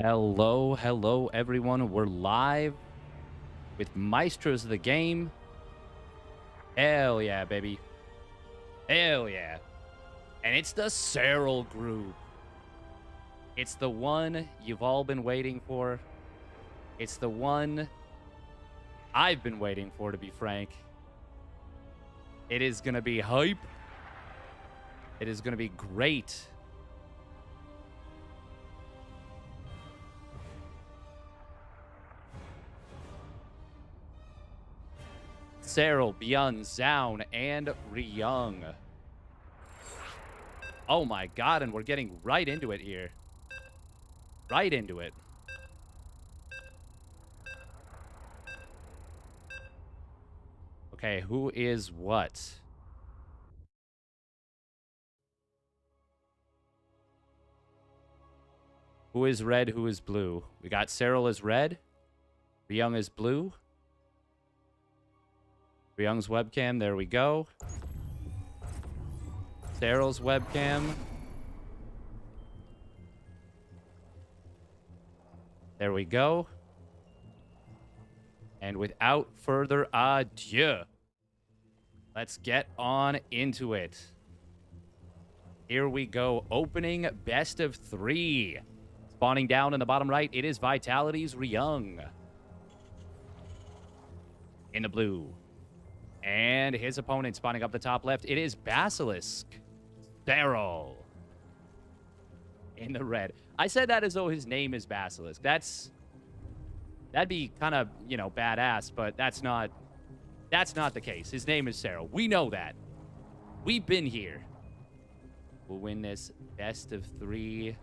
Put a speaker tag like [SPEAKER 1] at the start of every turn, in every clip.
[SPEAKER 1] Hello, hello, everyone. We're live with Maestros of the game. Hell yeah, baby. Hell yeah. And it's the Serral group. It's the one you've all been waiting for. It's the one I've been waiting for, to be frank. It is going to be hype. It is going to be great. Serral, ByuN, Zoun, and Ryung. Oh my god, and we're getting right into it here. Right into it. Okay, who is what? Who is red, who is blue? We got Serral as red. Ryung is blue. Ryung's webcam, there we go. Serral's webcam. There we go. And without further ado, let's get on into it. Here we go. Opening best of 3. Spawning down in the bottom right, it is Vitality's Ryung. In the blue. And his opponent spawning up the top left, it is Basilisk. Serral. In the red. I said that as though his name is Basilisk. That'd be kind of, badass, but that's not the case. His name is Serral. We know that. We've been here. We'll win this best of 3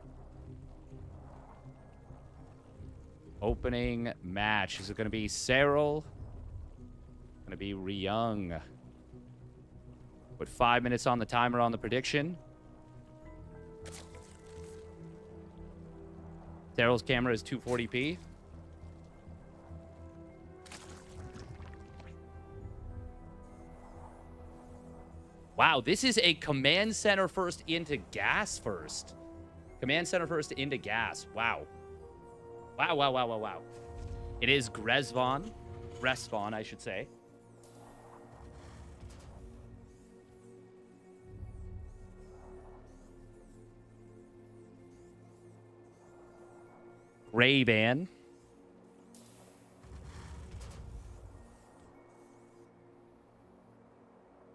[SPEAKER 1] opening match. Is it going to be Serral? Going to be Ryung. Put 5 minutes on the timer on the prediction. Serral's camera is 240p. Wow, this is a command center first into gas first. Command center first into gas. Wow. Wow, wow, wow, wow, wow. It is Respawn, I should say. Ray-Ban.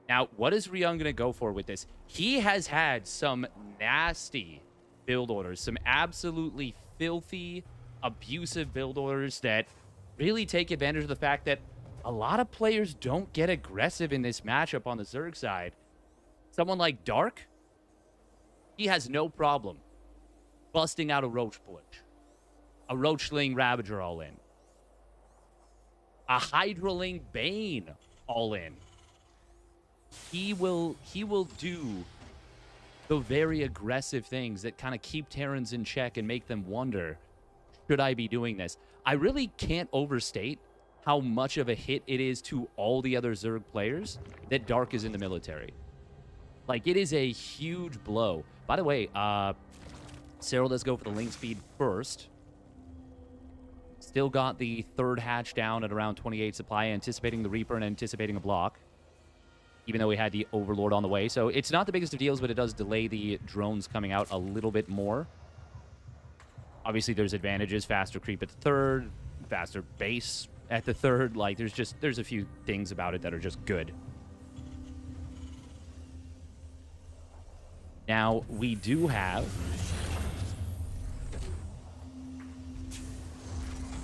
[SPEAKER 1] Now, what is Ryung going to go for with this? He has had some nasty build orders, some absolutely filthy, abusive build orders that really take advantage of the fact that a lot of players don't get aggressive in this matchup on the Zerg side. Someone like Dark, he has no problem busting out a Roach Push, a Roachling Ravager all in, a Hydraling Bane all in. He will do the very aggressive things that kind of keep Terrans in check and make them wonder, should I be doing this? I really can't overstate how much of a hit it is to all the other Zerg players that Dark is in the military. Like, it is a huge blow. By the way, Serral does go for the link speed first. Still got the third hatch down at around 28 supply, anticipating the Reaper and anticipating a block, even though we had the Overlord on the way. So it's not the biggest of deals, but it does delay the drones coming out a little bit more. Obviously, there's advantages. Faster creep at the third, faster base at the third. Like, there's a few things about it that are just good. Now, we do have...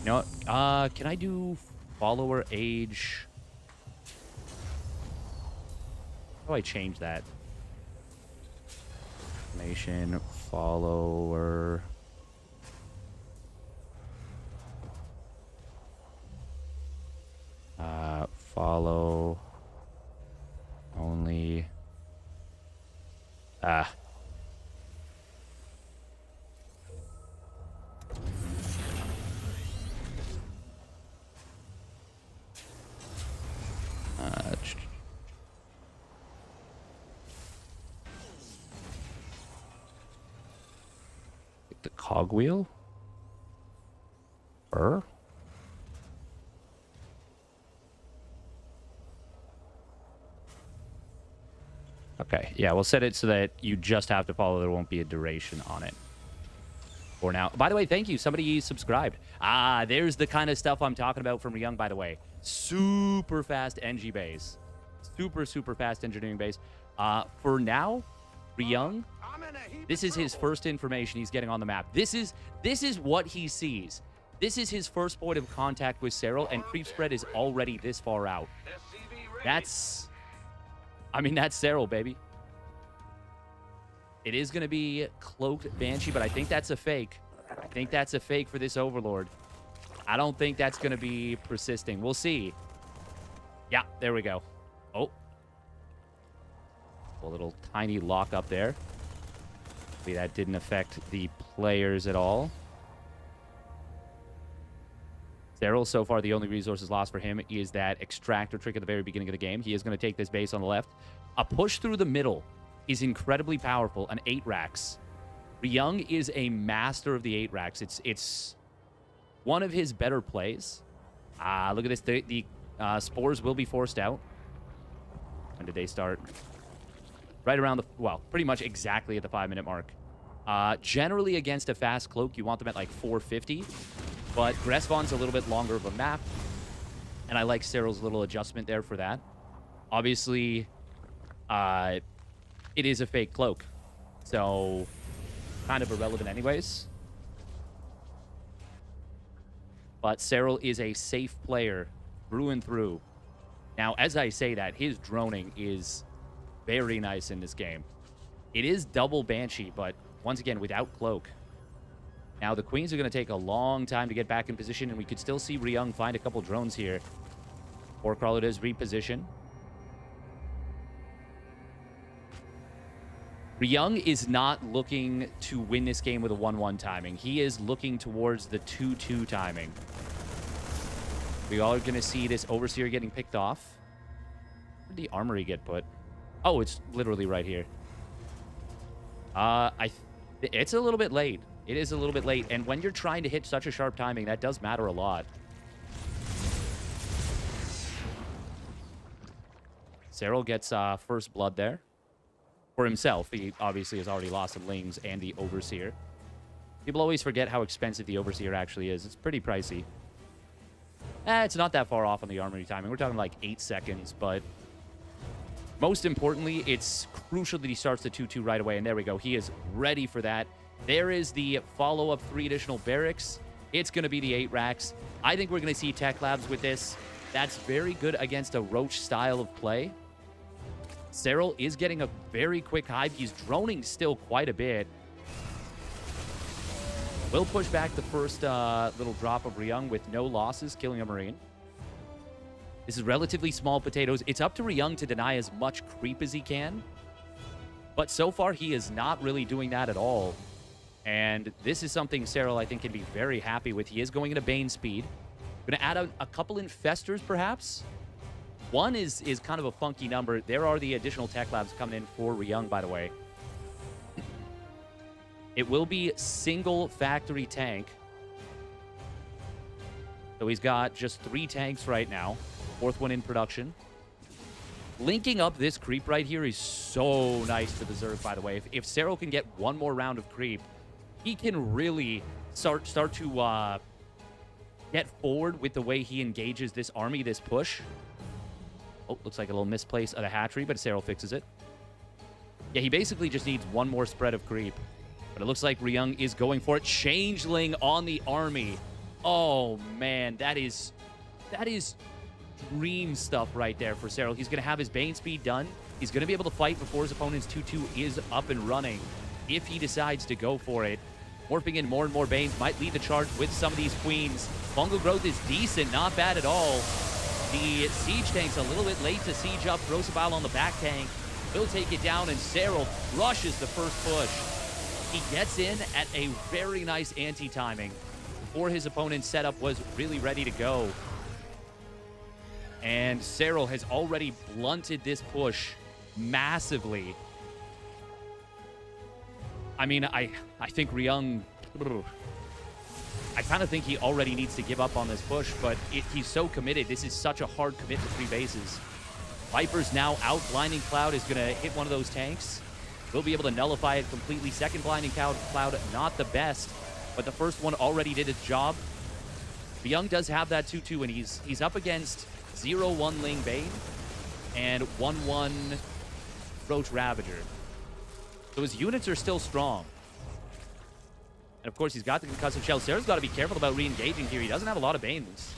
[SPEAKER 1] You know what? Can I do follower age? How do I change that? Information, follower. Follow only. The cogwheel? Burr. Okay, yeah, we'll set it so that you just have to follow. There won't be a duration on it for now. By the way, thank you. Somebody subscribed. Ah, there's the kind of stuff I'm talking about from Ryung, by the way. Super fast NG base. Super fast engineering base. For now, Ryung, this is his first information he's getting on the map. This is what he sees. This is his first point of contact with Serral, and creep spread is already this far out. That's Serral, baby. It is going to be Cloaked Banshee, but I think that's a fake. I think that's a fake for this Overlord. I don't think that's going to be persisting. We'll see. Yeah, there we go. Oh. A little tiny lock up there. Hopefully that didn't affect the players at all. Serral, so far, the only resources lost for him is that extractor trick at the very beginning of the game. He is going to take this base on the left. A push through the middle is incredibly powerful. An 8 racks. Ryung is a master of the 8 racks. It's one of his better plays. Look at this. The spores will be forced out. When did they start? Right around pretty much exactly at the 5-minute mark. Generally, against a fast cloak, you want them at like 450. But Gressvaughn's a little bit longer of a map, and I like Serral's little adjustment there for that. Obviously, it is a fake cloak, so kind of irrelevant anyways. But Serral is a safe player through and through. Now, as I say that, his droning is very nice in this game. It is double Banshee, but once again, without cloak. Now, the Queens are going to take a long time to get back in position, and we could still see Ryung find a couple drones here. Warcrawler does reposition. Ryung is not looking to win this game with a 1-1 timing. He is looking towards the 2-2 timing. We all are going to see this Overseer getting picked off. Where did the armory get put? Oh, it's literally right here. It's a little bit late. It is a little bit late, and when you're trying to hit such a sharp timing, that does matter a lot. Serral gets first blood there. For himself, he obviously has already lost some Lings and the Overseer. People always forget how expensive the Overseer actually is. It's pretty pricey. It's not that far off on the armory timing. We're talking like 8 seconds, but most importantly, it's crucial that he starts the 2-2 right away, and there we go. He is ready for that. There is the follow-up 3 additional barracks. It's going to be the 8 racks. I think we're going to see Tech Labs with this. That's very good against a Roach style of play. Serral is getting a very quick hive. He's droning still quite a bit. Will push back the first little drop of Ryung with no losses, killing a Marine. This is relatively small potatoes. It's up to Ryung to deny as much creep as he can. But so far, he is not really doing that at all. And this is something Serral, I think, can be very happy with. He is going into Bane speed. Going to add a couple Infestors, perhaps. 1 is kind of a funky number. There are the additional Tech Labs coming in for Ryung, by the way. It will be single factory tank. So he's got just 3 tanks right now. 4th one in production. Linking up this creep right here is so nice for the Zerg, by the way. If Serral can get 1 more round of creep, he can really start to get forward with the way he engages this army, this push. Oh, looks like a little misplace of the hatchery, but Serral fixes it. Yeah, he basically just needs 1 more spread of creep. But it looks like Ryung is going for it. Changeling on the army. Oh, man, that is dream stuff right there for Serral. He's going to have his Bane speed done. He's going to be able to fight before his opponent's 2-2 is up and running if he decides to go for it. Morphing in more and more Banes might lead the charge with some of these Queens. Fungal growth is decent, not bad at all. The siege tank's a little bit late to siege up. Throws a bile on the back tank. Will take it down, and Serral rushes the first push. He gets in at a very nice anti-timing before his opponent's setup was really ready to go. And Serral has already blunted this push massively. I mean, I think Ryung... I kind of think he already needs to give up on this push, but he's so committed. This is such a hard commit to 3 bases. Viper's now out. Blinding Cloud is going to hit one of those tanks. We'll be able to nullify it completely. Second Blinding Cloud, not the best, but the first one already did its job. ByuN does have that 2-2, and he's up against 0-1 Ling Bane and 1-1 Roach Ravager. So his units are still strong. And of course, he's got the concussive shell. Serral's got to be careful about re-engaging here. He doesn't have a lot of Banes.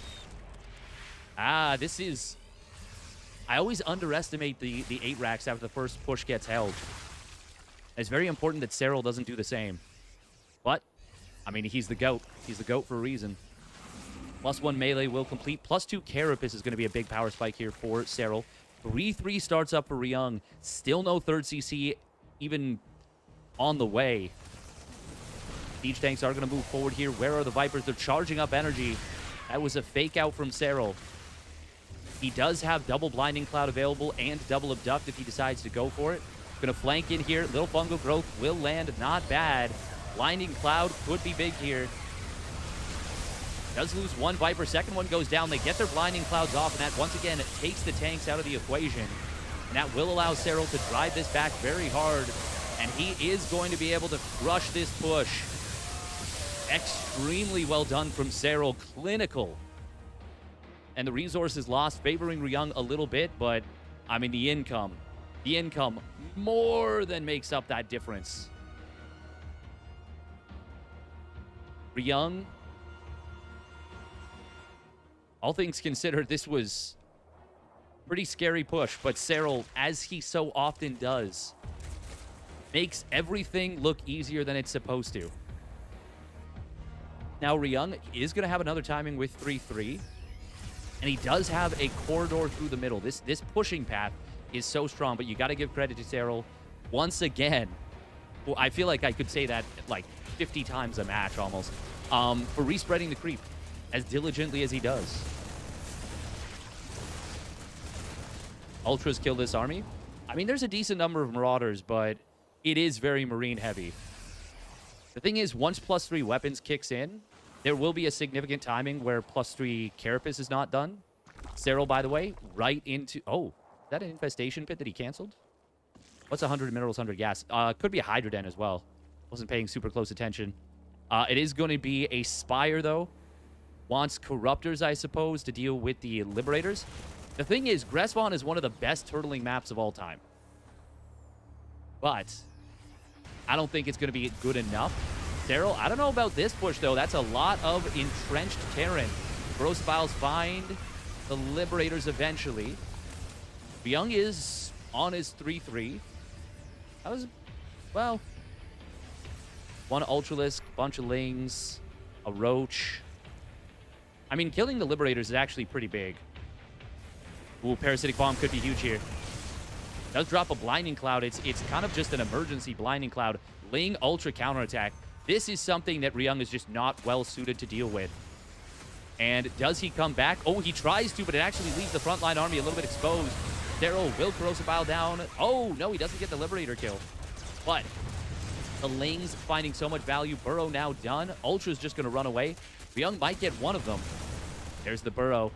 [SPEAKER 1] This is... I always underestimate the 8 racks after the first push gets held. It's very important that Serral doesn't do the same. But, I mean, he's the GOAT. He's the GOAT for a reason. +1 melee will complete. +2 Carapace is going to be a big power spike here for Serral. 3-3 starts up for Ryung. Still no 3rd CC even on the way. Siege tanks are going to move forward here. Where are the Vipers? They're charging up energy. That was a fake out from Serral. He does have double Blinding Cloud available and double Abduct if he decides to go for it. Going to flank in here. Little Fungal Growth will land. Not bad. Blinding Cloud could be big here. Does lose 1 Viper. Second one goes down. They get their Blinding Clouds off, and that once again takes the tanks out of the equation. And that will allow Serral to drive this back very hard. And he is going to be able to crush this push. Extremely well done from Serral. Clinical. And the resources lost, favoring Ryung a little bit, but, I mean, the income more than makes up that difference. Ryung, all things considered, this was a pretty scary push, but Serral, as he so often does, makes everything look easier than it's supposed to. Now, Ryung is going to have another timing with 3-3. And he does have a corridor through the middle. This pushing path is so strong, but you got to give credit to Serral once again. Well, I feel like I could say that like 50 times a match almost, for respreading the creep as diligently as he does. Ultras kill this army. I mean, there's a decent number of Marauders, but it is very Marine heavy. The thing is, once +3 weapons kicks in, there will be a significant timing where +3 Carapace is not done. Serral, by the way, right into... Oh, is that an infestation pit that he canceled? What's 100 minerals, 100 gas? Could be a Hydroden as well. Wasn't paying super close attention. It is going to be a Spire, though. Wants Corruptors, I suppose, to deal with the Liberators. The thing is, Gressvon is one of the best turtling maps of all time. But I don't think it's going to be good enough. Serral, I don't know about this push, though. That's a lot of entrenched Terran. Gross Files find the Liberators eventually. ByuN is on his 3-3. That was, well, 1 Ultralisk, bunch of Lings, a Roach. I mean, killing the Liberators is actually pretty big. Ooh, Parasitic Bomb could be huge here. Does drop a Blinding Cloud. It's kind of just an emergency Blinding Cloud. Ling Ultra counterattack. This is something that Ryung is just not well suited to deal with. And does he come back? Oh, he tries to, but it actually leaves the frontline army a little bit exposed. Serral will Corrosive Bile down. Oh, no, he doesn't get the Liberator kill. But the Lings finding so much value. Burrow now done. Ultra's just going to run away. ByuN might get one of them. There's the Burrow.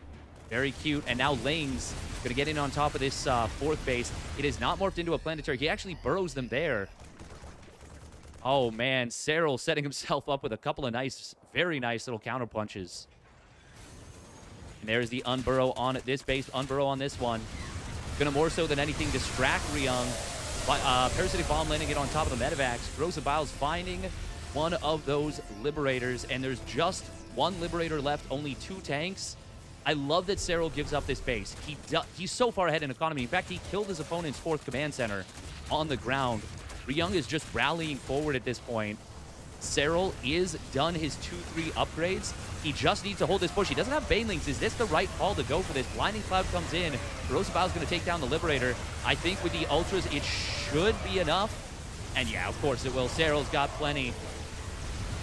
[SPEAKER 1] Very cute. And now Lings going to get in on top of this 4th base. It is not morphed into a planetary. He actually burrows them there. Oh, man. Serral setting himself up with a couple of nice, very nice little counter punches. And there's the Unburrow on this base. Unburrow on this one. Gonna more so than anything distract Ryung. But Parasitic Bomb landing it on top of the Medivacs. Corrosive Biles finding one of those Liberators. And there's just 1 Liberator left. Only 2 tanks. I love that Serral gives up this base. He's so far ahead in economy. In fact, he killed his opponent's 4th command center on the ground. Ryung is just rallying forward at this point. Serral is done his 2-3 upgrades. He just needs to hold this push. He doesn't have Banelings. Is this the right call to go for this? Blinding Cloud comes in. Corrosive Bile is going to take down the Liberator. I think with the Ultras, it should be enough. And yeah, of course it will. Serral's got plenty.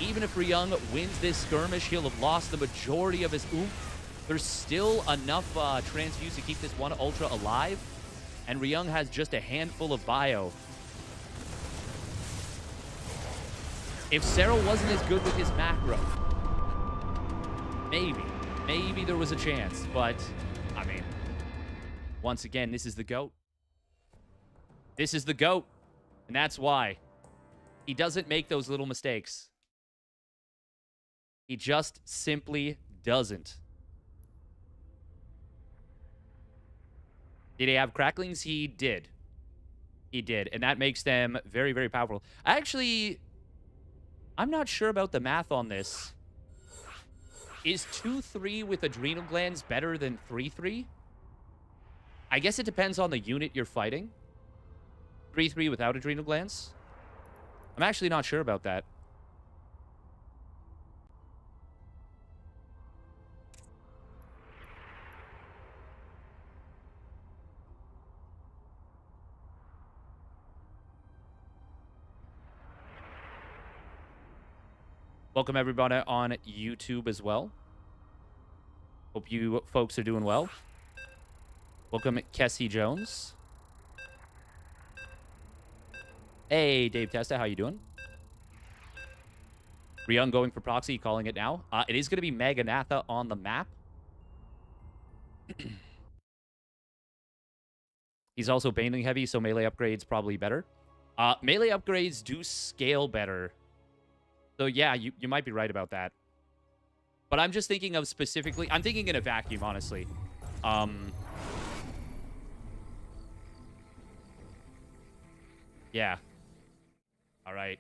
[SPEAKER 1] Even if Ryung wins this skirmish, he'll have lost the majority of his oomph. There's still enough transfuse to keep this 1 Ultra alive. And Ryung has just a handful of bio. If Serral wasn't as good with his macro, Maybe. Maybe there was a chance, but, I mean, once again, this is the GOAT. This is the GOAT, and that's why. He doesn't make those little mistakes. He just simply doesn't. Did he have cracklings? He did. He did, and that makes them very, very powerful. I'm not sure about the math on this. Is 2-3 with adrenal glands better than 3-3? I guess it depends on the unit you're fighting. 3-3 without adrenal glands? I'm actually not sure about that. Welcome, everybody, on YouTube as well. Hope you folks are doing well. Welcome, Kessie Jones. Hey, Dave Testa, how you doing? Ryung going for proxy, calling it now. It is going to be Maganatha on the map. He's also Baneling heavy, so melee upgrades probably better. Melee upgrades do scale better. So yeah, you might be right about that. But I'm just thinking of specifically... I'm thinking in a vacuum, honestly. Yeah. All right.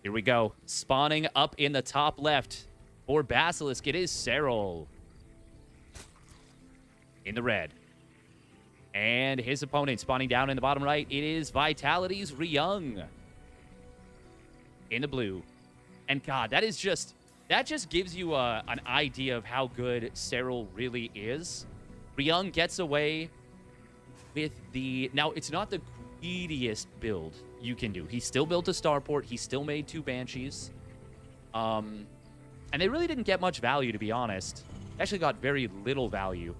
[SPEAKER 1] Here we go. Spawning up in the top left for Basilisk, it is Serral. In the red. And his opponent spawning down in the bottom right, it is Vitality's Ryung. In the blue. And God, that just gives you an idea of how good Serral really is. Ryung gets away with the... Now, it's not the greediest build you can do. He still built a starport. He still made 2 Banshees. And they really didn't get much value, to be honest. They actually got very little value.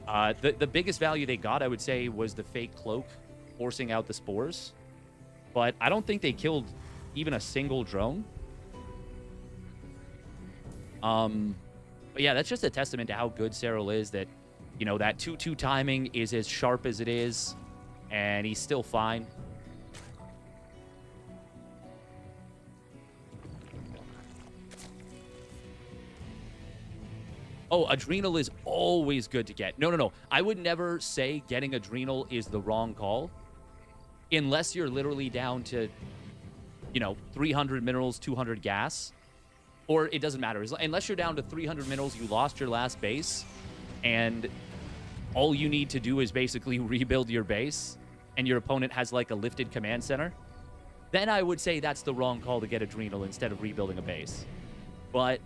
[SPEAKER 1] The biggest value they got, I would say, was the fake cloak forcing out the spores. But I don't think they killed even a single drone. But yeah, that's just a testament to how good Serral is, that, you know, that 2-2 timing is as sharp as it is, and he's still fine. Oh, Adrenal is always good to get. No. I would never say getting Adrenal is the wrong call, unless you're literally down to, you know, 300 minerals, 200 gas. Or it doesn't matter. Unless you're down to 300 minerals, you lost your last base, and all you need to do is basically rebuild your base, and your opponent has, like, a lifted command center, then I would say that's the wrong call to get Adrenal instead of rebuilding a base. But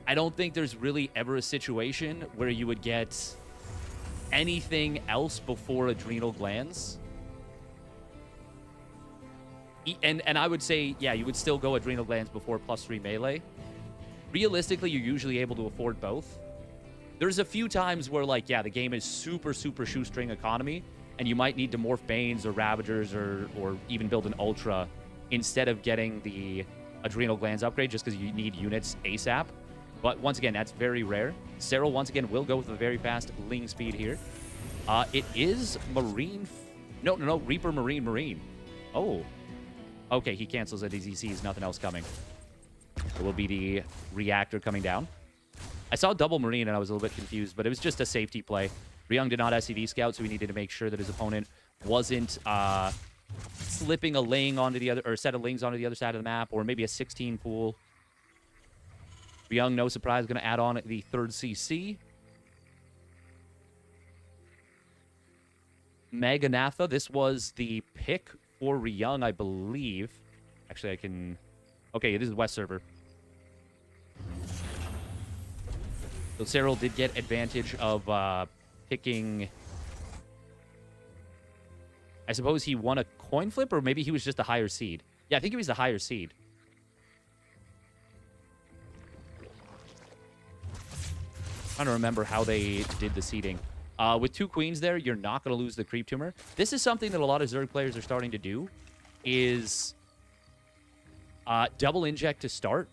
[SPEAKER 1] I don't think there's really ever a situation where you would get anything else before Adrenal Glands. And I would say, yeah, you would still go Adrenal Glands before +3 melee. Realistically, you're usually able to afford both. There's a few times where, like, yeah, the game is super shoestring economy, and you might need to morph Banes or Ravagers or even build an Ultra instead of getting the Adrenal Glands upgrade just because you need units ASAP. But once again, that's very rare. Serral, once again, will go with a very fast Ling speed here. It is Marine... No, Reaper Marine. Oh. Okay, he cancels it as he sees nothing else coming. It will be the reactor coming down. I saw double Marine and I was a little bit confused, but it was just a safety play. Ryung did not SCV scout, so he needed to make sure that his opponent wasn't slipping a Ling onto the other, or a set of Lings onto the other side of the map, or maybe a 16 pool. Ryung, no surprise, going to add on the 3rd CC. Maganatha, this was the pick for Ryung, I believe. Actually, I can... Okay, this is West server. So Serral did get advantage of picking... I suppose he won a coin flip, or maybe he was just a higher seed. Yeah, I think he was the higher seed. I'm trying to remember how they did the seeding. With 2 queens there, you're not going to lose the creep tumor. This is something that a lot of Zerg players are starting to do, is double inject to start.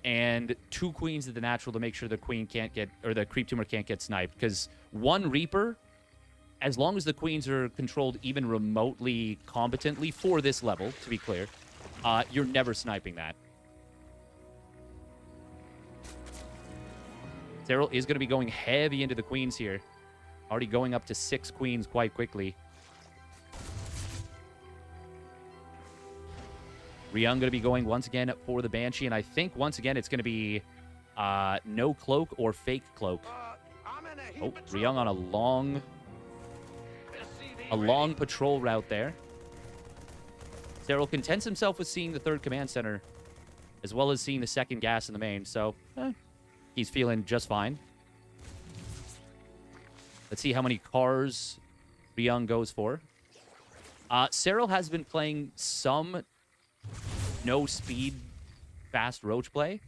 [SPEAKER 1] and 2 queens of the natural to make sure the queen can't get, or the creep tumor can't get sniped. Because 1 Reaper, as long as the queens are controlled even remotely competently for this level, to be clear, you're never sniping that. Serral is going to be going heavy into the queens here. Already going up to 6 queens quite quickly. Ryung going to be going once again for the Banshee, and I think once again it's going to be no cloak or fake cloak. Oh, Ryung on a long patrol route there. Serral contents himself with seeing the 3rd command center, as well as seeing the 2nd gas in the main, so he's feeling just fine. Let's see how many cars Ryung goes for. Serral has been playing some no speed fast roach play,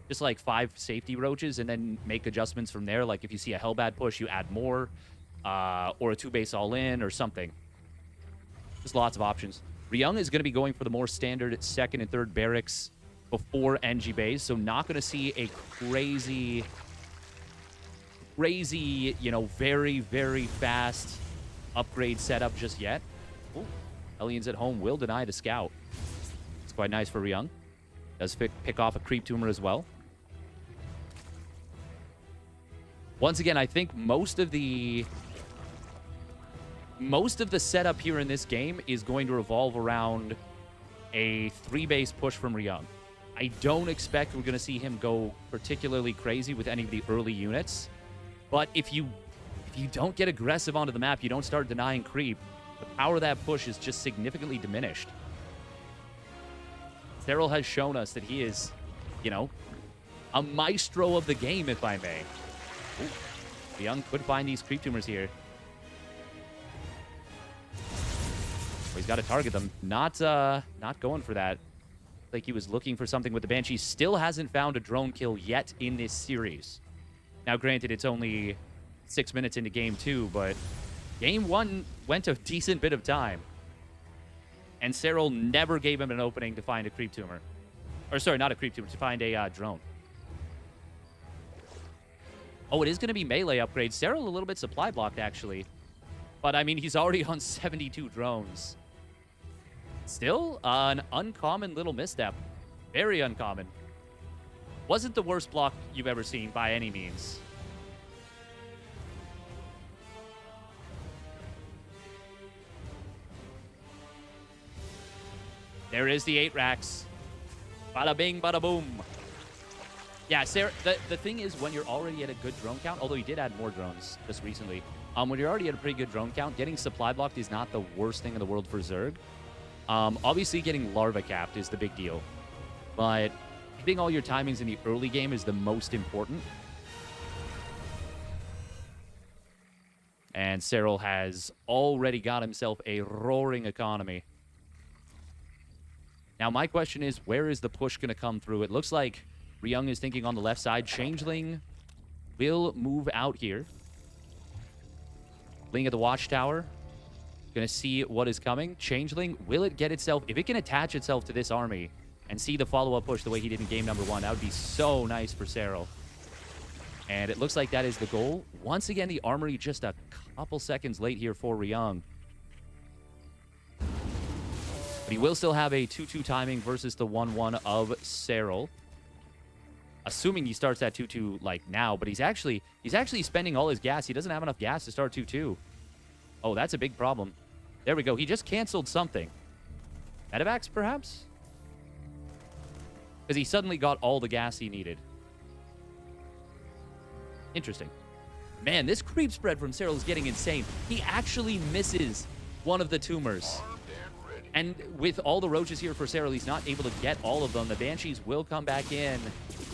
[SPEAKER 1] just like 5 safety roaches and then make adjustments from there. Like if you see a Hellbad push, you add more, or a 2 base all in or something. Just lots of options. Ryung is going to be going for the more standard 2nd and 3rd barracks before NG base, so not going to see a crazy, you know, very, very fast upgrade setup just yet. Ooh, Hellions at home will deny the scout. It's quite nice for Ryung. Does pick off a creep tumor as well. Once again, I think most of the setup here in this game is going to revolve around a 3-base push from Ryung. I don't expect we're going to see him go particularly crazy with any of the early units. But if you don't get aggressive onto the map, you don't start denying creep, the power of that push is just significantly diminished. Serral has shown us that he is, you know, a maestro of the game, if I may. Ooh, Ryung could find these creep tumors here. Well, he's got to target them. Not going for that. Like he was looking for something with the Banshee. Still hasn't found a drone kill yet in this series. Now, granted, it's only 6 minutes into game 2, but game 1 went a decent bit of time. And Serral never gave him an opening to find a creep tumor. Or, sorry, not a creep tumor, to find a drone. Oh, it is going to be melee upgrade. Serral a little bit supply blocked, actually. But, I mean, he's already on 72 drones. Still, an uncommon little misstep. Very uncommon. Wasn't the worst block you've ever seen by any means. There is the 8 racks. Bada bing, bada boom. Yeah, Sarah, the thing is, when you're already at a good drone count, although he did add more drones just recently, when you're already at a pretty good drone count, getting supply blocked is not the worst thing in the world for Zerg. Obviously, getting larva capped is the big deal. But hitting all your timings in the early game is the most important. And Serral has already got himself a roaring economy. Now, my question is, where is the push going to come through? It looks like Ryung is thinking on the left side. Changeling will move out here. Ling at the watchtower. Going to see what is coming. Changeling, will it get itself... If it can attach itself to this army and see the follow-up push the way he did in game number 1, that would be so nice for Serral. And it looks like that is the goal. Once again, the armory just a couple seconds late here for Ryung. But he will still have a 2-2 timing versus the 1-1 of Serral. Assuming he starts that 2-2 like now, but he's actually spending all his gas. He doesn't have enough gas to start 2-2. Oh, that's a big problem. There we go. He just canceled something. Medevacs, perhaps? Because he suddenly got all the gas he needed. Interesting. Man, this creep spread from Serral is getting insane. He actually misses one of the tumors. And with all the roaches here for Serral, he's not able to get all of them. The Banshees will come back in,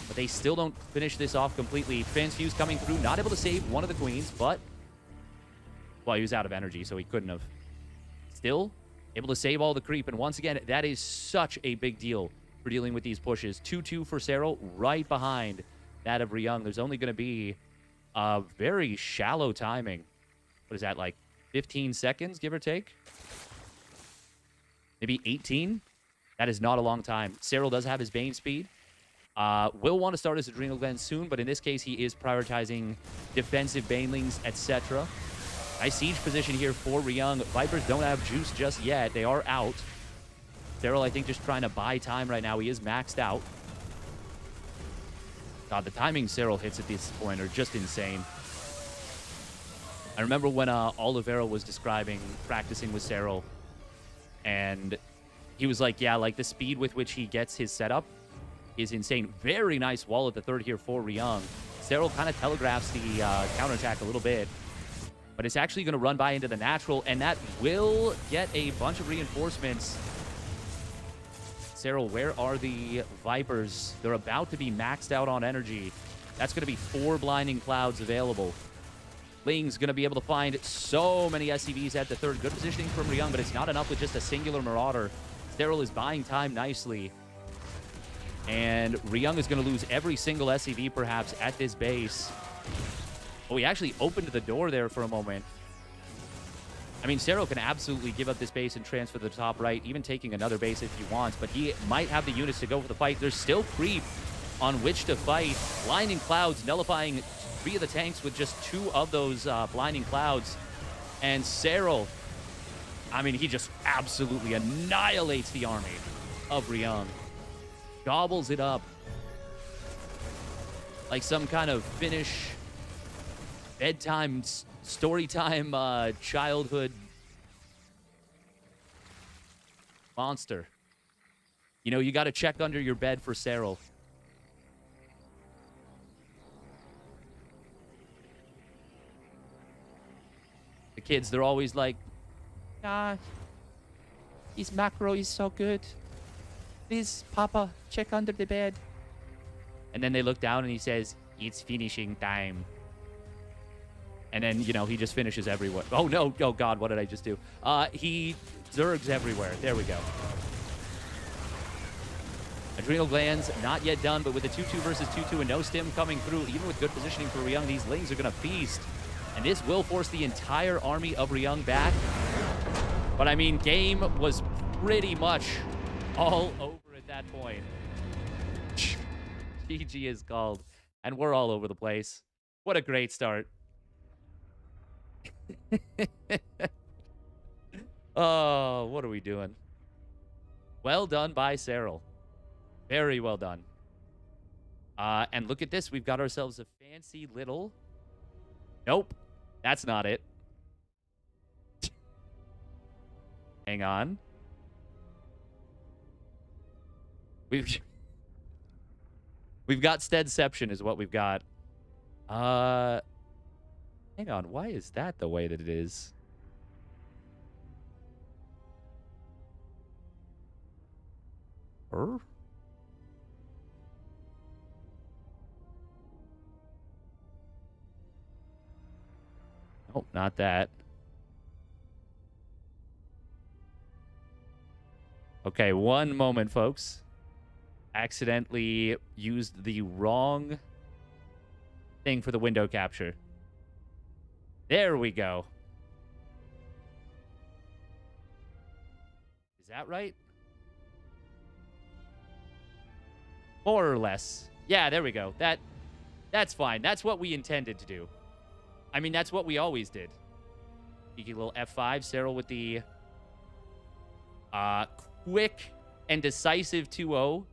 [SPEAKER 1] but they still don't finish this off completely. Transfuse coming through, not able to save one of the queens, but... Well, he was out of energy, so he couldn't have. Still able to save all the creep, and once again, that is such a big deal for dealing with these pushes. 2-2 for Serral, right behind that of Ryung. There's only going to be a very shallow timing. What is that, like 15 seconds, give or take? Maybe 18? That is not a long time. Serral does have his Bane speed. Will want to start his Adrenal Gland soon, but in this case, he is prioritizing defensive banelings, etc. Nice siege position here for Ryung. Vipers don't have juice just yet. They are out. Serral, I think, just trying to buy time right now. He is maxed out. God, the timing Serral hits at this point are just insane. I remember when Oliveira was describing practicing with Serral, and he was like, yeah, like the speed with which he gets his setup is insane. Very nice wall at the third here for Ryung. Serral kind of telegraphs the counterattack a little bit, but it's actually going to run by into the natural, and that will get a bunch of reinforcements. Serral, where are the Vipers? They're about to be maxed out on energy. That's going to be 4 blinding clouds available. Ling's going to be able to find so many SCVs at the third. Good positioning from Ryung, but it's not enough with just a singular Marauder. Serral is buying time nicely. And Ryung is going to lose every single SCV, perhaps, at this base. Oh, he actually opened the door there for a moment. I mean, Serral can absolutely give up this base and transfer to the top right, even taking another base if he wants, but he might have the units to go for the fight. There's still creep on which to fight. Blinding Clouds nullifying 3 of the tanks with just 2 of those Blinding Clouds. And Serral, I mean, he just absolutely annihilates the army of Ryung. Gobbles it up like some kind of Finnish bedtime, storytime, childhood monster. You know, you got to check under your bed for Serral. The kids, they're always like, ah, his macro is so good. Please, Papa, check under the bed. And then they look down and he says, it's finishing time. And then, you know, he just finishes everywhere. Oh, no. Oh, God, what did I just do? He zergs everywhere. There we go. Adrenal Glands, not yet done, but with a 2-2 versus 2-2 and no stim coming through, even with good positioning for Ryung, these Lings are going to feast. And this will force the entire army of Ryung back. But, I mean, game was pretty much all over at that point. GG is called. And we're all over the place. What a great start. Oh, what are we doing? Well done by Serral. Very well done. And look at this. We've got ourselves a fancy little... Nope. That's not it. Hang on. We've got Steadception is what we've got. Hang on. Why is that the way that it is? Oh, not that. Okay, one moment, folks. Accidentally used the wrong thing for the window capture. There we go. Is that right? More or less. Yeah, there we go. That's fine. That's what we intended to do. I mean, that's what we always did. Cheeky little F5. Serral with the quick and decisive 2-0.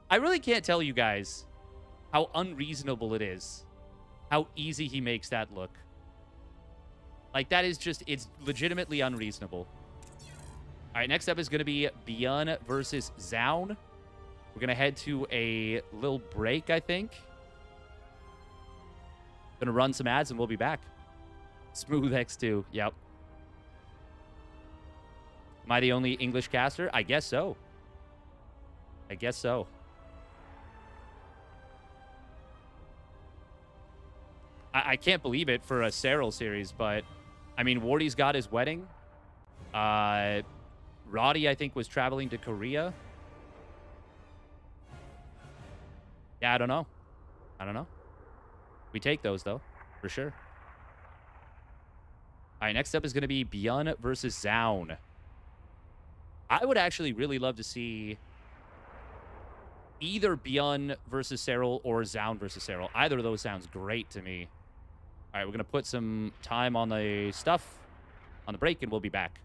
[SPEAKER 1] I really can't tell you guys how unreasonable it is. How easy he makes that look. Like, that is just, it's legitimately unreasonable. All right, next up is going to be ByuN versus Zoun. We're going to head to a little break, I think. Going to run some ads and we'll be back. Smooth X2. Yep. Am I the only English caster? I guess so. I guess so. I can't believe it for a Serral series, but I mean, Wardy's got his wedding. Roddy, I think, was traveling to Korea. Yeah, I don't know. I don't know. We take those, though, for sure. All right, next up is going to be ByuN versus Zoun. I would actually really love to see either ByuN versus Serral or Zoun versus Serral. Either of those sounds great to me. All right, we're going to put some time on the stuff, on the break, and we'll be back.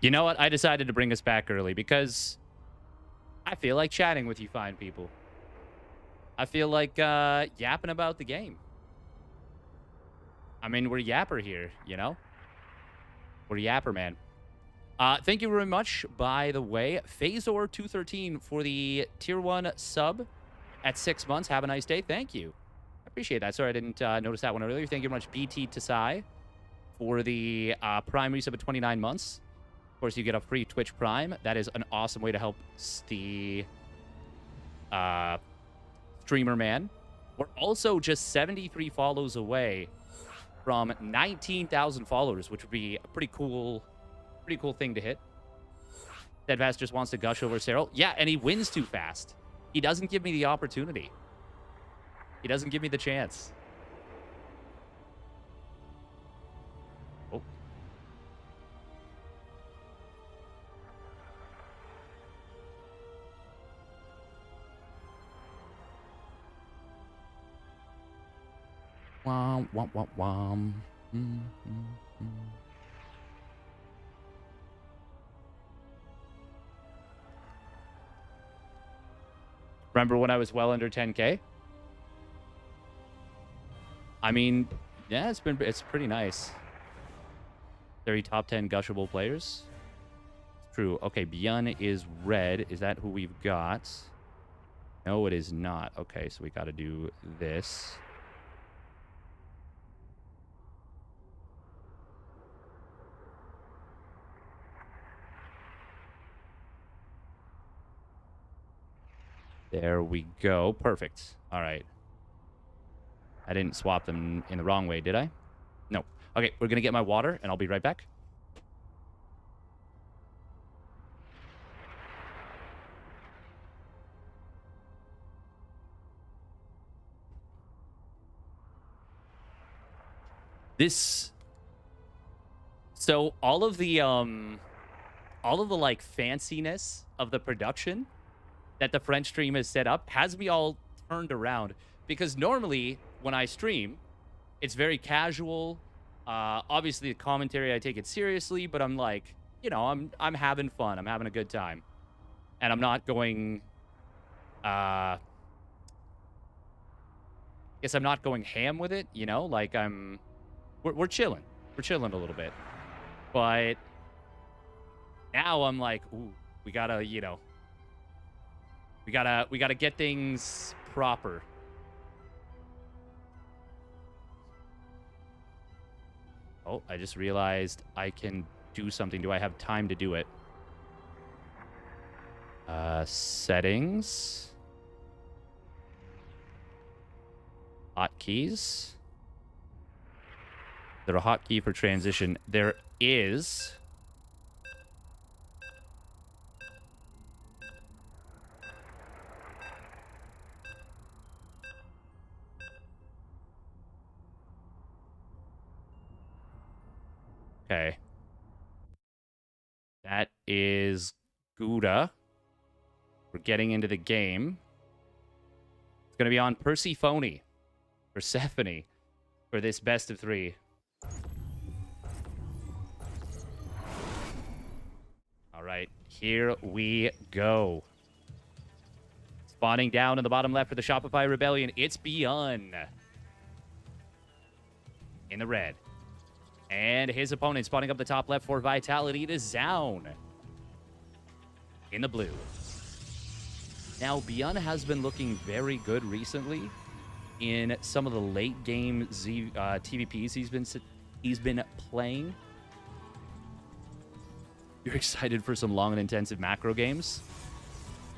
[SPEAKER 1] You know what? I decided to bring us back early because I feel like chatting with you fine people. I feel like yapping about the game. I mean, we're yapper here, you know? We're yapper, man. Thank you very much, by the way. Phasor213 for the tier 1 sub at 6 months. Have a nice day. Thank you. I appreciate that. Sorry I didn't notice that one earlier. Thank you very much, BT Tasai, for the Prime resub at 29 months. Of course, you get a free Twitch Prime. That is an awesome way to help the streamer man. We're also just 73 follows away from 19,000 followers, which would be a pretty cool thing to hit. Steadfast just wants to gush over Serral. Yeah, and he wins too fast. He doesn't give me the opportunity. He doesn't give me the chance. Oh. Wom, wom, wom, wom. Remember when I was well under 10K? I mean, yeah, it's pretty nice. 30 top 10 gushable players. It's true. Okay, ByuN is red. Is that who we've got? No, it is not. Okay, so we got to do this. There we go. Perfect. All right. I didn't swap them in the wrong way, did I? No. Okay, we're going to get my water, and I'll be right back. So all of the like fanciness of the production that the French stream has set up has me all turned around, because normally when I stream, it's very casual. Obviously the commentary, I take it seriously, but I'm like, you know, I'm having fun. I'm having a good time. And I'm not going guess I'm not going ham with it, you know? Like we're chilling. We're chilling a little bit. But now I'm like, ooh, we gotta, you know, we gotta get things proper. Oh, I just realized I can do something. Do I have time to do it? Settings. Hotkeys. Is there a hotkey for transition? There is. Okay. That is Gouda. We're getting into the game. It's going to be on Persephone. Persephone. For this best of 3. All right. Here we go. Spawning down in the bottom left for the Shopify Rebellion. It's ByuN. In the red. And his opponent spawning up the top left for Vitality to Zoun. In the blue. Now, ByuN has been looking very good recently in some of the late game TVPs he's been playing. You're excited for some long and intensive macro games?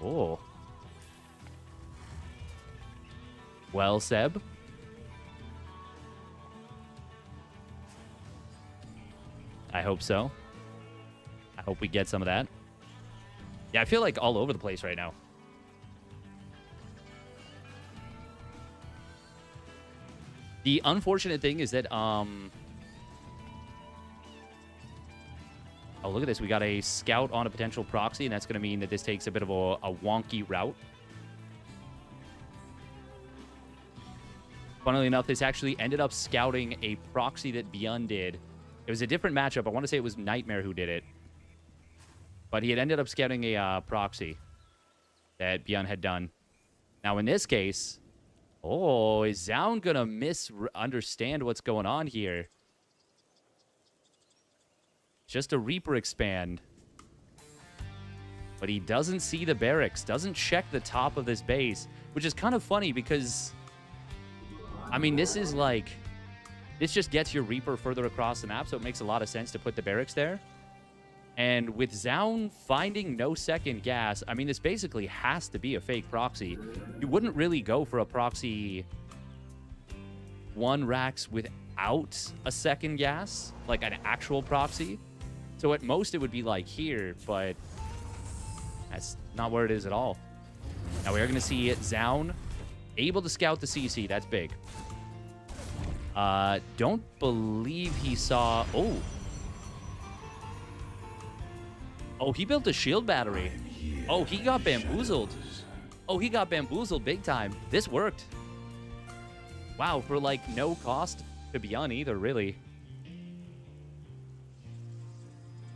[SPEAKER 1] Oh. Well, Seb. I hope so. I hope we get some of that. Yeah, I feel like all over the place right now. The unfortunate thing is that, oh, look at this. We got a scout on a potential proxy, and that's going to mean that this takes a bit of a wonky route. Funnily enough, this actually ended up scouting a proxy that ByuN did. It was a different matchup. I want to say it was Nightmare who did it. But he had ended up scouting a proxy that ByuN had done. Now, in this case, oh, is Zoun going to misunderstand what's going on here? Just a Reaper expand. But he doesn't see the barracks, doesn't check the top of this base, which is kind of funny because, I mean, this just gets your Reaper further across the map, so it makes a lot of sense to put the barracks there. And with Zoun finding no second gas, I mean, this basically has to be a fake proxy. You wouldn't really go for a proxy 1 racks without a second gas, like an actual proxy. So at most it would be like here, but that's not where it is at all. Now we are going to see Zoun able to scout the CC. That's big. Don't believe he saw... Oh, he built a shield battery. Oh, he got bamboozled. Oh, he got bamboozled big time. This worked. Wow, for like no cost to ByuN either, really.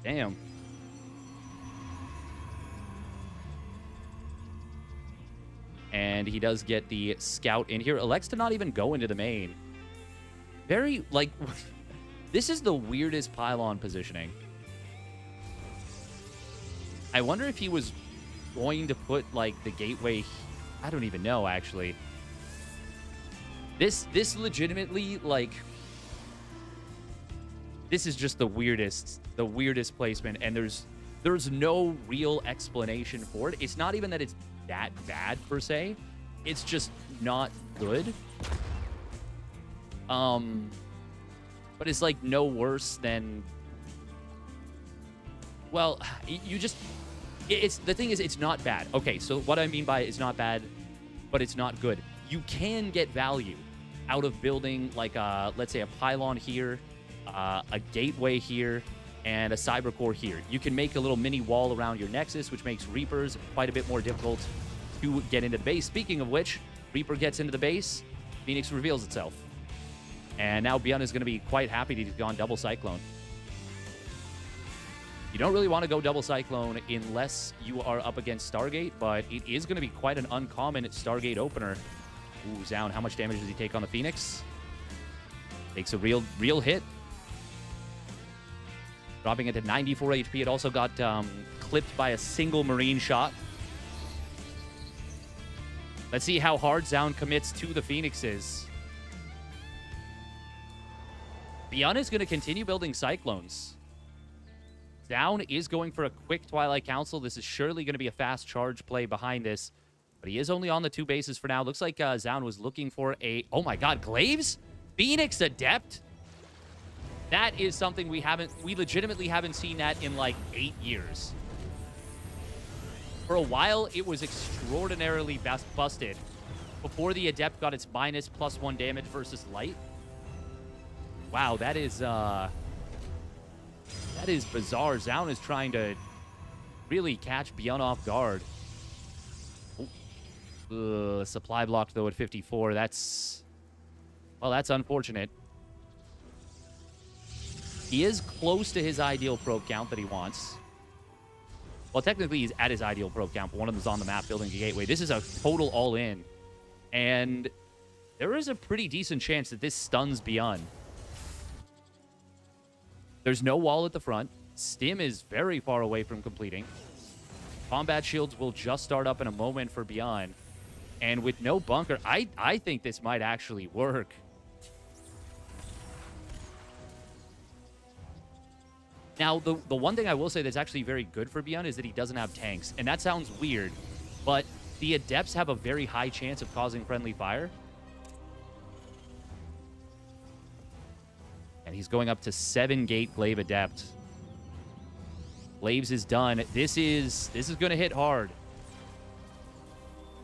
[SPEAKER 1] Damn. And he does get the scout in here. Elects to not even go into the main. Very, like, this is the weirdest pylon positioning. I wonder if he was going to put, like, the gateway... I don't even know, actually. This legitimately, like... This is just the weirdest placement, and there's no real explanation for it. It's not even that it's that bad, per se. It's just not good. But it's, like, no worse than... Well, you just... The thing is, it's not bad. Okay, so what I mean by it's not bad, but it's not good. You can get value out of building, like, let's say a pylon here, a gateway here, and a cyber core here. You can make a little mini wall around your nexus, which makes Reapers quite a bit more difficult to get into the base. Speaking of which, Reaper gets into the base, Phoenix reveals itself. And now ByuN is going to be quite happy to have gone double Cyclone. You don't really want to go double Cyclone unless you are up against Stargate, but it is going to be quite an uncommon Stargate opener. Ooh, Zoun, how much damage does he take on the Phoenix? Takes a real hit. Dropping it to 94 HP. It also got clipped by a single Marine shot. Let's see how hard Zoun commits to the Phoenixes. ByuN is going to continue building Cyclones. Zoun is going for a quick Twilight Council. This is surely going to be a fast charge play behind this. But he is only on the 2 bases for now. Looks like Zoun was looking for a... Oh my god, Glaives? Phoenix Adept? That is something we legitimately haven't seen that in like 8 years. For a while, it was extraordinarily busted before the Adept got its -+1 damage versus light. Wow, that is bizarre. Zoun is trying to really catch ByuN off guard. Supply blocked, though, at 54. That's unfortunate. He is close to his ideal probe count that he wants. Well, technically, he's at his ideal probe count, but one of them is on the map building a gateway. This is a total all-in. And there is a pretty decent chance that this stuns ByuN. There's no wall at the front. Stim is very far away from completing. Combat shields will just start up in a moment for ByuN. And with no bunker, I think this might actually work. Now, the one thing I will say that's actually very good for ByuN is that he doesn't have tanks. And that sounds weird, but the Adepts have a very high chance of causing friendly fire. And he's going up to 7-gate Glaive Adept. Glaives is done. This is going to hit hard.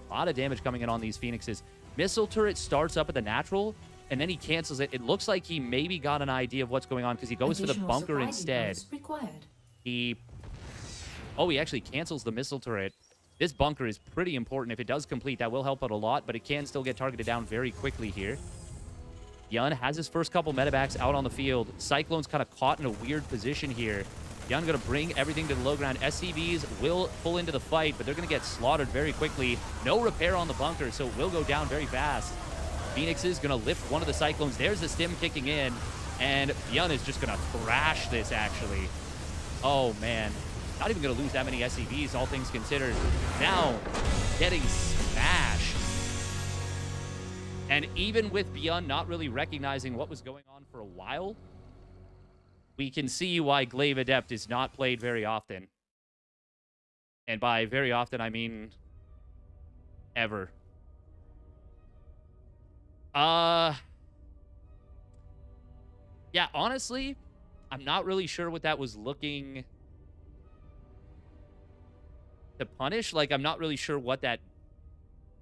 [SPEAKER 1] A lot of damage coming in on these Phoenixes. Missile turret starts up at the natural, and then he cancels it. It looks like he maybe got an idea of what's going on because he goes for the bunker instead. He actually cancels the missile turret. This bunker is pretty important. If it does complete, that will help out a lot, but it can still get targeted down very quickly here. ByuN has his first couple medevacs out on the field. Cyclone's kind of caught in a weird position here. ByuN going to bring everything to the low ground. SCVs will pull into the fight, but they're going to get slaughtered very quickly. No repair on the bunker, so it will go down very fast. Phoenix is going to lift one of the Cyclones. There's the stim kicking in, and ByuN is just going to thrash this, actually. Oh, man. Not even going to lose that many SCVs, all things considered. Now, getting smashed. And even with ByuN not really recognizing what was going on for a while, we can see why Glaive Adept is not played very often. And by very often, I mean ever. Yeah, honestly, I'm not really sure what that was looking to punish. Like, I'm not really sure what that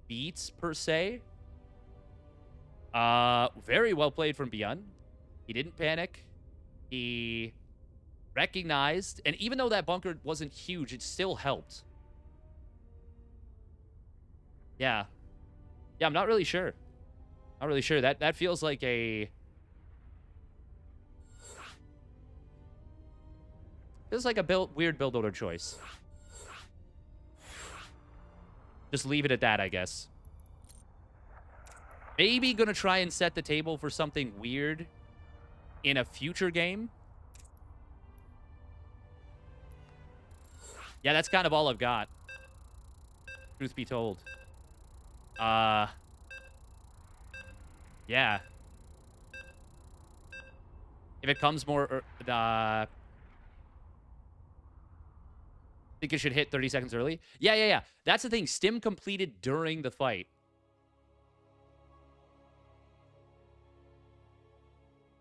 [SPEAKER 1] beats, per se. Very well played from ByuN. He didn't panic. He recognized, and even though that bunker wasn't huge, it still helped. Yeah. Yeah, I'm not really sure. Not really sure. That feels like a... Feels like a weird build order choice. Just leave it at that, I guess. Maybe gonna try and set the table for something weird in a future game. Yeah, that's kind of all I've got. Truth be told. Yeah. If it comes more... I think it should hit 30 seconds early. Yeah. That's the thing. Stim completed during the fight.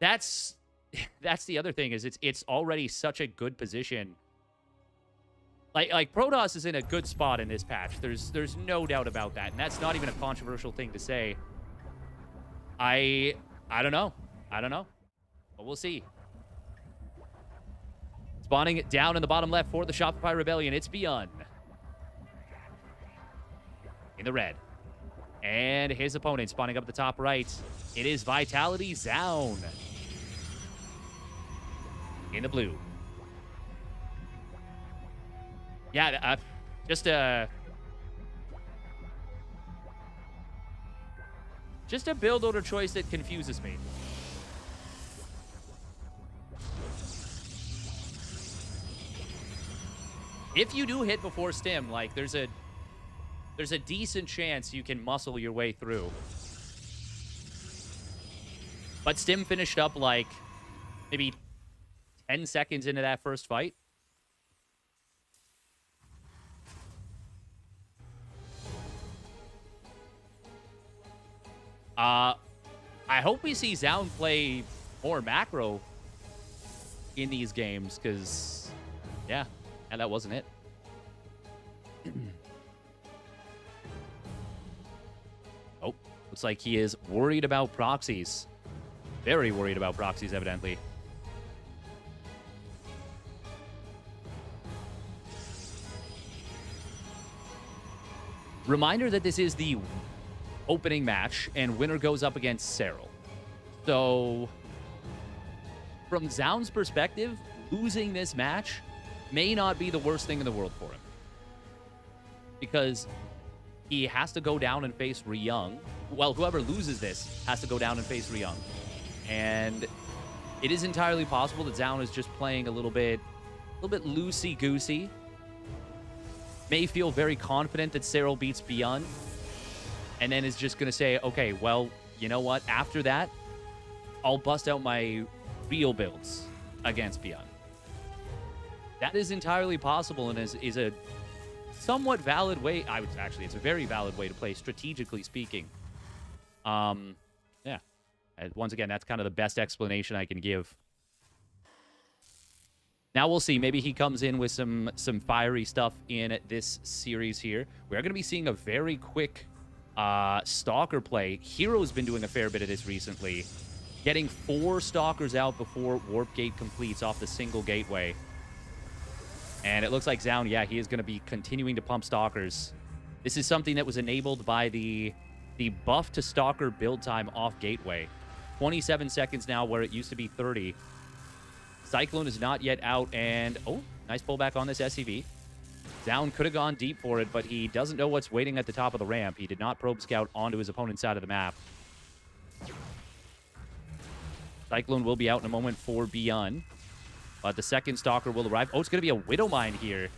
[SPEAKER 1] That's the other thing, is it's already such a good position. Like Protoss is in a good spot in this patch. There's no doubt about that, and that's not even a controversial thing to say. I don't know. But we'll see. Spawning it down in the bottom left for the Shopify Rebellion. It's ByuN. In the red. And his opponent spawning up the top right. It is Vitality Zoun. In the blue. Yeah, just a build order choice that confuses me. If you do hit before Stim, like, there's a decent chance you can muscle your way through. But Stim finished up, like, maybe 10 seconds into that first fight. I hope we see Zoun play more macro in these games, because, yeah, and that wasn't it. Oh, looks like he is worried about proxies. Very worried about proxies, evidently. Reminder that this is the opening match, and winner goes up against Serral. So, from Zoun's perspective, losing this match may not be the worst thing in the world for him. Because he has to go down and face Ryung. Well, whoever loses this has to go down and face Ryung. And it is entirely possible that Zoun is just playing a little bit loosey-goosey. May feel very confident that Serral beats ByuN. And then is just going to say, okay, well, you know what? After that, I'll bust out my real builds against ByuN. That is entirely possible, and is a somewhat valid way. It's a very valid way to play, strategically speaking. Yeah. And once again, that's kind of the best explanation I can give. Now we'll see. Maybe he comes in with some fiery stuff in this series here. We're going to be seeing a very quick Stalker play. Hero's been doing a fair bit of this recently. Getting 4 Stalkers out before Warp Gate completes off the single gateway. And it looks like Zoun, yeah, he is going to be continuing to pump Stalkers. This is something that was enabled by the buff to Stalker build time off gateway. 27 seconds now, where it used to be 30. Cyclone is not yet out, and oh, nice pullback on this SCV. Zoun could have gone deep for it, but he doesn't know what's waiting at the top of the ramp. He did not probe scout onto his opponent's side of the map. Cyclone will be out in a moment for ByuN. But the second Stalker will arrive. Oh, it's going to be a Widow Mine here.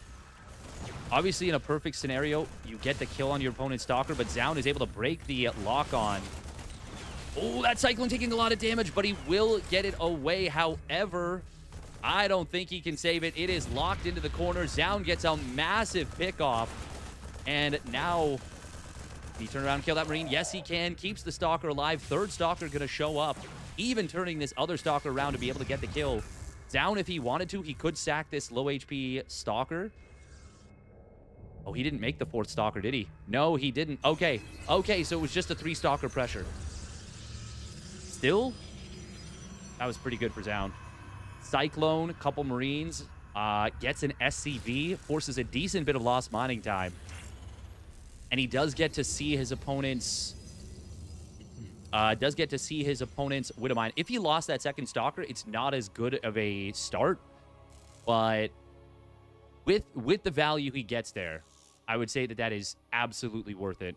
[SPEAKER 1] Obviously, in a perfect scenario, you get the kill on your opponent's Stalker, but Zoun is able to break the lock-on. Oh, that Cyclone taking a lot of damage, but he will get it away. However, I don't think he can save it. It is locked into the corner. Zoun gets a massive pick-off. And now, can he turn around and kill that Marine? Yes, he can. Keeps the Stalker alive. Third Stalker going to show up, even turning this other Stalker around to be able to get the kill. Zoun, if he wanted to, he could sack this low HP Stalker. Oh, he didn't make the fourth Stalker, did he? No, he didn't. Okay, so it was just a 3 Stalker pressure. Still, that was pretty good for Zoun. Cyclone, couple Marines, gets an SCV, forces a decent bit of lost mining time. And he does get to see his opponent's... Widow Mine. If he lost that second Stalker, it's not as good of a start. But with the value he gets there, I would say that that is absolutely worth it.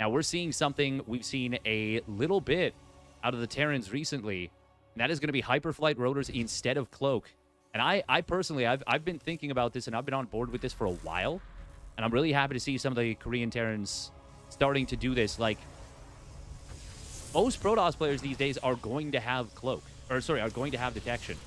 [SPEAKER 1] Now, we're seeing something we've seen a little bit out of the Terrans recently, and that is going to be Hyperflight Rotors instead of Cloak. And I personally, I've been thinking about this, and I've been on board with this for a while, and I'm really happy to see some of the Korean Terrans starting to do this. Like, most Protoss players these days are going to have Cloak, or sorry, are going to have Detection.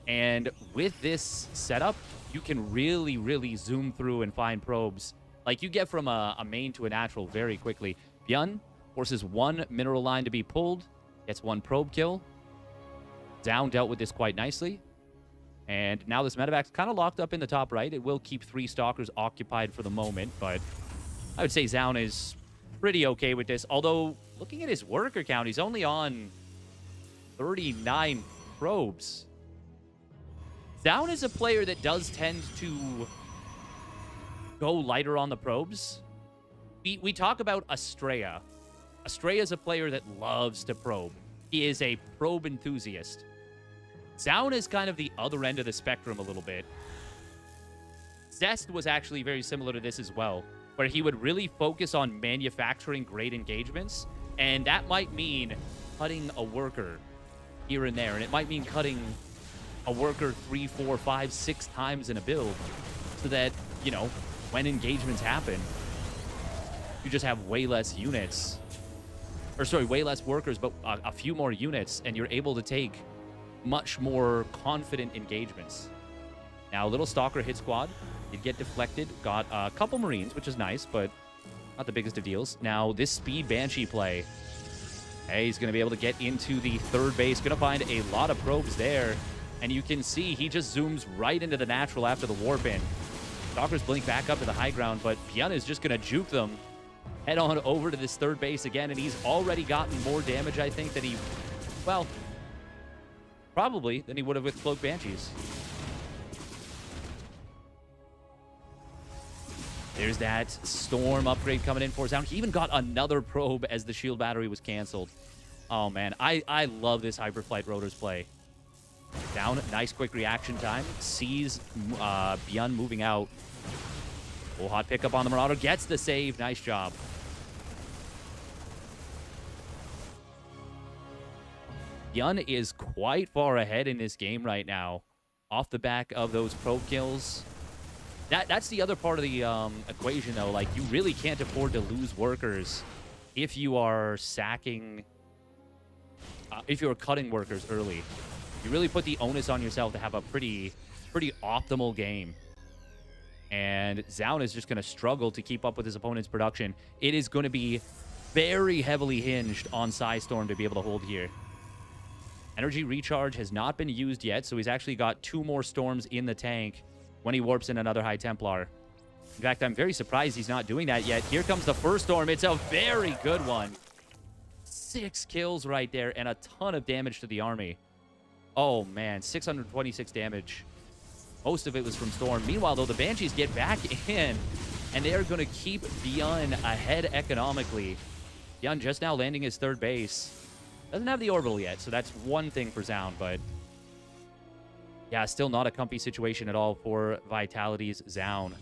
[SPEAKER 1] And with this setup, you can really, really zoom through and find probes. Like, you get from a main to a natural very quickly. ByuN forces 1 mineral line to be pulled, gets 1 probe kill. Zoun dealt with this quite nicely. And now this medevac's kind of locked up in the top right. It will keep 3 Stalkers occupied for the moment, but I would say Zoun is pretty okay with this. Although, looking at his worker count, he's only on 39 probes. Zoun is a player that does tend to go lighter on the probes. We talk about Estrella. Estrella is a player that loves to probe. He is a probe enthusiast. Zoun is kind of the other end of the spectrum a little bit. Zest was actually very similar to this as well, where he would really focus on manufacturing great engagements, and that might mean cutting a worker here and there, and it might mean cutting a worker 3, 4, 5, 6 times in a build, so that, you know, when engagements happen, you just have way less units. Or sorry, way less workers, but a few more units, and you're able to take much more confident engagements. Now, little Stalker hit squad did get deflected, got a couple Marines, which is nice, but not the biggest of deals. Now, this speed Banshee play, hey, he's going to be able to get into the third base, going to find a lot of probes there, and you can see he just zooms right into the natural after the warp in. Stalkers blink back up to the high ground, but ByuN is just going to juke them. Head on over to this third base again, and he's already gotten more damage, I think, than he... Well, probably than he would have with Cloak Banshees. There's that Storm upgrade coming in for Zoun. He even got another probe as the shield battery was canceled. Oh, man. I love this Hyperflight Rotors play. Zoun, nice quick reaction time. Sees ByuN moving out. Full hot pickup on the Marauder. Gets the save. Nice job. ByuN is quite far ahead in this game right now, off the back of those probe kills. That's the other part of the equation, though. Like, you really can't afford to lose workers if you are sacking, if you're cutting workers early. You really put the onus on yourself to have a pretty optimal game. And Zoun is just going to struggle to keep up with his opponent's production. It is going to be very heavily hinged on Storm to be able to hold here. Energy recharge has not been used yet, so he's actually got 2 more Storms in the tank when he warps in another High Templar. In fact, I'm very surprised he's not doing that yet. Here comes the first Storm. It's a very good one. 6 kills right there and a ton of damage to the army. Oh, man, 626 damage. Most of it was from Storm. Meanwhile, though, the Banshees get back in, and they are going to keep ByuN ahead economically. ByuN just now landing his third base. Doesn't have the orbital yet, so that's one thing for Zoun, but yeah, still not a comfy situation at all for Vitality's Zoun.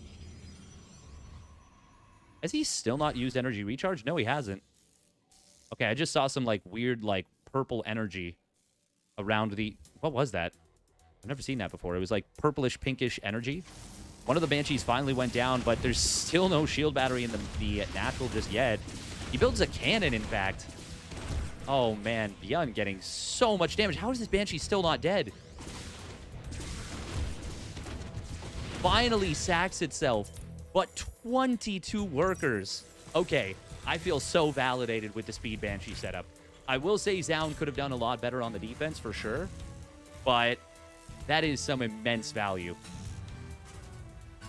[SPEAKER 1] Has he still not used energy recharge? No, he hasn't. Okay, I just saw some, like, weird, like, purple energy around the... What was that? I've never seen that before. It was like purplish, pinkish energy. One of the Banshees finally went down, but there's still no shield battery in the natural just yet. He builds a cannon, in fact. Oh, man. ByuN getting so much damage. How is this Banshee still not dead? Finally sacks itself, but 22 workers. Okay, I feel so validated with the Speed Banshee setup. I will say Zoun could have done a lot better on the defense, for sure, but that is some immense value.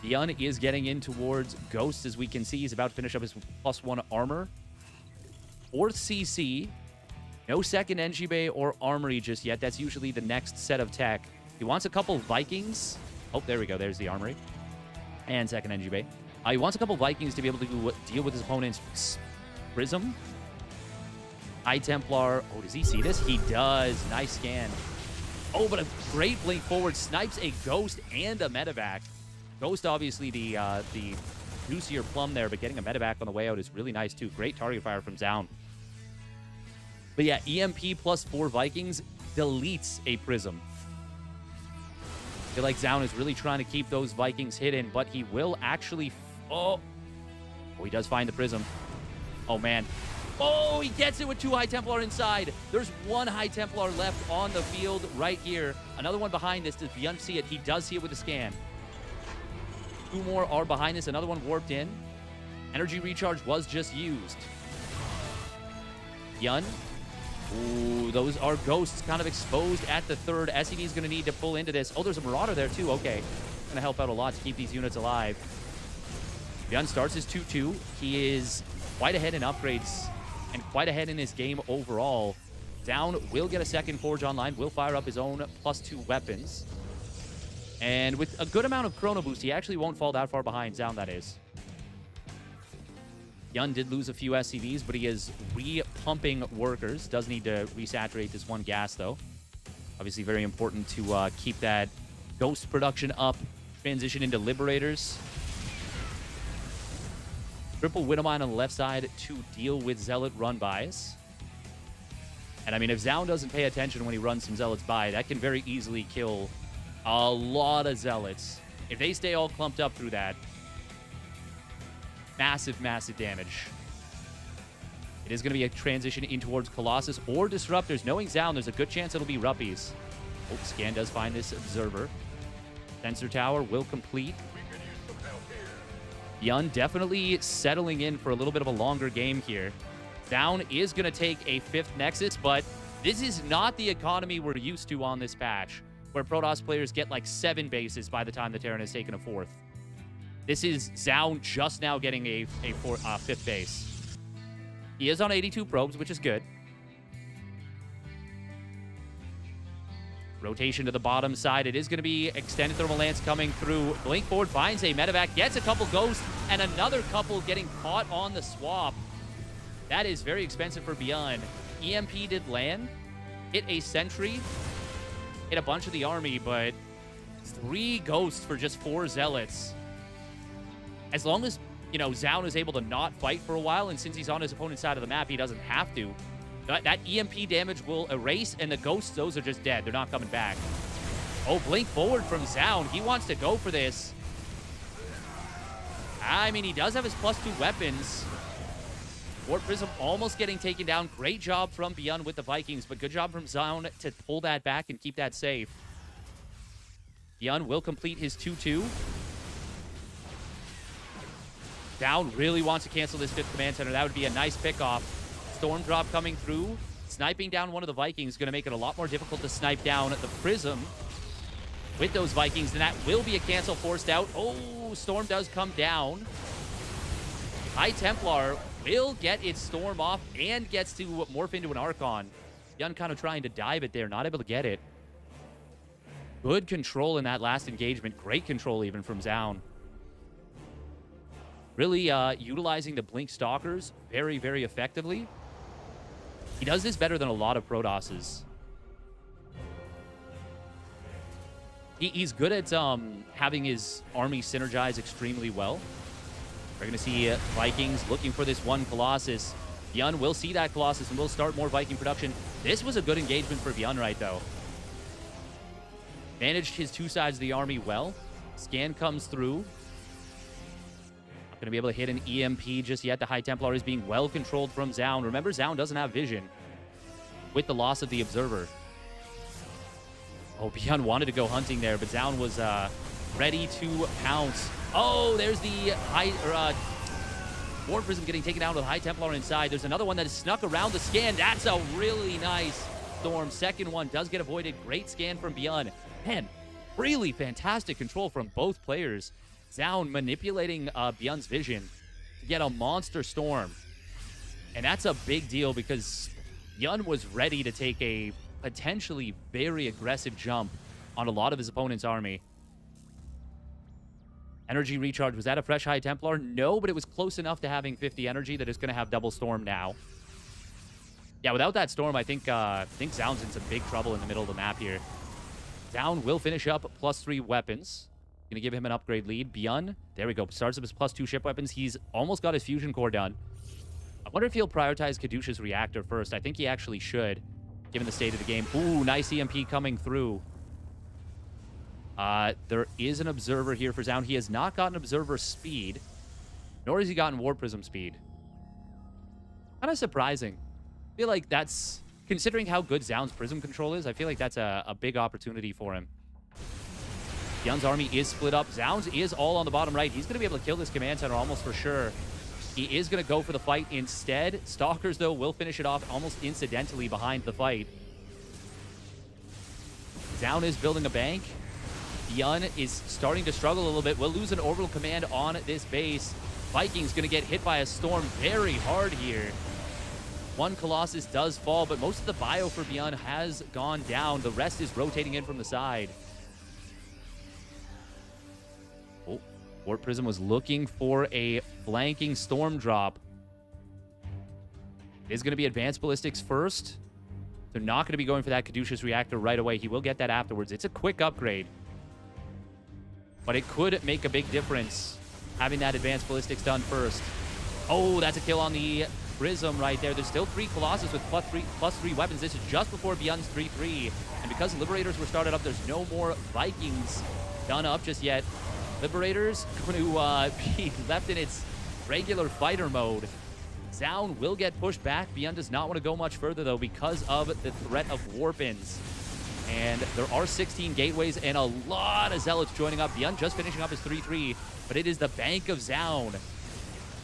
[SPEAKER 1] ByuN is getting in towards Ghost, as we can see. He's about to finish up his +1 armor. 4th CC. No second Engi Bay or Armory just yet. That's usually the next set of tech. He wants a couple Vikings. Oh, there we go. There's the Armory. And second Engi Bay. He wants a couple Vikings to be able to deal with his opponent's Prism. High Templar. Oh, does he see this? He does. Nice scan. Oh, but a great blink forward. Snipes a Ghost and a Medevac. Ghost, obviously, the juicier plum there, but getting a Medevac on the way out is really nice, too. Great target fire from Zoun. But yeah, EMP +4 Vikings deletes a Prism. I feel like Zoun is really trying to keep those Vikings hidden, but he will actually... Oh, he does find the Prism. Oh, man. Oh, he gets it with 2 High Templar inside. There's 1 High Templar left on the field right here. Another one behind this. Does ByuN see it? He does see it with a scan. 2 more are behind this. Another one warped in. Energy recharge was just used. ByuN. Ooh, those are Ghosts kind of exposed at the 3rd. SCV is going to need to pull into this. Oh, there's a Marauder there too. Okay. Going to help out a lot to keep these units alive. ByuN starts his 2-2. He is quite ahead in upgrades and quite ahead in his game overall. Zoun will get a second Forge online. Will fire up his own +2 weapons. And with a good amount of Chrono Boost, he actually won't fall that far behind. Zoun, that is. ByuN did lose a few SCVs, but he is re-pumping workers. Does need to resaturate this 1 gas, though. Obviously, very important to keep that Ghost production up. Transition into Liberators. Triple Widowmine on the left side to deal with Zealot run-bys. And, I mean, if Zoun doesn't pay attention when he runs some Zealots by, that can very easily kill a lot of Zealots. If they stay all clumped up through that, massive, massive damage. It is going to be a transition in towards Colossus or Disruptors. Knowing Zoun, there's a good chance it'll be Ruppies. Oh, Scan does find this Observer. Sensor Tower will complete. ByuN definitely settling in for a little bit of a longer game here. Zoun is going to take a 5th Nexus, but this is not the economy we're used to on this patch, where Protoss players get like 7 bases by the time the Terran has taken a 4th. This is Zoun just now getting a 5th base. He is on 82 probes, which is good. Rotation to the bottom side. It is going to be Extended Thermal Lance coming through. Blink forward finds a Medevac, gets a couple Ghosts, and another couple getting caught on the swap. That is very expensive for ByuN. EMP did land, hit a Sentry, hit a bunch of the army, but 3 Ghosts for just 4 Zealots. As long as, you know, Zoun is able to not fight for a while, and since he's on his opponent's side of the map, he doesn't have to. That EMP damage will erase, and the Ghosts, those are just dead. They're not coming back. Oh, blink forward from Zoun. He wants to go for this. I mean, he does have his +2 weapons. Warp Prism almost getting taken down. Great job from ByuN with the Vikings, but good job from Zoun to pull that back and keep that safe. ByuN will complete his 2-2. Zoun really wants to cancel this 5th command center. That would be a nice pickoff. Storm drop coming through. Sniping down one of the Vikings is going to make it a lot more difficult to snipe down the Prism with those Vikings, and that will be a cancel forced out. Oh, Storm does come down. High Templar will get its Storm off and gets to morph into an Archon. ByuN kind of trying to dive it there, not able to get it. Good control in that last engagement. Great control even from Zoun. Really utilizing the Blink Stalkers very, very effectively. He does this better than a lot of Protosses. He's good at having his army synergize extremely well. We're going to see Vikings looking for this 1 Colossus. ByuN will see that Colossus and will start more Viking production. This was a good engagement for ByuN right, though. managed his two sides of the army well. Scan comes through. Not going to be able to hit an EMP just yet. The High Templar is being well controlled from Zoun. Remember, Zoun doesn't have vision with the loss of the Observer. Oh, ByuN wanted to go hunting there, but Zoun was ready to pounce. Oh, there's the War Prism getting taken down with High Templar inside. There's another one that is snuck around the scan. That's a really nice storm. Second one does get avoided. Great scan from ByuN. Man, really fantastic control from both players. Zoun manipulating ByuN's vision to get a monster storm. And that's a big deal because ByuN was ready to take a potentially very aggressive jump on a lot of his opponent's army. Energy recharge. Was that a fresh High Templar? No, but it was close enough to having 50 energy that it's going to have double storm now. Yeah, without that storm, I think Zoun's in some big trouble in the middle of the map here. Zoun will finish up +3 weapons. Going to give him an upgrade lead. ByuN, there we go. Starts up his +2 ship weapons. He's almost got his fusion core done. I wonder if he'll prioritize Caduceus reactor first. I think he actually should, given the state of the game. Ooh, nice EMP coming through. There is an observer here for Zoun. He has not gotten observer speed, nor has he gotten War Prism speed. Kind of surprising. I feel like that's, considering how good Zoun's Prism control is, I feel like that's a big opportunity for him. ByuN's army is split up. Zoun's is all on the bottom right. He's going to be able to kill this command center almost for sure. He is going to go for the fight instead. Stalkers, though, will finish it off almost incidentally behind the fight. Zoun is building a bank. ByuN is starting to struggle a little bit. We'll lose an orbital command on this base. Viking's going to get hit by a storm very hard here. One Colossus does fall, but most of the bio for ByuN has gone down. The rest is rotating in from the side. Oh, War Prism was looking for a flanking storm drop. It is going to be advanced ballistics first. They're not going to be going for that Caduceus reactor right away. He will get that afterwards. It's a quick upgrade, but it could make a big difference having that advanced ballistics done first. Oh, that's a kill on the Prism right there. There's still 3 Colossus with +3 weapons. This is just before ByuN's 3-3. And because Liberators were started up, there's no more Vikings done up just yet. Liberators going to be left in its regular fighter mode. Zoun will get pushed back. ByuN does not want to go much further, though, because of the threat of Warpins. And there are 16 gateways and a lot of Zealots joining up. ByuN just finishing up his 3-3, but it is the bank of Zoun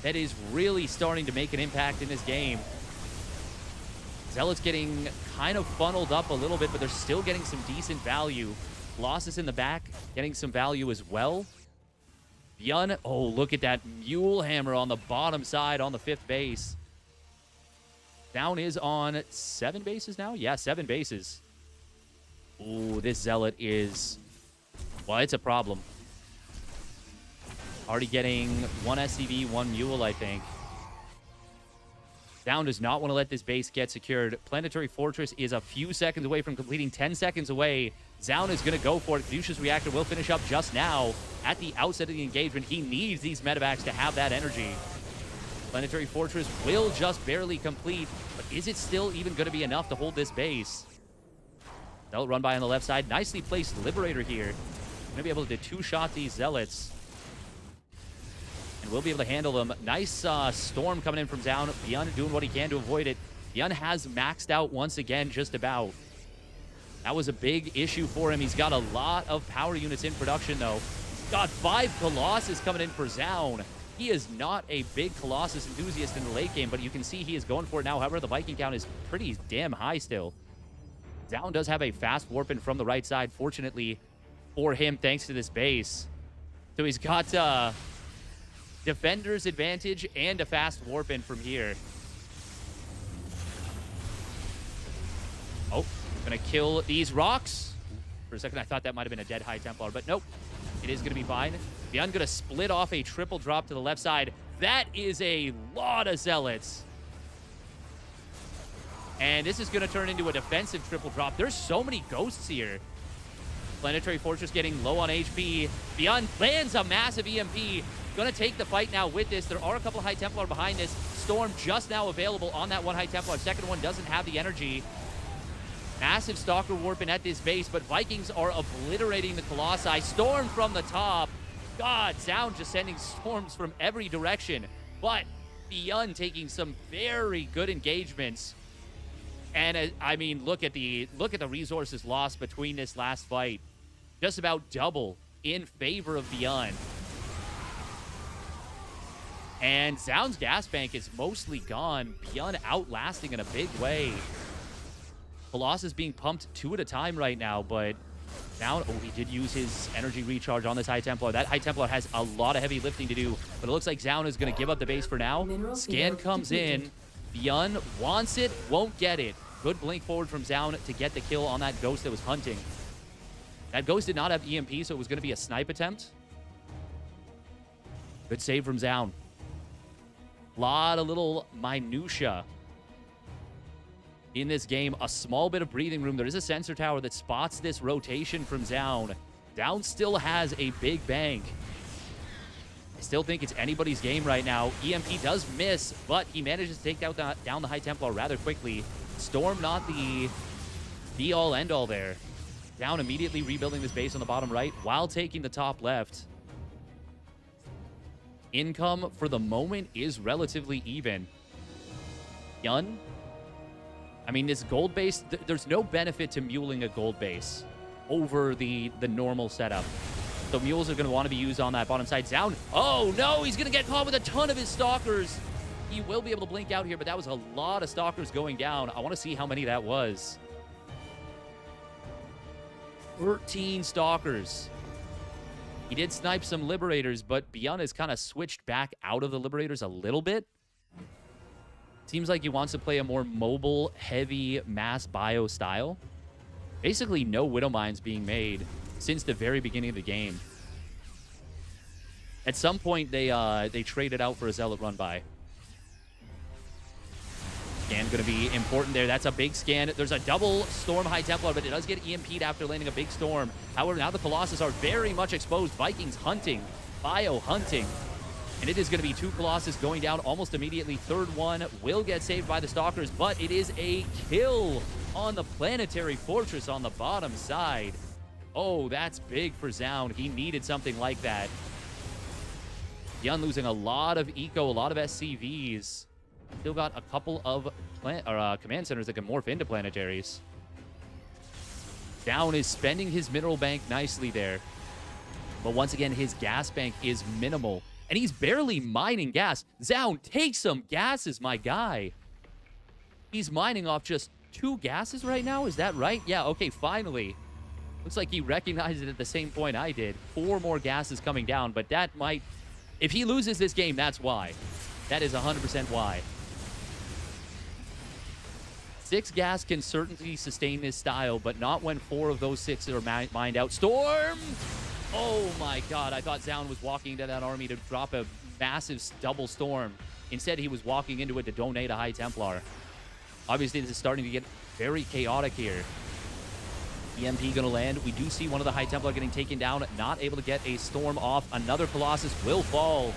[SPEAKER 1] that is really starting to make an impact in this game. Zealots getting kind of funneled up a little bit, but they're still getting some decent value. Colossus in the back getting some value as well. ByuN, oh, look at that Mule Hammer on the bottom side on the 5th base. Zoun is on 7 bases now? Yeah, 7 bases. Ooh, this Zealot is, well, it's a problem. Already getting 1 SCV, 1 Mule, I think. Zoun does not want to let this base get secured. Planetary Fortress is a few seconds away from completing, 10 seconds away. Zoun is going to go for it. Caduceus Reactor will finish up just now at the outset of the engagement. He needs these medevacs to have that energy. Planetary Fortress will just barely complete, but is it still even going to be enough to hold this base? Zealot run by on the left side. Nicely placed Liberator here. Going to be able to two-shot these Zealots. And we'll be able to handle them. Nice storm coming in from Zoun. ByuN doing what he can to avoid it. ByuN has maxed out once again, just about. That was a big issue for him. He's got a lot of power units in production, though. Got 5 Colossus coming in for Zoun. He is not a big Colossus enthusiast in the late game, but you can see he is going for it now. However, the Viking count is pretty damn high still. Zoun does have a fast warp-in from the right side, fortunately for him, thanks to this base. So he's got defender's advantage and a fast warp-in from here. Oh, gonna kill these rocks. For a second, I thought that might have been a dead High Templar, but nope. It is gonna be fine. ByuN gonna split off a triple drop to the left side. That is a lot of Zealots. And this is going to turn into a defensive triple drop. There's so many ghosts here. Planetary Fortress getting low on HP. ByuN lands a massive EMP. Going to take the fight now with this. There are a couple High Templar behind this. Storm just now available on that one High Templar. Second one doesn't have the energy. Massive Stalker warping at this base, but Vikings are obliterating the Colossi. Storm from the top. God, Zoun just sending storms from every direction. But ByuN taking some very good engagements. And I mean, look at the resources lost between this last fight. Just about double in favor of ByuN. And Zoun's gas bank is mostly gone. ByuN outlasting in a big way. Colossus being pumped 2 at a time right now, but Zoun, oh, he did use his energy recharge on this High Templar. That High Templar has a lot of heavy lifting to do, but it looks like Zoun is going to give up the base for now. Scan comes in. ByuN wants it, won't get it. Good blink forward from Zoun to get the kill on that Ghost that was hunting. That Ghost did not have EMP, so it was going to be a snipe attempt. Good save from Zoun. A lot of little minutia in this game. A small bit of breathing room. There is a sensor tower that spots this rotation from Zoun. Zoun still has a big bank. I still think it's anybody's game right now. EMP does miss, but he manages to take down the High Templar rather quickly. Storm not the be-all, end-all there. Zoun immediately rebuilding this base on the bottom right while taking the top left. Income for the moment is relatively even. ByuN, I mean, this gold base, there's no benefit to muling a gold base over the normal setup. So mules are going to want to be used on that bottom side. Zoun, oh no, he's going to get caught with a ton of his stalkers. He will be able to blink out here, but that was a lot of stalkers going down. I want to see how many that was. 13 stalkers. He did snipe some Liberators, but ByuN has kind of switched back out of the Liberators a little bit. Seems like he wants to play a more mobile, heavy, mass bio style. Basically, no Widow Mines being made since the very beginning of the game. At some point, they traded out for a Zealot run-by. Scan going to be important there. That's a big scan. There's a double Storm High Templar, but it does get EMP'd after landing a big Storm. However, now the Colossus are very much exposed. Vikings hunting, Bio hunting. And it is going to be 2 Colossus going down almost immediately. Third one will get saved by the Stalkers, but it is a kill on the Planetary Fortress on the bottom side. Oh, that's big for Zoun. He needed something like that. ByuN losing a lot of eco, a lot of SCVs. Still got a couple of command centers that can morph into planetaries. Zoun is spending his mineral bank nicely there. But once again, his gas bank is minimal. And he's barely mining gas. Zoun, take some gases, my guy. He's mining off just 2 gases right now. Is that right? Yeah, okay, finally. Looks like he recognized it at the same point I did. 4 more gases coming down, but that might... If he loses this game, that's why. That is 100% why. 6 gas can certainly sustain this style, but not when 4 of those 6 are mined out. Storm! Oh my god, I thought Zoun was walking into that army to drop a massive double Storm. Instead, he was walking into it to donate a High Templar. Obviously, this is starting to get very chaotic here. EMP going to land. We do see one of the High Templar getting taken down, not able to get a Storm off. Another Colossus will fall.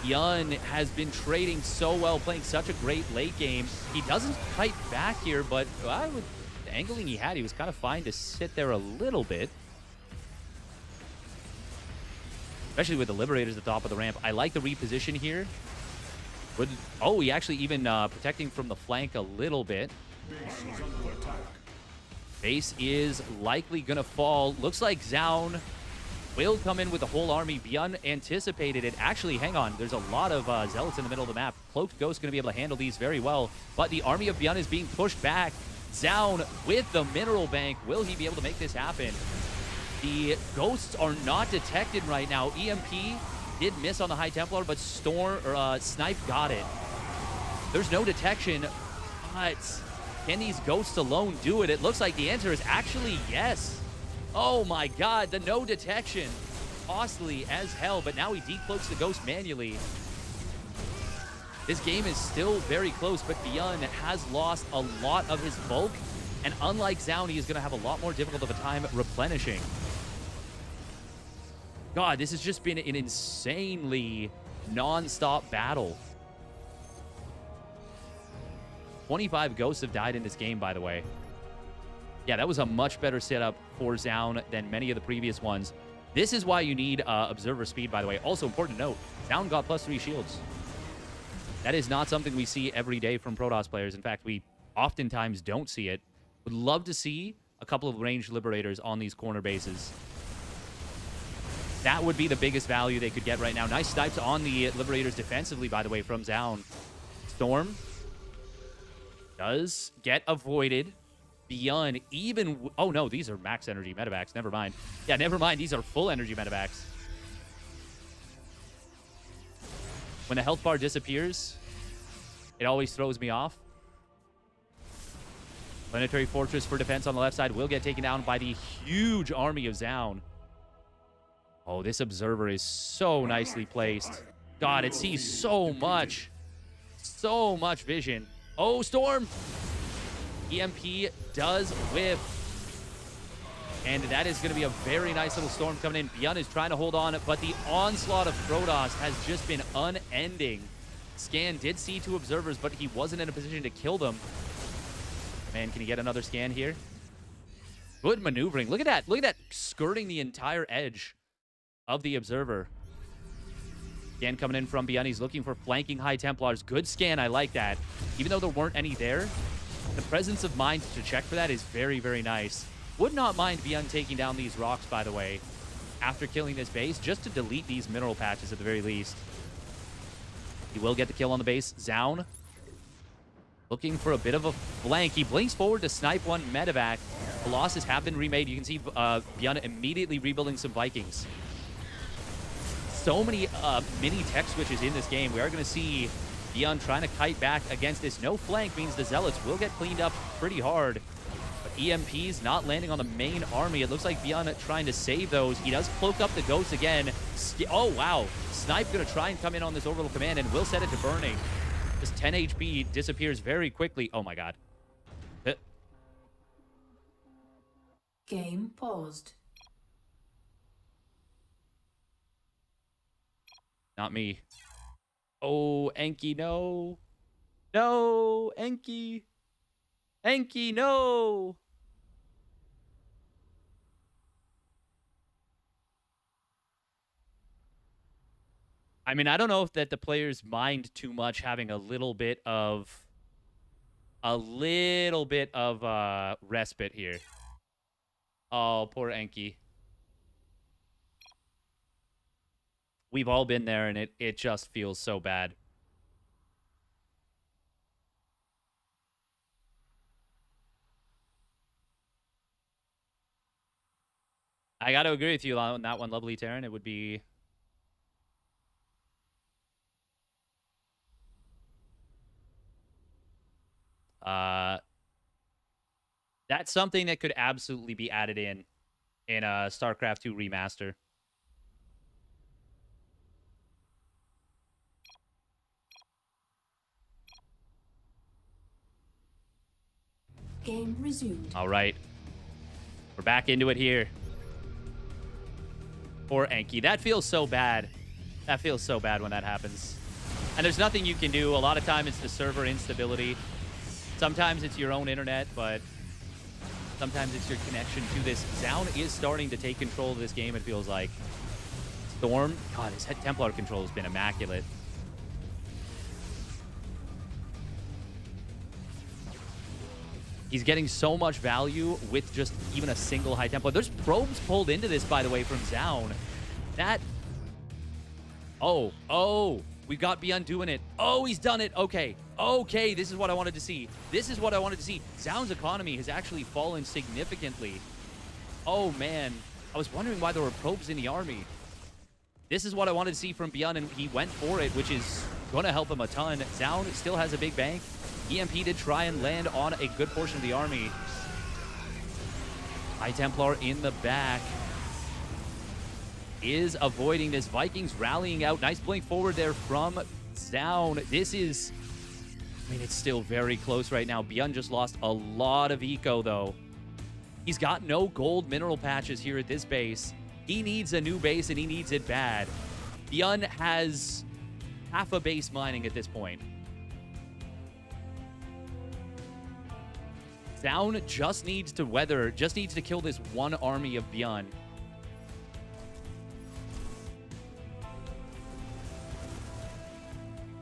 [SPEAKER 1] ByuN has been trading so well, playing such a great late game. He doesn't fight back here, but with the angling he had, he was kind of fine to sit there a little bit. Especially with the Liberators at the top of the ramp. I like the reposition here. Oh, he actually even protecting from the flank a little bit. Base is likely going to fall. Looks like Zoun will come in with the whole army. ByuN anticipated it. Actually, hang on. There's a lot of Zealots in the middle of the map. Cloaked Ghost going to be able to handle these very well. But the army of ByuN is being pushed back. Zoun with the mineral bank. Will he be able to make this happen? The Ghosts are not detected right now. EMP did miss on the High Templar, but Snipe got it. There's no detection, but can these Ghosts alone do it? It looks like the answer is actually yes. Oh my god, the no detection. Costly as hell, but now he decloaks the Ghost manually. This game is still very close, but ByuN has lost a lot of his bulk, and unlike Zoun, he is going to have a lot more difficult of a time replenishing. God, this has just been an insanely non-stop battle. 25 ghosts have died in this game, by the way. Yeah, that was a much better setup for Zoun than many of the previous ones. This is why you need Observer Speed, by the way. Also important to note, Zoun got +3 shields. That is not something we see every day from Protoss players. In fact, we oftentimes don't see it. Would love to see a couple of ranged Liberators on these corner bases. That would be the biggest value they could get right now. Nice snipes on the Liberators defensively, by the way, from Zoun. Storm does get avoided. ByuN even... Oh, no, these are max energy medevacs. Never mind. Yeah, never mind. These are full energy medevacs. When the health bar disappears, it always throws me off. Planetary Fortress for defense on the left side will get taken down by the huge army of Zoun. Oh, this Observer is so nicely placed. God, it sees so much. So much vision. Oh, Storm! EMP does whiff. And that is going to be a very nice little storm coming in. ByuN is trying to hold on, but the onslaught of Protoss has just been unending. Scan did see 2 observers, but he wasn't in a position to kill them. Man, can he get another scan here? Good maneuvering. Look at that. Look at that, skirting the entire edge of the observer. Scan coming in from ByuN. He's looking for flanking High Templars. Good scan. I like that. Even though there weren't any there, the presence of mind to check for that is very, very nice. Would not mind ByuN taking down these rocks, by the way, after killing this base, just to delete these mineral patches at the very least. He will get the kill on the base. Zoun looking for a bit of a flank. He blinks forward to snipe one medevac. The losses have been remade. You can see ByuN immediately rebuilding some Vikings. So many mini tech switches in this game. We are going to see ByuN trying to kite back against this. No flank means the Zealots will get cleaned up pretty hard. But EMPs not landing on the main army. It looks like ByuN trying to save those. He does cloak up the ghosts again. Oh, wow. Snipe going to try and come in on this orbital command and will set it to burning. This 10 HP disappears very quickly. Oh, my God.
[SPEAKER 2] Game paused.
[SPEAKER 1] Not me. Oh, Enki, no. No, Enki. Enki, no. I mean, I don't know if that the players mind too much having a little bit of respite here. Oh, poor Enki. We've all been there, and it just feels so bad. I got to agree with you on that one, Lovely Terran. It would be... that's something that could absolutely be added in a StarCraft 2 remaster.
[SPEAKER 2] Game resumed.
[SPEAKER 1] All right. We're back into it here. Poor Enki. That feels so bad. That feels so bad when that happens. And there's nothing you can do. A lot of time it's the server instability. Sometimes it's your own internet, but sometimes it's your connection to this. Zoun is starting to take control of this game, it feels like. Storm, God, his Templar control has been immaculate. He's getting so much value with just even a single High Templar. There's probes pulled into this, by the way, from Zoun. That... Oh, we got ByuN doing it. Oh, he's done it. Okay, this is what I wanted to see. This is what I wanted to see. Zoun's economy has actually fallen significantly. Oh, man. I was wondering why there were probes in the army. This is what I wanted to see from ByuN, and he went for it, which is going to help him a ton. Zoun still has a big bank. EMP did try and land on a good portion of the army. High Templar in the back is avoiding this. Vikings rallying out. Nice blink forward there from Zoun. This is... I mean, it's still very close right now. ByuN just lost a lot of eco, though. He's got no gold mineral patches here at this base. He needs a new base, and he needs it bad. ByuN has half a base mining at this point. Zoun just needs to weather, just needs to kill this one army of ByuN.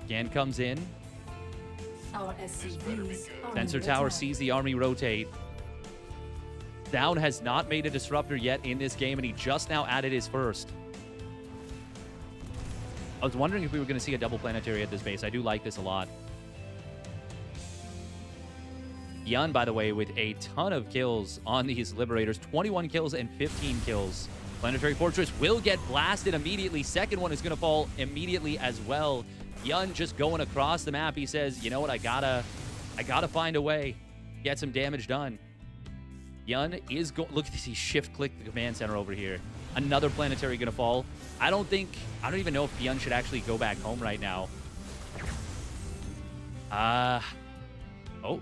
[SPEAKER 1] Gan comes in.
[SPEAKER 2] Our SCVs are
[SPEAKER 1] Sensor
[SPEAKER 2] under
[SPEAKER 1] tower
[SPEAKER 2] attack.
[SPEAKER 1] sees the army rotate. Zoun has not made a disruptor yet in this game, and he just now added his first. I was wondering if we were going to see a double planetary at this base. I do like this a lot. ByuN, by the way, with a ton of kills on these Liberators. 21 kills and 15 kills. Planetary Fortress will get blasted immediately. Second one is going to fall immediately as well. ByuN just going across the map. He says, you know what, I gotta find a way. Get some damage done. ByuN is going... Look at this. He shift-clicked the command center over here. Another planetary going to fall. I don't even know if ByuN should actually go back home right now. Oh.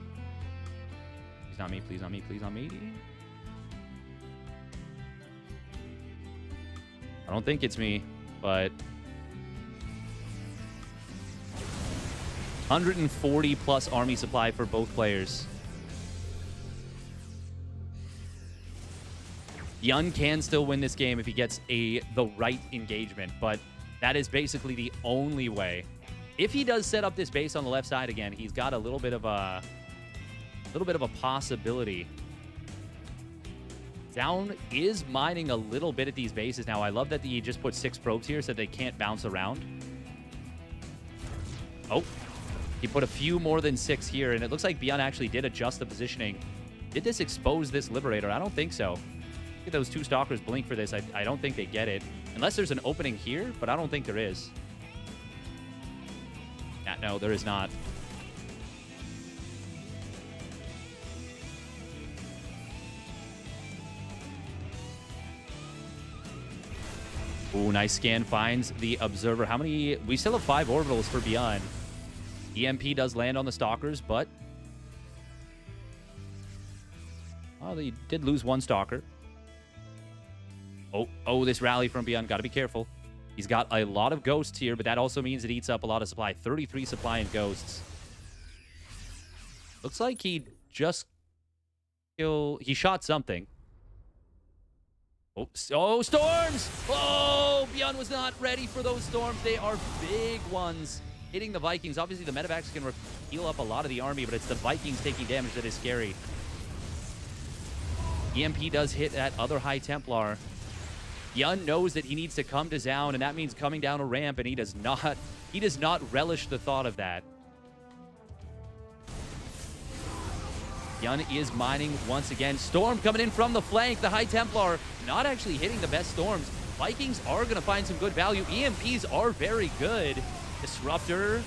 [SPEAKER 1] Please not me, please not me, please not me. I don't think it's me, but... 140 plus army supply for both players. ByuN can still win this game if he gets the right engagement, but that is basically the only way. If he does set up this base on the left side again, he's got a little bit of a possibility. Zoun is mining a little bit at these bases now. I love that he just put 6 probes here so they can't bounce around. Oh, he put a few more than 6 here, and it looks like ByuN actually did adjust the positioning. Did this expose this Liberator? I don't think so. Look at those 2 Stalkers blink for this. I don't think they get it. Unless there's an opening here, but I don't think there is. No, there is not. Ooh, nice scan. Finds the Observer. How many? We still have 5 orbitals for ByuN. EMP does land on the Stalkers, but... Oh, they did lose 1 Stalker. Oh, this rally from ByuN. Got to be careful. He's got a lot of Ghosts here, but that also means it eats up a lot of supply. 33 supply in Ghosts. Looks like he just killed... He shot something. Oh, storms! Oh, ByuN was not ready for those storms. They are big ones. Hitting the Vikings. Obviously, the medevacs can heal up a lot of the army, but it's the Vikings taking damage that is scary. EMP does hit that other High Templar. ByuN knows that he needs to come to Zoun, and that means coming down a ramp, and he does not relish the thought of that. ByuN is mining once again. Storm coming in from the flank. The High Templar not actually hitting the best storms. Vikings are going to find some good value. EMPs are very good. Disruptor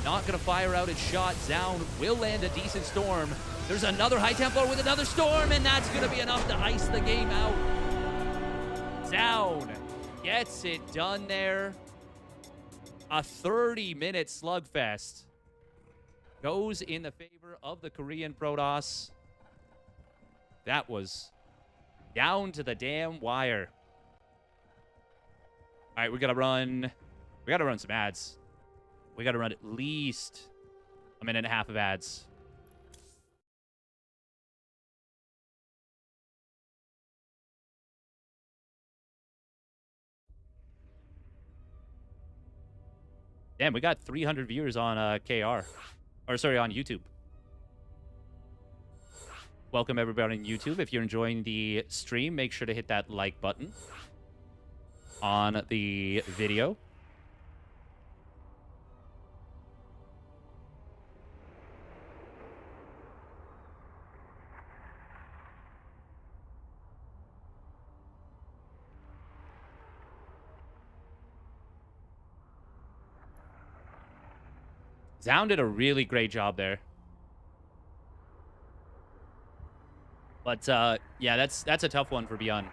[SPEAKER 1] not going to fire out its shot. Zoun will land a decent storm. There's another High Templar with another storm, and that's going to be enough to ice the game out. Zoun gets it done there. A 30-minute slugfest goes in the favor of the Korean Protoss. That was down to the damn wire. All right, we gotta run some ads. We gotta run at least a minute and a half of ads. Damn, we got 300 viewers on KR. Or, sorry, on YouTube. Welcome, everybody on YouTube. If you're enjoying the stream, make sure to hit that like button on the video. Zoun did a really great job there. But, yeah, that's a tough one for ByuN.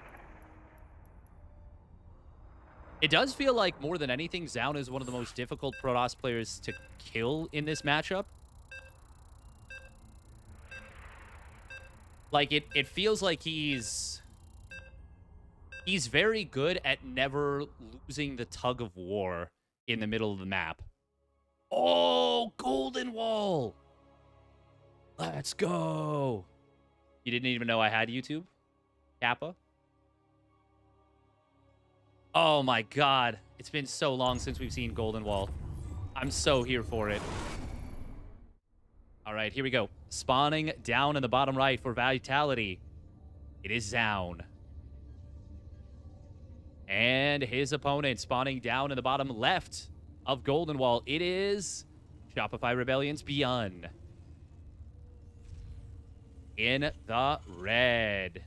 [SPEAKER 1] It does feel like, more than anything, Zoun is one of the most difficult Protoss players to kill in this matchup. Like, it feels like he's very good at never losing the tug of war in the middle of the map. Oh, Golden Wall! Let's go. You didn't even know I had YouTube? Kappa? Oh my god. It's been so long since we've seen Golden Wall. I'm so here for it. All right, here we go. Spawning down in the bottom right for Vitality. It is Zoun. And his opponent spawning down in the bottom left of Golden Wall. It is Shopify Rebellion's ByuN. In the red.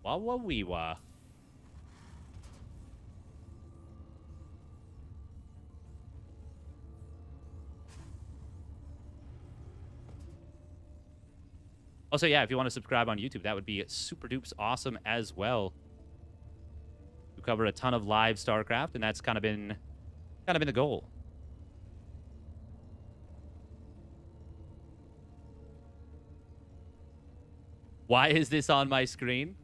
[SPEAKER 1] Wah-wah-wee-wah. Also, yeah, if you want to subscribe on YouTube, that would be super dupes awesome as well. We cover a ton of live StarCraft, and that's kind of been the goal. Why is this on my screen?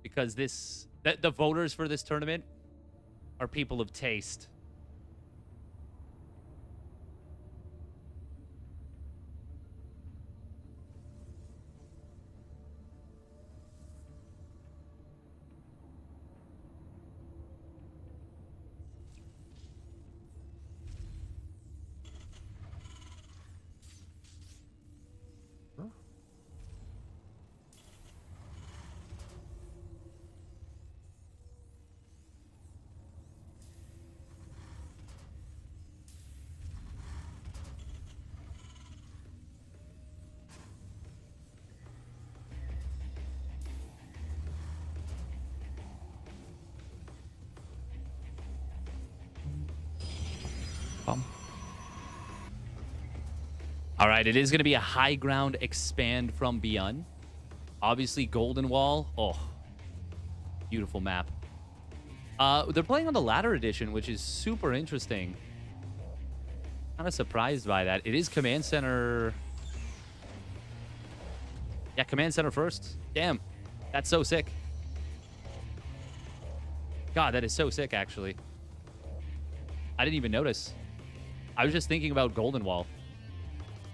[SPEAKER 1] Because the voters for this tournament are people of taste. All right, it is going to be a high ground expand from ByuN. Obviously, Golden Wall. Oh, beautiful map. They're playing on the ladder edition, which is super interesting. Kind of surprised by that. It is Command Center. Yeah, Command Center first. Damn, that's so sick. God, that is so sick, actually. I didn't even notice. I was just thinking about Golden Wall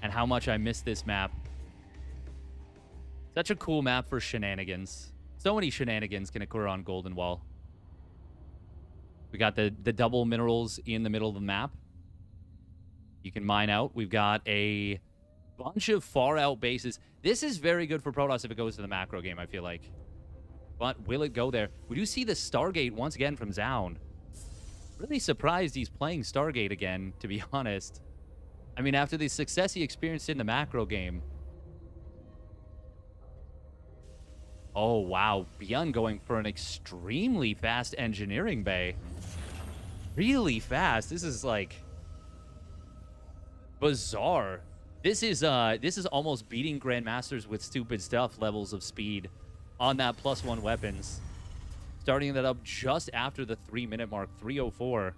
[SPEAKER 1] and how much I missed this map. Such a cool map for shenanigans. So many shenanigans can occur on Golden Wall. We got the double minerals in the middle of the map. You can mine out. We've got a bunch of far out bases. This is very good for Protoss if it goes to the macro game, I feel like. But will it go there? We do see the Stargate once again from Zoun. Really surprised he's playing Stargate again, to be honest. I mean, after the success he experienced in the macro game. Oh, wow. ByuN going for an extremely fast engineering bay. Really fast. This is, like, bizarre. This is almost beating Grandmasters with stupid stuff levels of speed on that +1 weapons. Starting that up just after the 3-minute mark, 3:04.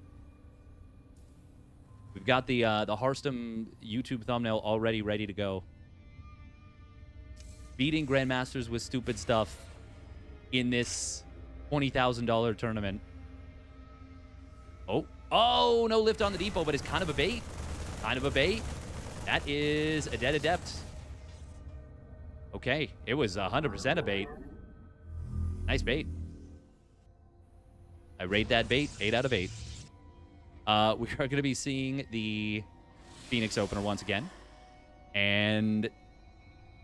[SPEAKER 1] We've got the Hearthstone YouTube thumbnail already ready to go. Beating Grandmasters with stupid stuff in this $20,000 tournament. Oh, no lift on the depot, but it's kind of a bait. Kind of a bait. That is a dead adept. Okay, it was 100% a bait. Nice bait. I rate that bait 8 out of 8. We are going to be seeing the Phoenix opener once again. And,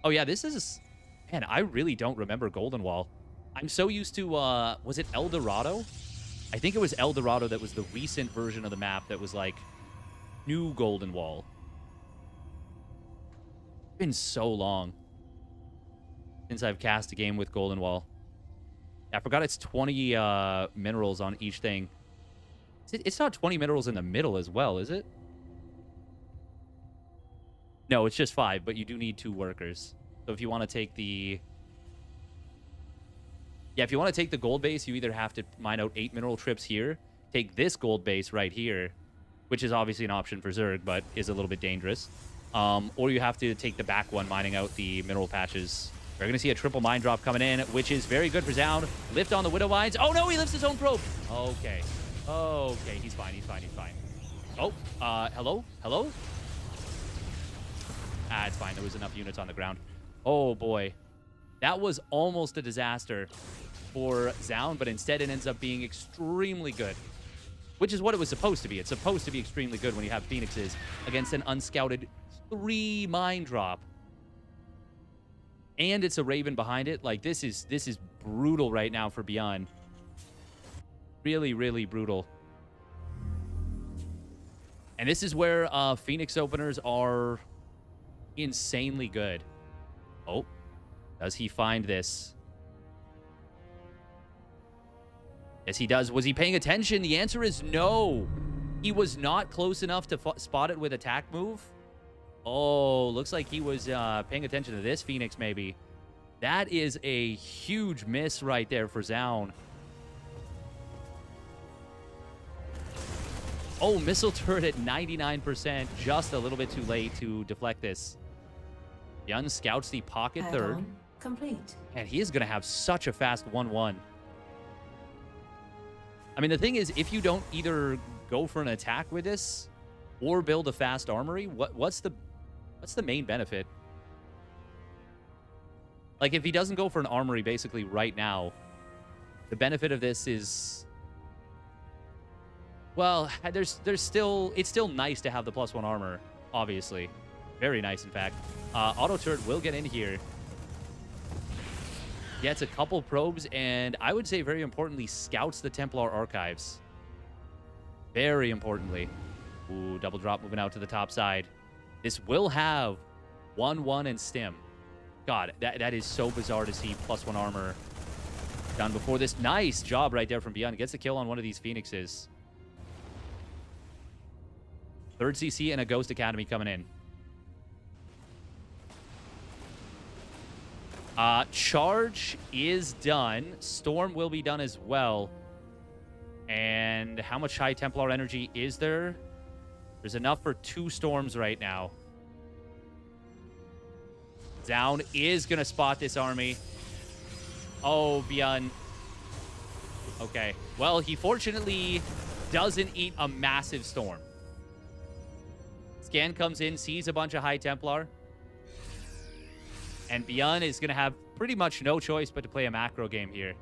[SPEAKER 1] oh yeah, this is, man, I really don't remember Golden Wall. I'm so used to, was it El Dorado? I think it was El Dorado that was the recent version of the map that was like new Golden Wall. It's been so long since I've cast a game with Golden Wall. I forgot it's 20 minerals on each thing. It's not 20 minerals in the middle as well, is it? No, it's just 5, but you do need 2 workers. So if you want to take the... Yeah, if you want to take the gold base, you either have to mine out 8 mineral trips here, take this gold base right here, which is obviously an option for Zerg, but is a little bit dangerous. Or you have to take the back one, mining out the mineral patches. We're going to see a triple mine drop coming in, which is very good for Zoun. Lift on the Widow Vines. Oh, no, he lifts his own probe. Okay. Okay, he's fine, he's fine, he's fine. Oh, hello? Hello? Ah, it's fine. There was enough units on the ground. Oh, boy. That was almost a disaster for Zoun, but instead it ends up being extremely good, which is what it was supposed to be. It's supposed to be extremely good when you have Phoenixes against an unscouted 3 mine drop. And it's a Raven behind it. Like, this is brutal right now for ByuN. Really, really brutal. And this is where Phoenix openers are insanely good. Oh, does he find this? Yes, he does. Was he paying attention? The answer is no. He was not close enough to spot it with attack move. Oh, looks like he was paying attention to this Phoenix, maybe. That is a huge miss right there for Zoun. Oh, missile turret at 99%. Just a little bit too late to deflect this. ByuN scouts the pocket third.
[SPEAKER 2] Add-on complete.
[SPEAKER 1] And he is going to have such a fast 1-1. I mean, the thing is, if you don't either go for an attack with this or build a fast armory, what's the main benefit? Like, if he doesn't go for an armory basically right now, the benefit of this is, well, there's still, it's still nice to have the +1 armor, obviously. Very nice, in fact. Auto turret will get in here. Gets a couple probes, and I would say very importantly, scouts the Templar archives. Very importantly. Ooh, double drop moving out to the top side. This will have 1-1 and stim. God, that is so bizarre to see +1 armor done before this. Nice job right there from ByuN. Gets a kill on one of these Phoenixes. 3rd CC and a Ghost Academy coming in. Charge is done. Storm will be done as well. And how much high Templar energy is there? There's enough for 2 storms right now. Zoun is going to spot this army. Oh, ByuN. Okay. Well, he fortunately doesn't eat a massive storm. Scan comes in, sees a bunch of high Templar. And ByuN is going to have pretty much no choice but to play a macro game here.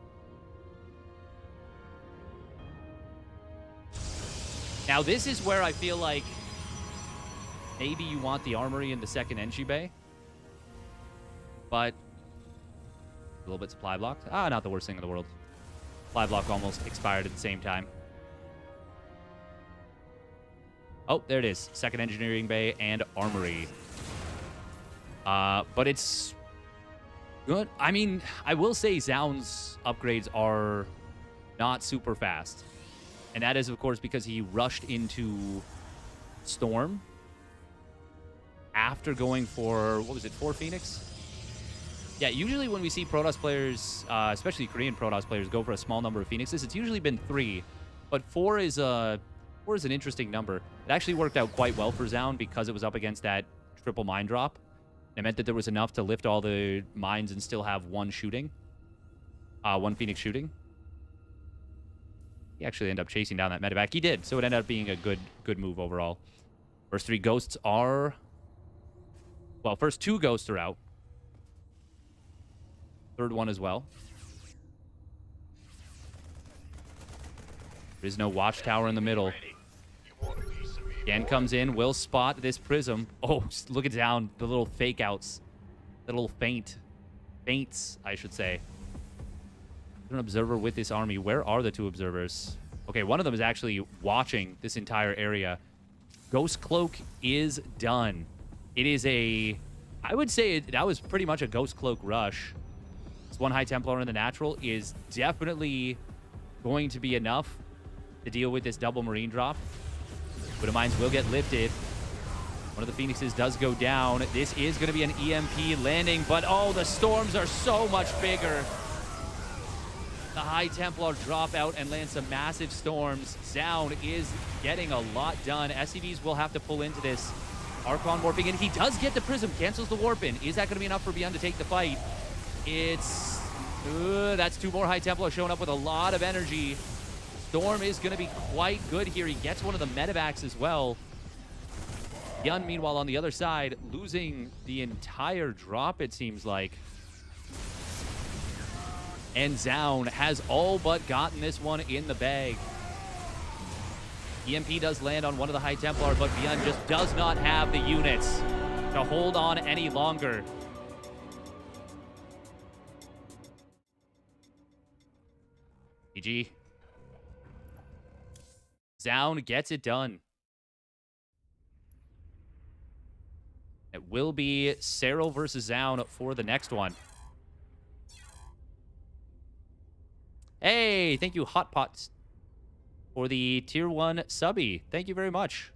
[SPEAKER 1] Now, this is where I feel like maybe you want the armory in the 2nd entry bay. But a little bit supply blocked. Ah, not the worst thing in the world. Supply block almost expired at the same time. Oh, there it is. 2nd engineering bay and armory. But it's good. I mean, I will say Zoun's upgrades are not super fast. And that is, of course, because he rushed into Storm after going for, what was it, 4 Phoenix? Yeah, usually when we see Protoss players, especially Korean Protoss players, go for a small number of Phoenixes, it's usually been 3. But 4 is an interesting number. It actually worked out quite well for Zoun because it was up against that triple mine drop. It meant that there was enough to lift all the mines and still have 1 shooting. 1 Phoenix shooting. He actually ended up chasing down that medevac. He did, so it ended up being a good move overall. First 3 ghosts are... Well, first 2 ghosts are out. 3rd one as well. There is no watchtower in the middle. Scan comes in, will spot this prism. Oh, look at down the little fake outs. The little feints, I should say. An observer with this army. Where are the 2 observers? Okay, one of them is actually watching this entire area. Ghost Cloak is done. It is a... I would say that was pretty much a Ghost Cloak rush. This 1 high Templar in the natural is definitely going to be enough to deal with this double Marine drop. Widow Mines will get lifted. One of the Phoenixes does go down. This is going to be an EMP landing, but oh, the storms are so much bigger. The high Templar drop out and land some massive storms. Zoun is getting a lot done. SCVs will have to pull into this. Archon warping in. He does get the prism, cancels the warp in. Is that going to be enough for ByuN to take the fight? It's... that's 2 more high Templar showing up with a lot of energy. Storm is going to be quite good here. He gets one of the medevacs as well. ByuN, meanwhile, on the other side, losing the entire drop, it seems like. And Zoun has all but gotten this one in the bag. EMP does land on one of the High Templar, but ByuN just does not have the units to hold on any longer. GG. Zoun gets it done. It will be Serral versus Zoun for the next one. Hey, thank you, Hot Pots, for the tier 1 subby. Thank you very much.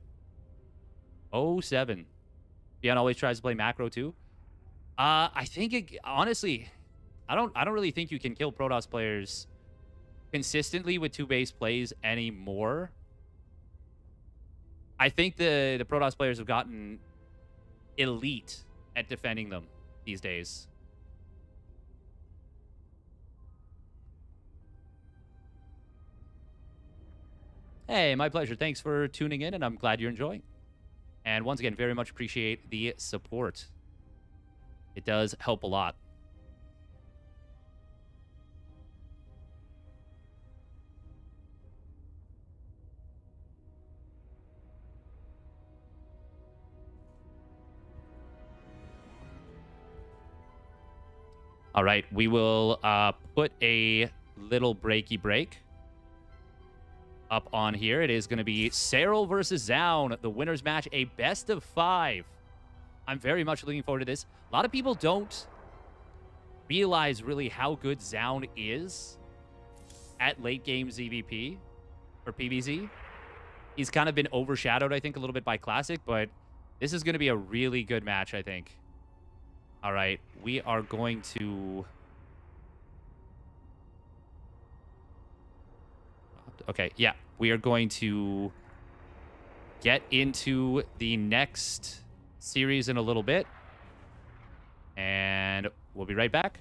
[SPEAKER 1] 07. ByuN always tries to play macro too. I think honestly, I don't really think you can kill Protoss players consistently with 2 base plays anymore. I think the Protoss players have gotten elite at defending them these days. Hey, my pleasure. Thanks for tuning in, and I'm glad you're enjoying. And once again, very much appreciate the support. It does help a lot. All right, we will put a little breaky break up on here. It is going to be Serral versus Zoun, the winner's match, a best of 5. I'm very much looking forward to this. A lot of people don't realize really how good Zoun is at late game ZVP or PvZ. He's kind of been overshadowed, I think, a little bit by Classic, but this is going to be a really good match, I think. All right, we are going to... Okay, yeah, we are going to get into the next series in a little bit, and we'll be right back.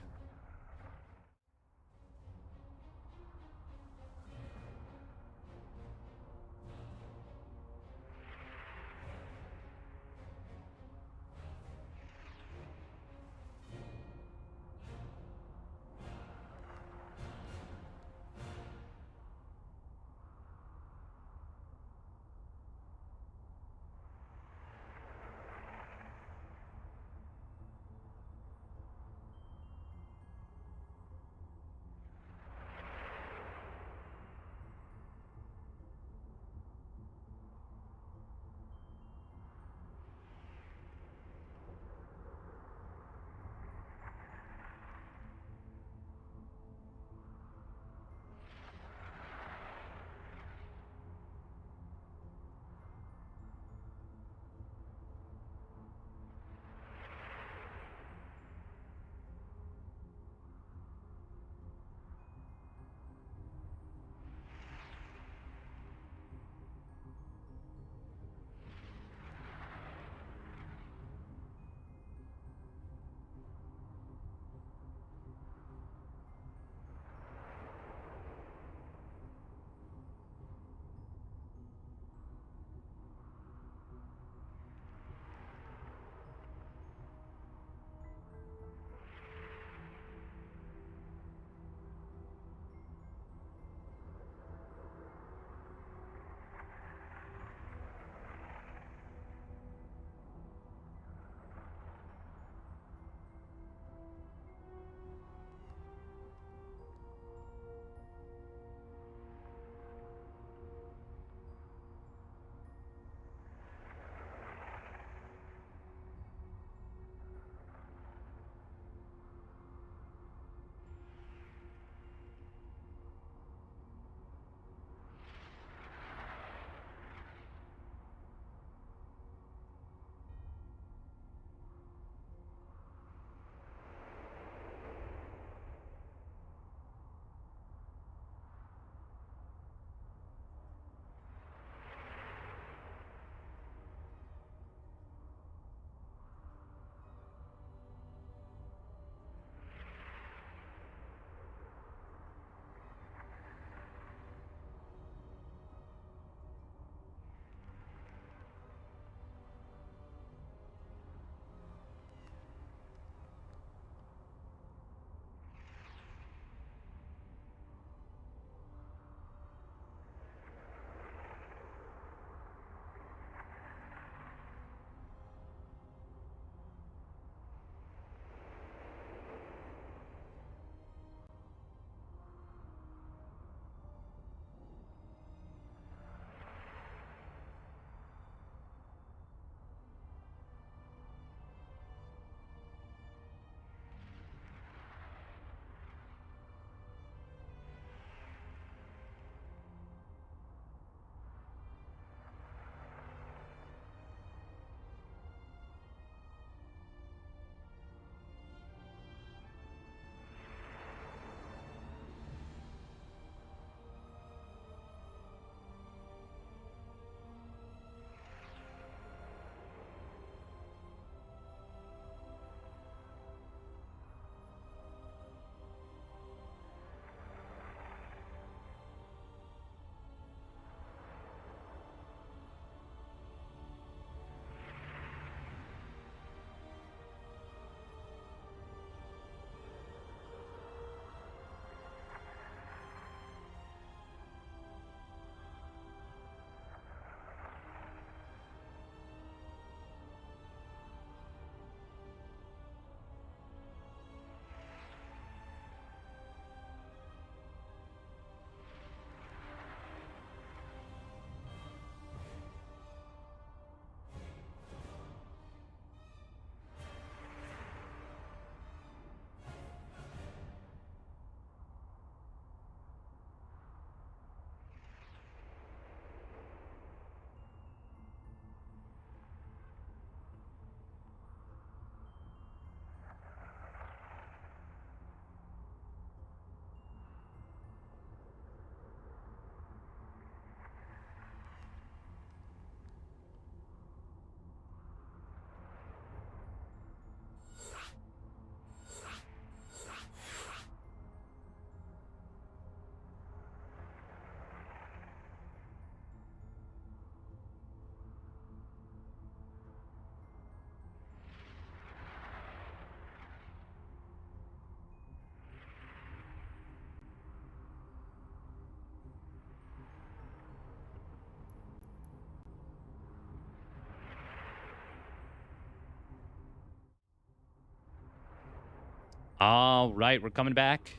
[SPEAKER 1] All right, we're coming back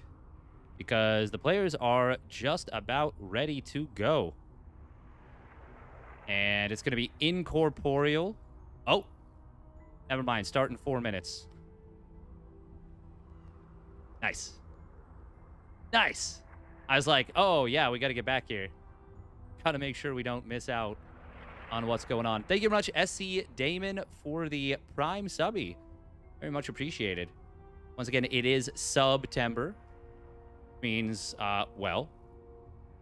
[SPEAKER 1] because the players are just about ready to go. And it's going to be incorporeal. Oh, never mind. Start in 4 minutes. Nice. Nice. I was like, oh, yeah, we got to get back here. Got to make sure we don't miss out on what's going on. Thank you very much, SC Damon, for the Prime subby. Very much appreciated. Once again, it is September. Means, well,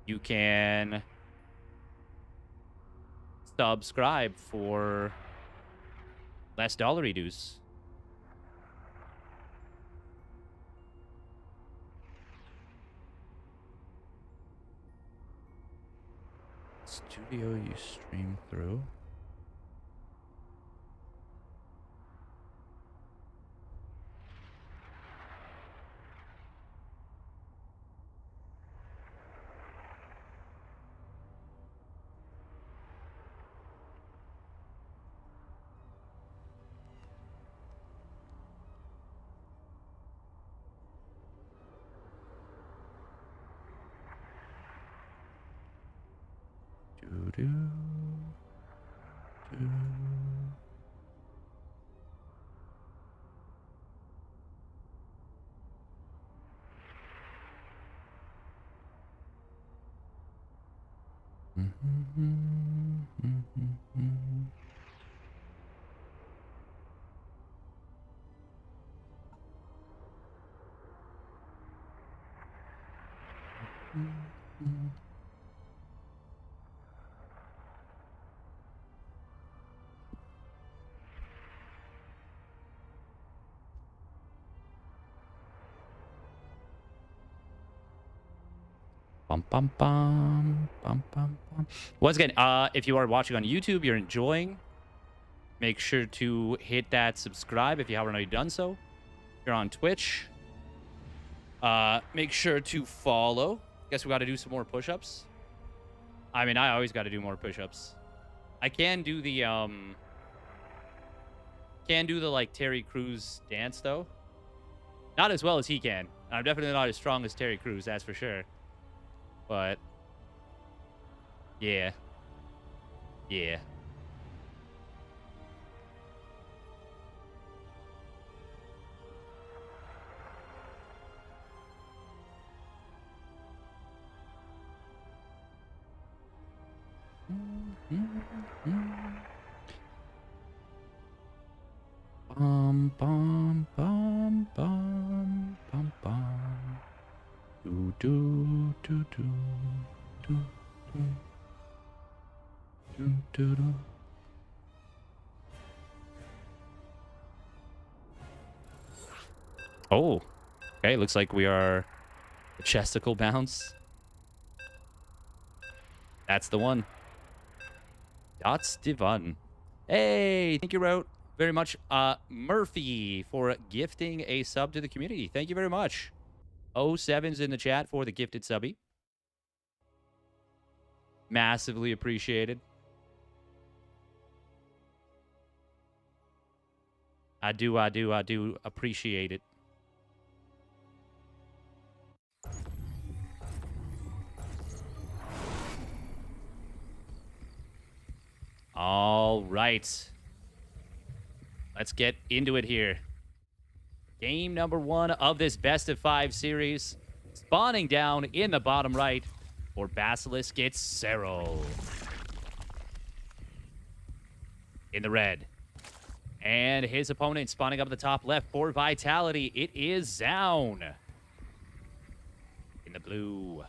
[SPEAKER 1] you can subscribe for less dollary dues. Studio you stream through. Do, do. Bum, bum, bum, bum, bum, bum. Once again, if you are watching on YouTube, you're enjoying, make sure to hit that subscribe if you haven't already done so. If you're on Twitch, make sure to follow. Guess we got to do some more push-ups. I mean, I always got to do more push-ups. I can do the like Terry Crews dance though. Not as well as he can. I'm definitely not as strong as Terry Crews, that's for sure. But yeah. Yeah. Bum bum bum bum bum bum. Do do do do do do do do. Oh, okay. Looks like we are a chesticle bounce. That's the one. Dots Divan. Hey, thank you very much, Murphy, for gifting a sub to the community. Thank you very much. 07's in the chat for the gifted subby. Massively appreciated. I do appreciate it. All right. Let's get into it here. Game number 1 of this best of 5 series. Spawning down in the bottom right for Basilisk, it's Serral. In the red. And his opponent spawning up at the top left for Vitality. It is Zoun. In the blue.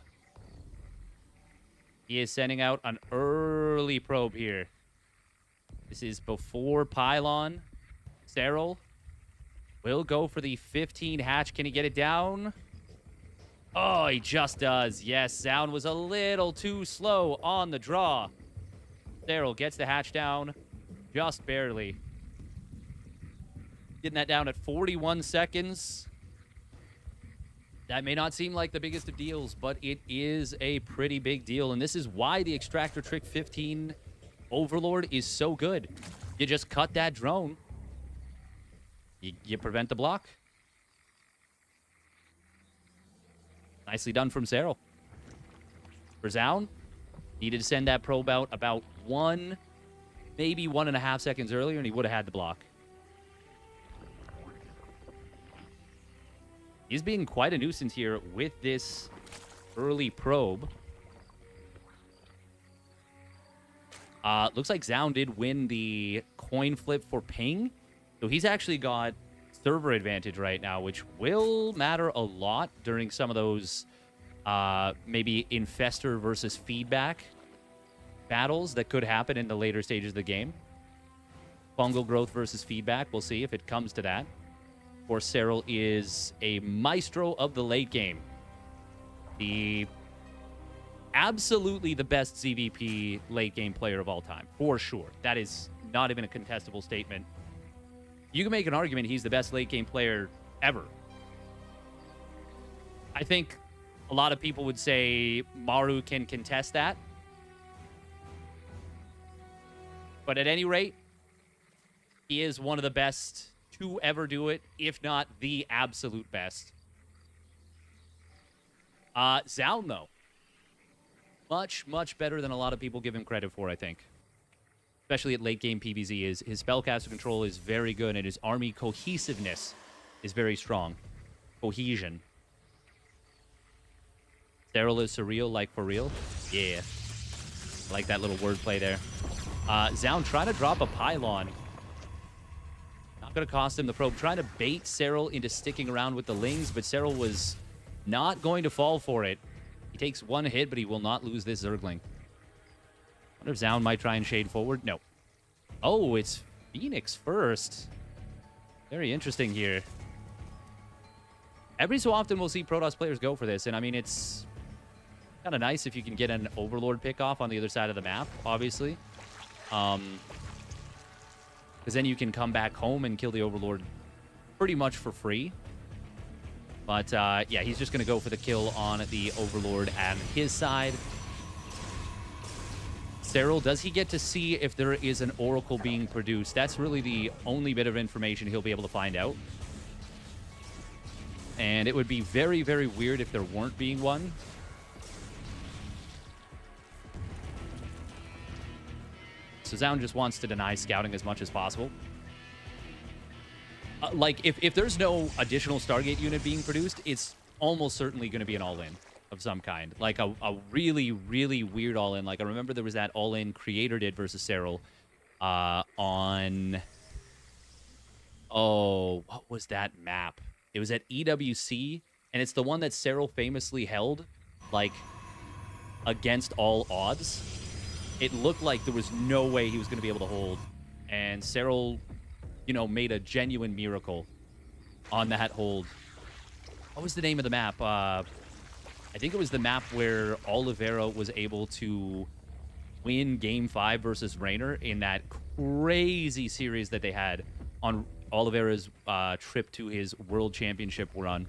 [SPEAKER 1] He is sending out an early probe here. This is before Pylon. Serral will go for the 15 hatch. Can he get it down? Oh, he just does. Yes, Zoun was a little too slow on the draw. Serral gets the hatch down just barely. Getting that down at 41 seconds. That may not seem like the biggest of deals, but it is a pretty big deal. And this is why the Extractor Trick 15 Overlord is so good. You just cut that drone. You prevent the block. Nicely done from Serral. For Zoun, needed to send that probe out about maybe 1.5 seconds earlier, and he would have had the block. He's being quite a nuisance here with this early probe. Looks like Zoun did win the coin flip for ping. So he's actually got server advantage right now, which will matter a lot during some of those maybe infestor versus feedback battles that could happen in the later stages of the game. Fungal growth versus feedback. We'll see if it comes to that. Of course, Serral is a maestro of the late game. Absolutely the best ZVP late game player of all time, for sure. That is not even a contestable statement. You can make an argument he's the best late game player ever. I think a lot of people would say Maru can contest that. But at any rate, he is one of the best to ever do it, if not the absolute best. Zoun, though. Much, much better than a lot of people give him credit for, I think. Especially at late game PvZ. His spellcaster control is very good, and his army cohesiveness is very strong. Cohesion. Serral is surreal, like for real? Yeah. I like that little wordplay there. Zoun trying to drop a pylon. Not going to cost him the probe. Trying to bait Serral into sticking around with the Lings, but Serral was not going to fall for it. He takes one hit, but he will not lose this Zergling. Wonder if Zoun might try and shade forward. No. Oh, it's Phoenix first. Very interesting here. Every so often we'll see Protoss players go for this, and I mean, it's kind of nice if you can get an Overlord pick off on the other side of the map, obviously. Because then you can come back home and kill the Overlord pretty much for free. But, yeah, he's just going to go for the kill on the Overlord and his side. Serral, does he get to see if there is an Oracle being produced? That's really the only bit of information he'll be able to find out. And it would be very, very weird if there weren't being one. So Zoun just wants to deny scouting as much as possible. Like, if there's no additional Stargate unit being produced, it's almost certainly going to be an all-in of some kind. Like, a really, really weird all-in. Like, I remember there was that all-in Creator did versus Serral on... Oh, what was that map? It was at EWC, and it's the one that Serral famously held, like, against all odds. It looked like there was no way he was going to be able to hold, and Serral, you know, made a genuine miracle on that hold. What was the name of the map? I think it was the map where Oliveira was able to win Game 5 versus Raynor in that crazy series that they had on Oliveira's trip to his World Championship run.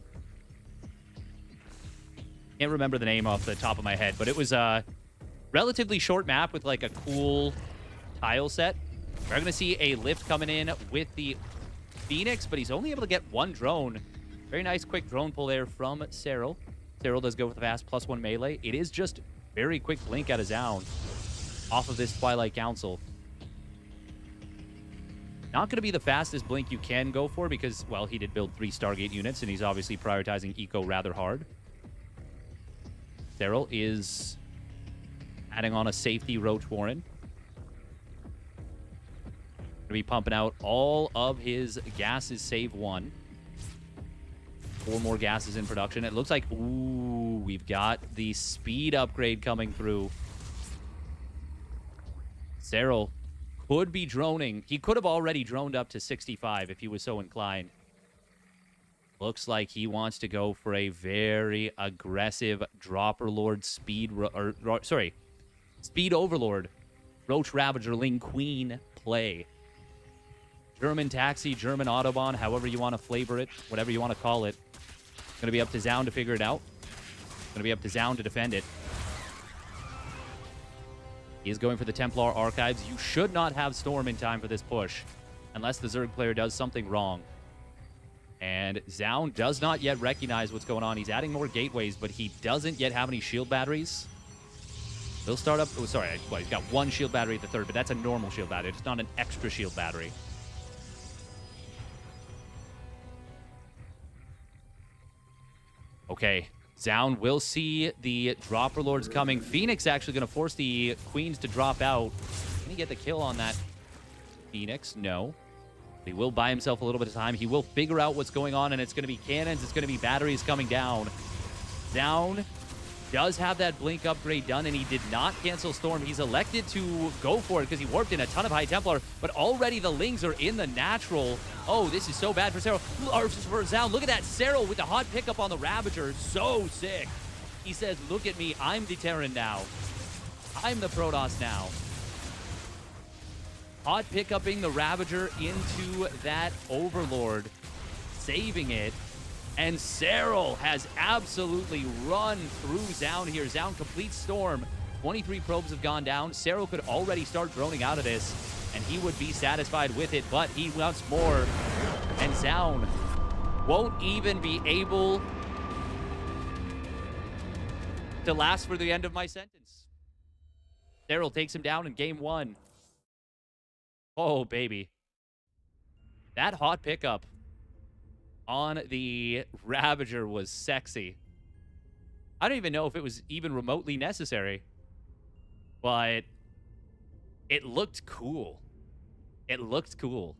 [SPEAKER 1] Can't remember the name off the top of my head, but it was a relatively short map with like a cool tile set. We're going to see a lift coming in with the Phoenix, but he's only able to get one drone. Very nice quick drone pull there from Serral. Serral does go with the fast +1 melee. It is just very quick blink out of Zoun off of this Twilight Council. Not going to be the fastest blink you can go for because, well, he did build 3 Stargate units, and he's obviously prioritizing eco rather hard. Serral is adding on a safety Roach Warren. Going to be pumping out all of his gases save 1. 4 more gases in production. It looks like, ooh, we've got the speed upgrade coming through. Serral could be droning. He could have already droned up to 65 if he was so inclined. Looks like he wants to go for a very aggressive Dropper Lord speed, Speed Overlord, Roach Ravager, Ling Queen play. German Taxi, German Autobahn, however you want to flavor it, whatever you want to call it. It's going to be up to Zoun to figure it out. It's going to be up to Zoun to defend it. He is going for the Templar Archives. You should not have Storm in time for this push, unless the Zerg player does something wrong. And Zoun does not yet recognize what's going on. He's adding more gateways, but he doesn't yet have any shield batteries. He'll start up... Oh, sorry. Well, he's got one shield battery at the third, but that's a normal shield battery. It's not an extra shield battery. Okay. Zoun will see the Dropper Lords coming. Phoenix actually going to force the Queens to drop out. Can he get the kill on that Phoenix? No. He will buy himself a little bit of time. He will figure out what's going on, and it's going to be cannons. It's going to be batteries coming down. Zoun does have that blink upgrade done, and he did not cancel Storm. He's elected to go for it because he warped in a ton of High Templar, but already the Lings are in the natural. Oh, this is so bad for Serral. Or for Zoun. Look at that. Serral with the hot pickup on the Ravager. So sick. He says, look at me. I'm the Terran now. I'm the Protoss now. Hot pickuping the Ravager into that Overlord, saving it. And Serral has absolutely run through Zoun here. Zoun completes Storm. 23 probes have gone down. Serral could already start droning out of this, and he would be satisfied with it, but he wants more. And Zoun won't even be able to last for the end of my sentence. Serral takes him down in game 1. Oh, baby. That hot pickup on the Ravager was sexy. I don't even know if it was even remotely necessary, but it looked cool. It looked cool.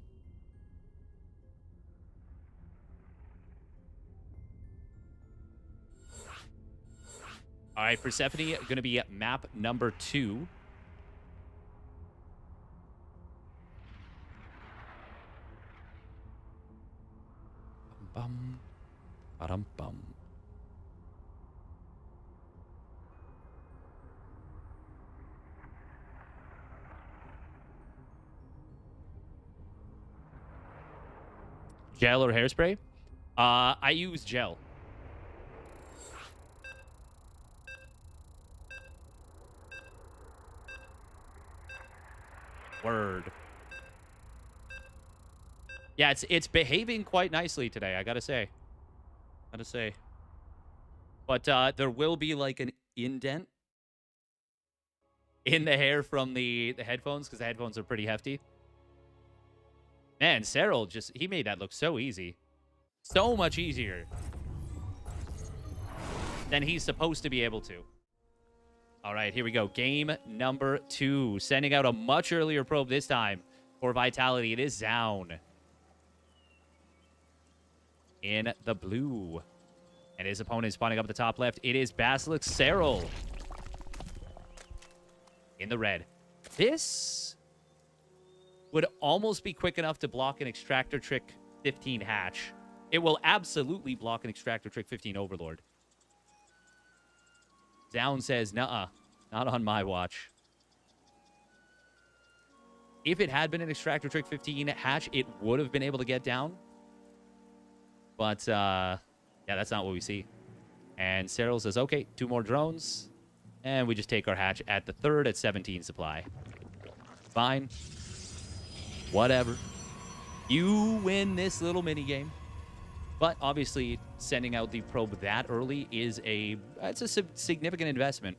[SPEAKER 1] All right, Persephone going to be at map number 2. Bum, ba-dum, bum. Gel or hairspray? I use gel. Word. Yeah, it's behaving quite nicely today, I gotta say. But there will be like an indent in the hair from the headphones, because the headphones are pretty hefty. Man, Serral he made that look so easy. So much easier than he's supposed to be able to. All right, here we go. Game number 2. Sending out a much earlier probe this time for Vitality. It is Zoun in the blue. And his opponent is spawning up at the top left. It is Basilisk Serral in the red. This would almost be quick enough to block an Extractor Trick 15 hatch. It will absolutely block an Extractor Trick 15 Overlord. Zoun says, nuh-uh, not on my watch. If it had been an Extractor Trick 15 hatch, it would have been able to get down. But, yeah, that's not what we see. And Serral says, okay, 2 more drones. And we just take our hatch at the third at 17 supply. Fine. Whatever. You win this little minigame. But obviously, sending out the probe that early is it's a significant investment.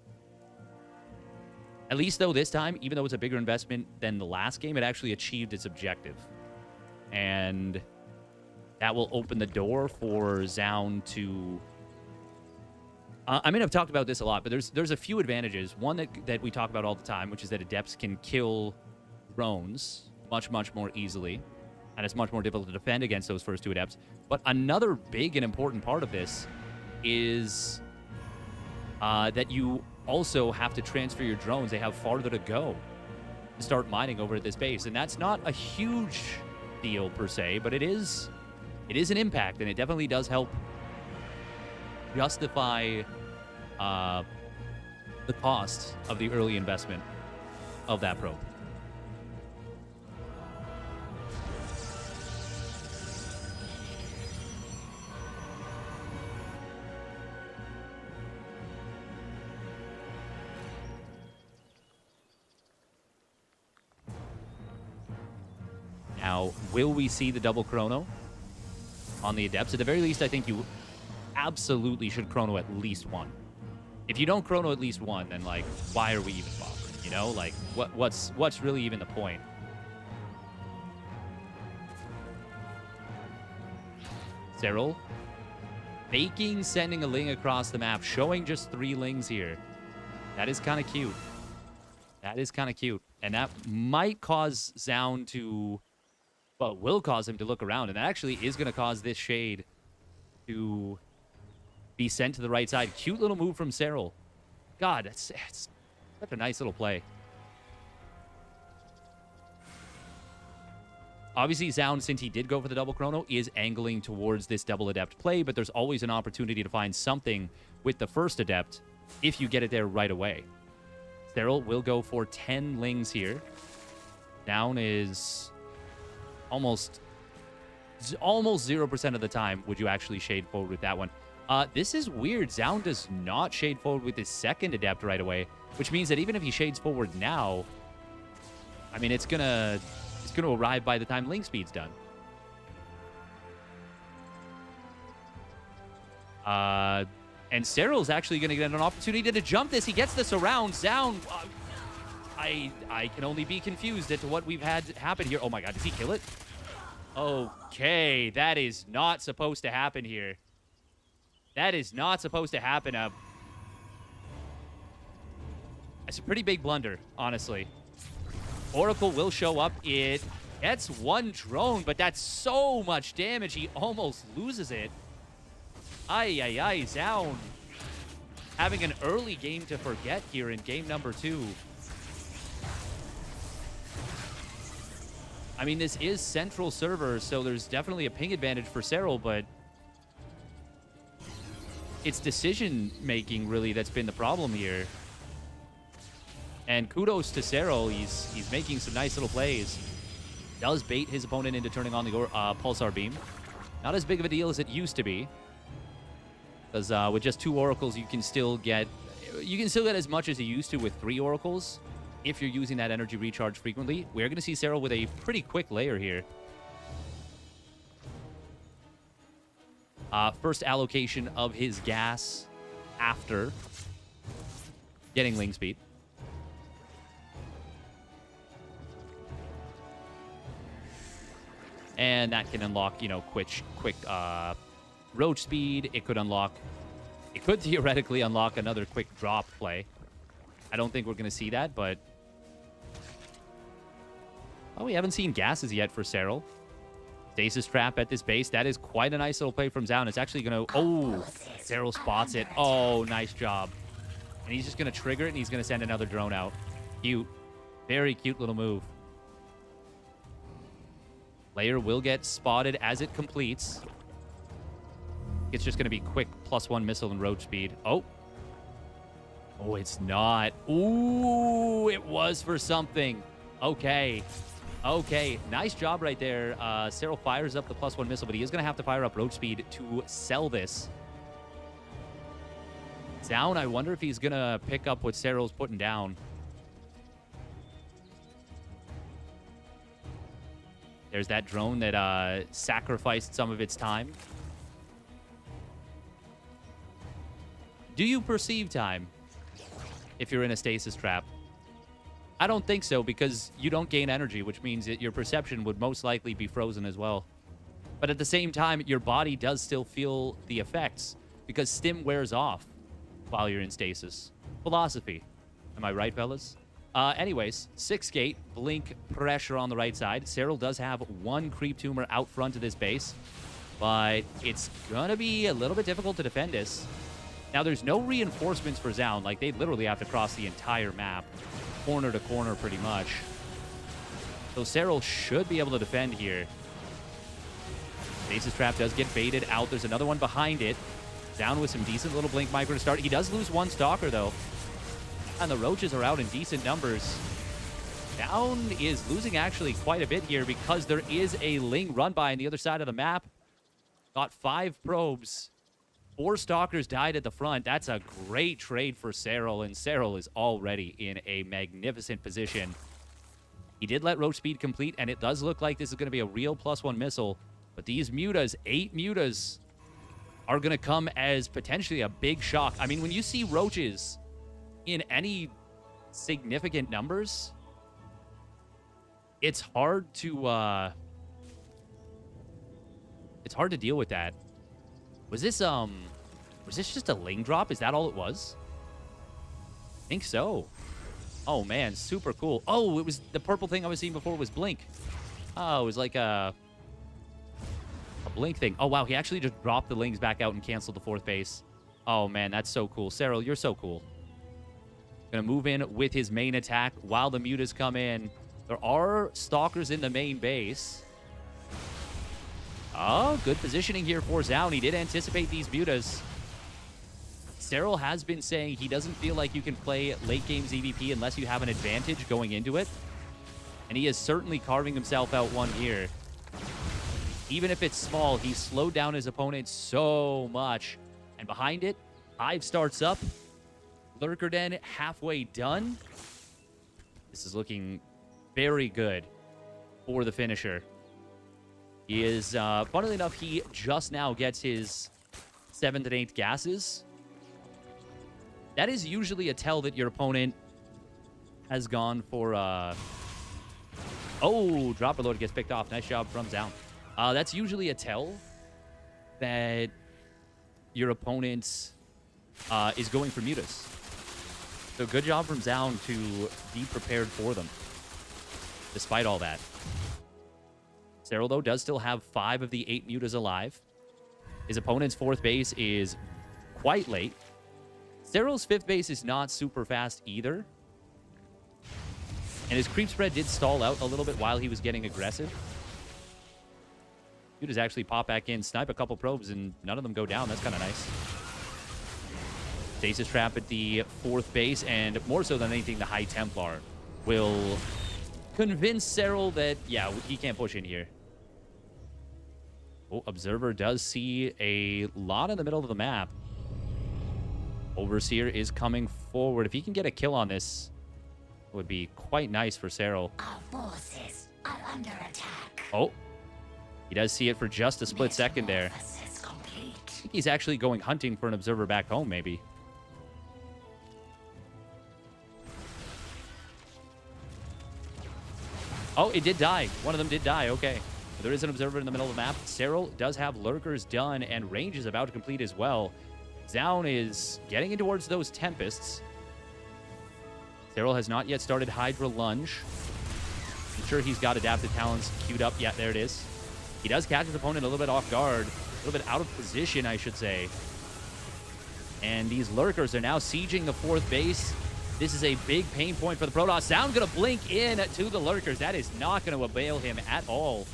[SPEAKER 1] At least, though, this time, even though it's a bigger investment than the last game, it actually achieved its objective. And that will open the door for Zoun to... I mean, I've talked about this a lot, but there's a few advantages. One that we talk about all the time, which is that Adepts can kill drones much, much more easily. And it's much more difficult to defend against those first 2 Adepts. But another big and important part of this is that you also have to transfer your drones. They have farther to go to start mining over at this base. And that's not a huge deal per se, but it is an impact, and it definitely does help justify the cost of the early investment of that probe. Now, will we see the double chrono? on the Adepts. At the very least, I think you absolutely should chrono at least one. If you don't chrono at least one, then, like, why are we even bothering? You know? Like, what's really even the point? Serral faking sending a Ling across the map, showing just 3 Lings here. That is kind of cute. That is kind of cute. And that might cause Zoun to, well, will cause him to look around. And that actually is going to cause this Shade to be sent to the right side. Cute little move from Serral. God, it's such a nice little play. Obviously, Zoun, since he did go for the double chrono, is angling towards this double Adept play, but there's always an opportunity to find something with the first Adept if you get it there right away. Serral will go for 10 Lings here. Down is almost 0% of the time would you actually shade forward with that one. This is weird. Zoun does not shade forward with his second Adept right away, which means that even if he shades forward now, I mean, it's gonna arrive by the time Ling speed's done. And Serral's actually going to get an opportunity to jump this. He gets the surround. Zoun, I can only be confused at what we've had happen here. Oh my god, does he kill it? Okay, that is not supposed to happen here. That is not supposed to happen. It's a pretty big blunder, honestly. Oracle will show up. It gets 1 drone, but that's so much damage, he almost loses it. Ay, Zoun having an early game to forget here in game number 2. I mean, this is central server, so there's definitely a ping advantage for Serral, but it's decision-making, really, that's been the problem here. And kudos to Serral. He's making some nice little plays. Does bait his opponent into turning on the Pulsar Beam. Not as big of a deal as it used to be. Because with just 2 Oracles, you can still get as much as you used to with 3 Oracles if you're using that energy recharge frequently. We're going to see Serral with a pretty quick layer here. First allocation of his gas after getting Ling speed. And that can unlock, you know, quick roach speed. It could theoretically unlock another quick drop play. I don't think we're going to see that, but... Oh, we haven't seen gases yet for Serral. Stasis trap at this base. That is quite a nice little play from Zoun. It's actually going to... Oh, Serral spots it. Oh, nice job. And he's just going to trigger it, and he's going to send another drone out. Cute. Very cute little move. Layer will get spotted as it completes. It's just going to be quick +1 missile and roach speed. Oh. Oh, it's not. Ooh, it was for something. Okay. Okay, nice job right there. Serral fires up the +1 missile, but he is going to have to fire up roach speed to sell this. Zoun, I wonder if he's going to pick up what Serral's putting down. There's that drone that sacrificed some of its time. Do you perceive time if you're in a stasis trap? I don't think so, because you don't gain energy, which means that your perception would most likely be frozen as well. But at the same time, your body does still feel the effects, because stim wears off while you're in stasis. Philosophy. Am I right, fellas? Anyways, 6 gate, blink pressure on the right side. Serral does have 1 creep tumor out front of this base, but it's gonna be a little bit difficult to defend this. Now, there's no reinforcements for Zoun. Like, they literally have to cross the entire map, corner to corner, pretty much. So Serral should be able to defend here. Stasis trap does get baited out. There's another one behind it. Zoun with some decent little blink micro to start. He does lose 1 stalker, though. And the roaches are out in decent numbers. Zoun is losing actually quite a bit here because there is a Ling run by on the other side of the map. Got 5 probes. 4 stalkers died at the front. That's a great trade for Serral, and Serral is already in a magnificent position. He did let roach speed complete, and it does look like this is going to be a real +1 missile. But these mutas, 8 mutas, are going to come as potentially a big shock. I mean, when you see roaches in any significant numbers, it's hard to deal with that. Was this just a ling drop? Is that all it was? I think so. Oh man, super cool. Oh, it was the purple thing I was seeing before was blink. Oh, it was like a blink thing. Oh wow, he actually just dropped the lings back out and canceled the 4th base. Oh man, that's so cool. Serral, you're so cool. Gonna move in with his main attack while the mutas come in. There are stalkers in the main base. Oh, good positioning here for Zoun. He did anticipate these mutas. Serral has been saying he doesn't feel like you can play late game EVP unless you have an advantage going into it. And he is certainly carving himself out one here. Even if it's small, he slowed down his opponent so much. And behind it, Hive starts up. Lurker Den halfway done. This is looking very good for the finisher. He is, funnily enough, he just now gets his 7th and 8th gases. That is usually a tell that your opponent has gone for, oh, dropper load gets picked off. Nice job from Zoun. That's usually a tell that your opponent is going for mutas. So good job from Zoun to be prepared for them, despite all that. Serral, though, does still have 5 of the 8 mutas alive. His opponent's 4th base is quite late. Serral's 5th base is not super fast either. And his creep spread did stall out a little bit while he was getting aggressive. Mutas actually pop back in, snipe a couple probes, and none of them go down. That's kind of nice. Stasis Trap at the 4th base, and more so than anything, the High Templar will convince Serral that, yeah, he can't push in here. Oh, Observer does see a lot in the middle of the map. Overseer is coming forward. If he can get a kill on this, it would be quite nice for Serral.
[SPEAKER 3] Our forces are under attack.
[SPEAKER 1] Oh, he does see it for just a split second there. I think he's actually going hunting for an Observer back home, maybe. Oh, it did die. One of them did die. Okay. There is an Observer in the middle of the map. Serral does have Lurkers done, and range is about to complete as well. Zoun is getting in towards those Tempests. Serral has not yet started Hydra Lunge. I'm sure he's got Adaptive Talents queued up. Yeah, there it is. He does catch his opponent a little bit off guard. A little bit out of position, I should say. And these Lurkers are now sieging the 4th base. This is a big pain point for the Protoss. Zoun going to blink in to the Lurkers. That is not going to avail him at all.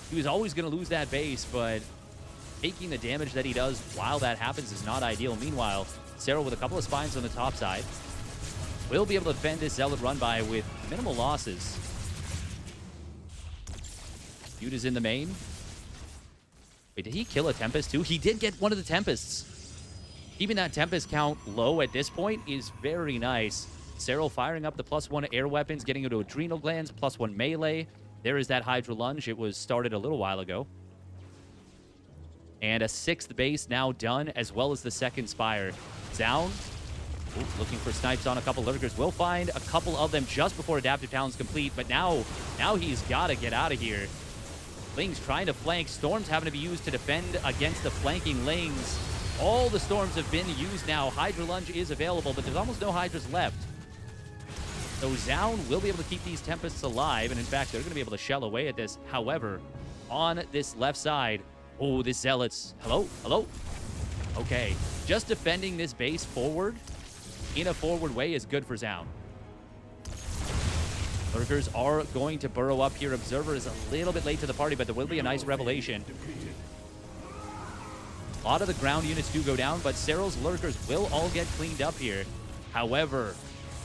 [SPEAKER 1] He was always going to lose that base, but taking the damage that he does while that happens is not ideal. Meanwhile, Serral with a couple of spines on the top side will be able to defend this Zealot run by with minimal losses. Feud is in the main. Wait, did he kill a Tempest too? He did get one of the Tempests. Keeping that Tempest count low at this point is very nice. Serral firing up the +1 air weapons, getting into Adrenal Glands, +1 melee. There is that Hydra Lunge. It was started a little while ago. And a 6th base now done, as well as the 2nd Spire. Zoun, looking for snipes on a couple Lurkers. Will find a couple of them just before Adaptive Talent's complete, but now he's got to get out of here. Lings trying to flank. Storms having to be used to defend against the flanking Lings. All the Storms have been used now. Hydra Lunge is available, but there's almost no Hydras left. So Zoun will be able to keep these Tempests alive, and in fact, they're going to be able to shell away at this. However, on this left side, oh, this Zealots. Hello? Hello? Okay. Just defending this base forward in a forward way is good for Zoun. Lurkers are going to burrow up here. Observer is a little bit late to the party, but there will be a nice revelation. A lot of the ground units do go down, but Serral's Lurkers will all get cleaned up here. However,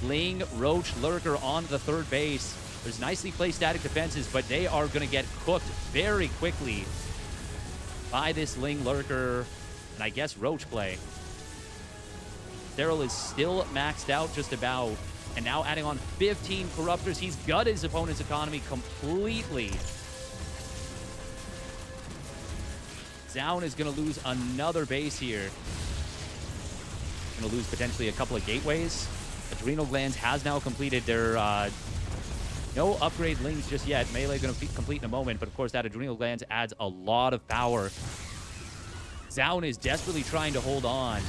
[SPEAKER 1] Ling, Roach, Lurker on the 3rd base. There's nicely placed static defenses, but they are going to get cooked very quickly by this Ling, Lurker, and I guess Roach play. Serral is still maxed out just about, and now adding on 15 Corruptors. He's gutted his opponent's economy completely. Zoun is going to lose another base here. Going to lose potentially a couple of gateways. Adrenal Glands has now completed their... no upgrade links just yet. Melee going to complete in a moment, but of course that Adrenal Glands adds a lot of power. Zoun is desperately trying to hold on,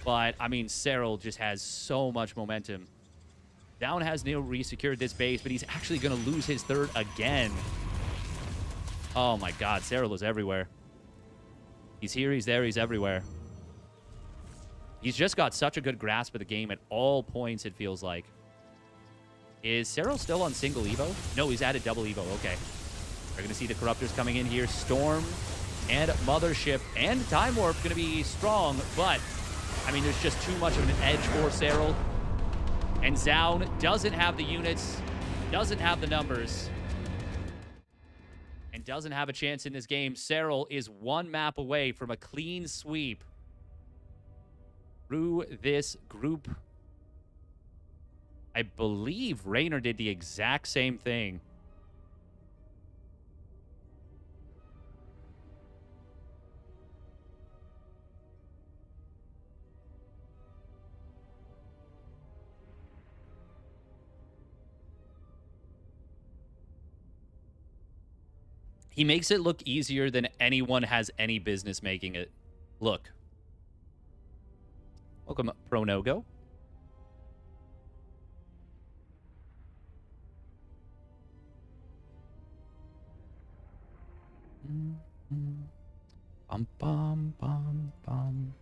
[SPEAKER 1] but, I mean, Serral just has so much momentum. Zoun has now re-secured this base, but he's actually going to lose his third again. Oh, my God. Serral is everywhere. He's here, he's there, he's everywhere. He's just got such a good grasp of the game at all points, it feels like. Is Serral still on single Evo? No, he's added double Evo. Okay. We're going to see the Corruptors coming in here. Storm and Mothership and Time Warp going to be strong, but, I mean, there's just too much of an edge for Serral. And Zoun doesn't have the units, doesn't have the numbers, and doesn't have a chance in this game. Serral is one map away from a clean sweep through this group. I believe Raynor did the exact same thing. He makes it look easier than anyone has any business making it look. Welcome, Pronogo. Bum, bum, bum, bum.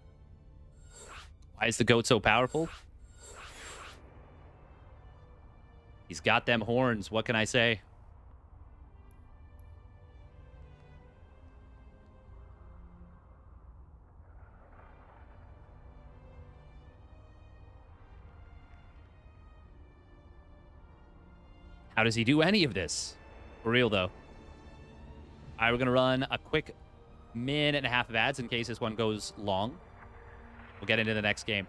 [SPEAKER 1] Why is the goat so powerful? He's got them horns. What can I say? How does he do any of this? For real, though. All right, we're going to run a quick minute and a half of ads in case this one goes long. We'll get into the next game.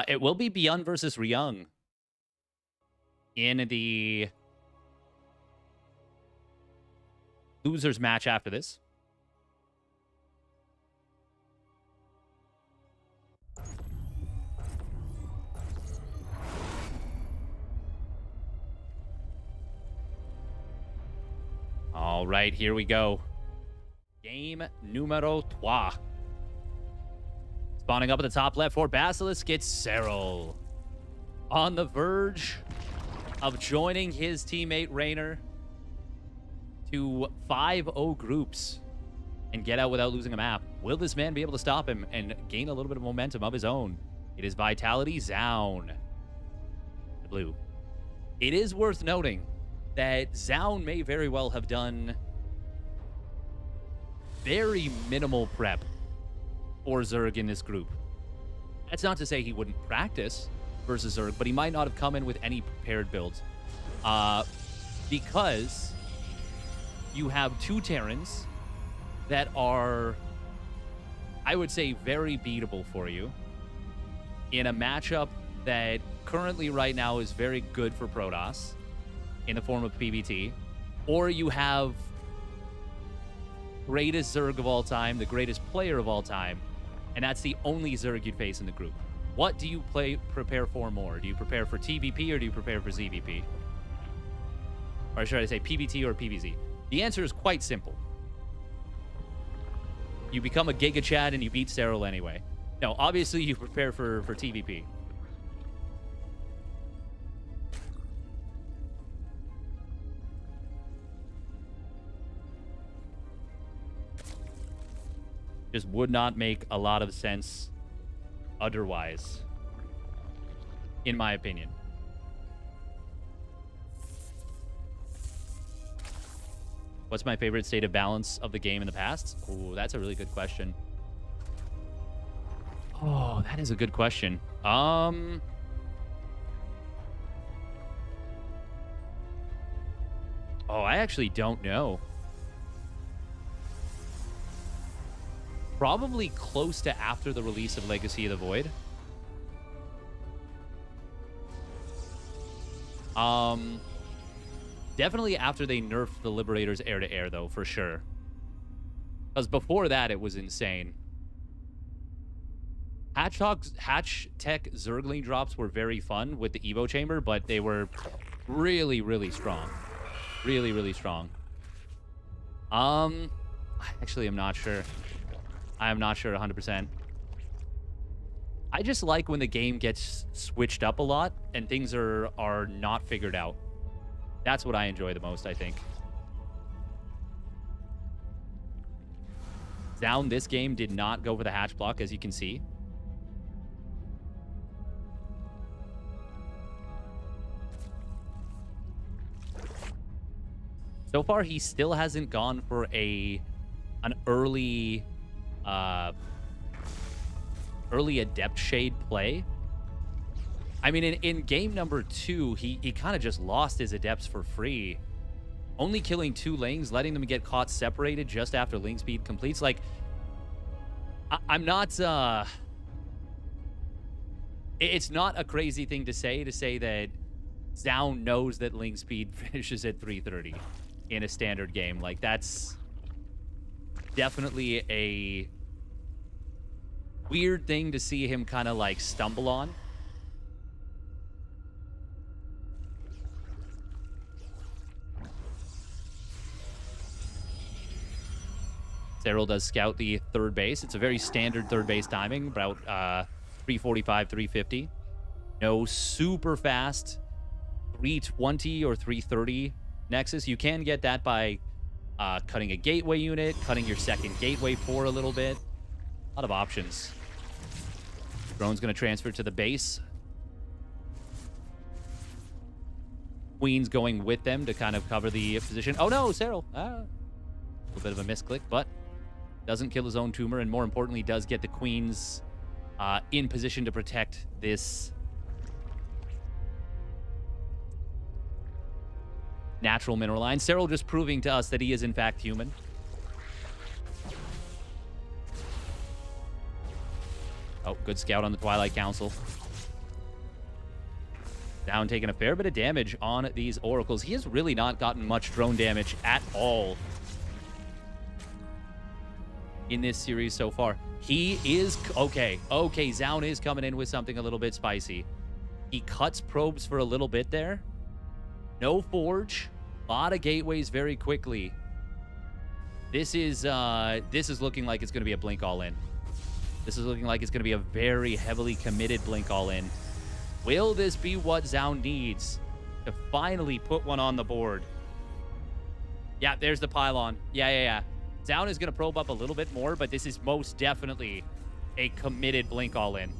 [SPEAKER 1] It will be ByuN versus Ryung in the losers match after this. All right, here we go. Game numero 3. Spawning up at the top left for Basilisk, it's Serral. On the verge of joining his teammate Raynor to 5-0 groups and get out without losing a map. Will this man be able to stop him and gain a little bit of momentum of his own? It is Vitality Zoun. The blue. It is worth noting that Zoun may very well have done very minimal prep for Zerg in this group. That's not to say he wouldn't practice versus Zerg, but he might not have come in with any prepared builds. Because you have two Terrans that are, I would say, very beatable for you in a matchup that currently right now is very good for Protoss in the form of PBT. Or you have greatest Zerg of all time, the greatest player of all time, and that's the only Zerg you'd face in the group. What do you prepare for more? Do you prepare for TVP or do you prepare for ZVP? Or should I say PBT or PVZ? The answer is quite simple. You become a Giga Chad and you beat Serral anyway. No, obviously you prepare for TVP. Just would not make a lot of sense otherwise, in my opinion. What's my favorite state of balance of the game in the past? Oh, that's a really good question. Oh, that is a good question. Oh, I actually don't know. Probably close to after the release of Legacy of the Void. Definitely after they nerfed the Liberators air-to-air, though, for sure. Because before that, it was insane. Hatch Tech Zergling drops were very fun with the Evo Chamber, but they were really, really strong. Really, really strong. Actually, I'm not sure. I am not sure 100%. I just like when the game gets switched up a lot and things are not figured out. That's what I enjoy the most, I think. Zoun this game did not go for the hatch block, as you can see. So far, he still hasn't gone for an early Adept Shade play. I mean, in game number 2, he kind of just lost his Adepts for free. Only killing 2 Lings, letting them get caught separated just after Ling Speed completes. Like, I'm not... It's not a crazy thing to say that Zoun knows that Ling Speed finishes at 330 in a standard game. Like, that's definitely a weird thing to see him kind of, like, stumble on. Serral does scout the third base. It's a very standard third base timing, about 345, 350. No super fast 320 or 330 Nexus. You can get that by cutting a gateway unit, cutting your second gateway for a little bit. A lot of options. Drone's going to transfer to the base. Queen's going with them to kind of cover the position. Oh no, Serral. A little bit of a misclick, but doesn't kill his own tumor, and more importantly, does get the Queens in position to protect this natural mineral line. Serral just proving to us that he is in fact human. Oh, good scout on the Twilight Council. Down taking a fair bit of damage on these oracles. He has really not gotten much drone damage at all in this series so far. He is... Okay, Zoun is coming in with something a little bit spicy. He cuts probes for a little bit there. No forge. A lot of gateways very quickly. This is looking like it's going to be a blink all-in. This is looking like it's going to be a very heavily committed blink all-in. Will this be what Zoun needs to finally put one on the board? Yeah, there's the pylon. Yeah. Zoun is going to probe up a little bit more, but this is most definitely a committed blink all-in.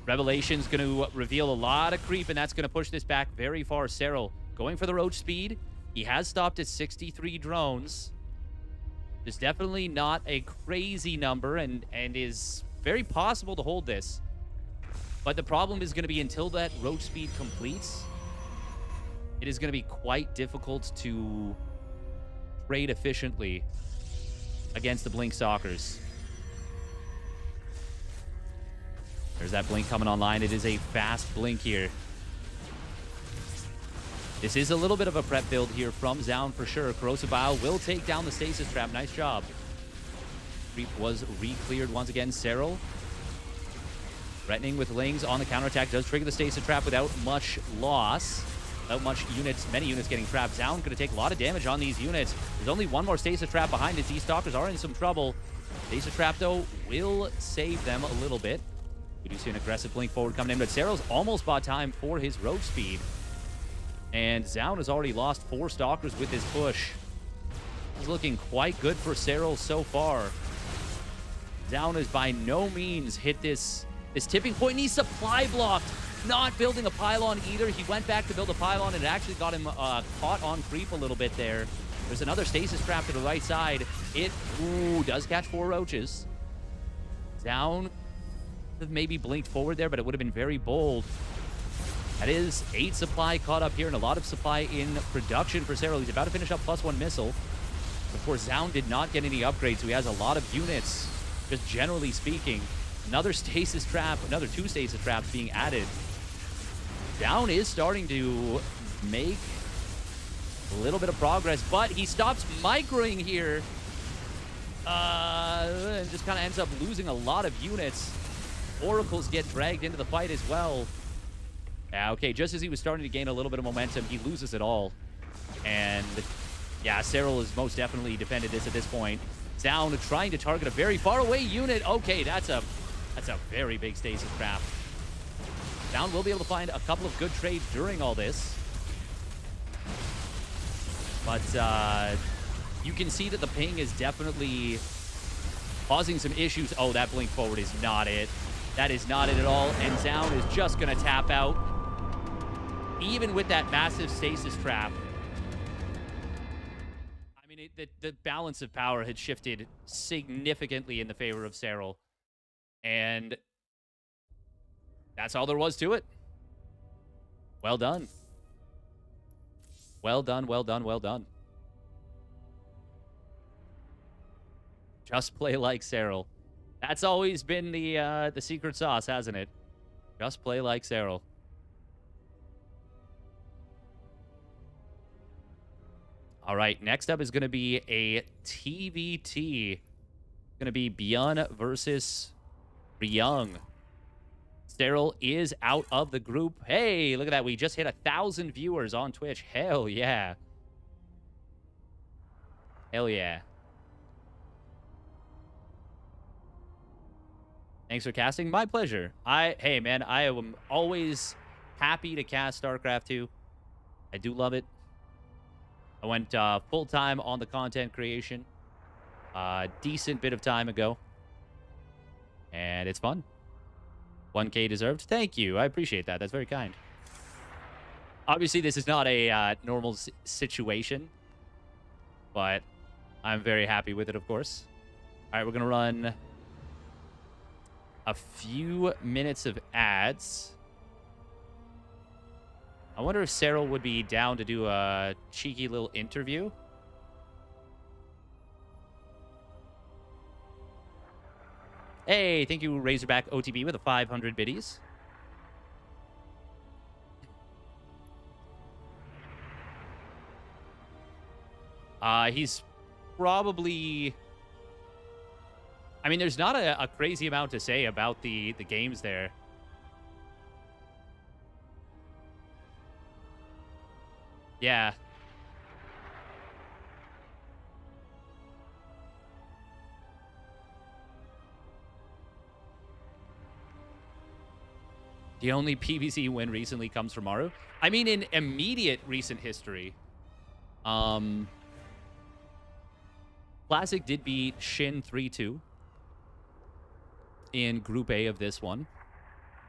[SPEAKER 1] Revelation's going to reveal a lot of creep, and that's going to push this back very far. Serral going for the roach speed. He has stopped at 63 drones. It's definitely not a crazy number, and is very possible to hold this. But the problem is going to be until that roach speed completes, it is going to be quite difficult to trade efficiently against the Blink Stalkers. There's that blink coming online. It is a fast blink here. This is a little bit of a prep build here from Zoun for sure. Corrosive Bile will take down the Stasis Trap. Nice job. Creep was re-cleared once again. Serral threatening with Lings on the counterattack. Does trigger the Stasis Trap without much loss. Without many units getting trapped. Zoun going to take a lot of damage on these units. There's only one more Stasis Trap behind it. These Stalkers are in some trouble. Stasis Trap, though, will save them a little bit. We do see an aggressive blink forward coming in, but Serral's almost bought time for his road speed. And Zoun has already lost 4 Stalkers with his push. It's looking quite good for Serral so far. Zoun has by no means hit this this tipping point, and he's supply blocked. Not building a pylon either. He went back to build a pylon, and it actually got him caught on creep a little bit there. There's another stasis trap to the right side. It, does catch 4 roaches. Down, maybe blinked forward there, but it would have been very bold. That is 8 supply caught up here, and a lot of supply in production for Serral. He's about to finish up +1 missile. Of course, Zoun did not get any upgrades, so he has a lot of units, just generally speaking. Another stasis trap, another 2 stasis traps being added. Zoun is starting to make a little bit of progress, but he stops microing here. And just kind of ends up losing a lot of units. Oracles get dragged into the fight as well. Yeah, okay, just as he was starting to gain a little bit of momentum, he loses it all. And yeah, Serral has most definitely defended this at this point. Zoun trying to target a very far away unit. Okay, that's a very big stasis trap. Zoun will be able to find a couple of good trades during all this. But you can see that the ping is definitely causing some issues. Oh, that blink forward is not it. That is not it at all. And Zoun is just going to tap out. Even with that massive stasis trap. I mean, the balance of power had shifted significantly in the favor of Serral. And that's all there was to it. Well done. Well done, well done, well done. Just play like Serral. That's always been the secret sauce, hasn't it? Just play like Serral. All right, next up is going to be a TVT. It's going to be ByuN versus Ryung. Serral is out of the group. Hey, look at that. We just hit 1,000 viewers on Twitch. Hell yeah. Hell yeah. Thanks for casting. My pleasure. Hey, man, I am always happy to cast StarCraft 2. I do love it. I went full-time on the content creation a decent bit of time ago. And it's fun. 1K deserved. Thank you. I appreciate that. That's very kind. Obviously, this is not a normal situation. But I'm very happy with it, of course. All right, we're going to run a few minutes of ads. I wonder if Serral would be down to do a cheeky little interview. Hey, thank you, Razorback OTB, with a 500 biddies. He's probably... I mean, there's not a crazy amount to say about the games there. Yeah. The only PvZ win recently comes from Maru. I mean, in immediate recent history, Classic did beat Shin 3-2 in Group A of this one.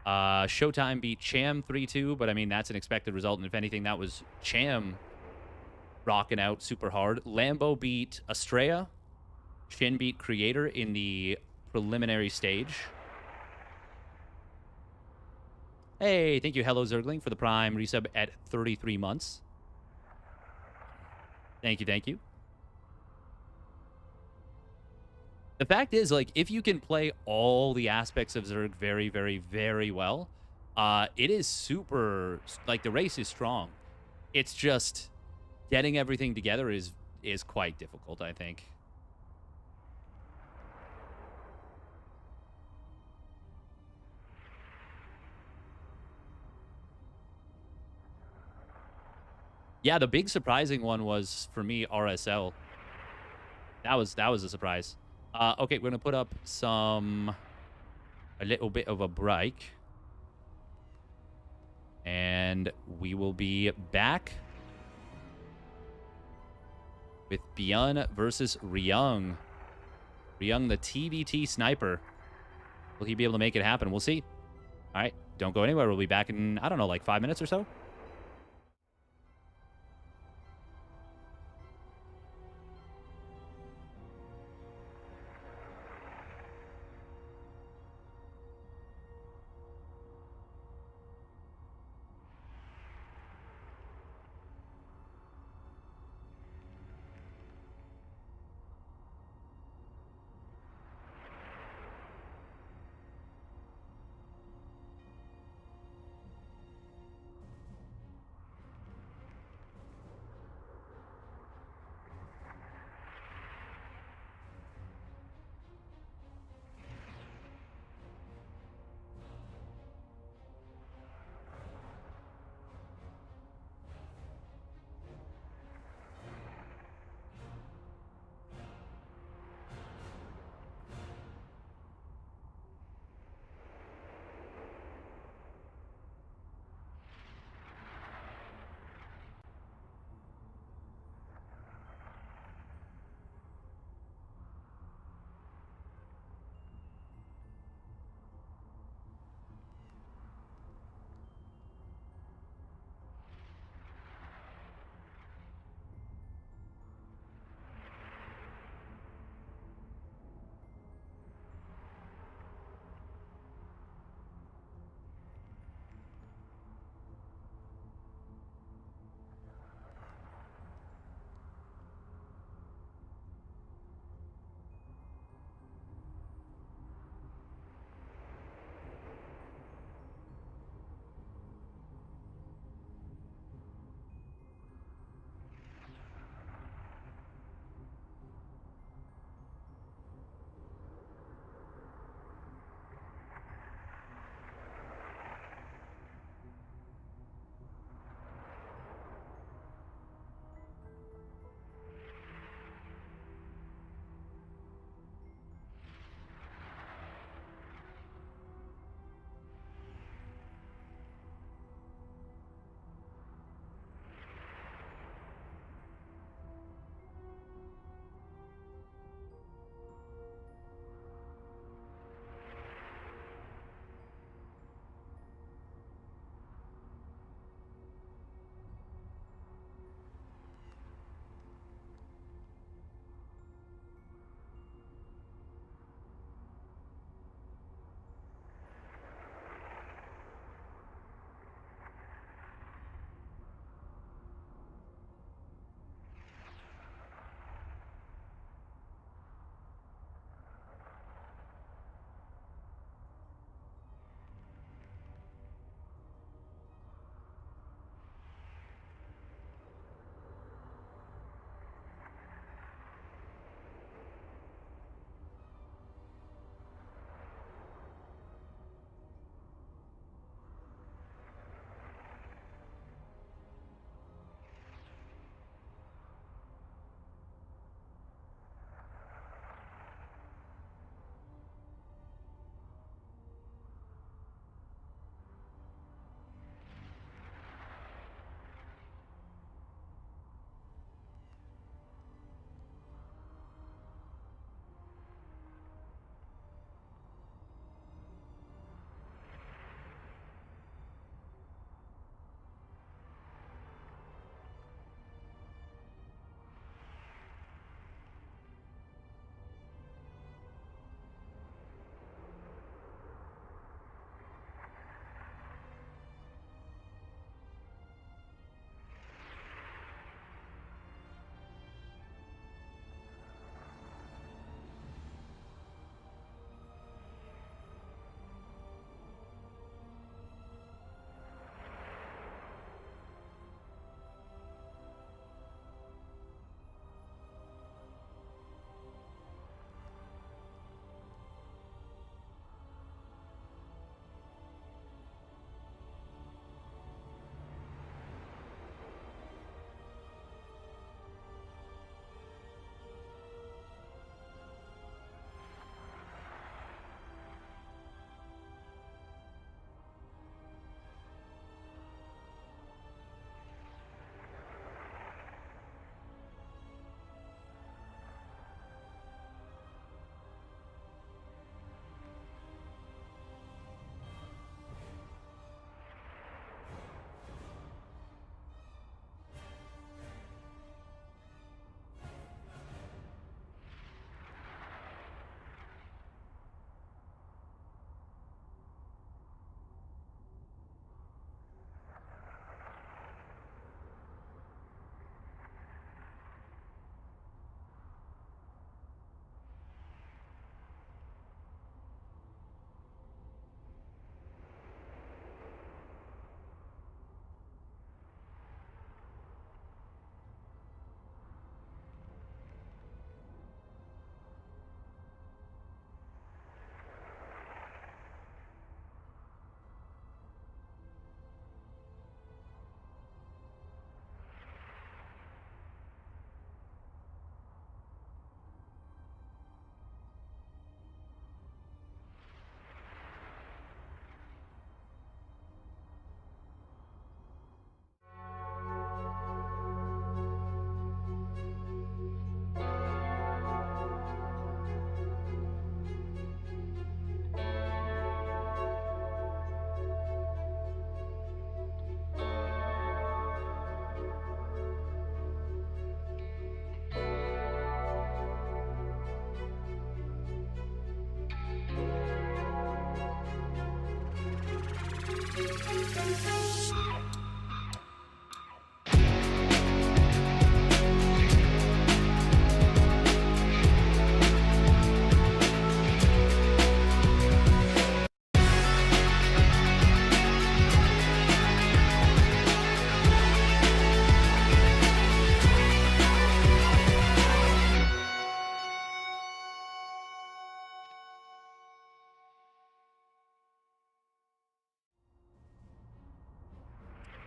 [SPEAKER 1] Showtime beat Cham 3-2, but I mean, that's an expected result. And if anything, that was Cham rocking out super hard. Lambo beat Estrella. Shin beat Creator in the preliminary stage. Hey, thank you, Hello Zergling, for the Prime resub at 33 months. Thank you, thank you. The fact is, like, if you can play all the aspects of Zerg very, very, very well, it is super, like, the race is strong. It's just getting everything together is quite difficult, I think. Yeah, the big surprising one was, for me, RSL. That was a surprise. Okay, we're going to put up a little bit of a break. And we will be back with ByuN versus Ryung. Ryung, the TVT sniper. Will he be able to make it happen? We'll see. All right, don't go anywhere. We'll be back in, I don't know, like 5 minutes or so.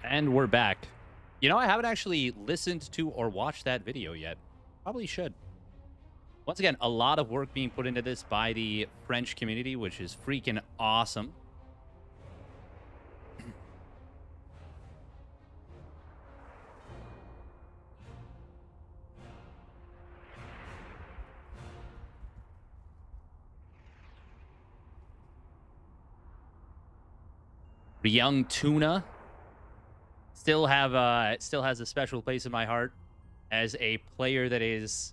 [SPEAKER 1] And we're back. You know, I haven't actually listened to or watched that video yet. Probably should. Once again, a lot of work being put into this by the French community, which is freaking awesome. Ryung Tuna still has a special place in my heart as a player that is,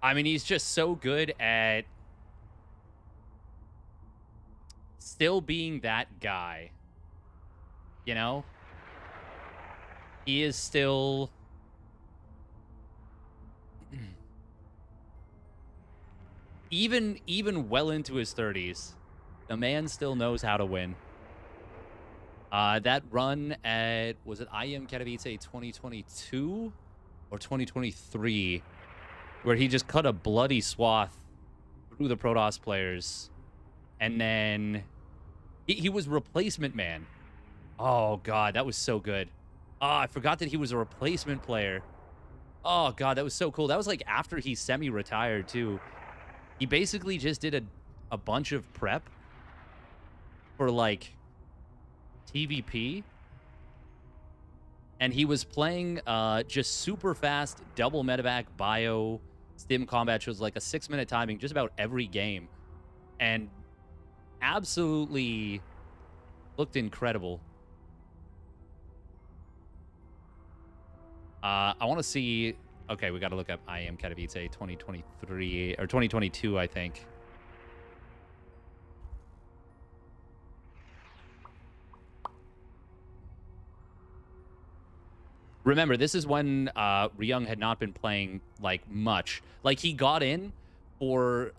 [SPEAKER 1] I mean, he's just so good at still being that guy. You know? He is still even well into his 30s. The man still knows how to win. That run at, was it IM Katowice 2022 or 2023, where he just cut a bloody swath through the Protoss players, and then he was replacement man. Oh, God, that was so good. Oh, I forgot that he was a replacement player. Oh, God, that was so cool. That was like after he semi-retired, too. He basically just did a bunch of prep for, like, TVP, and he was playing just super fast double medevac bio stim combat shows, like a 6-minute timing just about every game, and absolutely looked incredible. I want to see. Okay, we got to look up IM Katowice 2023 or 2022, I think. Remember, this is when Ryung had not been playing, like, much. Like, he got in for...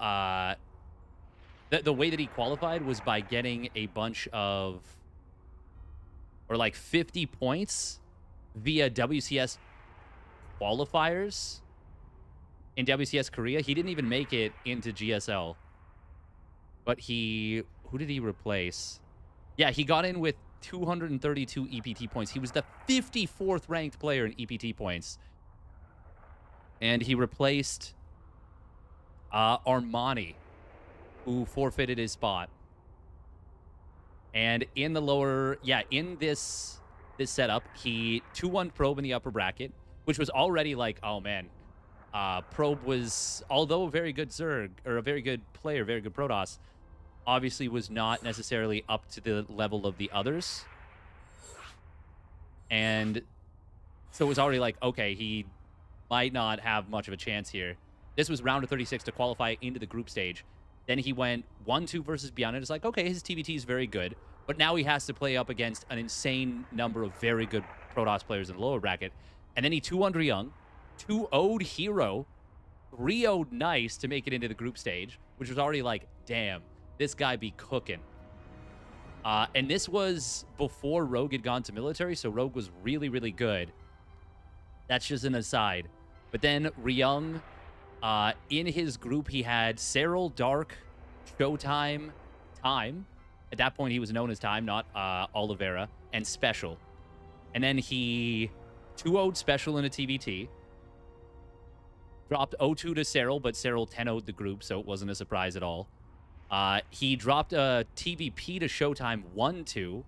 [SPEAKER 1] the way that he qualified was by getting a bunch of... or, like, 50 points via WCS qualifiers in WCS Korea. He didn't even make it into GSL. But he... who did he replace? Yeah, he got in with 232 EPT points. He was the 54th ranked player in EPT points. And he replaced Armani, who forfeited his spot. And in the lower, in this setup, he 2-1 Probe in the upper bracket, which was already like, oh man. Probe was, although a very good Zerg, or a very good player, very good Protoss, obviously was not necessarily up to the level of the others. And so it was already like, okay, he might not have much of a chance here. This was round of 36 to qualify into the group stage. Then he went 1-2 versus ByuN, and it's like, okay, his TVT is very good, but now he has to play up against an insane number of very good Protoss players in the lower bracket. And then he 2-1 Ryung, 2-0'd Hero, 3-0'd Nice to make it into the group stage, which was already like, damn, this guy be cooking. And this was before Rogue had gone to military, so Rogue was really, really good. That's just an aside. But then Ryung, in his group, he had Serral, Dark, Showtime, Time. At that point, he was known as Time, not Oliveira, and Special. And then he 2-0'd Special in a TVT. Dropped 0-2 to Serral, but Serral 10-0'd the group, so it wasn't a surprise at all. He dropped a TVP to Showtime 1-2,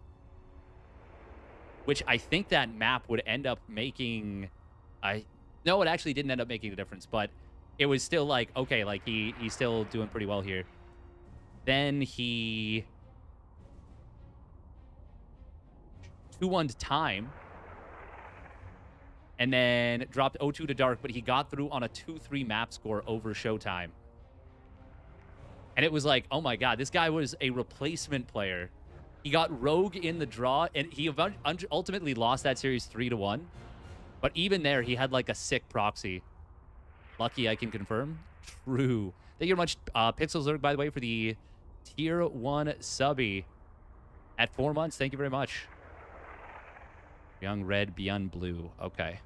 [SPEAKER 1] which I think that map would end up making... No, it actually didn't end up making a difference, but it was still like, okay, like he's still doing pretty well here. Then he 2-1 Time, and then dropped 0-2 to Dark, but he got through on a 2-3 map score over Showtime. And it was like, oh my god, this guy was a replacement player He got Rogue in the draw, and he ultimately lost that series 3-1. But even there, he had like a sick proxy. Lucky, I can confirm. True. Thank you very much, Pixelzerg, by the way, for the tier 1 subby at 4 months. Thank you very much. Young red, ByuN blue. Okay.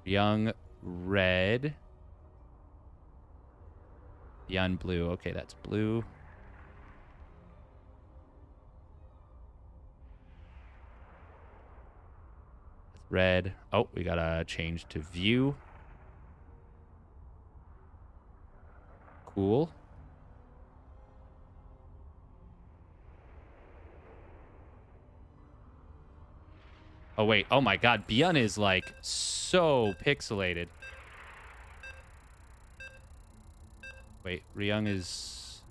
[SPEAKER 1] Young red. ByuN blue. Okay, that's blue. Red. Oh, we gotta change to view. Cool. Oh, wait. Oh, my God. ByuN is, like, so pixelated. Wait. Ryung is...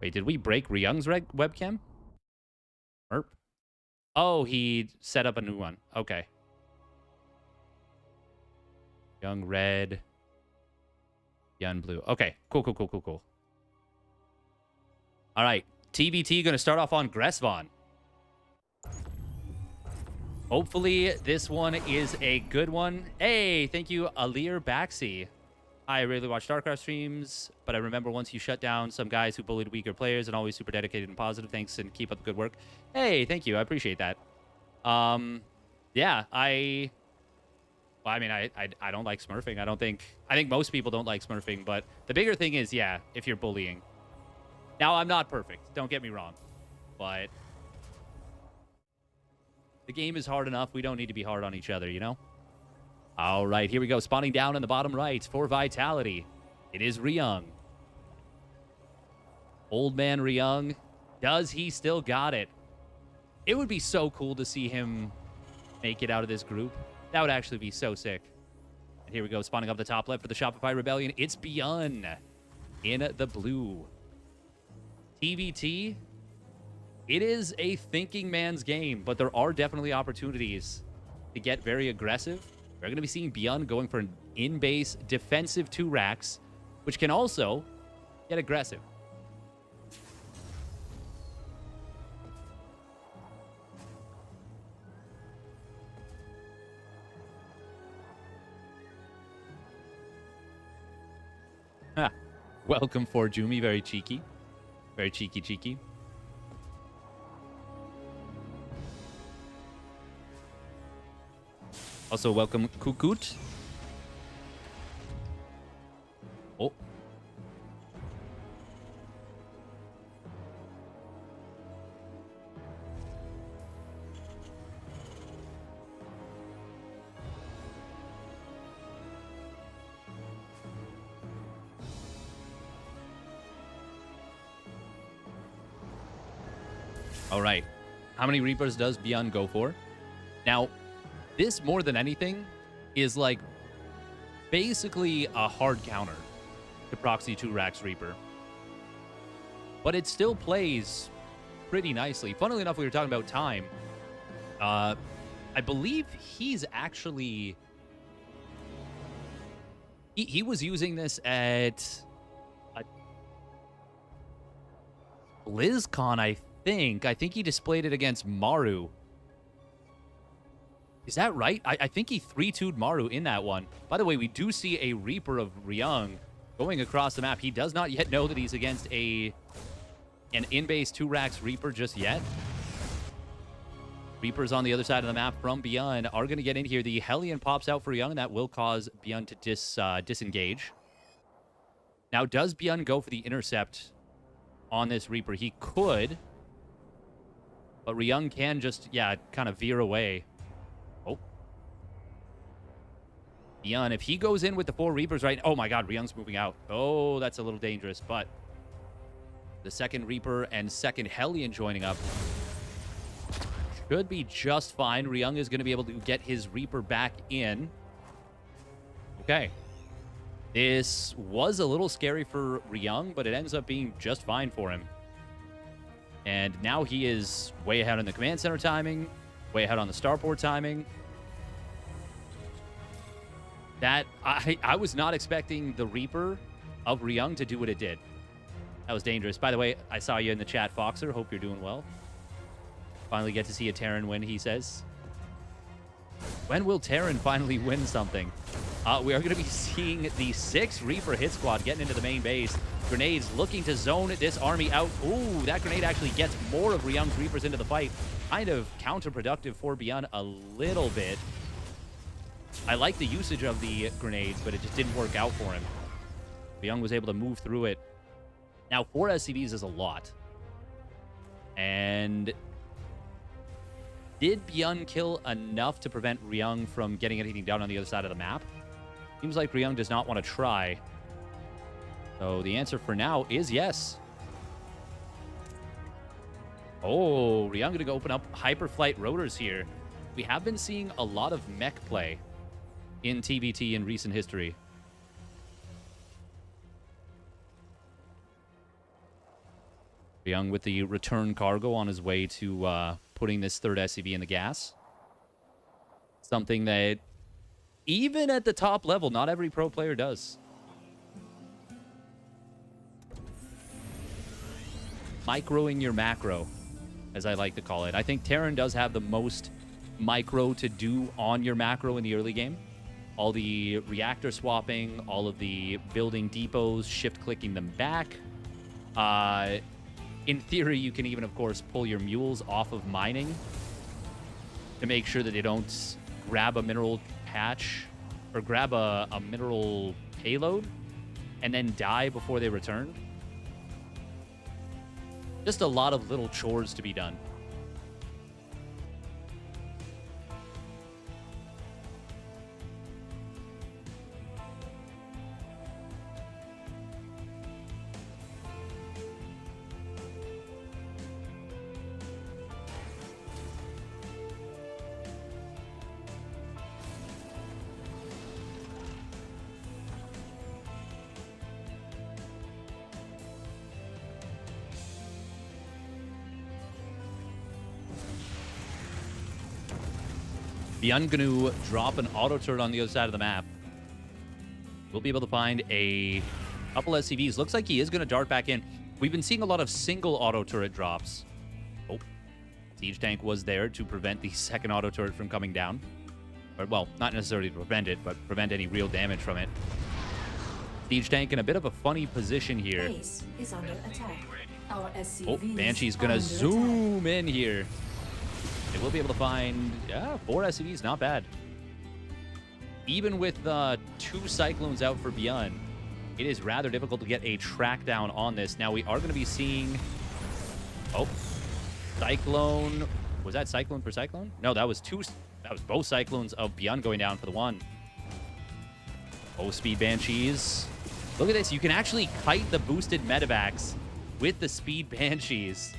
[SPEAKER 1] Wait, did we break Ryung's webcam? Merp? Oh, he set up a new one. Okay. Young red. ByuN blue. Okay. Cool. All right. TBT going to start off on Gressvon. Hopefully, this one is a good one. Hey, thank you, Alir Baxi. I rarely watch StarCraft streams, but I remember once you shut down some guys who bullied weaker players and always super dedicated and positive. Thanks, and keep up the good work. Hey, thank you. I appreciate that. Yeah, I mean, I don't like smurfing. I think most people don't like smurfing, but the bigger thing is, yeah, if you're bullying. Now, I'm not perfect. Don't get me wrong, but the game is hard enough. We don't need to be hard on each other, you know? All right, here we go. Spawning down in the bottom right for Vitality. It is Ryung. Old man Ryung. Does he still got it? It would be so cool to see him make it out of this group. That would actually be so sick. And here we go. Spawning up the top left for the Shopify Rebellion. It's ByuN in the blue. TBT. It is a thinking man's game, but there are definitely opportunities to get very aggressive. We're going to be seeing ByuN going for an in-base defensive 2 racks, which can also get aggressive. Ha. Welcome for Jumi. Very cheeky. Very cheeky. Also, welcome Kukut. Oh. All right. How many Reapers does ByuN go for? Now, this, more than anything, is like basically a hard counter to Proxy 2 Racks Reaper. But it still plays pretty nicely. Funnily enough, we were talking about time. I believe he's actually... He was using this at a BlizzCon, I think. I think he displayed it against Maru. Is that right? I think he 3-2'd Maru in that one. By the way, we do see a Reaper of Ryung going across the map. He does not yet know that he's against an in-base 2 racks Reaper just yet. Reapers on the other side of the map from ByuN are going to get in here. The Hellion pops out for Ryung, and that will cause ByuN to disengage. Now, does ByuN go for the intercept on this Reaper? He could, but Ryung can just, yeah, kind of veer away. Oh. ByuN, if he goes in with the 4 Reapers right... Oh, my God, Ryung's moving out. Oh, that's a little dangerous, but the second Reaper and second Hellion joining up should be just fine. Ryung is going to be able to get his Reaper back in. Okay. This was a little scary for Ryung, but it ends up being just fine for him. And now he is way ahead in the command center timing. Way ahead on the starport timing. That I was not expecting the Reaper of Ryung to do what it did. That was dangerous. By the way, I saw you in the chat, Foxer. Hope you're doing well. Finally get to see a Terran win, he says. When will Terran finally win something? We are going to be seeing the 6 Reaper hit squad getting into the main base. Grenades looking to zone this army out. Ooh, that grenade actually gets more of Ryung's Reapers into the fight. Kind of counterproductive for ByuN a little bit. I like the usage of the grenades, but it just didn't work out for him. ByuN was able to move through it. Now, 4 SCVs is a lot. And did ByuN kill enough to prevent Ryung from getting anything down on the other side of the map? Seems like Ryung does not want to try. So the answer for now is yes. Oh, Ryung going to go open up hyperflight rotors here. We have been seeing a lot of mech play in TVT in recent history. Ryung with the return cargo on his way to putting this 3rd SCV in the gas. Something that, even at the top level, not every pro player does. Microing your macro, as I like to call it. I think Terran does have the most micro to do on your macro in the early game. All the reactor swapping, all of the building depots, shift-clicking them back. In theory, you can even, of course, pull your mules off of mining to make sure that they don't grab a mineral patch or grab a mineral payload and then die before they return. Just a lot of little chores to be done. ByuN going to drop an auto turret on the other side of the map. We'll be able to find a couple SCVs. Looks like he is going to dart back in. We've been seeing a lot of single auto turret drops. Oh, Siege Tank was there to prevent the 2nd auto turret from coming down. Or, well, not necessarily to prevent it, but prevent any real damage from it. Siege Tank in a bit of a funny position here.
[SPEAKER 2] Base is under attack. Our SCVs
[SPEAKER 1] Oh, Banshee's going to zoom in here. They will be able to find 4 SCVs, not bad. Even with 2 Cyclones out for ByuN, it is rather difficult to get a track down on this. Now, we are going to be seeing... Oh, Cyclone. Was that Cyclone for Cyclone? No, that was both Cyclones of ByuN going down for the 1. Oh, Speed Banshees. Look at this. You can actually kite the boosted medevacs with the Speed Banshees.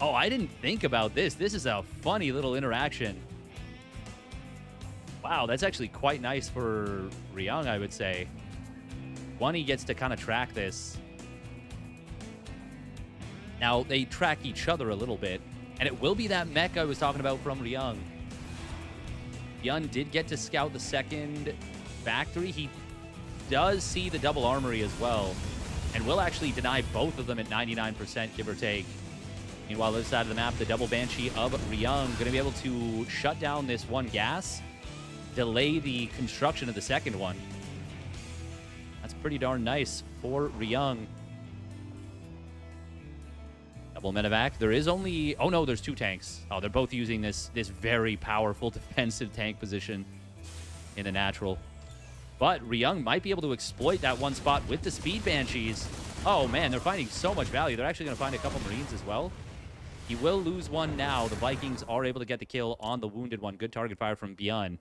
[SPEAKER 1] Oh, I didn't think about this. This is a funny little interaction. Wow, that's actually quite nice for Ryung, I would say. One, he gets to kind of track this. Now, they track each other a little bit, and it will be that mech I was talking about from Ryung. ByuN did get to scout the 2nd factory. He does see the double armory as well, and will actually deny both of them at 99%, give or take. Meanwhile, this side of the map, the double Banshee of Ryung going to be able to shut down this 1 gas, delay the construction of the 2nd one. That's pretty darn nice for Ryung. Double medevac. There is only... Oh, no, there's 2 tanks. Oh, they're both using this very powerful defensive tank position in the natural. But Ryung might be able to exploit that 1 spot with the Speed Banshees. Oh, man, they're finding so much value. They're actually going to find a couple Marines as well. He will lose 1 now. The Vikings are able to get the kill on the wounded one. Good target fire from ByuN.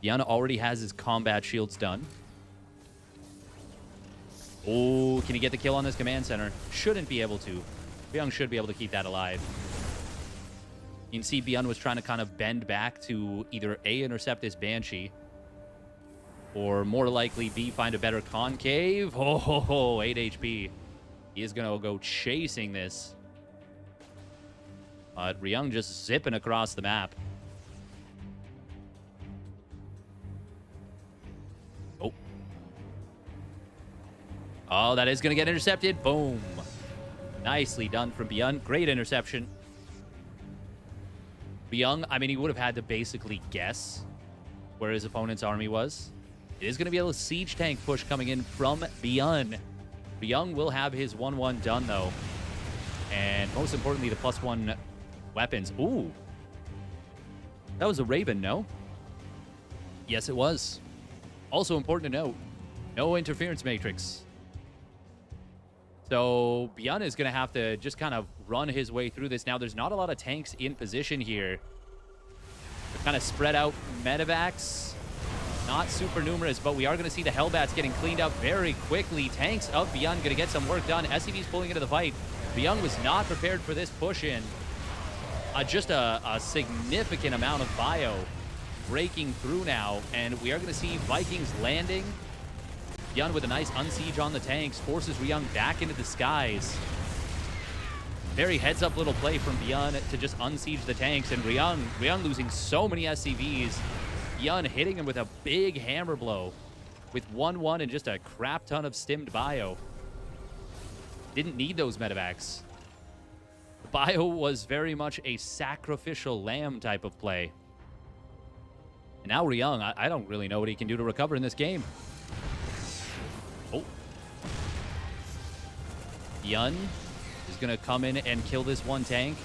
[SPEAKER 1] ByuN already has his combat shields done. Oh, can he get the kill on this command center? Shouldn't be able to. ByuN should be able to keep that alive. You can see ByuN was trying to kind of bend back to either A, intercept this Banshee, or more likely B, find a better concave. Oh, 8 HP. He is going to go chasing this. But Ryung just zipping across the map. Oh. Oh, that is going to get intercepted. Boom. Nicely done from ByuN. Great interception. Ryung, I mean, he would have had to basically guess where his opponent's army was. It is going to be a little siege tank push coming in from ByuN. Ryung will have his 1-1 done, though. And most importantly, the +1 weapons. Ooh. That was a Raven, no? Yes, it was. Also important to note, no interference matrix. So ByuN is going to have to just kind of run his way through this. Now, there's not a lot of tanks in position here. They're kind of spread out medevacs. Not super numerous, but we are going to see the Hellbats getting cleaned up very quickly. Tanks of ByuN going to get some work done. SCV's pulling into the fight. ByuN was not prepared for this push-in. Just a significant amount of bio breaking through now, and we are going to see Vikings landing. ByuN with a nice unsiege on the tanks, forces Ryung back into the skies. Very heads-up little play from ByuN to just unsiege the tanks, and Ryung losing so many SCVs. ByuN hitting him with a big hammer blow with 1-1 and just a crap ton of stimmed bio. Didn't need those medevacs. The bio was very much a sacrificial lamb type of play. And now Ryung, I don't really know what he can do to recover in this game. Oh. ByuN is going to come in and kill this one tank.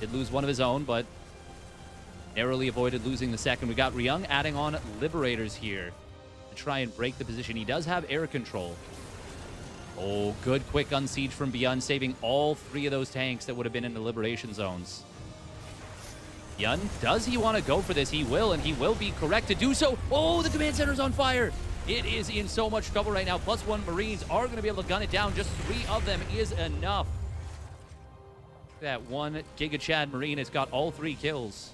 [SPEAKER 1] Did lose one of his own, but narrowly avoided losing the second. We got Ryung adding on Liberators here to try and break the position. He does have air control. Oh, good quick unsiege from ByuN, saving all 3 of those tanks that would have been in the liberation zones. ByuN, does he want to go for this? He will, and he will be correct to do so. Oh, the command center's on fire. It is in so much trouble right now. +1 Marines are going to be able to gun it down. Just 3 of them is enough. That one Giga Chad Marine has got all 3 kills.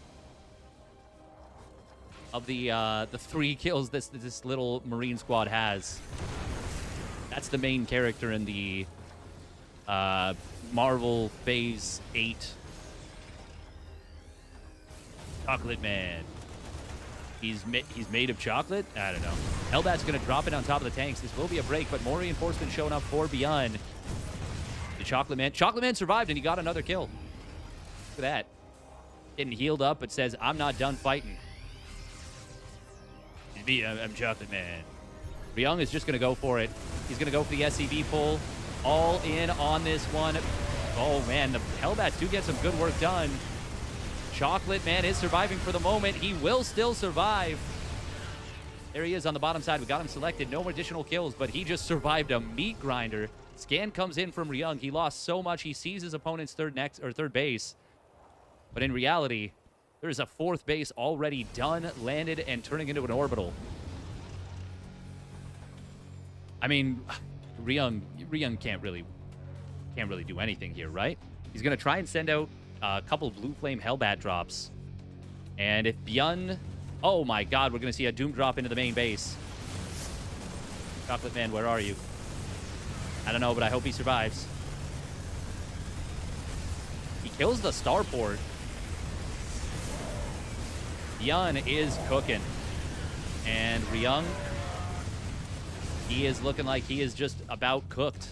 [SPEAKER 1] Of the 3 kills this little Marine squad has. That's the main character in the Marvel Phase 8. Chocolate Man. He's made of chocolate? I don't know. Hellbat's going to drop it on top of the tanks. This will be a break, but more reinforcements showing up for ByuN. The Chocolate Man. Chocolate Man survived, and he got another kill. Look at that. Getting healed up, but says, I'm not done fighting. I'm Chocolate Man. Ryung is just going to go for it. He's going to go for the SCV pull. All in on this one. Oh, man. The Hellbats do get some good work done. Chocolate Man is surviving for the moment. He will still survive. There he is on the bottom side. We got him selected. No additional kills, but he just survived a meat grinder. Scan comes in from Ryung. He lost so much. He sees his opponent's third base. But in reality, there's a 4th base already done, landed, and turning into an orbital. I mean, Ryung can't really do anything here, right? He's going to try and send out a couple of Blue Flame Hellbat drops. And if ByuN... Oh my god, we're going to see a Doom drop into the main base. Chocolate Man, where are you? I don't know, but I hope he survives. He kills the starport. ByuN is cooking. And Ryung, he is looking like he is just about cooked.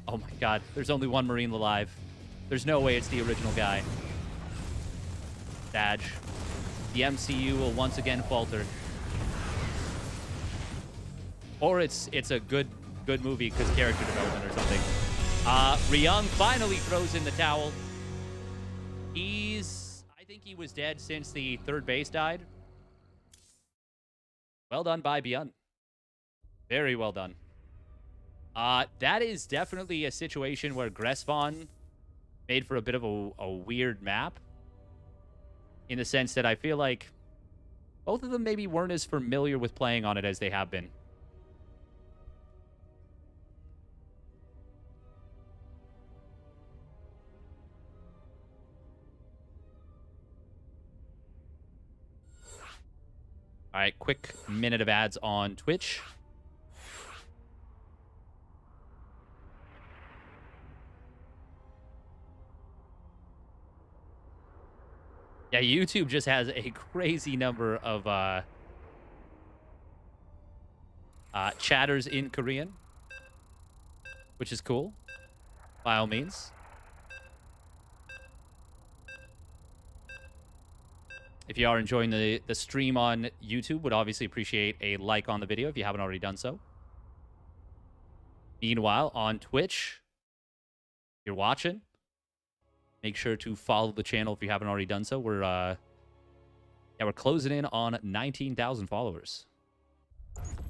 [SPEAKER 1] Oh my god, there's only one Marine alive. There's no way it's the original guy. Badge. The MCU will once again falter. Or it's a good movie because character development or something. Ryung finally throws in the towel. I think he was dead since the 3rd base died. Well done by ByuN. Very well done. That is definitely a situation where Gressvon made for a bit of a weird map. In the sense that I feel like both of them maybe weren't as familiar with playing on it as they have been. All right, quick minute of ads on Twitch. Yeah, YouTube just has a crazy number of chatters in Korean, which is cool, by all means. If you are enjoying the stream on YouTube, would obviously appreciate a like on the video if you haven't already done so. Meanwhile, on Twitch, if you're watching, make sure to follow the channel if you haven't already done so. We're closing in on 19,000 followers.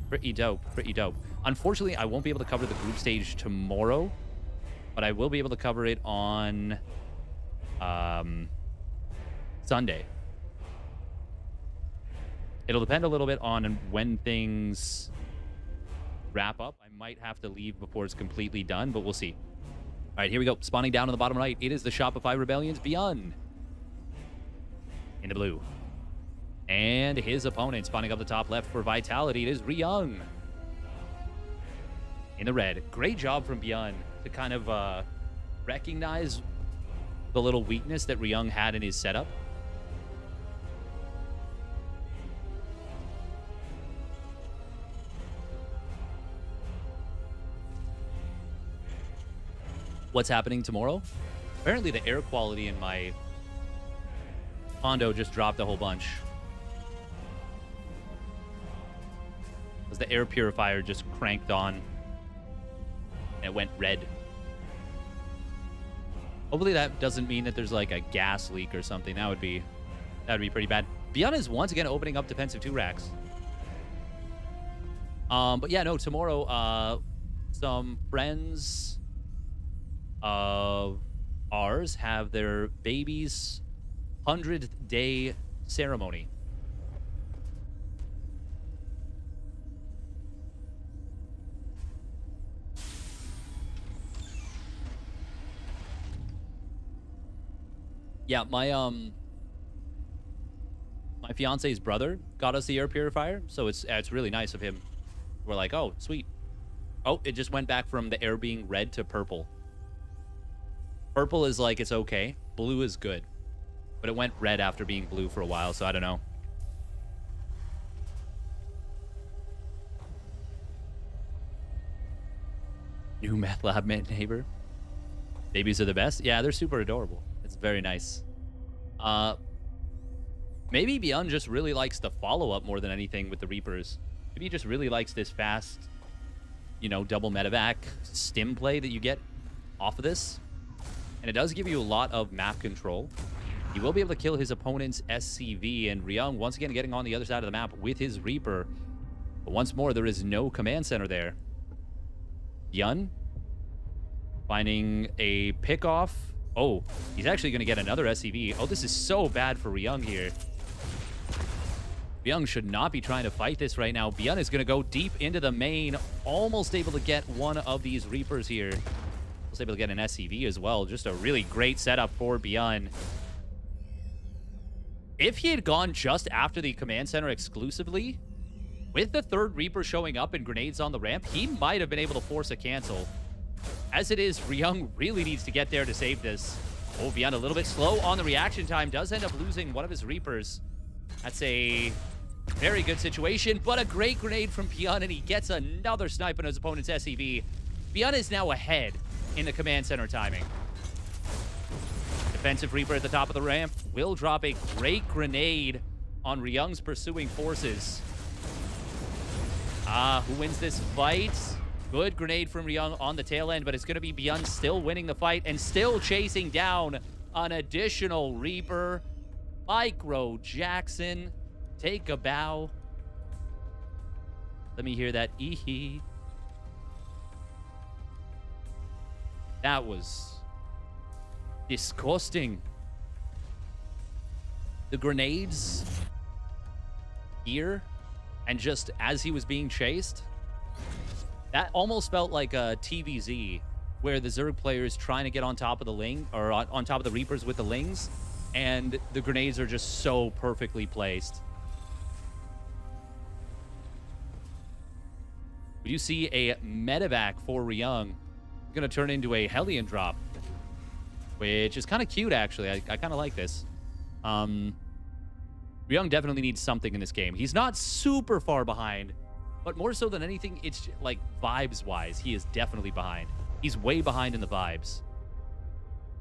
[SPEAKER 1] Pretty dope, pretty dope. Unfortunately, I won't be able to cover the group stage tomorrow, but I will be able to cover it on Sunday. It'll depend a little bit on when things wrap up. I might have to leave before it's completely done, but we'll see. All right, here we go. Spawning down on the bottom right, it is the Shopify Rebellion's ByuN in the blue. And his opponent spawning up the top left for Vitality, it is Ryung in the red. Great job from ByuN to kind of recognize the little weakness that Ryung had in his setup. What's happening tomorrow? Apparently the air quality in my condo just dropped a whole bunch. Because the air purifier just cranked on and it went red. Hopefully that doesn't mean that there's like a gas leak or something. That'd be pretty bad. ByuN is once again opening up defensive 2 racks. But yeah, no, tomorrow some friends of ours have their baby's 100th day ceremony. Yeah, my fiance's brother got us the air purifier, so it's really nice of him. We're like, oh, sweet. Oh, it just went back from the air being red to purple. Purple is like, it's okay. Blue is good. But it went red after being blue for a while, so I don't know. New meth lab neighbor. Babies are the best. Yeah, they're super adorable. It's very nice. Maybe ByuN just really likes the follow-up more than anything with the Reapers. Maybe he just really likes this fast, you know, double medevac stim play that you get off of this. And it does give you a lot of map control. He will be able to kill his opponent's SCV, and Ryung once again getting on the other side of the map with his Reaper. But once more, there is no command center there. ByuN finding a pickoff. Oh, he's actually going to get another SCV. Oh, this is so bad for Ryung here. ByuN should not be trying to fight this right now. ByuN is going to go deep into the main, almost able to get one of these Reapers here. Was able to get an SCV as well. Just a really great setup for ByuN. If he had gone just after the command center exclusively, with the third Reaper showing up and grenades on the ramp, he might have been able to force a cancel. As it is, Ryung really needs to get there to save this. Oh, ByuN a little bit slow on the reaction time. Does end up losing one of his Reapers. That's a very good situation, but a great grenade from ByuN, and he gets another snipe on his opponent's SCV. ByuN is now ahead in the command center timing. Defensive Reaper at the top of the ramp will drop a great grenade on Ryung's pursuing forces. Who wins this fight? Good grenade from Ryung on the tail end, but it's going to be ByuN still winning the fight and still chasing down an additional Reaper. Micro Jackson, take a bow. Let me hear that ee-hee. That was disgusting. The grenades here, and just as he was being chased, that almost felt like a TVZ, where the Zerg player is trying to get on top of the Ling, or on top of the Reapers with the Lings, and the grenades are just so perfectly placed. You see a medevac for Ryung. Going to turn into a Hellion drop, which is kind of cute, actually. I kind of like this. Ryung definitely needs something in this game. He's not super far behind, but more so than anything, it's like vibes-wise, he is definitely behind. He's way behind in the vibes.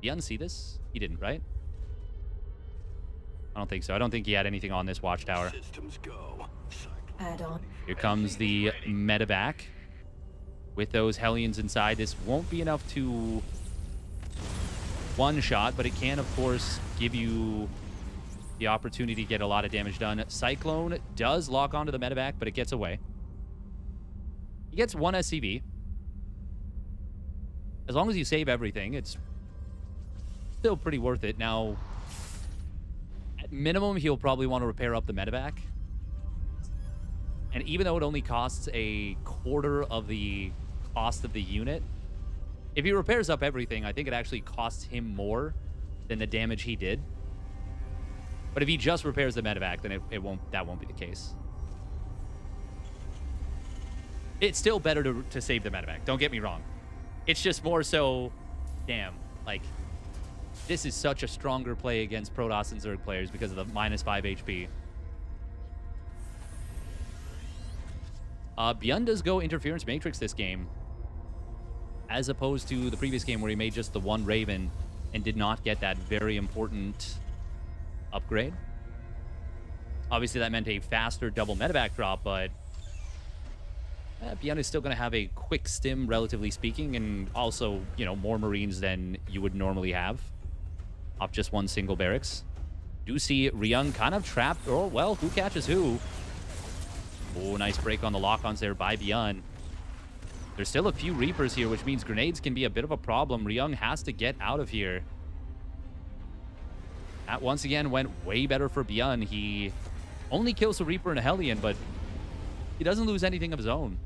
[SPEAKER 1] ByuN see this? He didn't, right? I don't think so. I don't think he had anything on this watchtower.
[SPEAKER 4] Systems go.
[SPEAKER 2] Add on.
[SPEAKER 1] Here comes the medevac. With those Hellions inside, this won't be enough to one-shot, but it can, of course, give you the opportunity to get a lot of damage done. Cyclone does lock onto the medevac, but it gets away. He gets one SCV. As long as you save everything, it's still pretty worth it. Now, at minimum, he'll probably want to repair up the medevac. And even though it only costs a quarter of the cost of the unit, if he repairs up everything, I think it actually costs him more than the damage he did. But if he just repairs the medevac, then that won't be the case. It's still better to save the medevac. Don't get me wrong. It's just more so, damn, like, this is such a stronger play against Protoss and Zerg players because of the -5 HP. ByuN does go Interference Matrix this game, as opposed to the previous game where he made just the one Raven and did not get that very important upgrade. Obviously, that meant a faster double medevac drop, but ByuN is still going to have a quick stim, relatively speaking, and also, you know, more Marines than you would normally have off just one single barracks. Do see Ryung kind of trapped. Oh, well, who catches who? Oh, nice break on the lock-ons there by ByuN. There's still a few Reapers here, which means grenades can be a bit of a problem. Ryung has to get out of here. That once again went way better for ByuN. He only kills a Reaper and a Hellion, but he doesn't lose anything of his own.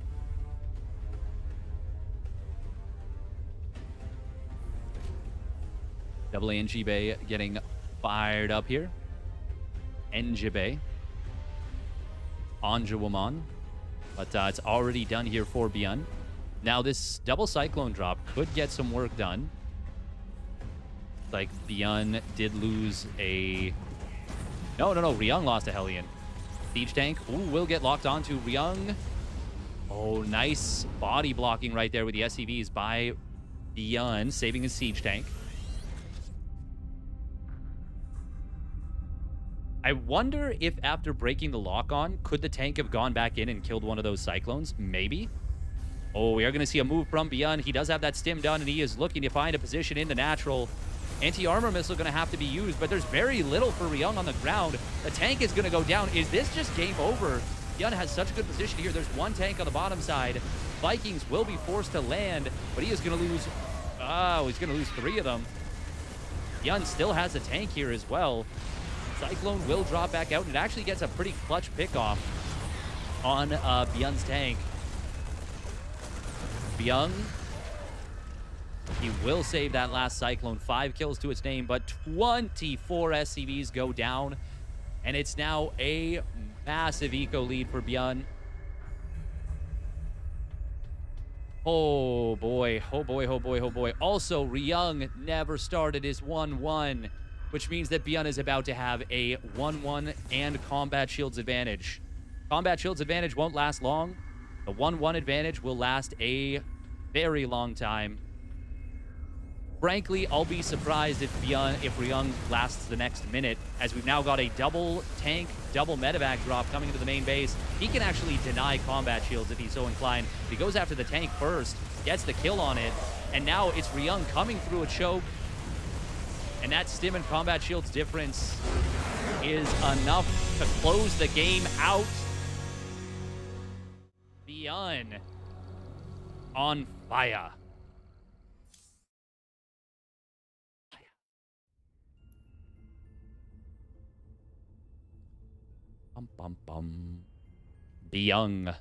[SPEAKER 1] Double NG Bay getting fired up here. NG Bay. Anjouman. But it's already done here for ByuN. Now this double Cyclone drop could get some work done. Like ByuN did lose a... No, Ryung lost a Hellion. Siege tank. Ooh, will get locked onto Ryung. Oh, nice body blocking right there with the SCVs by ByuN, saving his siege tank. I wonder if after breaking the lock-on, could the tank have gone back in and killed one of those Cyclones? Maybe. Oh, we are going to see a move from ByuN. He does have that stim done, and he is looking to find a position in the natural. Anti-armor missile going to have to be used, but there's very little for Ryung on the ground. The tank is going to go down. Is this just game over? ByuN has such a good position here. There's one tank on the bottom side. Vikings will be forced to land, but he is going to lose... Oh, he's going to lose 3 of them. ByuN still has a tank here as well. Cyclone will drop back out, and it actually gets a pretty clutch pickoff on ByuN's tank. ByuN, he will save that last Cyclone. 5 kills to its name, but 24 SCVs go down, and it's now a massive eco lead for ByuN. Oh boy, oh boy, oh boy, oh boy. Also, Ryung never started his 1-1. Which means that ByuN is about to have a 1-1 and combat shields advantage. Combat shields advantage won't last long. The 1-1 advantage will last a very long time. Frankly, I'll be surprised if Ryung lasts the next minute, as we've now got a double tank, double medevac drop coming into the main base. He can actually deny combat shields if he's so inclined. He goes after the tank first, gets the kill on it, and now it's Ryung coming through a choke. And that stim and combat shields difference is enough to close the game out. ByuN on fire. Bum, bum, bum. ByuN.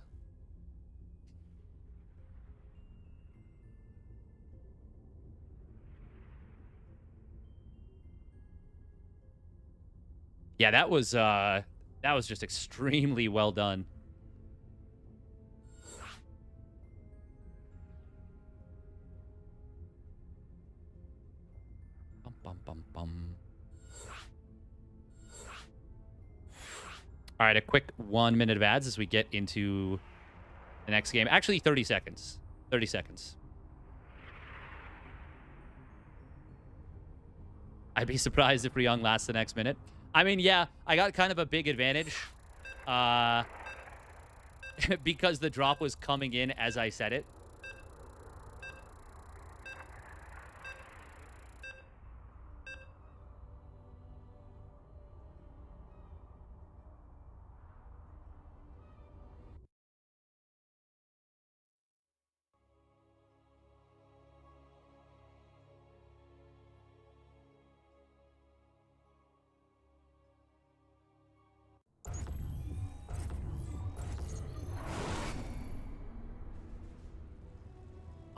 [SPEAKER 1] Yeah, that was just extremely well done. Bum, bum, bum, bum. All right, a quick 1 minute of ads as we get into the next game. Actually, 30 seconds. 30 seconds. I'd be surprised if Ryung lasts the next minute. I mean, yeah, I got kind of a big advantage because the drop was coming in as I said it.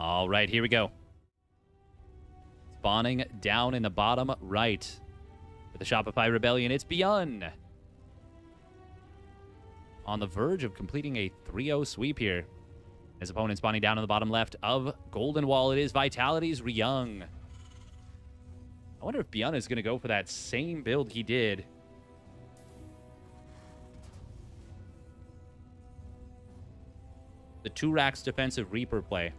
[SPEAKER 1] All right, here we go. Spawning down in the bottom right. For the Shopify Rebellion, it's ByuN. On the verge of completing a 3-0 sweep here. His opponent spawning down in the bottom left of Golden Wall. It is Vitality's Ryung. I wonder if ByuN is going to go for that same build he did. The 2 racks defensive Reaper play.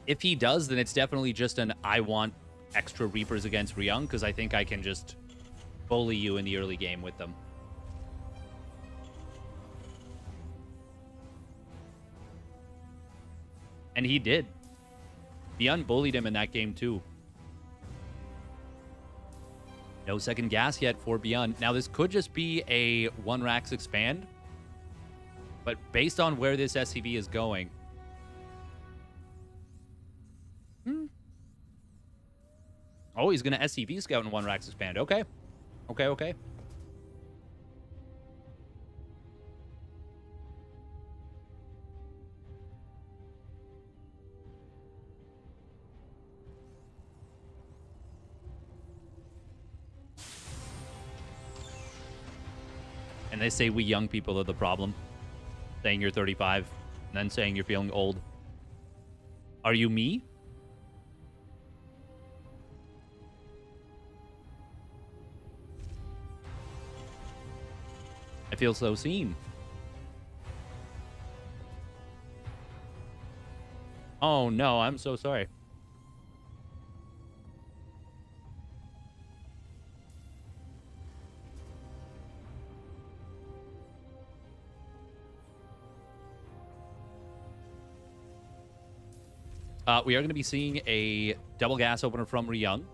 [SPEAKER 1] If he does, then it's definitely just an I want extra Reapers against Ryung, because I think I can just bully you in the early game with them. And he did. ByuN bullied him in that game too. No second gas yet for ByuN. Now this could just be a 1 racks expand, but based on where this SCV is going, oh, he's going to SCV scout in 1 racks expand. Okay. Okay. And they say we young people are the problem. Saying you're 35, and then saying you're feeling old. Are you me? I feel so seen. Oh no, I'm so sorry. We are going to be seeing a double gas opener from Ryung.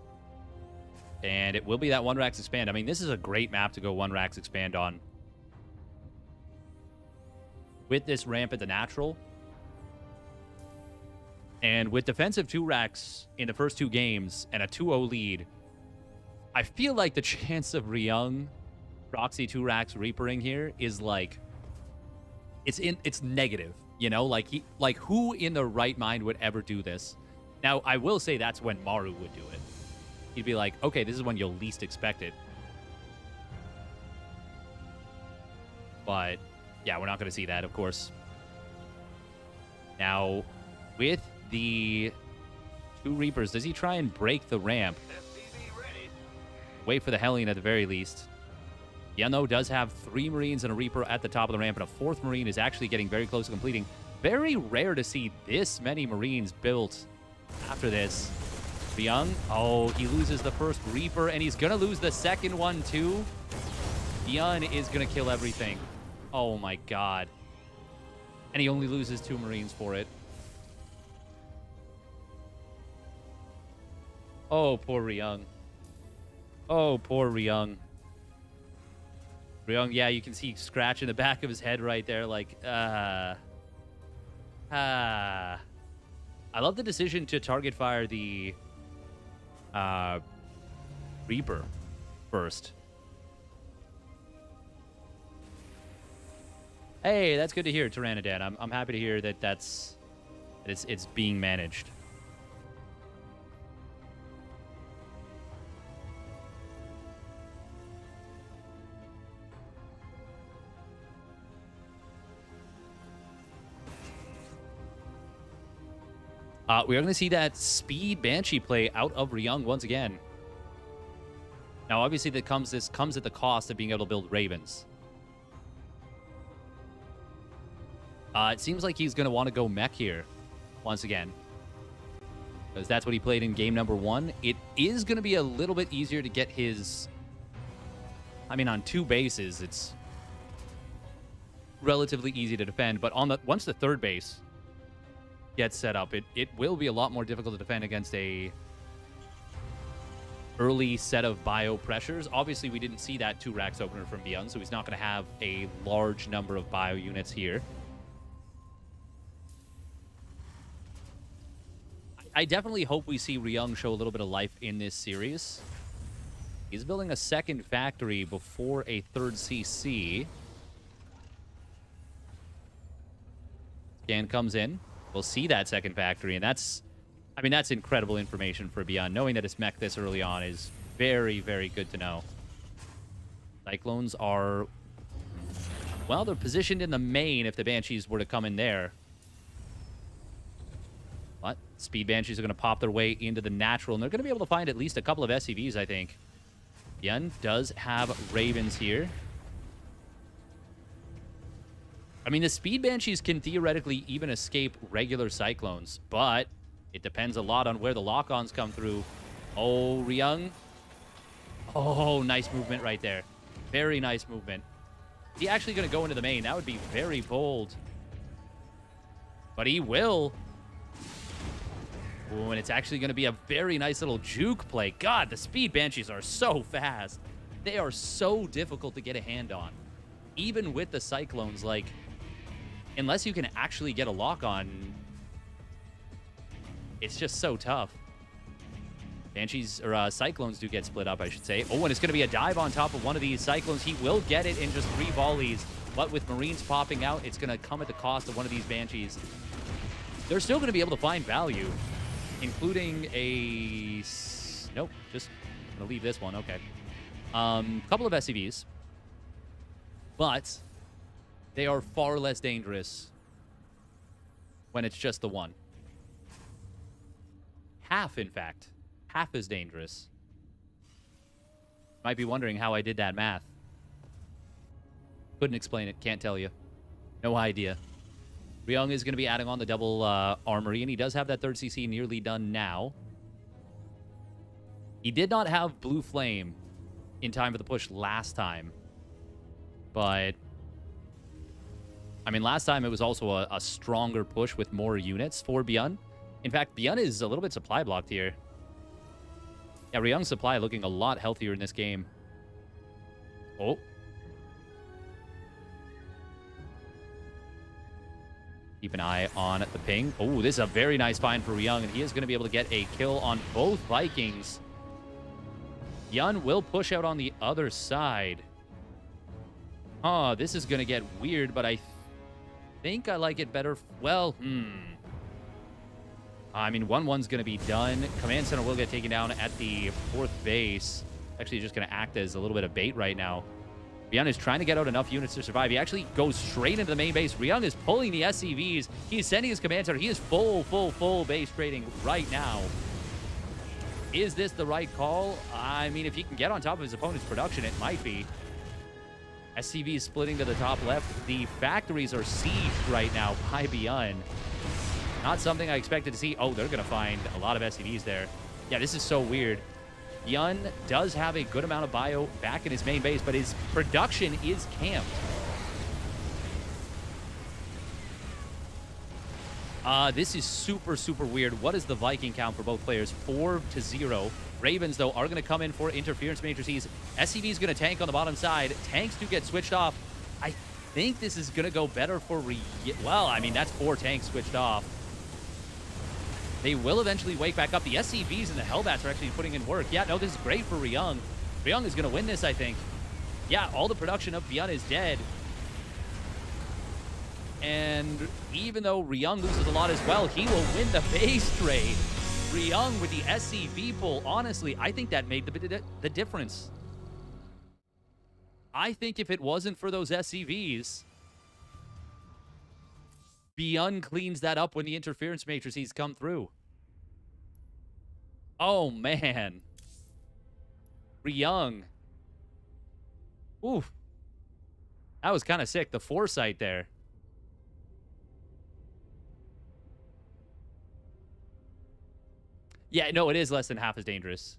[SPEAKER 1] And it will be that 1 racks expand. I mean, this is a great map to go 1 racks expand on. With this ramp at the natural. And with defensive 2 racks in the first 2 games and a 2-0 lead, I feel like the chance of Ryung proxy 2 racks reapering here is like, it's negative, you know, like who in the right mind would ever do this? Now, I will say that's when Maru would do it. He'd be like, okay, this is when you'll least expect it. But yeah, we're not going to see that, of course. Now, with the 2 Reapers, does he try and break the ramp? Wait for the Hellion at the very least. ByuN, though, does have 3 Marines and a Reaper at the top of the ramp, and a 4th Marine is actually getting very close to completing. Very rare to see this many Marines built after this. ByuN, oh, he loses the first Reaper, and he's going to lose the second one, too. ByuN is going to kill everything. Oh, my God. And he only loses 2 Marines for it. Oh, poor Ryung. Oh, poor Ryung. Ryung, yeah, you can see scratch in the back of his head right there, like, I love the decision to target fire the Reaper first. Hey, that's good to hear, Tyranidan. I'm happy to hear that it's being managed. We are going to see that speed Banshee play out of Ryung once again. Now, obviously, this comes at the cost of being able to build Ravens. It seems like he's going to want to go mech here once again, because that's what he played in game number 1. It is going to be a little bit easier to get his... I mean, on 2 bases, it's relatively easy to defend, but once the 3rd base gets set up, it will be a lot more difficult to defend against a early set of bio pressures. Obviously, we didn't see that 2 racks opener from ByuN, so he's not going to have a large number of bio units here. I definitely hope we see Ryung show a little bit of life in this series. He's building a 2nd factory before a 3rd CC. Scan comes in. We'll see that 2nd factory, and that's incredible information for ByuN. Knowing that it's mech this early on is very, very good to know. Cyclones are, well, they're positioned in the main if the Banshees were to come in there. But Speed Banshees are going to pop their way into the natural, and they're going to be able to find at least a couple of SCVs, I think. ByuN does have Ravens here. I mean, the Speed Banshees can theoretically even escape regular Cyclones, but it depends a lot on where the lock-ons come through. Oh, Ryung. Oh, nice movement right there. Very nice movement. Is he actually going to go into the main? That would be very bold. But he will. Ooh, and it's actually going to be a very nice little juke play. God, the Speed Banshees are so fast. They are so difficult to get a hand on. Even with the Cyclones, like, unless you can actually get a lock on, it's just so tough. Banshees, or Cyclones do get split up, I should say. Oh, and it's going to be a dive on top of one of these Cyclones. He will get it in just 3 volleys, but with Marines popping out, it's going to come at the cost of one of these Banshees. They're still going to be able to find value, including a... Nope, just going to leave this one. Okay. Couple of SCVs, but they are far less dangerous when it's just the one. Half, in fact. Half as dangerous. Might be wondering how I did that math. Couldn't explain it. Can't tell you. No idea. Ryung is going to be adding on the double armory, and he does have that 3rd CC nearly done now. He did not have Blue Flame in time for the push last time. But, I mean, last time it was also a stronger push with more units for ByuN. In fact, ByuN is a little bit supply blocked here. Yeah, Ryung's supply looking a lot healthier in this game. Oh. Keep an eye on the ping. Oh, this is a very nice find for Ryung, and he is going to be able to get a kill on both Vikings. ByuN will push out on the other side. Oh, this is going to get weird, but I think I like it better. Well, I mean, 1-1's going to be done. Command Center will get taken down at the 4th base. Actually, just going to act as a little bit of bait right now. ByuN is trying to get out enough units to survive. He actually goes straight into the main base. Ryung is pulling the SCVs. He's sending his Command Center. He is full base trading right now. Is this the right call? I mean, if he can get on top of his opponent's production, it might be. SCVs splitting to the top left. The factories are sieged right now by ByuN. Not something I expected to see. Oh, they're going to find a lot of SCVs there. Yeah, this is so weird. ByuN does have a good amount of bio back in his main base, but his production is camped. This is super weird. What is the Viking count for both players? 4-0. Ravens, though, are going to come in for interference matrices. SCV is going to tank on the bottom side. Tanks do get switched off. I think this is going to go better for well, I mean, that's 4 tanks switched off. They will eventually wake back up. The SCVs and the Hellbats are actually putting in work. Yeah, no, this is great for Ryung. Ryung is going to win this, I think. Yeah, all the production of ByuN is dead. And even though Ryung loses a lot as well, he will win the base trade. Ryung with the SCV pull. Honestly, I think that made the difference. I think if it wasn't for those SCVs, ByuN cleans that up when the interference matrices come through. Oh, man. Ryung. Ooh. That was kind of sick. The foresight there. Yeah, no, it is less than half as dangerous.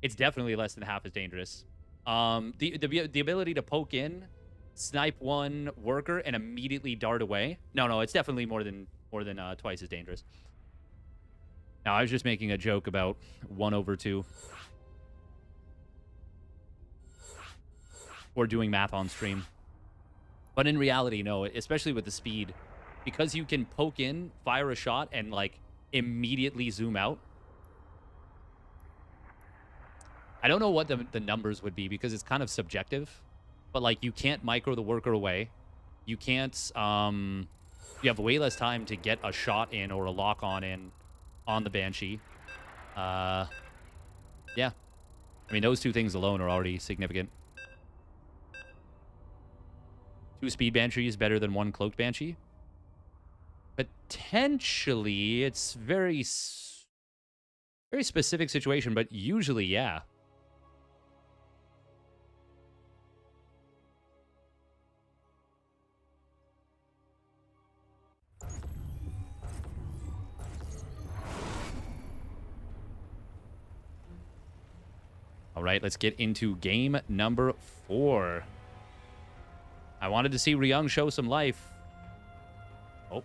[SPEAKER 1] It's definitely less than half as dangerous. The ability to poke in, snipe one worker, and immediately dart away. No, it's definitely more than twice as dangerous. Now, I was just making a joke about 1/2. Or doing math on stream. But in reality, no, especially with the speed, because you can poke in, fire a shot, and like immediately zoom out. I don't know what the numbers would be because it's kind of subjective, but like you can't micro the worker away. You can't, you have way less time to get a shot in or a lock on in on the Banshee. Yeah. I mean, those two things alone are already significant. 2 speed Banshees better than 1 cloaked Banshee? Potentially, it's very specific situation, but usually, yeah. All right, let's get into game number 4. I wanted to see Ryung show some life. Oh.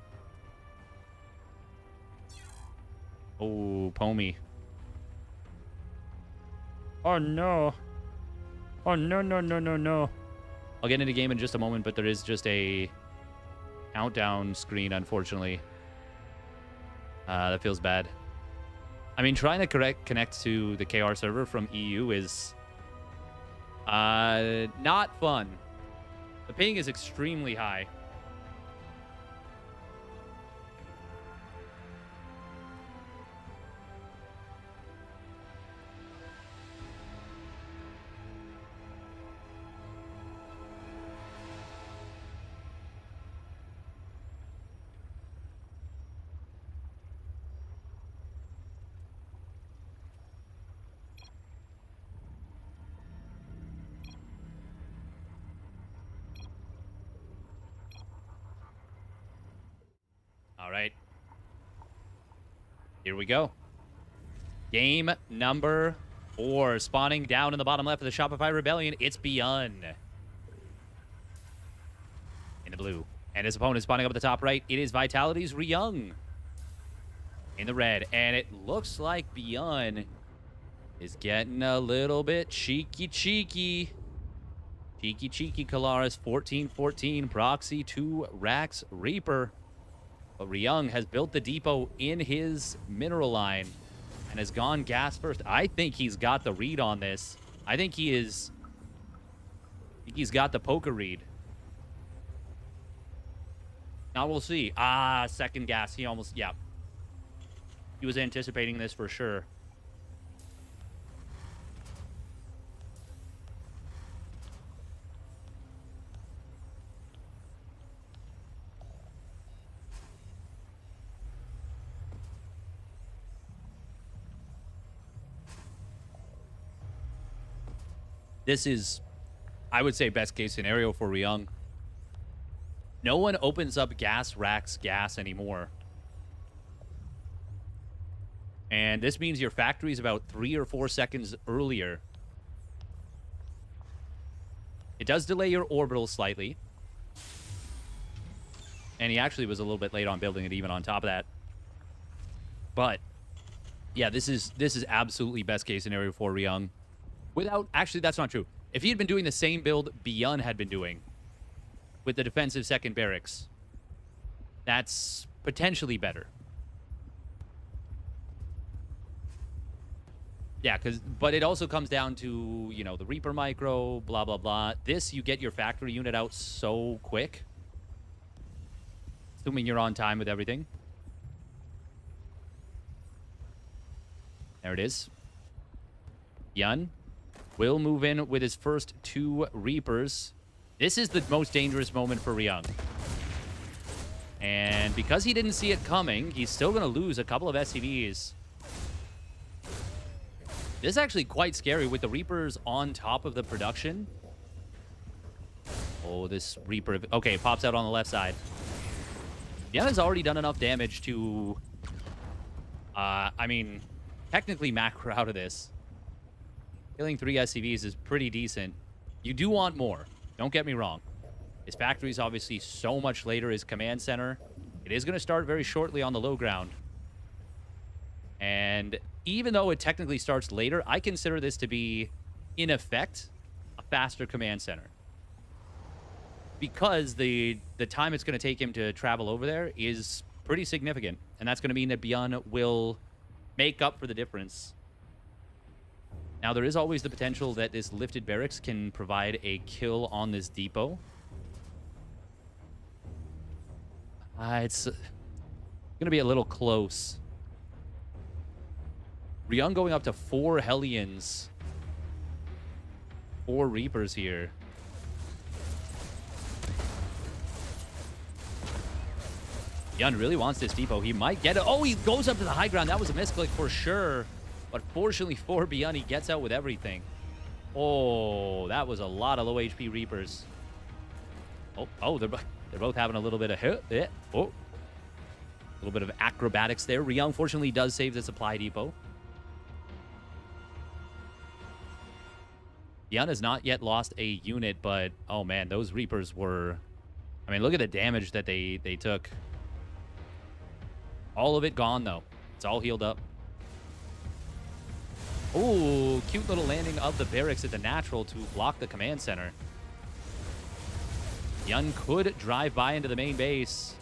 [SPEAKER 1] Oh, Pomi. Oh, no. Oh, no. I'll get into game in just a moment, but there is just a countdown screen, unfortunately. That feels bad. I mean, trying to connect to the KR server from EU is not fun. The ping is extremely high. All right. Here we go. Game number 4. Spawning down in the bottom left of the Shopify Rebellion. It's ByuN. In the blue. And his opponent spawning up at the top right. It is Vitality's Ryung. In the red. And it looks like ByuN is getting a little bit cheeky. Cheeky, Kalaris. 14-14. Proxy 2 Rax Reaper. But Ryung has built the depot in his mineral line and has gone gas first. I think he's got the read on this. I think he's got the poker read. Now we'll see. Second gas. He almost, yeah. He was anticipating this for sure. This is, I would say, best case scenario for Ryung. No one opens up racks gas anymore. And this means your factory is about 3 or 4 seconds earlier. It does delay your orbital slightly. And he actually was a little bit late on building it even on top of that. But, yeah, this is absolutely best case scenario for Ryung. Without, actually, that's not true. If he had been doing the same build ByuN had been doing with the defensive second barracks, that's potentially better. Yeah, but it also comes down to, you know, the Reaper micro, blah, blah, blah. This, you get your factory unit out so quick. Assuming you're on time with everything. There it is. ByuN will move in with his first 2 Reapers. This is the most dangerous moment for Ryung. And because he didn't see it coming, he's still going to lose a couple of SCVs. This is actually quite scary with the Reapers on top of the production. Oh, this Reaper. Okay, it pops out on the left side. ByuN has already done enough damage to, I mean, technically macro out of this. Killing 3 SCVs is pretty decent. You do want more. Don't get me wrong. His factory is obviously so much later. His command center. It is going to start very shortly on the low ground. And even though it technically starts later, I consider this to be, in effect, a faster command center. Because the time it's going to take him to travel over there is pretty significant. And that's going to mean that ByuN will make up for the difference. Now, there is always the potential that this lifted barracks can provide a kill on this depot. It's going to be a little close. Ryung going up to 4 Hellions. 4 Reapers here. ByuN really wants this depot. He might get it. Oh, he goes up to the high ground. That was a misclick for sure. But fortunately for ByuN, he gets out with everything. Oh, that was a lot of low HP Reapers. Oh, they're both having a little bit of hit. Oh, a little bit of acrobatics there. Ryung fortunately does save the supply depot. ByuN has not yet lost a unit, but oh man, those Reapers were... I mean, look at the damage that they took. All of it gone, though. It's all healed up. Oh, cute little landing of the barracks at the natural to block the command center. ByuN could drive by into the main base.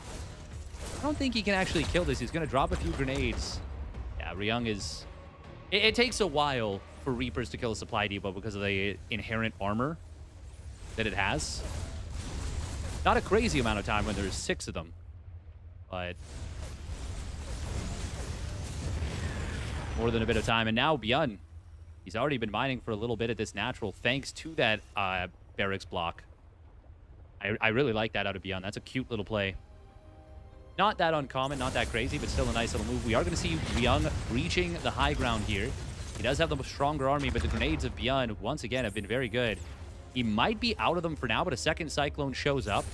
[SPEAKER 1] I don't think he can actually kill this. He's going to drop a few grenades. Yeah, Ryung is... It takes a while for Reapers to kill a supply depot because of the inherent armor that it has. Not a crazy amount of time when there's 6 of them, but more than a bit of time. And now ByuN, he's already been mining for a little bit at this natural thanks to that barracks block. I really like that out of ByuN. That's a cute little play. Not that uncommon, not that crazy, but still a nice little move. We are going to see Ryung reaching the high ground here. He does have the stronger army, but the grenades of ByuN, once again, have been very good. He might be out of them for now, but a second Cyclone shows up.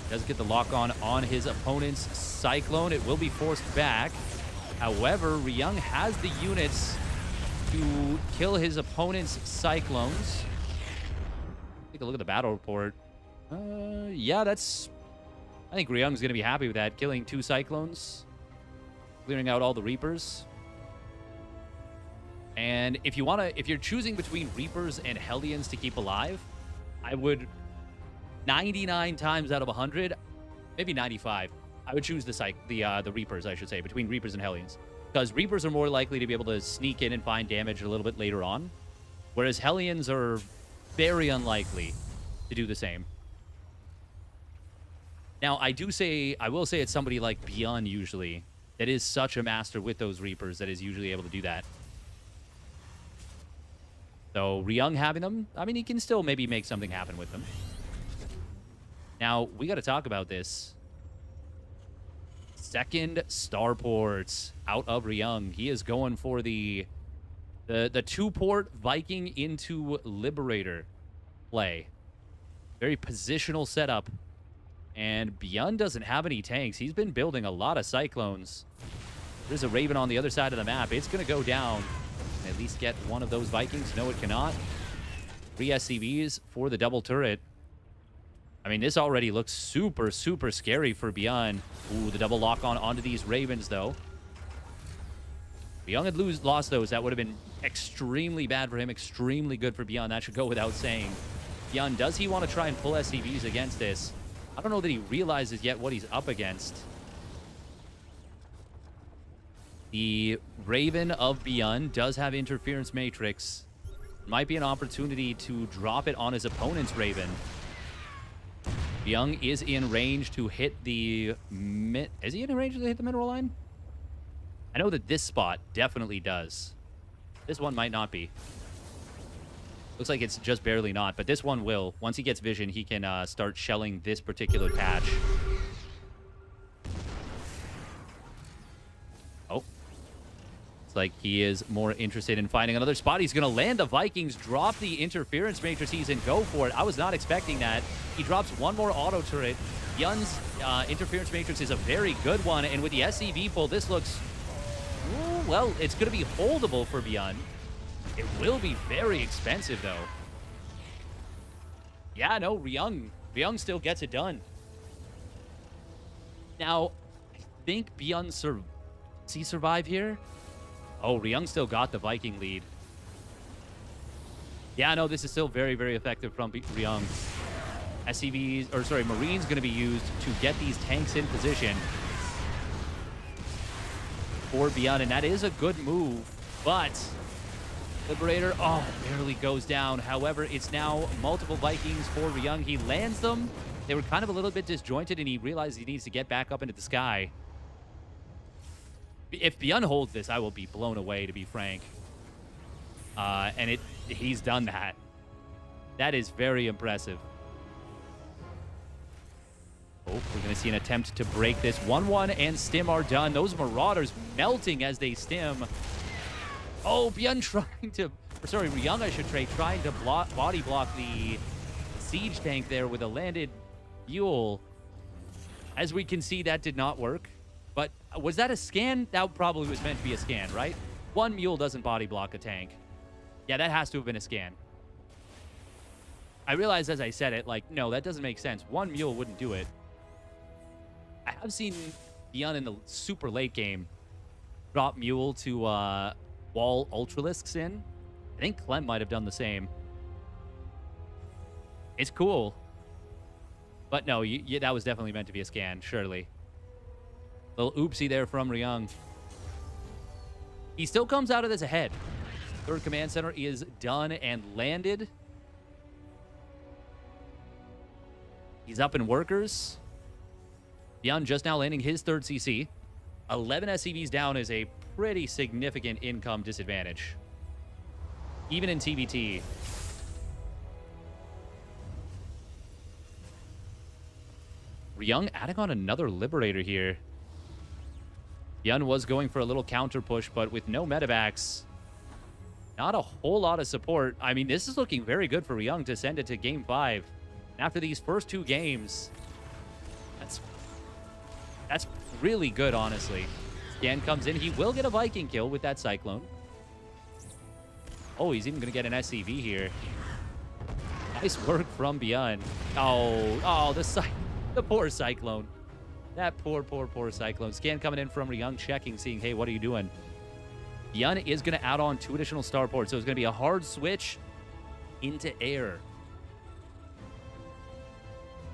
[SPEAKER 1] Does get the lock-on on his opponent's Cyclone. It will be forced back. However, Ryung has the units to kill his opponent's Cyclones. Take a look at the battle report. Yeah, that's... I think Ryung's going to be happy with that. Killing 2 Cyclones. Clearing out all the Reapers. And if you want to... If you're choosing between Reapers and Hellions to keep alive, I would... 99 times out of 100, maybe 95, I would choose the Reapers, I should say, between Reapers and Hellions. Because Reapers are more likely to be able to sneak in and find damage a little bit later on. Whereas Hellions are very unlikely to do the same. Now, I will say it's somebody like ByuN usually that is such a master with those Reapers that is usually able to do that. So Ryung having them, I mean, he can still maybe make something happen with them. Now, we got to talk about this. Second starports out of Ryung. He is going for the 2-port Viking into Liberator play. Very positional setup. And ByuN doesn't have any tanks. He's been building a lot of Cyclones. There's a Raven on the other side of the map. It's going to go down. At least get one of those Vikings. No, it cannot. 3 SCVs for the double turret. I mean, this already looks super, super scary for ByuN. Ooh, the double lock-on onto these Ravens, though. ByuN had lost those. That would have been extremely bad for him. Extremely good for ByuN. That should go without saying. ByuN, does he want to try and pull SCVs against this? I don't know that he realizes yet what he's up against. The Raven of ByuN does have Interference Matrix. Might be an opportunity to drop it on his opponent's Raven. ByuN is in range to hit the... Is he in range to hit the mineral line? I know that this spot definitely does. This one might not be. Looks like it's just barely not, but this one will. Once he gets vision, he can start shelling this particular patch. Oh. Looks like he is more interested in finding another spot. He's going to land the Vikings, drop the interference matrices, and go for it. I was not expecting that. He drops one more auto turret. ByuN's interference matrix is a very good one, and with the SCV pull, this looks... Ooh, well, it's going to be holdable for ByuN. It will be very expensive, though. Yeah, no, Ryung still gets it done. Now, I think ByuN does he survive here? Oh, Ryung still got the Viking lead. Yeah, no, this is still very, very effective from Ryung. SCVs, or sorry, Marines going to be used to get these tanks in position for ByuN, and that is a good move, but Liberator, oh, barely goes down. However, it's now multiple Vikings for Ryung. He lands them. They were kind of a little bit disjointed, and he realized he needs to get back up into the sky. If ByuN holds this, I will be blown away, to be frank. And he's done that. That is very impressive. Oh, we're going to see an attempt to break this. 1-1 and Stim are done. Those Marauders melting as they stim. Oh, ByuN trying to... Or sorry, Ryung, I should say, trying to body block the siege tank there with a landed mule. As we can see, that did not work. But was that a scan? That probably was meant to be a scan, right? One mule doesn't body block a tank. Yeah, that has to have been a scan. I realized as I said it, like, no, that doesn't make sense. One mule wouldn't do it. I have seen ByuN in the super late game drop mule to wall Ultralisks in. I think Clem might have done the same. It's cool. But no, that was definitely meant to be a scan, surely. Little oopsie there from Ryung. He still comes out of this ahead. Third command center is done and landed. He's up in workers. ByuN just now landing his third CC. 11 SCVs down is a pretty significant income disadvantage. Even in TBT. Ryung adding on another Liberator here. ByuN was going for a little counter push, but with no medevacs, not a whole lot of support. I mean, this is looking very good for Ryung to send it to Game 5. And after these first two games, that's really good, honestly. Scan comes in. He will get a Viking kill with that Cyclone. Oh, he's even going to get an SCV here. Nice work from ByuN. Oh, the poor Cyclone. That poor Cyclone. Scan coming in from Ryung, checking, seeing, hey, what are you doing? ByuN is going to add on 2 additional starports, so it's going to be a hard switch into air.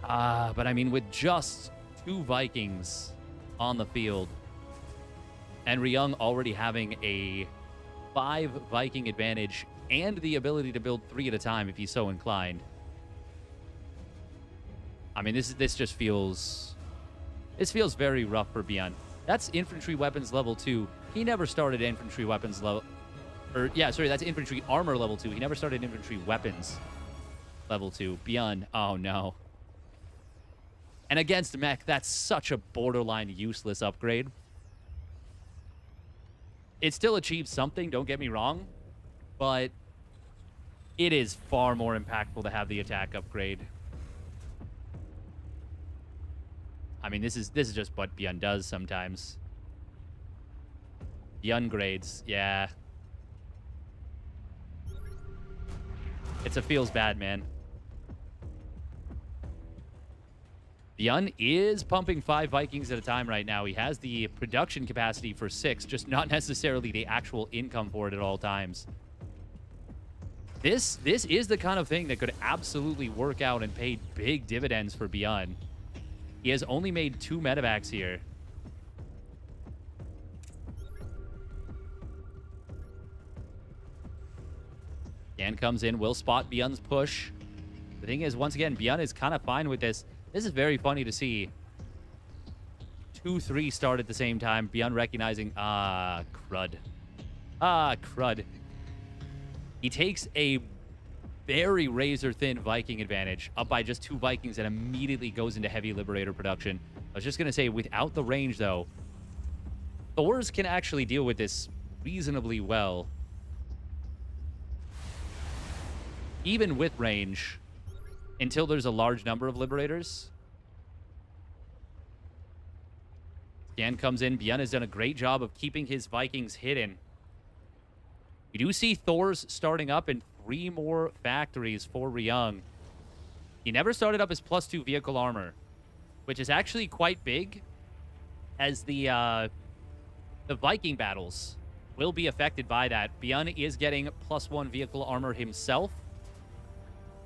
[SPEAKER 1] But I mean, with just 2 Vikings on the field, and Ryung already having a 5 Viking advantage and the ability to build 3 at a time if he's so inclined. I mean, this just feels... This feels very rough for ByuN. That's infantry weapons level 2. He never started infantry weapons level... that's infantry armor level 2. He never started infantry weapons level 2. ByuN, oh no. And against mech, that's such a borderline useless upgrade. It still achieves something, don't get me wrong, but it is far more impactful to have the attack upgrade. I mean, this is just what ByuN does sometimes. ByuN grades, yeah. It feels bad, man. ByuN is pumping 5 Vikings at a time right now. He has the production capacity for 6, just not necessarily the actual income for it at all times. This is the kind of thing that could absolutely work out and pay big dividends for ByuN. He has only made 2 medevacs here. Dan comes in, will spot ByuN's push. The thing is, once again, ByuN is kind of fine with this. This is very funny to see. 2-3 start at the same time. ByuN recognizing, crud. Crud. He takes a very razor-thin Viking advantage, up by just 2 Vikings, and immediately goes into heavy Liberator production. I was just going to say, without the range, though, Thors can actually deal with this reasonably well. Even with range, until there's a large number of Liberators. Scan comes in. ByuN has done a great job of keeping his Vikings hidden. We do see Thors starting up in 3 more factories for Ryung. He never started up his +2 vehicle armor, which is actually quite big, as the Viking battles will be affected by that. ByuN is getting +1 vehicle armor himself.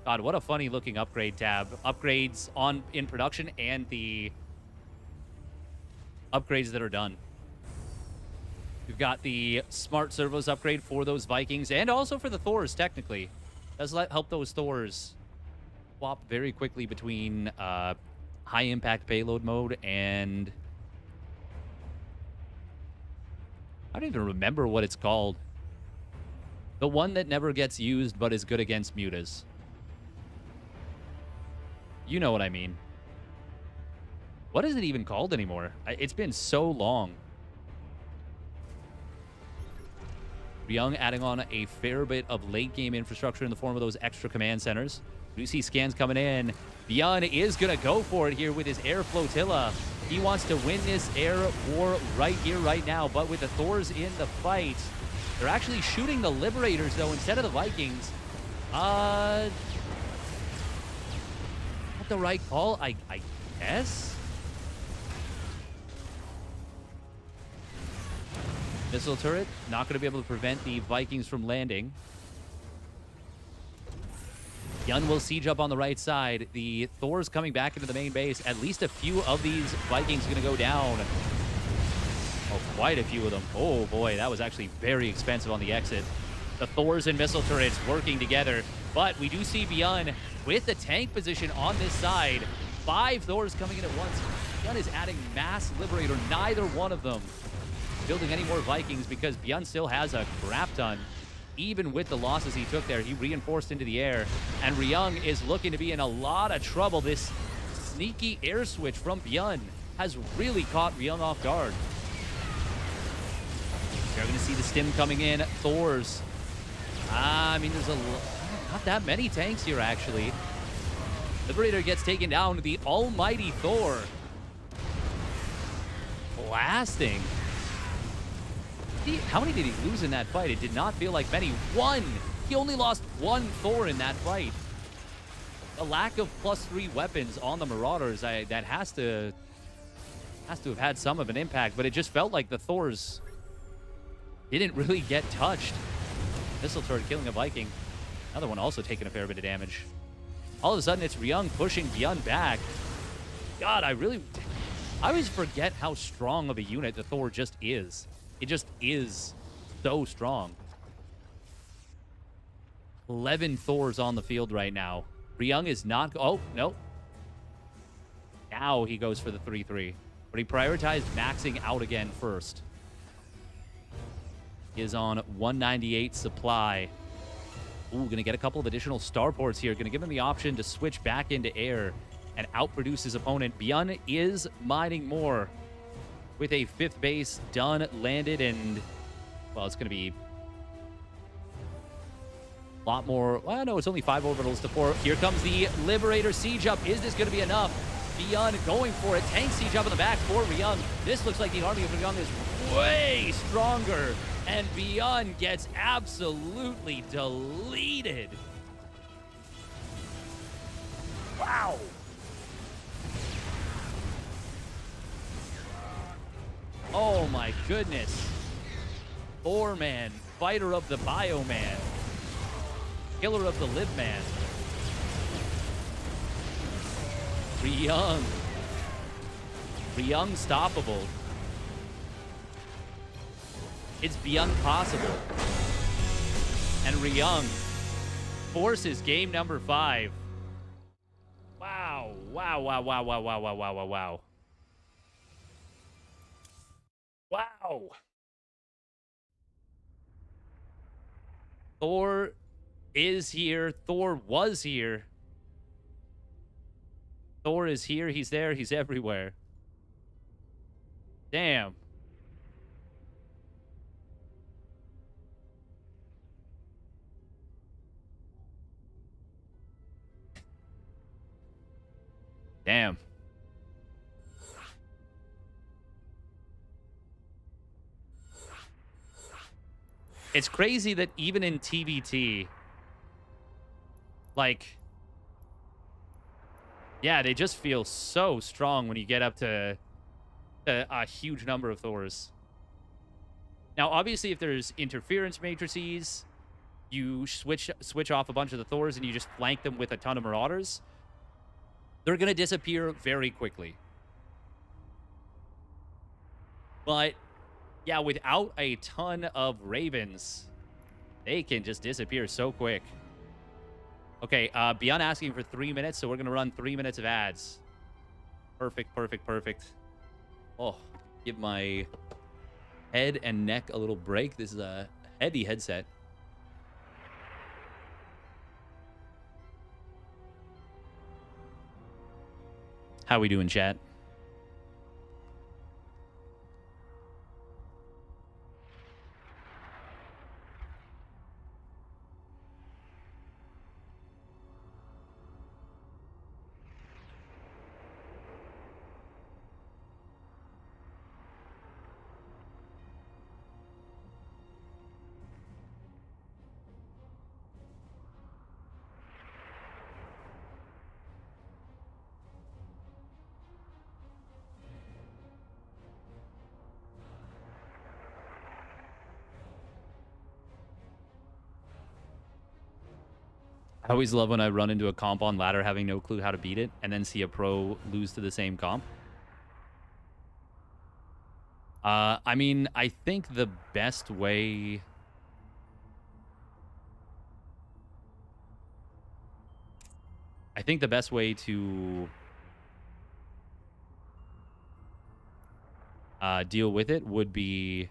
[SPEAKER 1] God, what a funny looking upgrade tab. Upgrades in production and the upgrades that are done. We've got the smart servos upgrade for those Vikings and also for the Thors, technically. Does help those Thors swap very quickly between high impact payload mode and... I don't even remember what it's called. The one that never gets used but is good against mutas. You know what I mean. What is it even called anymore? It's been so long. Ryung adding on a fair bit of late-game infrastructure in the form of those extra command centers. We see scans coming in. ByuN is going to go for it here with his air flotilla. He wants to win this air war right here, right now. But with the Thors in the fight, they're actually shooting the Liberators, though, instead of the Vikings. Not the right call, I guess? Missile turret, not going to be able to prevent the Vikings from landing. ByuN will siege up on the right side. The Thors coming back into the main base. At least a few of these Vikings are going to go down. Oh, quite a few of them. Oh, boy, that was actually very expensive on the exit. The Thors and missile turrets working together. But we do see ByuN with the tank position on this side. 5 Thors coming in at once. ByuN is adding mass Liberator. Neither one of them building any more Vikings because ByuN still has a crap ton. Even with the losses he took there, he reinforced into the air. And Ryung is looking to be in a lot of trouble. This sneaky air switch from ByuN has really caught Ryung off guard. You're going to see the stim coming in. Thors. I mean, there's not that many tanks here, actually. Liberator gets taken down. The almighty Thor. Blasting. How many did he lose in that fight? It did not feel like many. 1! He only lost 1 Thor in that fight. The lack of +3 weapons on the Marauders, that has to have had some of an impact, but it just felt like the Thors didn't really get touched. Missile turret killing a Viking. Another one also taking a fair bit of damage. All of a sudden, it's Ryung pushing ByuN back. God, I always forget how strong of a unit the Thor just is. It just is so strong. 11 Thors on the field right now. Ryung is not... Oh, no. Now he goes for the 3-3. But he prioritized maxing out again first. He is on 198 supply. Ooh, going to get a couple of additional starports here. Going to give him the option to switch back into air and outproduce his opponent. ByuN is mining more. With a 5th base done, landed, and, well, it's going to be a lot more. Well, no, it's only 5 orbitals to 4. Here comes the Liberator siege up. Is this going to be enough? ByuN going for it. Tank siege up in the back for Ryung. This looks like the army of Ryung is way stronger, and ByuN gets absolutely deleted. Wow. Oh my goodness. Thor-man, fighter of the Bioman, killer of the Live-man. Ryung. Ryung stoppable. It's ByuN possible. And Ryung forces game number 5. Wow. Wow, wow, wow, wow, wow, wow, wow, wow, wow. Wow. Thor is here. Thor was here. Thor is here. He's there. He's everywhere. Damn. Damn. It's crazy that even in TBT, like, yeah, they just feel so strong when you get up to a huge number of Thors. Now, obviously, if there's interference matrices, you switch off a bunch of the Thors and you just flank them with a ton of Marauders, they're going to disappear very quickly. But yeah, without a ton of Ravens, they can just disappear so quick. Okay, ByuN asking for 3 minutes, so we're going to run 3 minutes of ads. Perfect, perfect, perfect. Oh, give my head and neck a little break. This is a heavy headset. How we doing, chat? I always love when I run into a comp on ladder having no clue how to beat it and then see a pro lose to the same comp. I mean, I think the best way... I think the best way to deal with it would be...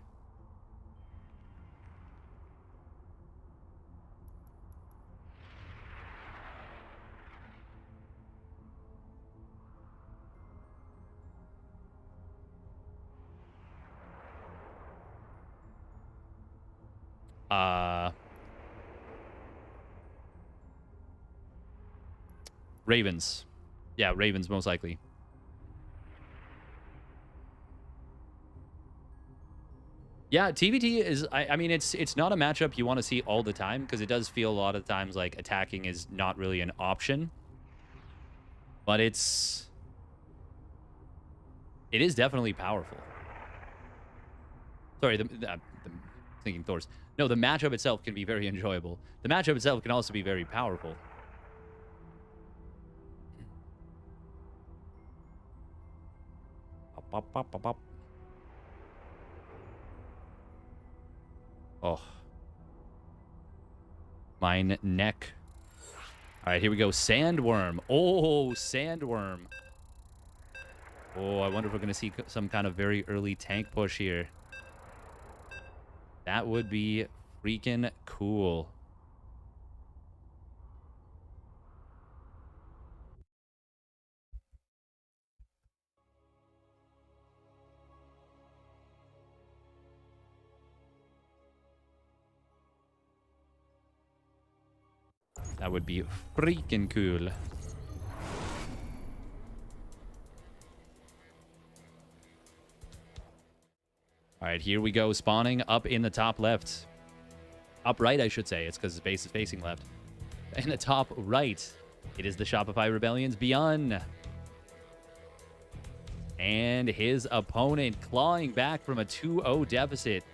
[SPEAKER 1] Ravens. Yeah, Ravens most likely. Yeah, TVT is, I mean, it's not a matchup you want to see all the time because it does feel a lot of times like attacking is not really an option. But it is definitely powerful. Sorry, thinking Thors. No, the matchup itself can be very enjoyable. The matchup itself can also be very powerful. Pop, pop, pop, pop. Oh. Mine neck. All right, here we go. Sandworm. Oh, Sandworm. Oh, I wonder if we're going to see some kind of very early tank push here. That would be freaking cool. That would be freaking cool. All right, here we go. Spawning up in the top left. Top right, I should say. It's because his base is facing left. In the top right, it is the Shopify Rebellion's ByuN. And his opponent clawing back from a 2-0 deficit.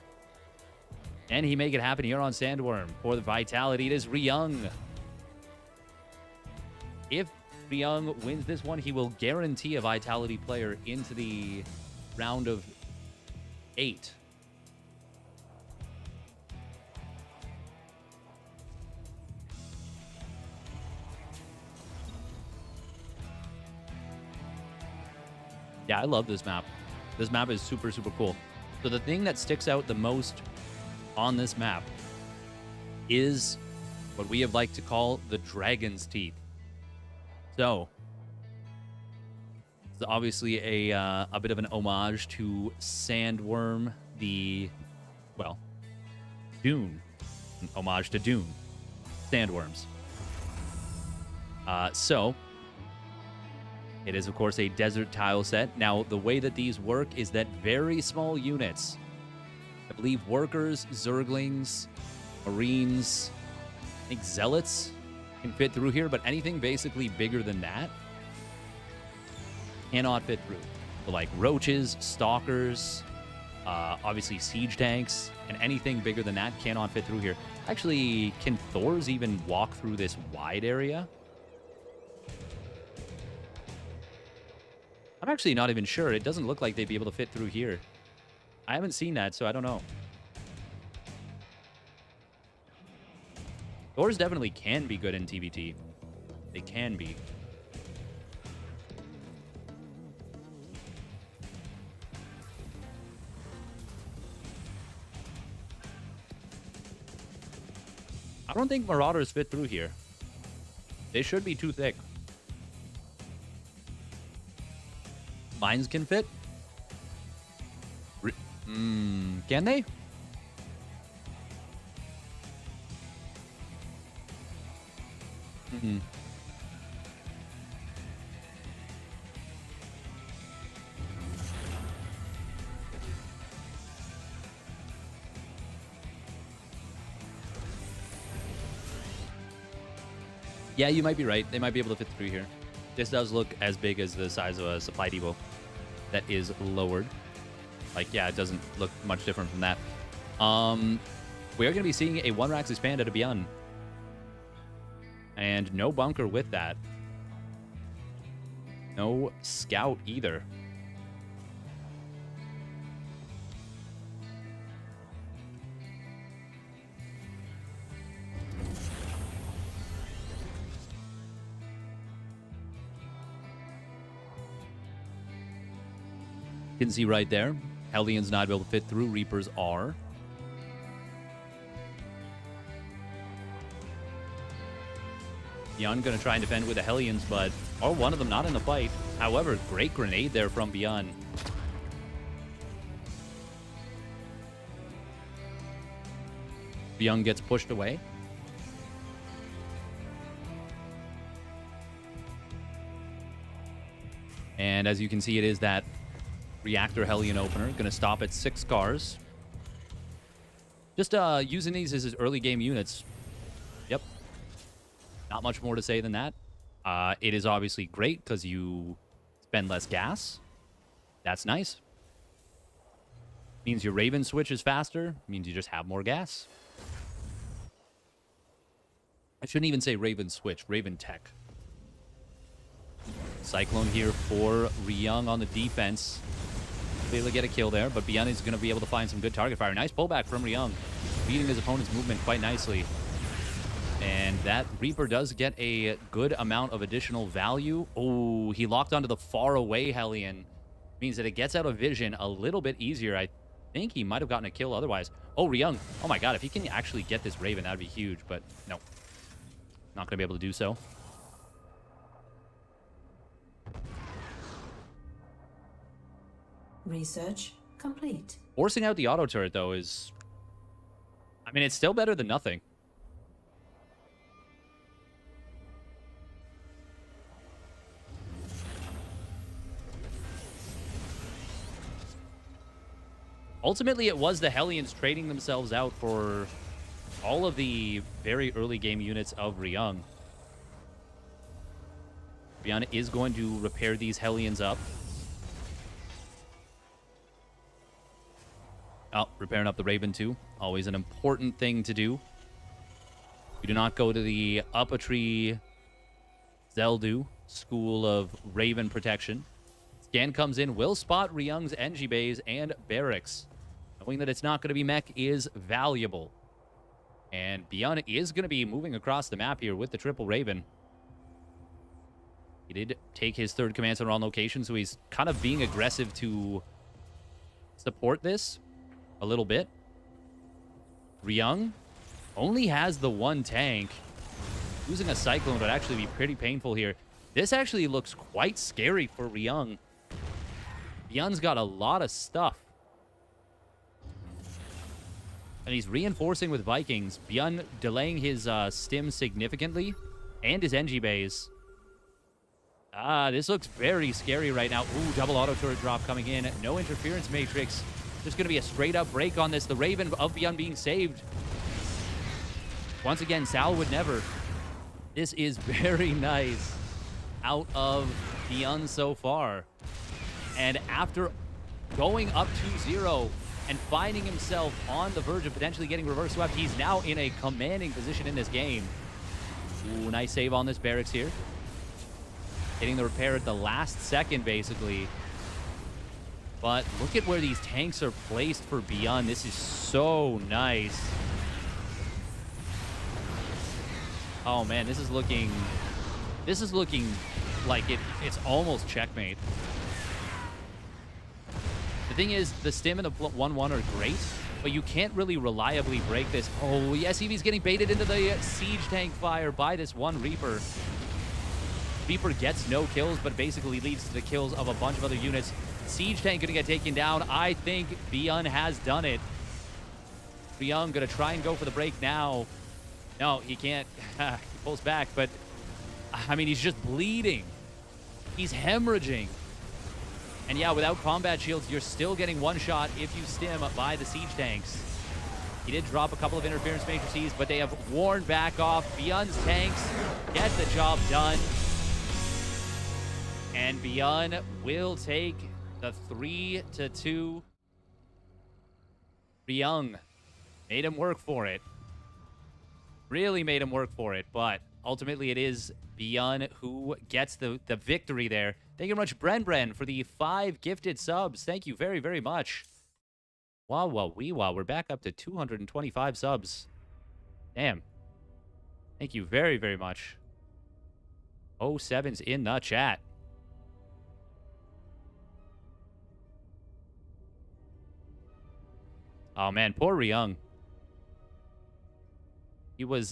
[SPEAKER 1] And he make it happen here on Sandworm. For the Vitality, it is Ryung. If Ryung wins this one, he will guarantee a Vitality player into the round of 8. Yeah, I love this map. This map is super, super cool. So the thing that sticks out the most on this map is what we have liked to call the Dragon's Teeth. So, it's obviously a bit of an homage to Sandworm, well, Dune. An homage to Dune. Sandworms. So, It is, of course, a desert tile set. Now, the way that these work is that very small units, I believe workers, zerglings, marines, I think zealots can fit through here, but anything basically bigger than that cannot fit through. So like roaches, stalkers, obviously siege tanks, and anything bigger than that cannot fit through here. Actually, can Thors even walk through this wide area? I'm actually not even sure. It doesn't look like they'd be able to fit through here. I haven't seen that, so I don't know. Thors definitely can be good in TBT. They can be. I don't think Marauders fit through here. They should be too thick. Mines can fit? Can they? Yeah, you might be right. They might be able to fit through here. This does look as big as the size of a supply depot that is lowered. Like, yeah, it doesn't look much different from that. We are going to be seeing a 1-Rax expand at a ByuN. And no bunker with that. No scout either. You can see right there, Hellions not able to fit through, Reapers are. ByuN going to try and defend with the Hellions, but one of them not in the fight. However, great grenade there from ByuN. ByuN gets pushed away. And as you can see, it is that Reactor Hellion opener. Going to stop at 6 cars. Just using these as his early game units. Yep. Not much more to say than that. It is obviously great because you spend less gas. That's nice. Means your Raven switch is faster. Means you just have more gas. I shouldn't even say Raven switch. Raven tech. Cyclone here for Ryung on the defense. Be able to get a kill there, but ByuN is going to be able to find some good target fire. Nice pullback from Ryung, beating his opponent's movement quite nicely. And that Reaper does get a good amount of additional value. Oh, he locked onto the far away Hellion. Means that it gets out of vision a little bit easier. I think he might have gotten a kill otherwise. Oh, Ryung. Oh my god, if he can actually get this Raven, that would be huge, but no. Not going to be able to do so.
[SPEAKER 2] Research complete.
[SPEAKER 1] Forcing out the auto turret, though, is... I mean, it's still better than nothing. Ultimately, it was the Hellions trading themselves out for all of the very early game units of Ryung. ByuN is going to repair these Hellions up. Oh, repairing up the Raven too. Always an important thing to do. We do not go to the Uppatry Zeldu School of Raven Protection. Scan comes in, will spot Ryung's NG bays and barracks. Knowing that it's not going to be mech is valuable. And ByuN is going to be moving across the map here with the triple Raven. He did take his 3rd command center on location, so he's kind of being aggressive to support this a little bit. Ryung only has the 1 tank. Losing a Cyclone would actually be pretty painful here. This actually looks quite scary for Ryung. ByuN's got a lot of stuff. And he's reinforcing with Vikings. ByuN delaying his stim significantly. And his NG bays. This looks very scary right now. Ooh, double auto turret drop coming in. No interference matrix. Just going to be a straight up break on this. The Raven of ByuN being saved. Once again, Sal would never. This is very nice out of ByuN so far. And after going up 2-0 and finding himself on the verge of potentially getting reverse swept, he's now in a commanding position in this game. Ooh, nice save on this barracks here. Hitting the repair at the last second, basically. But look at where these tanks are placed for ByuN. This is so nice. Oh, man, this is looking like it's almost checkmate. The thing is, the stim and the 1-1 are great, but you can't really reliably break this. Oh, yes, Eevee's getting baited into the siege tank fire by this one Reaper. Reaper gets no kills, but basically leads to the kills of a bunch of other units. Siege tank gonna get taken down. I think ByuN has done it. ByuN gonna try and go for the break now. No, he can't. He pulls back, but I mean, he's just bleeding. He's hemorrhaging. And yeah, without combat shields, you're still getting one shot if you stim by the siege tanks. He did drop a couple of interference matrices, but they have worn back off. ByuN's tanks get the job done. And ByuN will take the 3-2. Ryung made him work for it. Really made him work for it, but ultimately it is ByuN who gets the victory there. Thank you very much, Bren, for the 5 gifted subs. Thank you very, very much. Wow, we're back up to 225 subs. Damn. Thank you very, very much. 07's in the chat. Oh man, poor Ryung. He was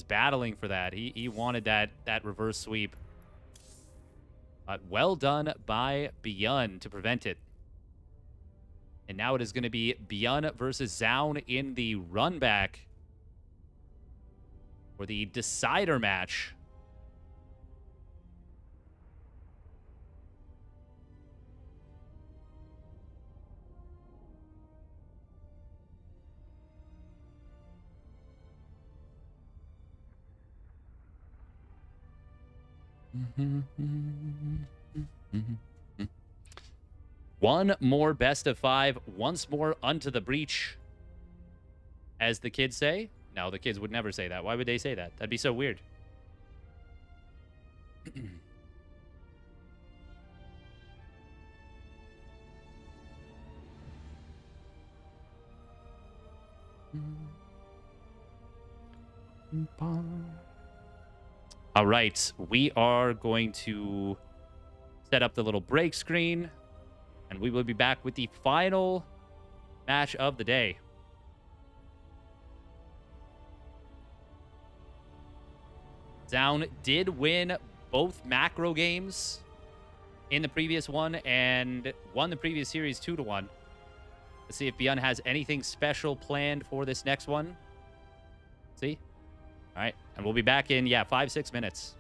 [SPEAKER 1] battling for that. He wanted that reverse sweep. But well done by ByuN to prevent it. And now it is going to be ByuN versus Zoun in the run back for the decider match. One more best of 5, once more unto the breach, as the kids say. No, the kids would never say that. Why would they say that? That'd be so weird. All right, we are going to set up the little break screen, and we will be back with the final match of the day. Zoun did win both macro games in the previous one and won the previous series 2-1. Let's see if ByuN has anything special planned for this next one. See? All right, and we'll be back in, 5-6 minutes.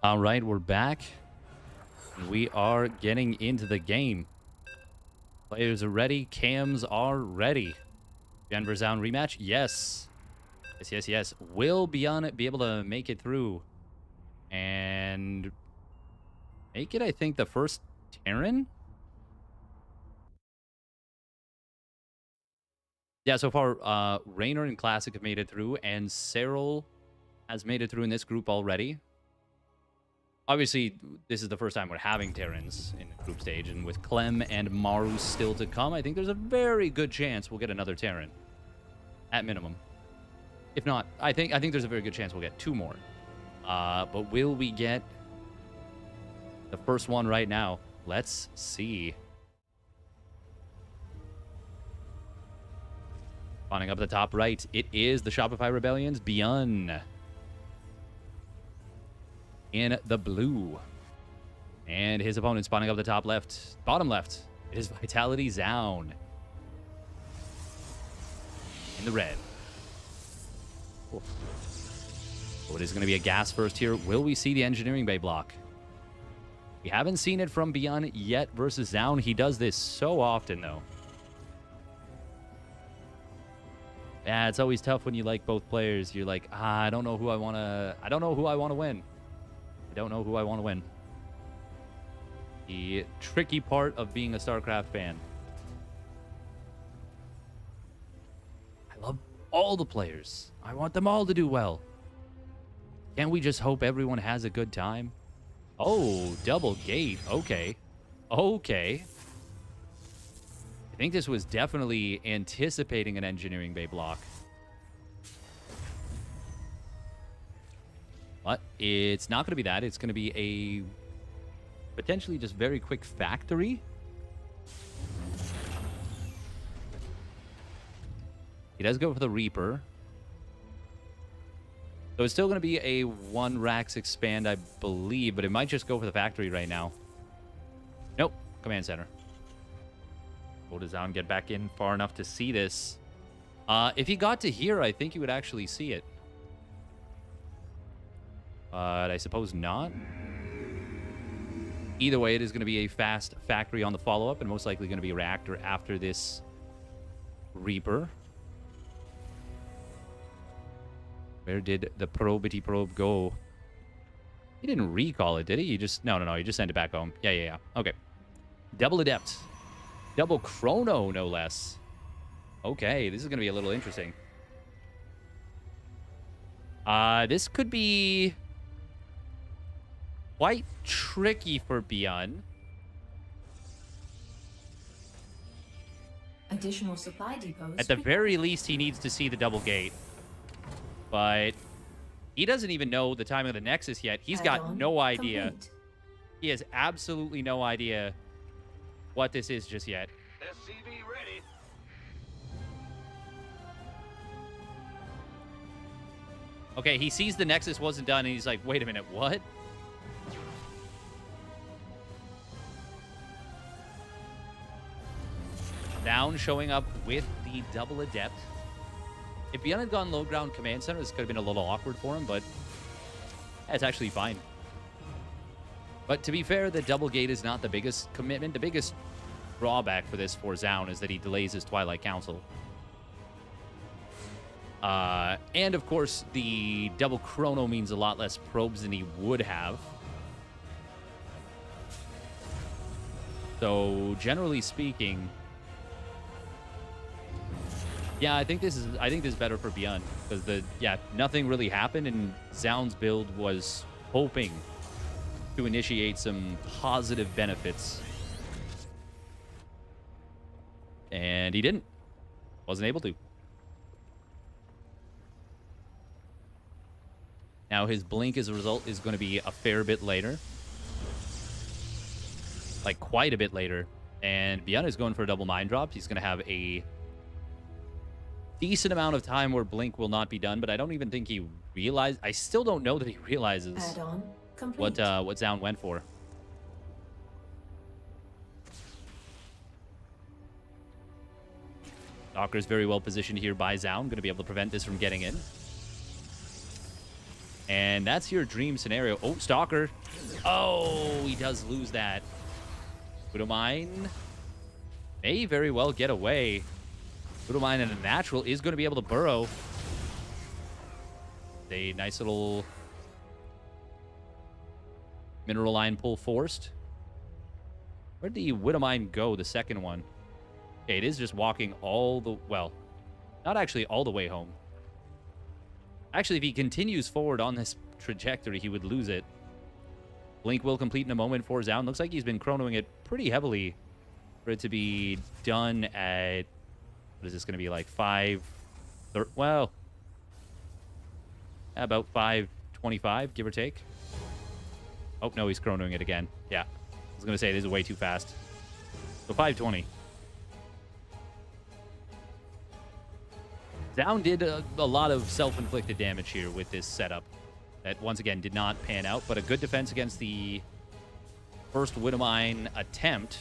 [SPEAKER 1] All right, we're back. We are getting into the game. Players are ready. Cams are ready. ByuN vs. Zoun rematch? Yes. Yes, yes, yes. Will ByuN be able to make it through? And make it, I think, the first Terran? Yeah, so far, Raynor and Classic have made it through, and Serral has made it through in this group already. Obviously, this is the first time we're having Terrans in the group stage, and with Clem and Maru still to come, I think there's a very good chance we'll get another Terran, at minimum. If not, I think there's a very good chance we'll get 2 more. But will we get the first one right now? Let's see. Spawning up at the top right, it is the Shopify Rebellion's ByuN. In the blue. And his opponent spawning up the top left, bottom left. It is Vitality Zoun. In the red. Cool. So it is going to be a gas first here. Will we see the engineering bay block? We haven't seen it from ByuN yet versus Zoun. He does this so often, though. Yeah, it's always tough when you like both players. You're like, I don't know who I want to... I don't know who I want to win. I don't know who I want to win. The tricky part of being a StarCraft fan. I love all the players. I want them all to do well. Can't we just hope everyone has a good time? Oh, double gate. Okay. Okay. I think this was definitely anticipating an engineering bay block. But it's not going to be that. It's going to be a potentially just very quick factory. He does go for the Reaper. So it's still going to be a 1 Rax expand, I believe, but it might just go for the factory right now. Nope. Command center. Will Zoun get back in far enough to see this? If he got to here, I think he would actually see it. But I suppose not. Either way, it is going to be a fast factory on the follow-up, and most likely going to be a reactor after this Reaper. Where did the probity probe go? He didn't recall it, did he? He just... No. He just sent it back home. Yeah. Okay. Double Adept. Double Chrono, no less. Okay, this is going to be a little interesting. This could be quite tricky for ByuN.
[SPEAKER 2] Additional supply depots.
[SPEAKER 1] At the very least, he needs to see the double gate. But he doesn't even know the time of the Nexus yet. He's got no idea.
[SPEAKER 2] Complete.
[SPEAKER 1] He has absolutely no idea what this is just yet.
[SPEAKER 4] SCV ready.
[SPEAKER 1] Okay, he sees the Nexus wasn't done, and he's like, wait a minute, what? Zoun showing up with the double Adept. If ByuN had gone low ground command center, this could have been a little awkward for him, but it's actually fine. But to be fair, the double gate is not the biggest commitment. The biggest drawback for this for Zoun is that he delays his Twilight Council. And of course, the double chrono means a lot less probes than he would have. So generally speaking, yeah, I think this is better for ByuN because nothing really happened, and Zoun's build was hoping to initiate some positive benefits, and he didn't. Wasn't able to. Now his blink as a result is going to be a fair bit later, like quite a bit later, and ByuN is going for a double mine drop. He's going to have a decent amount of time where blink will not be done, but I don't even think he realized. I still don't know that he realizes
[SPEAKER 2] Add-on complete.
[SPEAKER 1] what Zoun went for. Stalker's very well positioned here by Zoun, going to be able to prevent this from getting in. And that's your dream scenario. Oh, Stalker. Oh, he does lose that. Widowmine may very well get away. Widowmine and a natural is going to be able to burrow. A nice little mineral line pull forced. Where'd the Widowmine go, the second one? Okay, it is just walking all the... Well, not actually all the way home. Actually, if he continues forward on this trajectory, he would lose it. Blink will complete in a moment for Zoun. Looks like he's been chronoing it pretty heavily for it to be done at... What is this going to be, like 5... Well, about 5:25, give or take. Oh, no, he's chronoing it again. Yeah, I was going to say this is way too fast. So 5:20. Zoun did a lot of self-inflicted damage here with this setup that, once again, did not pan out, but a good defense against the first Widowmine attempt.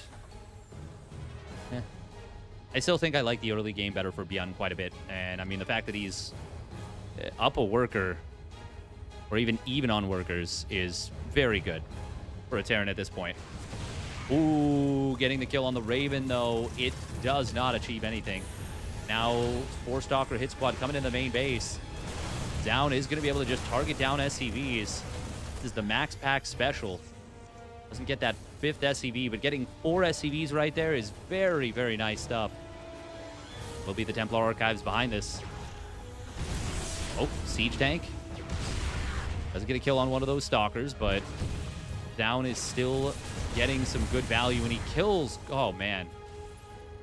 [SPEAKER 1] I still think I like the early game better for ByuN quite a bit, and I mean, the fact that he's up a worker, or even on workers, is very good for a Terran at this point. Ooh, getting the kill on the Raven, though, it does not achieve anything. Now, 4-Stalker hit squad coming in the main base. Zoun is going to be able to just target down SCVs. This is the Max Pack special. Doesn't get that 5th SCV, but getting 4 SCVs right there is very, very nice stuff. Will be the Templar Archives behind this. Oh, Siege Tank. Doesn't get a kill on one of those Stalkers, but Zoun is still getting some good value, and he kills... Oh, man.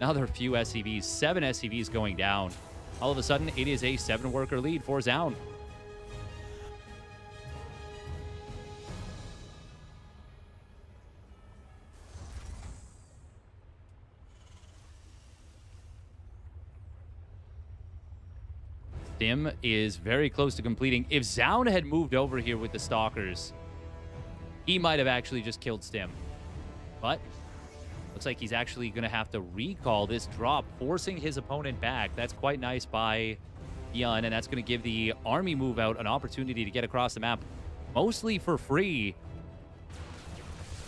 [SPEAKER 1] Now there are a few SCVs. 7 SCVs going down. All of a sudden, it is a 7-worker lead for Zoun. Stim is very close to completing. If Zoun had moved over here with the Stalkers, he might have actually just killed Stim. But looks like he's actually going to have to recall this drop, forcing his opponent back. That's quite nice by ByuN, and that's going to give the army move out an opportunity to get across the map, mostly for free.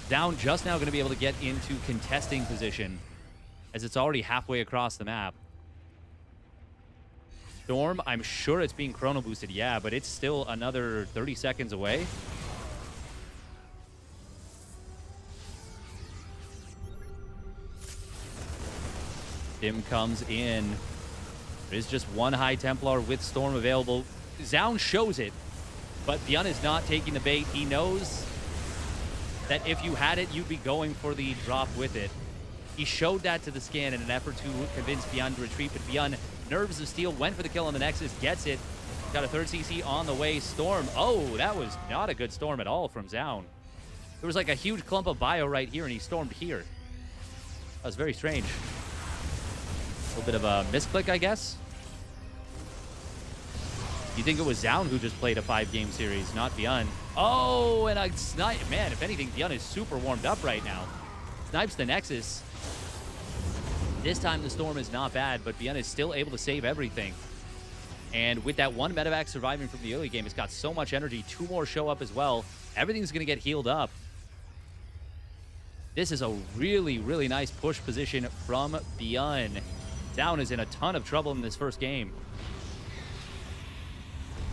[SPEAKER 1] Zoun just now going to be able to get into contesting position, as it's already halfway across the map. Storm, I'm sure it's being chrono boosted, yeah, but it's still another 30 seconds away. Stim comes in. There's just one High Templar with Storm available. Zoun shows it, but ByuN is not taking the bait. He knows that if you had it, you'd be going for the drop with it. He showed that to the scan in an effort to convince ByuN to retreat, but ByuN, Nerves of Steel, went for the kill on the Nexus, gets it. Got a 3rd CC on the way. Storm, oh, that was not a good storm at all from Zoun. There was like a huge clump of bio right here, and he stormed here. That was very strange. A little bit of a misclick, I guess. You think it was Zoun who just played a 5-game series, not ByuN. Oh, and a snipe. Man, if anything, ByuN is super warmed up right now. Snipes the Nexus. This time the Storm is not bad, but ByuN is still able to save everything. And with that one medevac surviving from the early game, it's got so much energy. 2 more show up as well. Everything's going to get healed up. This is a really, really nice push position from ByuN. Zoun is in a ton of trouble in this first game.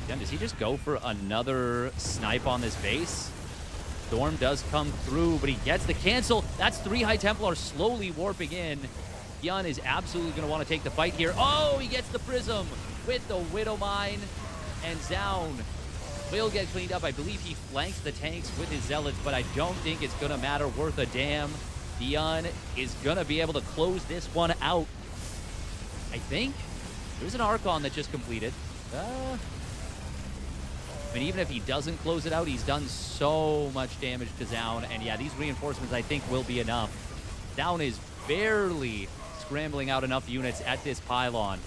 [SPEAKER 1] Again, does he just go for another snipe on this base? Storm does come through, but he gets the cancel. That's 3 High Templars slowly warping in. ByuN is absolutely going to want to take the fight here. Oh, he gets the Prism with the Widowmine, and Zoun will get cleaned up. I believe he flanks the tanks with his Zealots, but I don't think it's going to matter worth a damn. ByuN is going to be able to close this one out. I think there's an Archon that just completed. I mean, even if he doesn't close it out, he's done so much damage to Zoun. And yeah, these reinforcements, I think, will be enough. Zoun is barely scrambling out enough units at this pylon.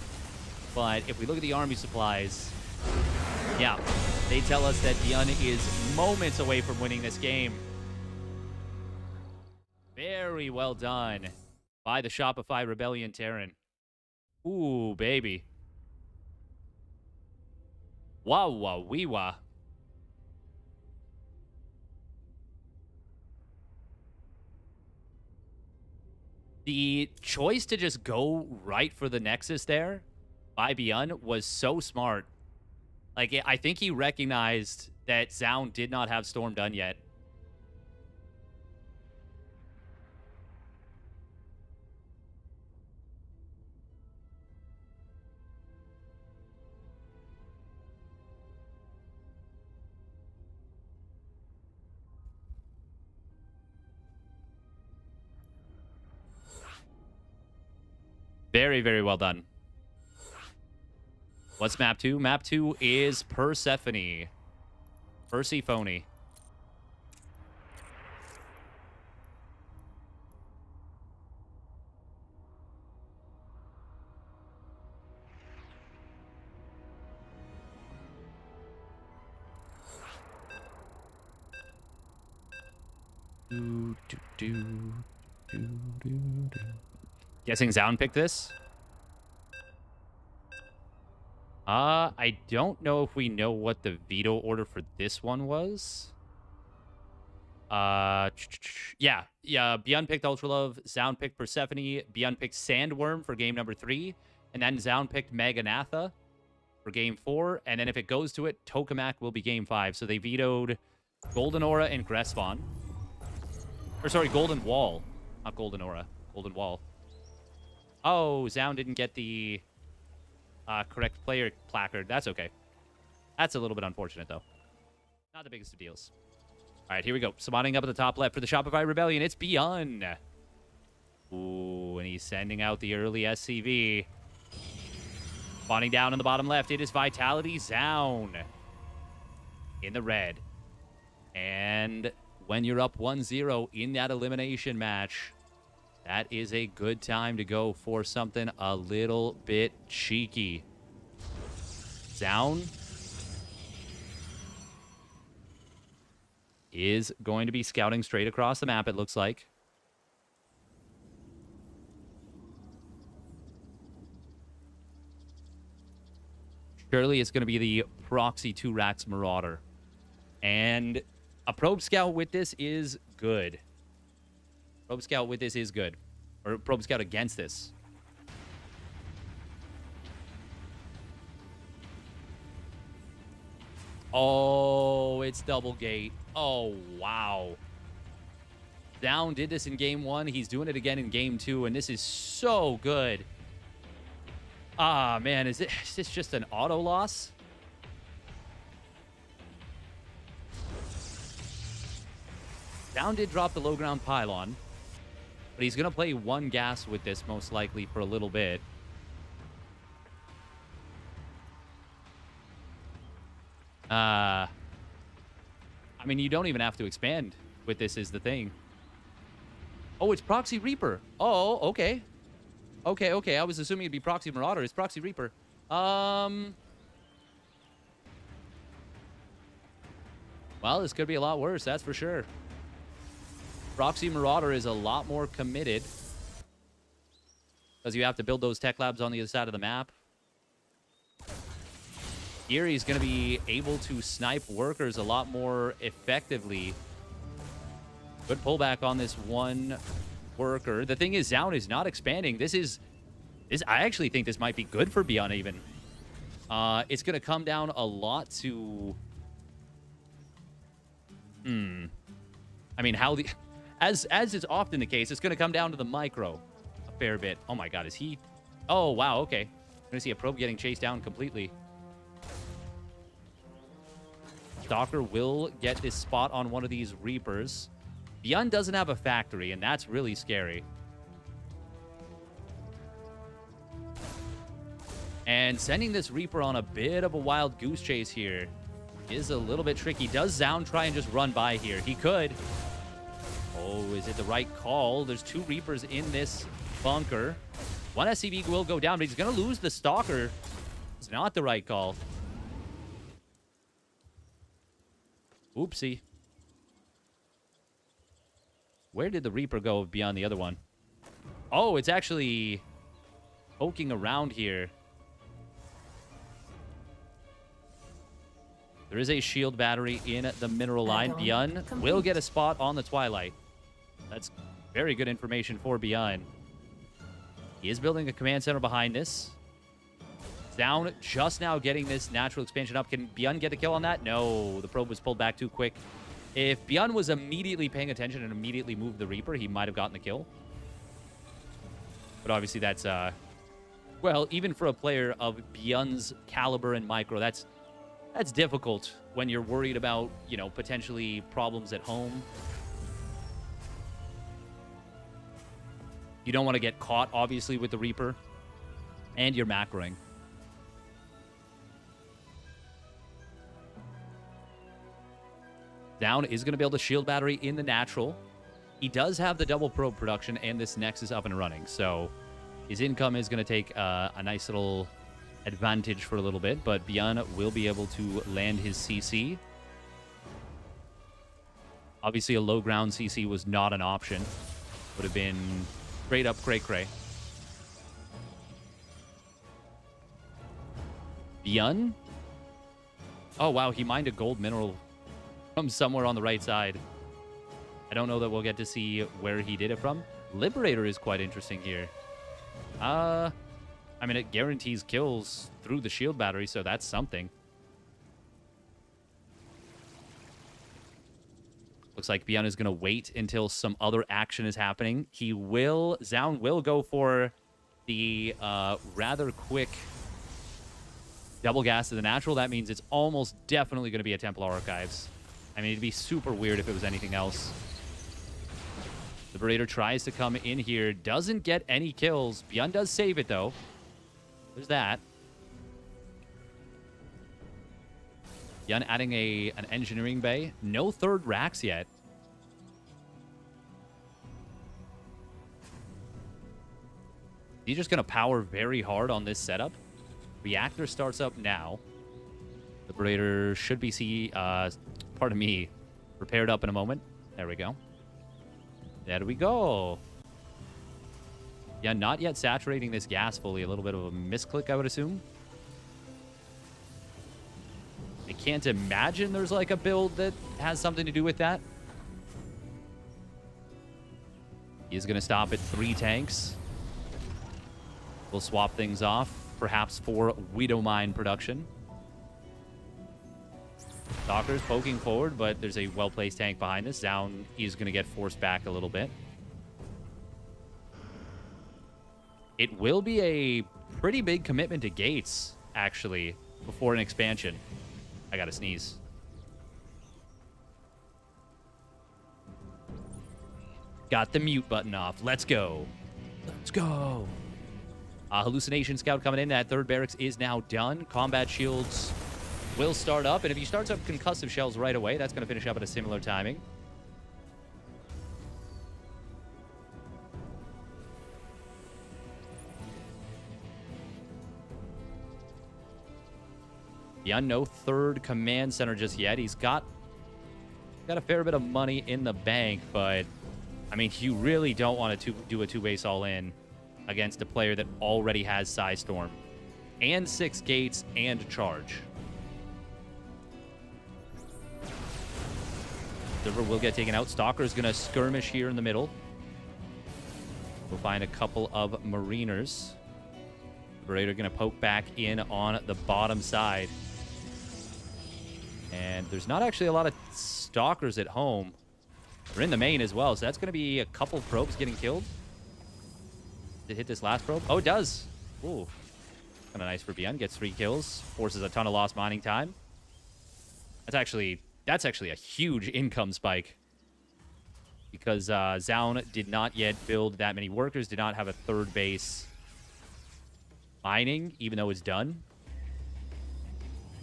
[SPEAKER 1] But if we look at the army supplies, yeah, they tell us that ByuN is moments away from winning this game. Very well done by the Shopify Rebellion Terran. Ooh, baby. Wow, wow, wee wah. The choice to just go right for the Nexus there by ByuN was so smart. Like, I think he recognized that Zoun did not have Storm done yet. Very, very well done. What's map 2? Map 2 is Persephone. Persephone. Guessing Zoun picked this? I don't know if we know what the veto order for this one was. Yeah, ByuN picked Ultra Love, Zoun picked Persephone, ByuN picked Sandworm for game number 3, and then Zoun picked Maganatha for game 4, and then if it goes to it, Tokamak will be game 5. So they vetoed Golden Aura and Gressvon. Or sorry, Golden Wall. Not Golden Aura, Golden Wall. Oh, Zoun didn't get the correct player placard. That's okay. That's a little bit unfortunate, though. Not the biggest of deals. All right, here we go. Summoning up at the top left for the Shopify Rebellion. It's ByuN. Ooh, and he's sending out the early SCV. Spawning down in the bottom left, it is Vitality Zoun in the red. And when you're up 1-0 in that elimination match, that is a good time to go for something a little bit cheeky. Zoun is going to be scouting straight across the map, it looks like. Surely it's going to be the Proxy 2-Rax Marauder. And a Probe Scout with this is good. Probe Scout with this is good. Or Probe Scout against this. Oh, it's double gate. Oh, wow. Zoun did this in game 1. He's doing it again in game 2, and this is so good. Ah, man, is this just an auto loss? Zoun did drop the low ground pylon, but he's going to play one gas with this most likely for a little bit. I mean, you don't even have to expand with this is the thing. Oh, it's Proxy Reaper. Oh, okay. Okay. I was assuming it'd be Proxy Marauder. It's Proxy Reaper. Well, this could be a lot worse, that's for sure. Proxy Marauder is a lot more committed because you have to build those tech labs on the other side of the map. Here he's going to be able to snipe workers a lot more effectively. Good pullback on this one worker. The thing is, Zoun is not expanding. I actually think this might be good for ByuN even. It's going to come down a lot to... I mean, how the... As is often the case, it's going to come down to the micro a fair bit. Oh my god, is he... Oh, wow, okay. I'm going to see a probe getting chased down completely. Stalker will get this spot on one of these Reapers. ByuN doesn't have a factory, and that's really scary. And sending this Reaper on a bit of a wild goose chase here is a little bit tricky. Does Zoun try and just run by here? He could. Oh, is it the right call? There's 2 Reapers in this bunker. One SCV will go down, but he's going to lose the Stalker. It's not the right call. Oopsie. Where did the Reaper go beyond the other one? Oh, it's actually poking around here. There is a shield battery in the mineral line. ByuN will get a spot on the Twilight. That's very good information for ByuN. He is building a command center behind this. Zoun just now getting this natural expansion up. Can ByuN get the kill on that? No, the probe was pulled back too quick. If ByuN was immediately paying attention and immediately moved the Reaper, he might have gotten the kill. But obviously that's, well, even for a player of ByuN's caliber and micro, that's difficult when you're worried about, you know, potentially problems at home. You don't want to get caught, obviously, with the Reaper. And you're macroing. Zoun is going to be able to shield battery in the natural. He does have the double probe production and this Nexus up and running. So his income is going to take a nice little advantage for a little bit. But ByuN will be able to land his CC. Obviously, a low ground CC was not an option. Would have been straight up cray-cray. ByuN? Oh, wow. He mined a gold mineral from somewhere on the right side. I don't know that we'll get to see where he did it from. Liberator is quite interesting here. I mean, it guarantees kills through the shield battery, so that's something. Looks like ByuN is going to wait until some other action is happening. Zoun will go for the rather quick double gas to the natural. That means it's almost definitely going to be a Temple Archives. I mean, it'd be super weird if it was anything else. Liberator tries to come in here. Doesn't get any kills. ByuN does save it, though. There's that. ByuN adding an engineering bay. No third racks yet. He's just going to power very hard on this setup. Reactor starts up now. Liberator should be pardon me, prepared up in a moment. There we go. There we go. Yeah, not yet saturating this gas fully. A little bit of a misclick, I would assume. I can't imagine there's like a build that has something to do with that. He's going to stop at 3 tanks. We'll swap things off, perhaps for Widow Mine production. Stalker's poking forward, but there's a well-placed tank behind this. Zoun is going to get forced back a little bit. It will be a pretty big commitment to gates, actually, before an expansion. I gotta sneeze. Got the mute button off. Let's go. Let's go. Hallucination Scout coming in. That third barracks is now done. Combat shields will start up. And if he starts up concussive shells right away, that's going to finish up at a similar timing. ByuN, no third command center just yet. He's got a fair bit of money in the bank, but I mean, you really don't want to do a 2-base all-in against a player that already has Psystorm and 6 gates and charge. Server will get taken out. Stalker is going to skirmish here in the middle. We'll find a couple of Mariners. Liberator going to poke back in on the bottom side. And there's not actually a lot of Stalkers at home. They're in the main as well, so that's going to be a couple probes getting killed. Did it hit this last probe? Oh, it does. Ooh. Kind of nice for ByuN. Gets 3 kills. Forces a ton of lost mining time. That's actually a huge income spike. Because Zoun did not yet build that many workers. Did not have a third base mining, even though it's done.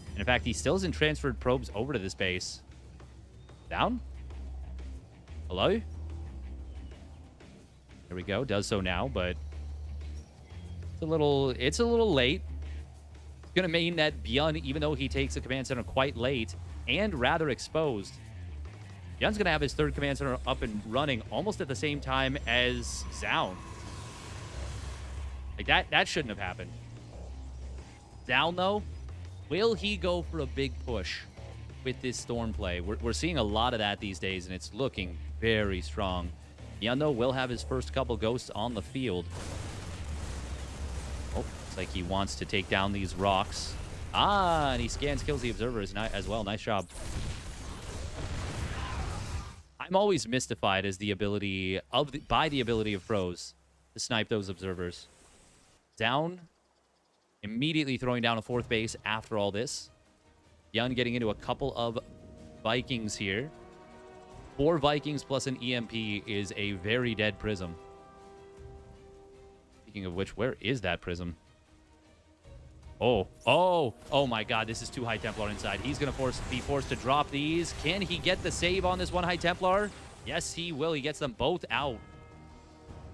[SPEAKER 1] And in fact, he still hasn't transferred probes over to this base. Down? Hello? There we go. Does so now, but it's a little late. It's going to mean that ByuN, even though he takes the command center quite late and rather exposed, ByuN's going to have his third command center up and running almost at the same time as Zoun. Like that shouldn't have happened. Zoun, though, will he go for a big push with this Storm play? We're seeing a lot of that these days, and it's looking very strong. ByuN, though, will have his first couple ghosts on the field. Oh, looks like he wants to take down these rocks. Ah, and he scans, kills the observers as well. Nice job. I'm always mystified as by the ability of pros to snipe those observers. Down, immediately throwing down a 4th base after all this. ByuN getting into a couple of Vikings here. 4 Vikings plus an EMP is a very dead Prism. Speaking of which, where is that Prism? Oh my god, this is 2 High Templar inside. He's going to be forced to drop these. Can he get the save on this 1 High Templar? Yes, he will. He gets them both out.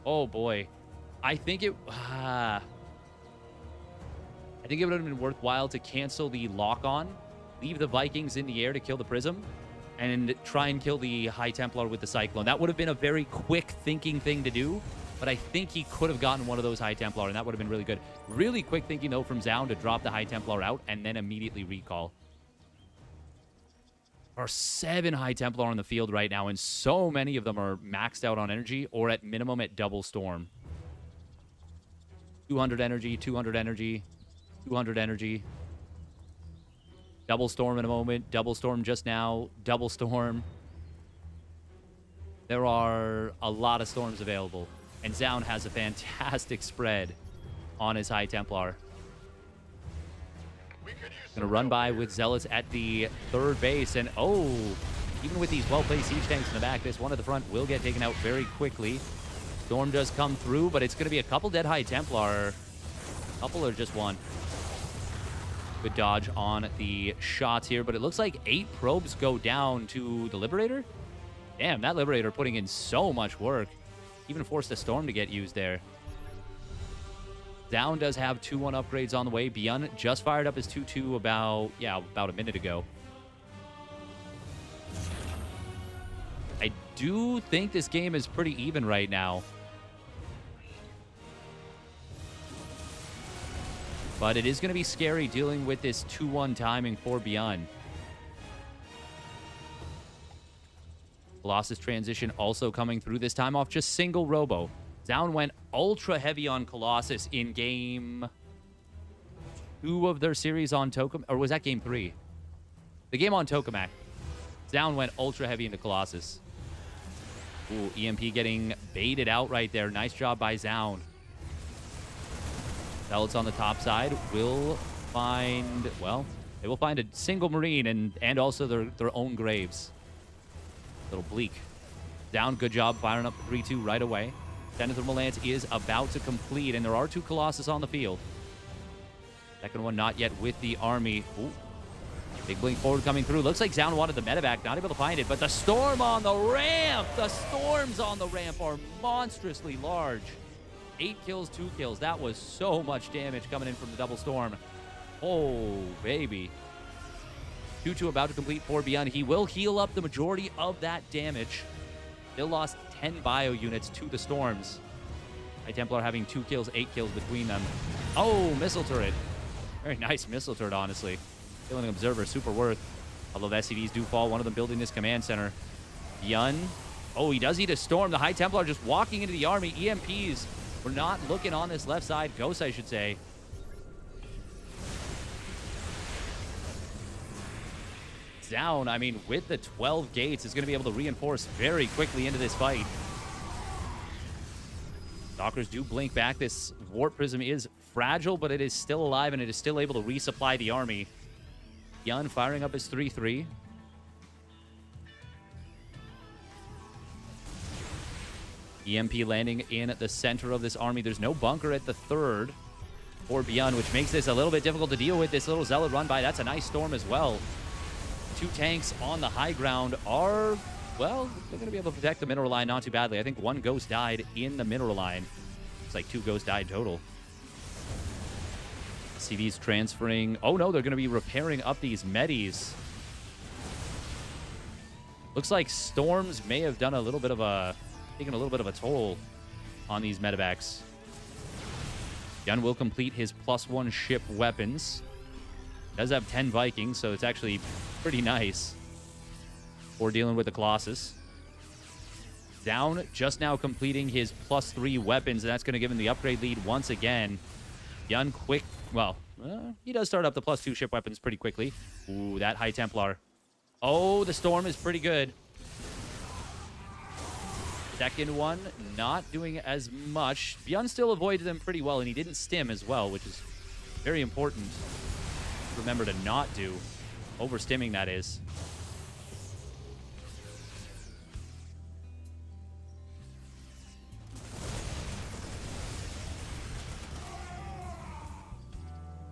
[SPEAKER 1] Oh boy. I think it would have been worthwhile to cancel the lock-on, leave the Vikings in the air to kill the Prism, and try and kill the High Templar with the Cyclone. That would have been a very quick thinking thing to do, but I think he could have gotten one of those High Templar, and that would have been really good. Really quick thinking, though, from Zoun to drop the High Templar out and then immediately recall. There are 7 High Templar on the field right now, and so many of them are maxed out on energy or at minimum at double storm. 200 energy, 200 energy, 200 energy. Double storm in a moment. Double storm just now. Double storm. There are a lot of storms available. And Zoun has a fantastic spread on his High Templar. Going to run by with Zealots at the 3rd base. And, oh, even with these well-placed siege tanks in the back, this one at the front will get taken out very quickly. Storm does come through, but it's going to be a couple dead High Templar. A couple or just 1. Good dodge on the shots here, but it looks like 8 probes go down to the Liberator. Damn, that Liberator putting in so much work. Even forced a Storm to get used there. Zoun does have 2-1 upgrades on the way. ByuN just fired up his 2-2 about a minute ago. I do think this game is pretty even right now. But it is going to be scary dealing with this 2-1 timing for ByuN. Colossus transition also coming through, this time off just single robo. Zoun went ultra heavy on Colossus in game 2 of their series on Tokamak. Or was that game 3? The game on Tokamak. Zoun went ultra heavy into Colossus. Ooh, EMP getting baited out right there. Nice job by Zoun. Zealots on the top side will find, well, they will find a single Marine and also their own graves. A little bleak. Down, good job firing up 3-2 right away. Zenithal Lance is about to complete, and there are 2 Colossus on the field. Second one not yet with the army. Ooh. Big blink forward coming through. Looks like Zoun wanted the medevac, not able to find it, but the storm on the ramp! The storms on the ramp are monstrously large. 8 kills, 2 kills. That was so much damage coming in from the double storm. Oh, baby. 2-2 about to complete for ByuN. He will heal up the majority of that damage. Still lost 10 bio units to the storms. High Templar having 2 kills, 8 kills between them. Oh, missile turret. Very nice missile turret, honestly. Killing an observer, super worth. Although the SCVs do fall, one of them building this command center. ByuN. Oh, he does eat a storm. The High Templar just walking into the army. EMPs. We're not looking on this left side. Ghost, I should say. Zoun, I mean, with the 12 gates, is going to be able to reinforce very quickly into this fight. Stalkers do blink back. This Warp Prism is fragile, but it is still alive, and it is still able to resupply the army. ByuN firing up his 3-3. EMP landing in the center of this army. There's no bunker at the 3rd for ByuN, which makes this a little bit difficult to deal with. This little Zealot run by, that's a nice storm as well. 2 tanks on the high ground are, well, they're going to be able to protect the mineral line not too badly. I think 1 ghost died in the mineral line. It's like 2 ghosts died total. CV's transferring. Oh no, they're going to be repairing up these medis. Looks like storms may have done a little bit of a, taking a little bit of a toll on these medevacs. ByuN will complete his +1 ship weapons. Does have 10 Vikings, so it's actually pretty nice for dealing with the Colossus. Zoun just now completing his +3 weapons, and that's going to give him the upgrade lead once again. ByuN quick. Well, he does start up the +2 ship weapons pretty quickly. Ooh, that High Templar. Oh, the Storm is pretty good. Second one, not doing as much. ByuN still avoided them pretty well, and he didn't stim as well, which is very important to remember to not do. Overstimming, that is.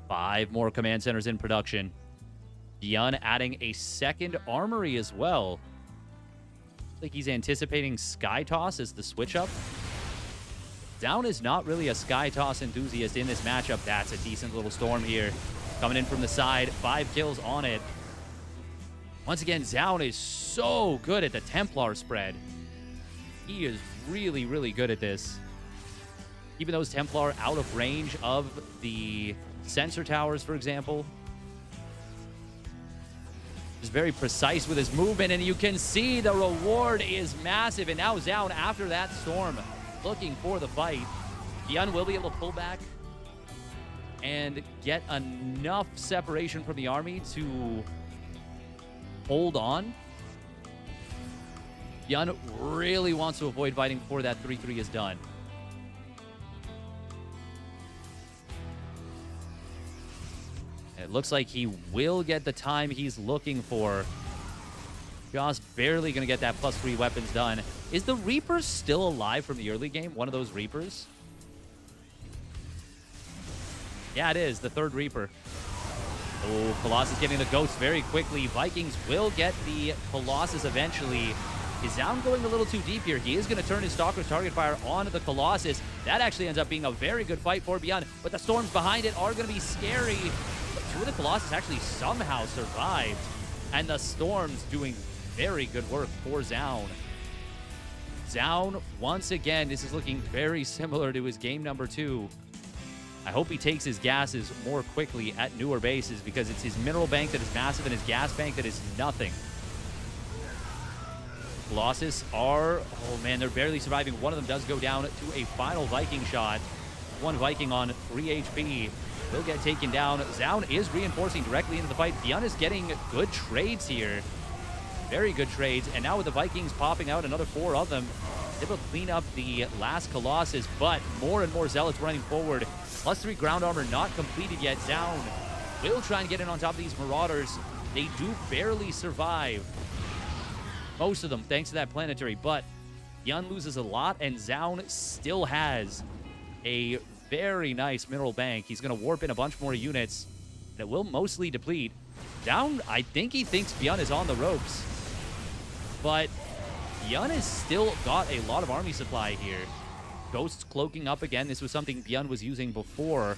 [SPEAKER 1] Five more command centers in production. ByuN adding a second armory as well. I think he's anticipating Sky Toss as the switch up. Zoun is not really a Sky Toss enthusiast in this matchup. That's a decent little Storm here. Coming in from the side. 5 kills on it. Once again, Zoun is so good at the Templar spread. He is really, really good at this. Keeping those Templar out of range of the sensor towers, for example. Just very precise with his movement, and you can see the reward is massive. And now Zoun, after that Storm, looking for the fight. ByuN will be able to pull back and get enough separation from the army to hold on. ByuN really wants to avoid fighting before that 3-3 is done. It looks like he will get the time he's looking for. Just barely going to get that +3 weapons done. Is the Reaper still alive from the early game? One of those Reapers? Yeah, it is. The third Reaper. Oh, Colossus getting the Ghost very quickly. Vikings will get the Colossus eventually. Is Zoun going a little too deep here? He is going to turn his Stalker's target fire on the Colossus. That actually ends up being a very good fight for ByuN, but the Storms behind it are going to be scary. But 2 of the Colossus actually somehow survived, and the Storms doing very good work for Zoun. Zoun, once again, this is looking very similar to his game number 2. I hope he takes his gases more quickly at newer bases, because it's his mineral bank that is massive and his gas bank that is nothing. Colossus are, oh man, they're barely surviving. One of them does go down to a final Viking shot. One Viking on 3 HP will get taken down. Zoun is reinforcing directly into the fight. ByuN is getting good trades here. Very good trades. And now with the Vikings popping out, another 4 of them, able to clean up the last Colossus, but more and more Zealots running forward. +3 ground armor not completed yet. Zoun will try and get in on top of these Marauders. They do barely survive. Most of them, thanks to that planetary, but ByuN loses a lot, and Zoun still has a very nice mineral bank. He's going to warp in a bunch more units, and it will mostly deplete. Zoun, I think he thinks ByuN is on the ropes, but ByuN has still got a lot of army supply here. Ghosts cloaking up again. This was something ByuN was using before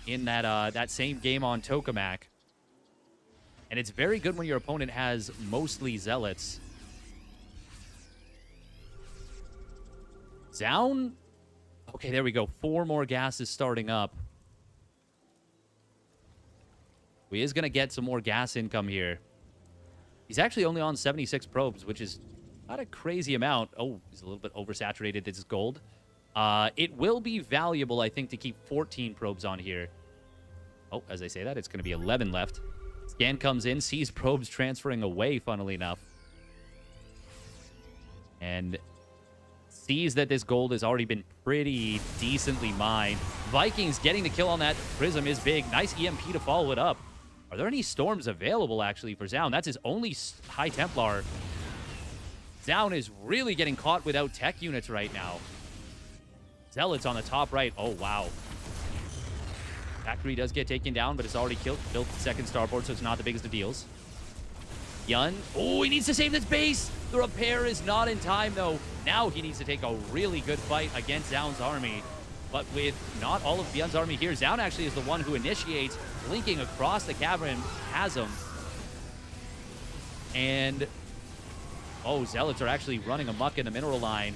[SPEAKER 1] in that same game on Tokamak. And it's very good when your opponent has mostly Zealots. Zoun. Okay, there we go. 4 more gases starting up. He is going to get some more gas income here. He's actually only on 76 probes, which is not a crazy amount. Oh, he's a little bit oversaturated. This is gold. It will be valuable, I think, to keep 14 probes on here. Oh, as I say that, it's going to be 11 left. Scan comes in, sees probes transferring away, funnily enough. And sees that this gold has already been pretty decently mined. Vikings getting the kill on that Prism is big. Nice EMP to follow it up. Are there any Storms available, actually, for Zoun? That's his only High Templar. Zoun is really getting caught without tech units right now. Zealots on the top right. Oh, wow. Factory does get taken down, but it's already built the second starboard, so it's not the biggest of deals. ByuN. Oh, he needs to save this base. The repair is not in time, though. Now he needs to take a really good fight against Zoun's army. But with not all of ByuN's army here, Zoun actually is the one who initiates linking across the cavern chasm. And, oh, Zealots are actually running amok in the mineral line.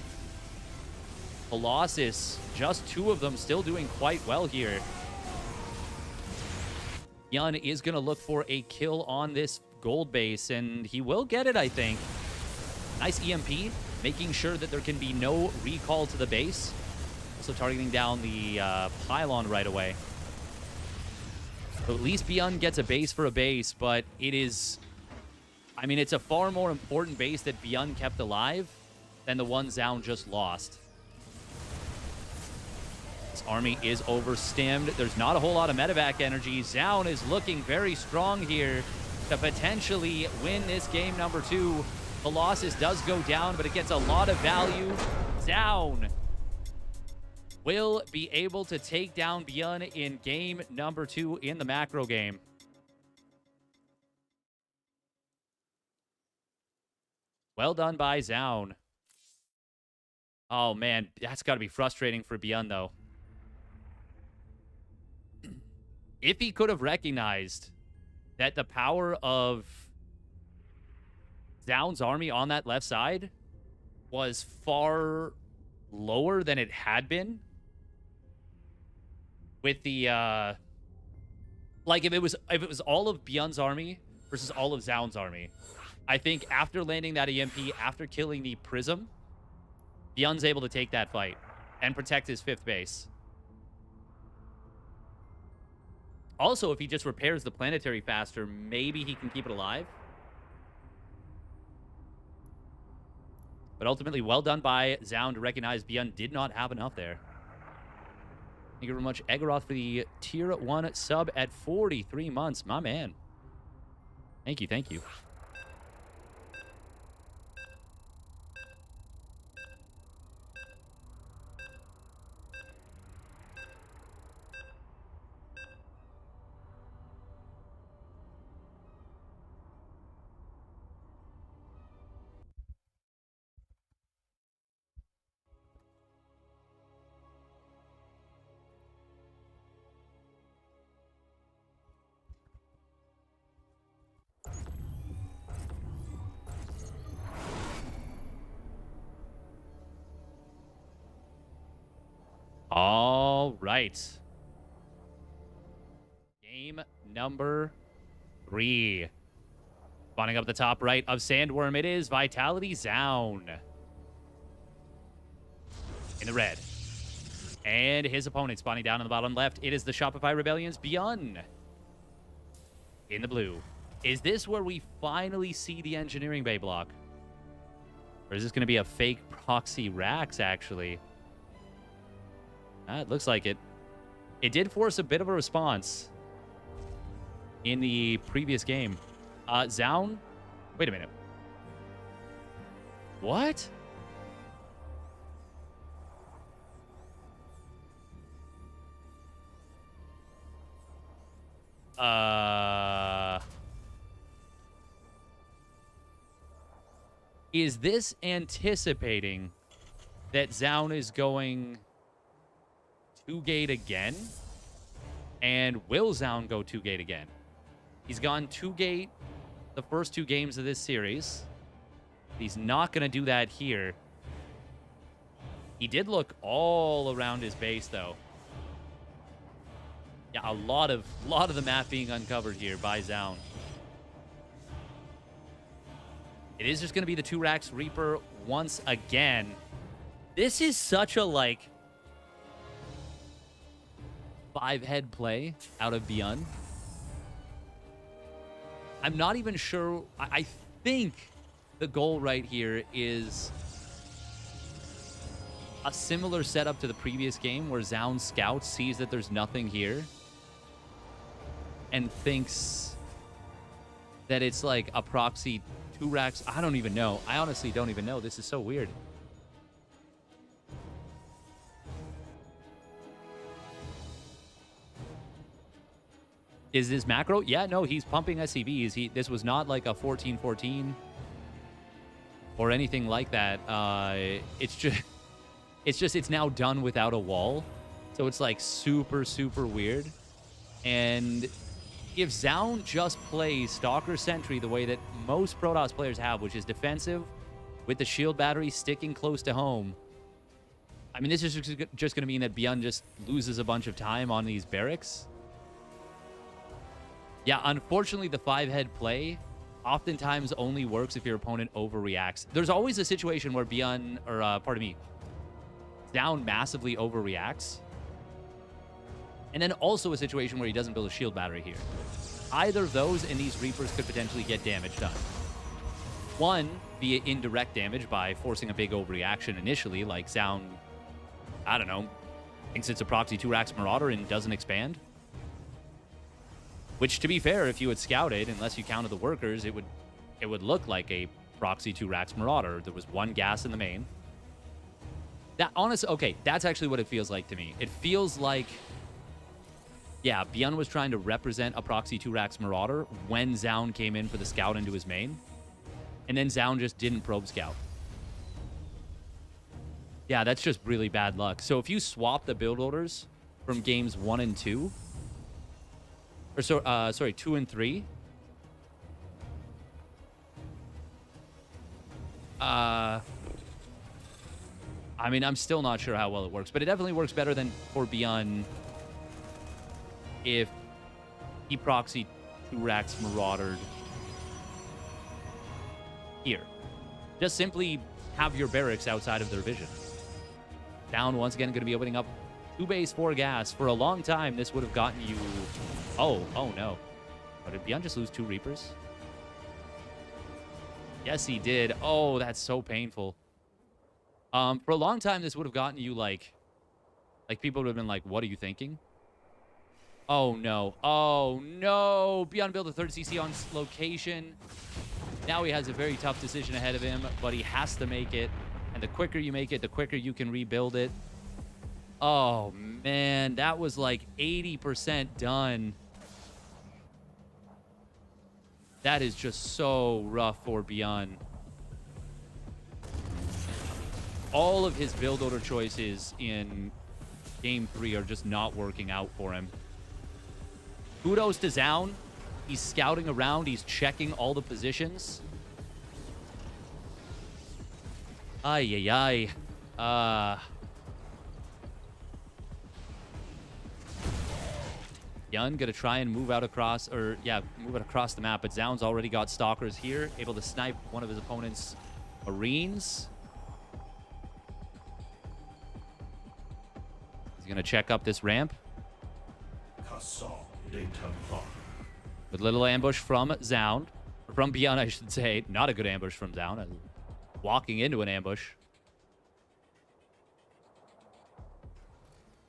[SPEAKER 1] Colossus, just 2 of them still doing quite well here. ByuN is going to look for a kill on this gold base, and he will get it, I think. Nice EMP, making sure that there can be no recall to the base. Also targeting down the pylon right away. So at least ByuN gets a base for a base, but it is... I mean, it's a far more important base that ByuN kept alive than the one Zoun just lost. This army is overstimmed. There's not a whole lot of medevac energy. Zoun is looking very strong here to potentially win this game number 2. Colossus does go down, but it gets a lot of value. Zoun will be able to take down ByuN in game number 2 in the macro game. Well done by Zoun. Oh, man. That's got to be frustrating for ByuN, though. If he could have recognized that the power of Zoun's army on that left side was far lower than it had been, with the like if it was all of ByuN's army versus all of Zoun's army, I think after landing that EMP, after killing the Prism, ByuN's able to take that fight and protect his 5th base. Also, if he just repairs the planetary faster, maybe he can keep it alive. But ultimately, well done by Zoun to recognize ByuN did not have enough there. Thank you very much, Egoroth, for the Tier 1 sub at 43 months. My man. Thank you, thank you. All right. Game number 3. Spawning up the top right of Sandworm, it is Vitality Zoun. In the red. And his opponent spawning down on the bottom left, it is the Shopify Rebellion's ByuN. In the blue. Is this where we finally see the engineering bay block? Or is this going to be a fake proxy Rax, actually? It looks like it. It did force a bit of a response in the previous game. Zoun? Wait a minute. What? Is this anticipating that Zoun is going 2-gate again? And will Zoun go 2-gate again? He's gone 2-gate the first 2 games of this series. He's not going to do that here. He did look all around his base, though. Yeah, a lot of the map being uncovered here by Zoun. It is just going to be the 2 Rax Reaper once again. This is such a, like, 5-head play out of ByuN. I'm not even sure. I think the goal right here is a similar setup to the previous game where Zoun scouts, sees that there's nothing here, and thinks that it's like a proxy 2 Rax. I don't even know. I honestly don't even know. This is so weird. Is this macro? Yeah, no, he's pumping SCVs. This was not like a 14-14 or anything like that. It's now done without a wall. So it's like super, super weird. And if Zoun just plays Stalker Sentry the way that most Protoss players have, which is defensive with the shield battery sticking close to home, I mean, this is just going to mean that ByuN just loses a bunch of time on these barracks. Yeah, unfortunately, the 5-head play oftentimes only works if your opponent overreacts. There's always a situation where ByuN, or pardon me, Zoun massively overreacts. And then also a situation where he doesn't build a shield battery here. Either of those and these Reapers could potentially get damage done. One, via indirect damage by forcing a big overreaction initially, like Zoun, I don't know, thinks it's a proxy 2-Rax Marauder and doesn't expand. Which, to be fair, if you had scouted, unless you counted the workers, it would look like a proxy 2-Rax Marauder. There was one gas in the main. That honestly, okay, that's actually what it feels like to me. It feels like, yeah, ByuN was trying to represent a proxy 2-Rax Marauder when Zoun came in for the scout into his main. And then Zoun just didn't probe scout. Yeah, that's just really bad luck. So if you swap the build orders from games 1 and 2, or sorry, 2 and 3, I mean, I'm still not sure how well it works, but it definitely works better than for ByuN if he proxied 2-Rax Maraudered here. Just simply have your barracks outside of their vision. Down once again, going to be opening up 2 base 4 gas. For a long time, this would have gotten you... Oh no. Oh, did ByuN just lose 2 Reapers? Yes, he did. Oh, that's so painful. For a long time, this would have gotten you, like people would have been like, what are you thinking? Oh, no. Oh, no. ByuN built a 3rd CC on location. Now he has a very tough decision ahead of him, but he has to make it. And the quicker you make it, the quicker you can rebuild it. Oh, man. That was like 80% done. That is just so rough for ByuN. All of his build order choices in Game 3 are just not working out for him. Kudos to Zoun. He's scouting around. He's checking all the positions. Ay, ay, ay. ByuN gonna try and move out across, or yeah, move it across the map, but Zoun's already got Stalkers here, able to snipe one of his opponent's Marines. He's gonna check up this ramp. With little ambush from Zoun. Or from ByuN, I should say. Not a good ambush from Zoun. Walking into an ambush.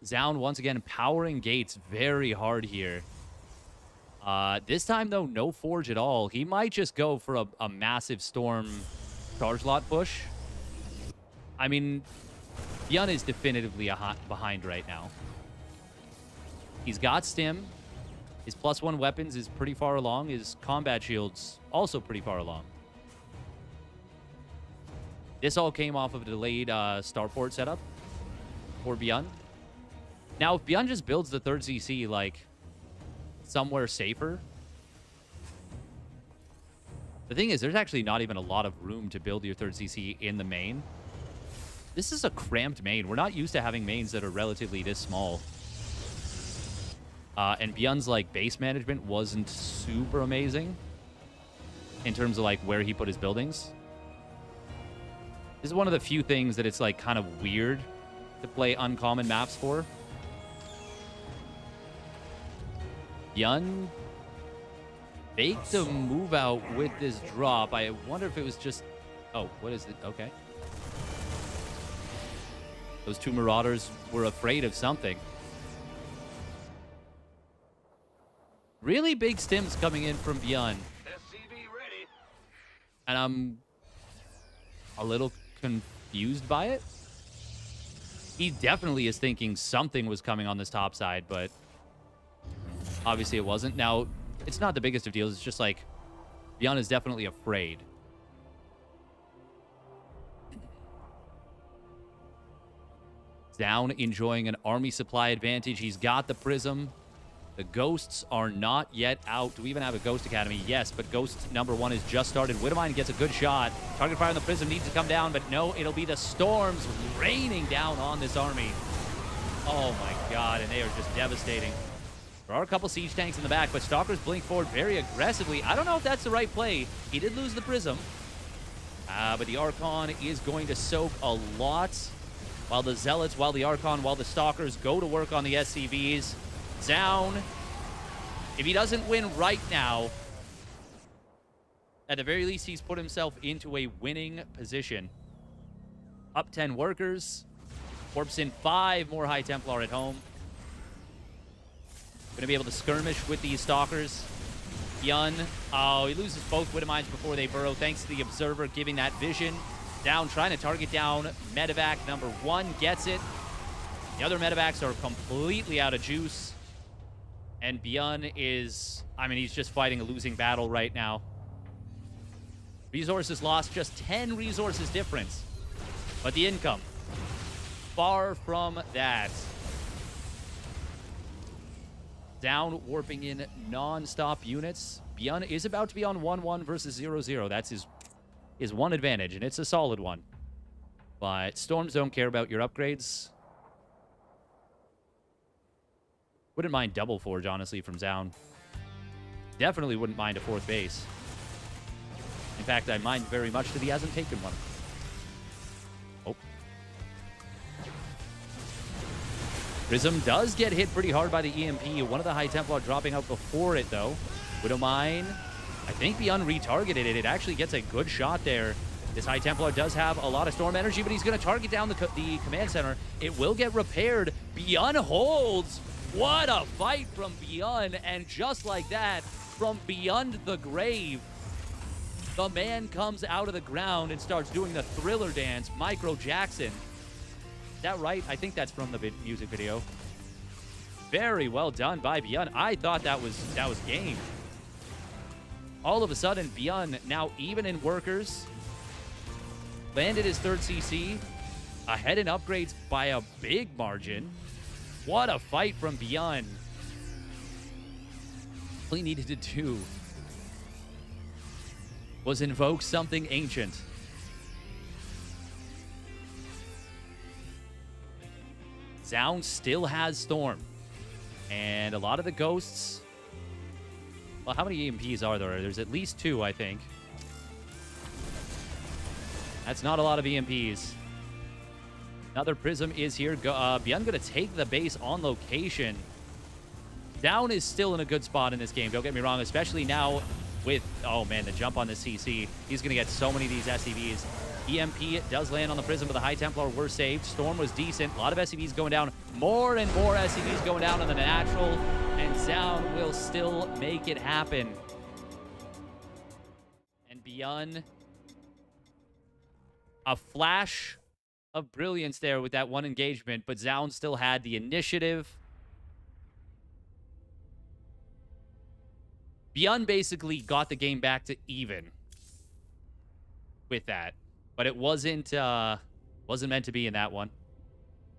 [SPEAKER 1] Zoun, once again, powering gates very hard here. This time, though, no Forge at all. He might just go for a massive Storm charge lot push. I mean, ByuN is definitively behind right now. He's got Stim. His +1 weapons is pretty far along. His combat shield's also pretty far along. This all came off of a delayed starport setup for ByuN. Now, if ByuN just builds the 3rd CC, like, somewhere safer... The thing is, there's actually not even a lot of room to build your 3rd CC in the main. This is a cramped main. We're not used to having mains that are relatively this small. And ByuN's, like, base management wasn't super amazing in terms of, like, where he put his buildings. This is one of the few things that it's, like, kind of weird to play uncommon maps for. ByuN faked a move out with this drop. I wonder if it was just... Oh, what is it? Okay. Those 2 Marauders were afraid of something. Really big stims coming in from ByuN. And I'm a little confused by it. He definitely is thinking something was coming on this top side, but obviously it wasn't. Now, it's not the biggest of deals. It's just like ByuN is definitely afraid. Zoun enjoying an army supply advantage. He's got the Prism. The Ghosts are not yet out. Do we even have a Ghost Academy? Yes, but Ghost number 1 is just started. Widowmine gets a good shot. Target fire on the Prism needs to come down, but no, it'll be the Storms raining down on this army. Oh my god, and they are just devastating. There are a couple siege tanks in the back, but Stalkers blink forward very aggressively. I don't know if that's the right play. He did lose the Prism. But the Archon is going to soak a lot while the Zealots, while the Archon, while the Stalkers go to work on the SCVs. Zoun, if he doesn't win right now, at the very least, he's put himself into a winning position. Up 10 workers. Warps in 5 more High Templar at home. Going to be able to skirmish with these Stalkers. ByuN, oh, he loses both Widow Mines before they burrow, thanks to the Observer giving that vision. Down, trying to target down Medevac number 1, gets it. The other Medevacs are completely out of juice. And ByuN is, I mean, he's just fighting a losing battle right now. Resources lost, just 10 resources difference. But the income, far from that. Down, warping in non-stop units. ByuN is about to be on 1-1 versus 0-0. That's his one advantage, and it's a solid one. But Storms don't care about your upgrades. Wouldn't mind double forge, honestly, from Zoun. Definitely wouldn't mind a 4th base. In fact, I mind very much that he hasn't taken one. Oh. Prism does get hit pretty hard by the EMP. One of the High Templar dropping out before it, though. Widow Mine. I think ByuN retargeted it. It actually gets a good shot there. This High Templar does have a lot of storm energy, but he's going to target down the command center. It will get repaired. ByuN holds. What a fight from ByuN. And just like that, from beyond the grave, the man comes out of the ground and starts doing the Thriller dance, Micro Jackson. Is that right? I think that's from the music video. Very well done by ByuN. I thought that was game. All of a sudden, ByuN, now even in workers, landed his 3rd CC, ahead in upgrades by a big margin. What a fight from ByuN. All he needed to do was invoke something ancient. Zoun still has Storm. And a lot of the ghosts... Well, how many EMPs are there? There's at least 2, I think. That's not a lot of EMPs. Another Prism is here. ByuN going to take the base on location. Zoun is still in a good spot in this game. Don't get me wrong, especially now with... Oh, man, the jump on the CC. He's going to get so many of these SCVs. EMP does land on the Prism, but the High Templar were saved. Storm was decent. A lot of SCVs going down. More and more SCVs going down on the natural. And Zoun will still make it happen. And ByuN, a flash of brilliance there with that one engagement, but Zoun still had the initiative. ByuN basically got the game back to even with that, but it wasn't meant to be in that one.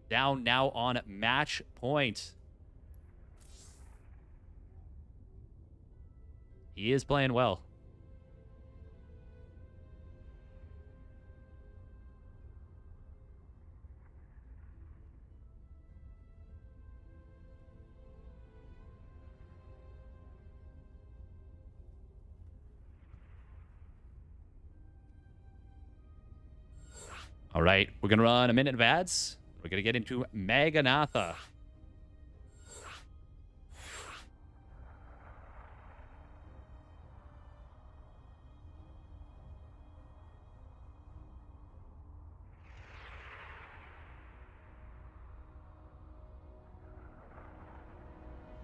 [SPEAKER 1] Down now on match point. He is playing well. All right, we're going to run a minute of ads. We're going to get into Maganatha.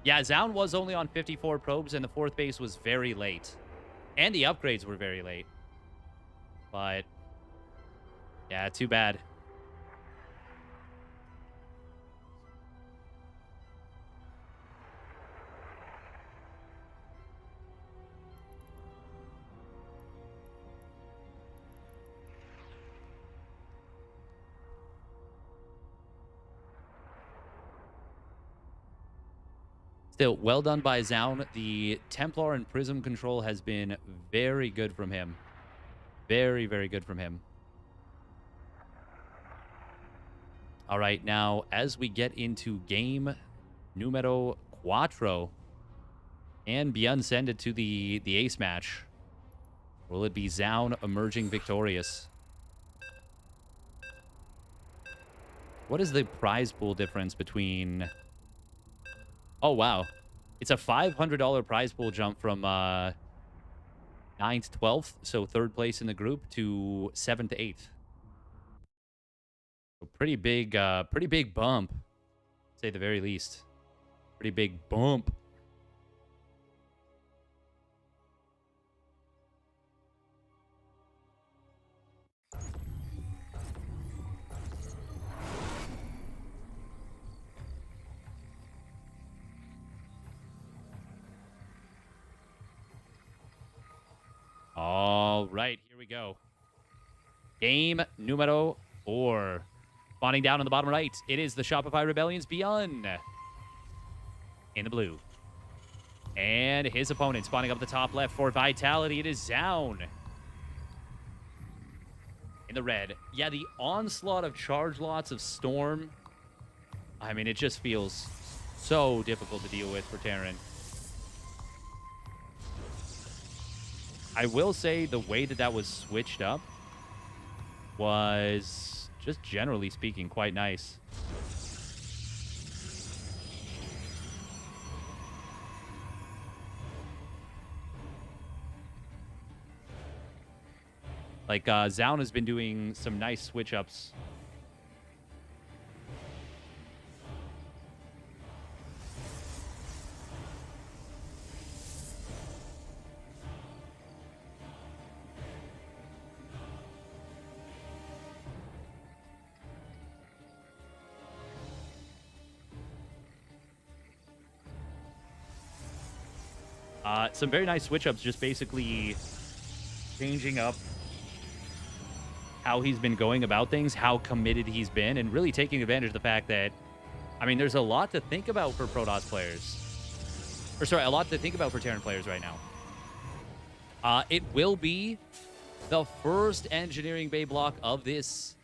[SPEAKER 1] Yeah, Zoun was only on 54 probes, and the 4th base was very late. And the upgrades were very late. But... yeah, too bad. Still, well done by Zoun. The Templar and Prism control has been very good from him. Very, very good from him. All right, now, as we get into game numero cuatro, and ByuN send it to the ace match, will it be Zoun emerging victorious? What is the prize pool difference between... Oh, wow. It's a $500 prize pool jump from 9th to 12th, so 3rd place in the group, to 7th to 8th. So pretty big bump, to say the very least. Pretty big bump. All right, here we go. Game numero 4. Spawning down on the bottom right, it is the Shopify Rebellion's ByuN in the blue. And his opponent spawning up the top left for Vitality, it is Zoun in the red. Yeah, the onslaught of charge lots of Storm. I mean, it just feels so difficult to deal with for Terran. I will say the way that that was switched up was, just generally speaking, quite nice. Like, Zoun has been doing some nice switch-ups. Some very nice switch-ups, just basically changing up how he's been going about things, how committed he's been, and really taking advantage of the fact that, I mean, there's a lot to think about for Protoss players. Or, sorry, a lot to think about for Terran players right now. It will be the first engineering bay block of this.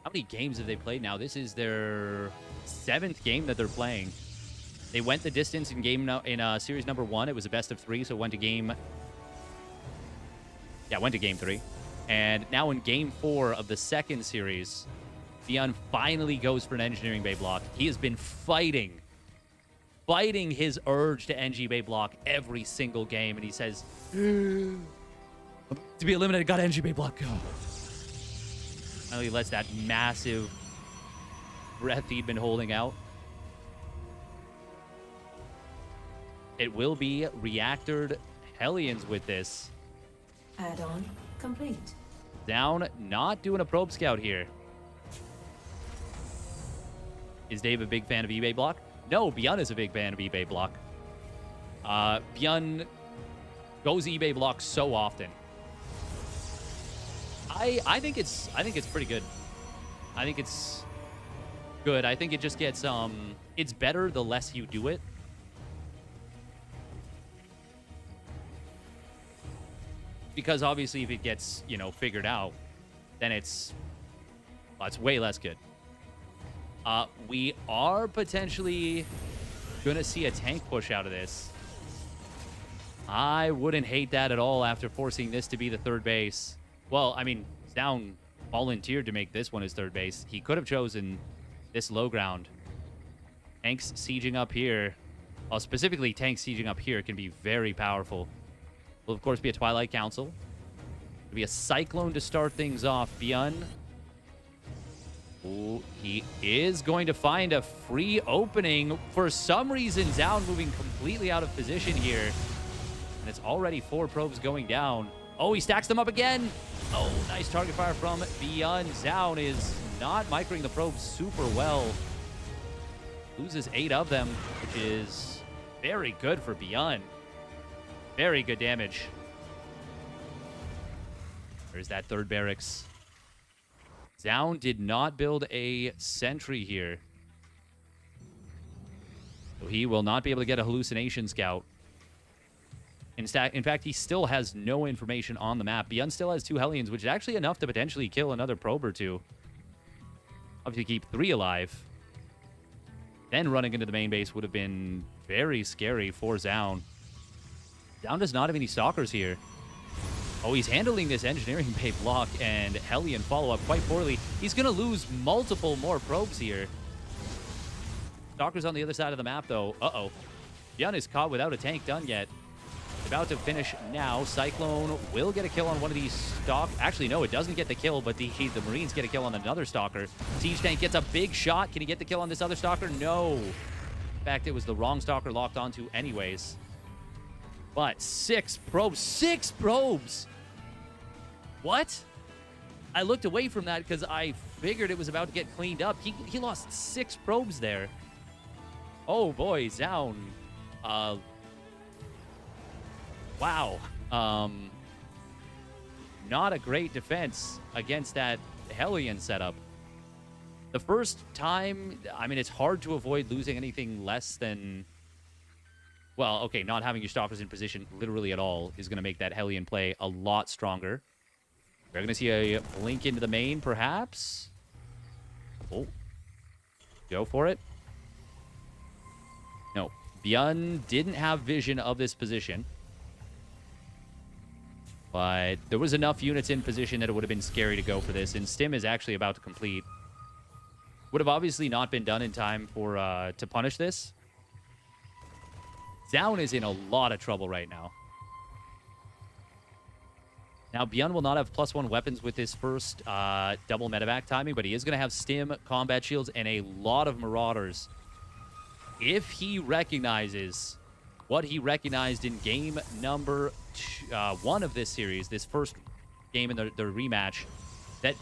[SPEAKER 1] How many games have they played now? This is their 7th game that they're playing. They went the distance in series number 1. It was a best of 3, so went to game 3. And now in game 4 of the 2nd series, ByuN finally goes for an engineering bay block. He has been fighting his urge to NG bay block every single game, and he says, to be eliminated, got NG bay block, go. And he lets that massive breath he'd been holding out. It will be reactored Hellions with this.
[SPEAKER 2] Add-on complete.
[SPEAKER 1] Down, not doing a probe scout here. Is Dave a big fan of eBay block? No, ByuN is a big fan of eBay block. ByuN goes eBay block so often. I think it's pretty good. I think it's good. I think it just gets it's better the less you do it. Because obviously if it gets, figured out, then it's way less good. We are potentially going to see a tank push out of this. I wouldn't hate that at all after forcing this to be the 3rd base. Well, I mean, Zoun volunteered to make this one his 3rd base. He could have chosen this low ground. Tanks sieging up here, well, specifically tanks sieging up here can be very powerful. Will, of course, be a Twilight Council. It'll be a Cyclone to start things off. ByuN. Ooh, he is going to find a free opening. For some reason, Zoun moving completely out of position here. And it's already 4 probes going down. Oh, he stacks them up again. Oh, nice target fire from ByuN. Zoun is not microing the probes super well. Loses 8 of them, which is very good for ByuN. Very good damage. There's that 3rd barracks. Zoun did not build a sentry here. So he will not be able to get a hallucination scout. In fact, he still has no information on the map. ByuN still has 2 Hellions, which is actually enough to potentially kill another probe or 2. Obviously keep 3 alive. Then running into the main base would have been very scary for Zoun. Zoun does not have any stalkers here. Oh, he's handling this engineering bay block and Hellion follow-up quite poorly. He's going to lose multiple more probes here. Stalker's on the other side of the map, though. Uh-oh. ByuN is caught without a tank done yet. About to finish now. Cyclone will get a kill on one of these stalk. Actually, no, it doesn't get the kill, but the Marines get a kill on another Stalker. Siege Tank gets a big shot. Can he get the kill on this other Stalker? No. In fact, it was the wrong Stalker locked onto anyways. But 6 probes. 6 probes! What? I looked away from that because I figured it was about to get cleaned up. He lost 6 probes there. Oh boy, Zoun. Wow. Not a great defense against that Hellion setup. The first time, I mean, it's hard to avoid losing anything less than... Well, okay, not having your Stalkers in position literally at all is going to make that Hellion play a lot stronger. We're going to see a blink into the main, perhaps. Oh. Go for it. No. ByuN didn't have vision of this position. But there was enough units in position that it would have been scary to go for this. And Stim is actually about to complete. Would have obviously not been done in time for to punish this. Zoun is in a lot of trouble right now. Now, ByuN will not have +1 weapons with his first double medevac timing, but he is going to have Stim, combat shields, and a lot of Marauders. If he recognizes what he recognized in game number 1 of this series, this first game in the rematch, that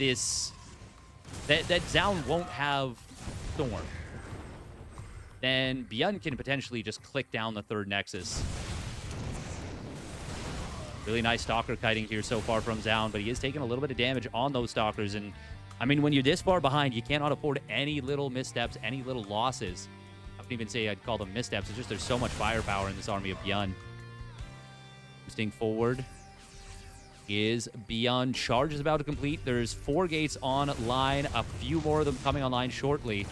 [SPEAKER 1] Zoun won't have Storm, then ByuN can potentially just click down the 3rd Nexus. Really nice Stalker kiting here so far from Zoun, but he is taking a little bit of damage on those Stalkers. And, I mean, when you're this far behind, you cannot afford any little missteps, any little losses. I wouldn't even say I'd call them missteps. It's just there's so much firepower in this army of ByuN. Boosting forward is ByuN. Charge is about to complete. There's 4 gates online, a few more of them coming online shortly.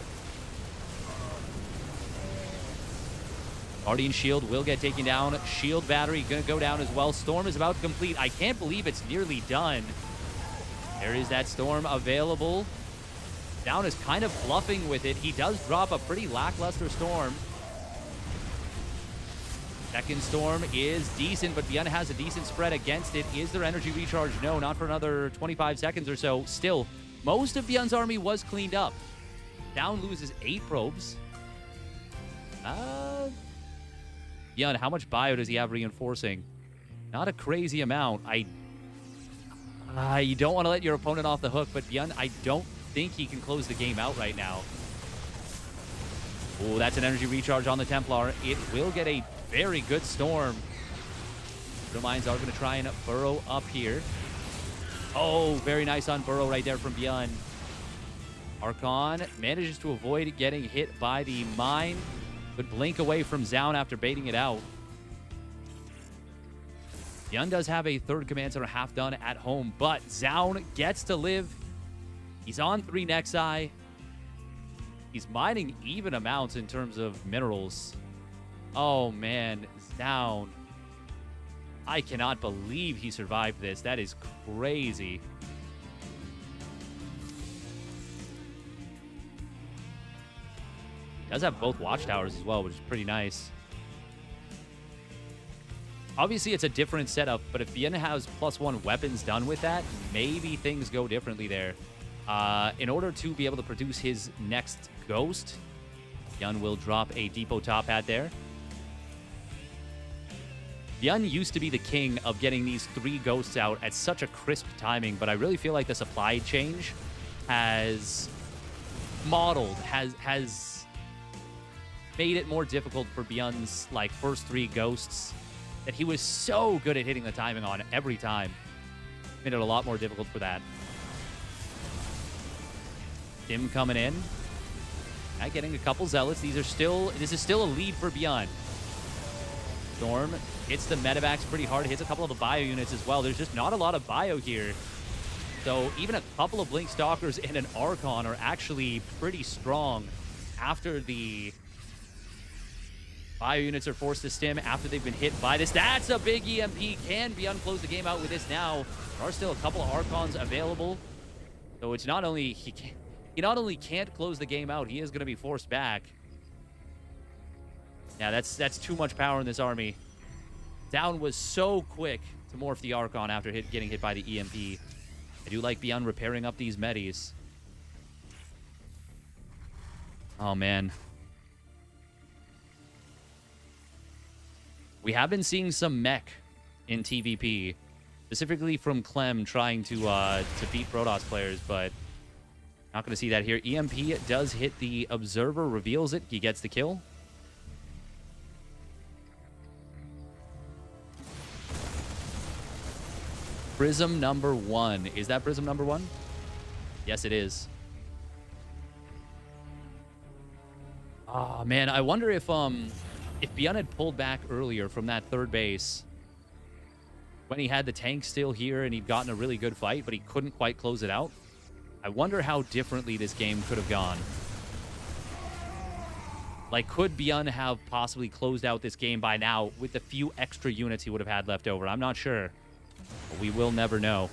[SPEAKER 1] Guardian Shield will get taken down. Shield Battery going to go down as well. Storm is about to complete. I can't believe it's nearly done. There is that Storm available. Zoun is kind of bluffing with it. He does drop a pretty lackluster Storm. Second Storm is decent, but ByuN has a decent spread against it. Is there energy recharge? No, not for another 25 seconds or so. Still, most of ByuN's army was cleaned up. Zoun loses 8 probes. ByuN, how much bio does he have reinforcing? Not a crazy amount. You don't want to let your opponent off the hook, but ByuN, I don't think he can close the game out right now. Oh, that's an energy recharge on the Templar. It will get a very good Storm. Mines are going to try and burrow up here. Oh, very nice on burrow right there from ByuN. Archon manages to avoid getting hit by the mine. But blink away from Zoun after baiting it out. ByuN does have a 3rd command center half done at home, but Zoun gets to live. He's on 3 Nexi. He's mining even amounts in terms of minerals. Oh, man. Zoun. I cannot believe he survived this. That is crazy. Does have both watchtowers as well, which is pretty nice. Obviously, it's a different setup, but if ByuN has +1 weapons done with that, maybe things go differently there. In order to be able to produce his next Ghost, ByuN will drop a Depot top hat there. ByuN used to be the king of getting these 3 Ghosts out at such a crisp timing, but I really feel like the supply change has made it more difficult for ByuN's first 3 Ghosts that he was so good at hitting the timing on every time. Made it a lot more difficult for that. Tim coming in. Getting a couple Zealots. This is still a lead for ByuN. Storm hits the medevacs pretty hard. Hits a couple of the bio units as well. There's just not a lot of bio here. So even a couple of Blink Stalkers and an Archon are actually pretty strong after the Bio units are forced to stim after they've been hit by this. That's a big EMP. Can ByuN close the game out with this now? There are still a couple of Archons available. So it's not only he not only can't close the game out, he is going to be forced back. Yeah, that's too much power in this army. Zoun was so quick to morph the Archon after getting hit by the EMP. I do like ByuN repairing up these medis. Oh, man. We have been seeing some mech in TVP, specifically from Clem trying to beat Protoss players, but not going to see that here. EMP does hit the Observer, reveals it. He gets the kill. Prism number 1. Is that Prism number 1? Yes, it is. Oh, man. I wonder if ByuN had pulled back earlier from that third base when he had the tank still here and he'd gotten a really good fight, but he couldn't quite close it out. I wonder how differently this game could have gone. Like, could ByuN have possibly closed out this game by now with the few extra units he would have had left over? I'm not sure. But we will never know.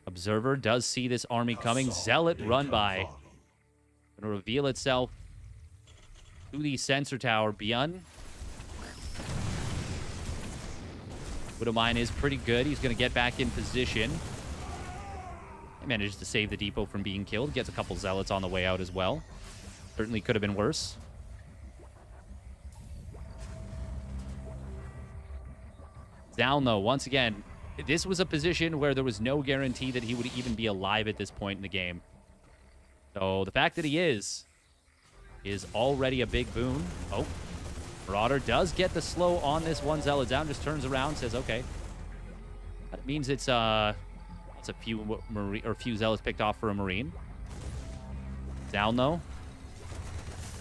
[SPEAKER 1] Observer does see this army coming. Zealot run by. Gonna reveal itself to the sensor tower. ByuN. Widowmine is pretty good. He's gonna get back in position. He manages to save the depot from being killed. Gets a couple zealots on the way out as well. Certainly could have been worse. Down though, once again, this was a position where there was no guarantee that he would even be alive at this point in the game. So the fact that he is already a big boon. Oh, Marauder does get the slow on this one zealot down. Just turns around, says, okay. That means it's a few zealots picked off for a Marine. Down though.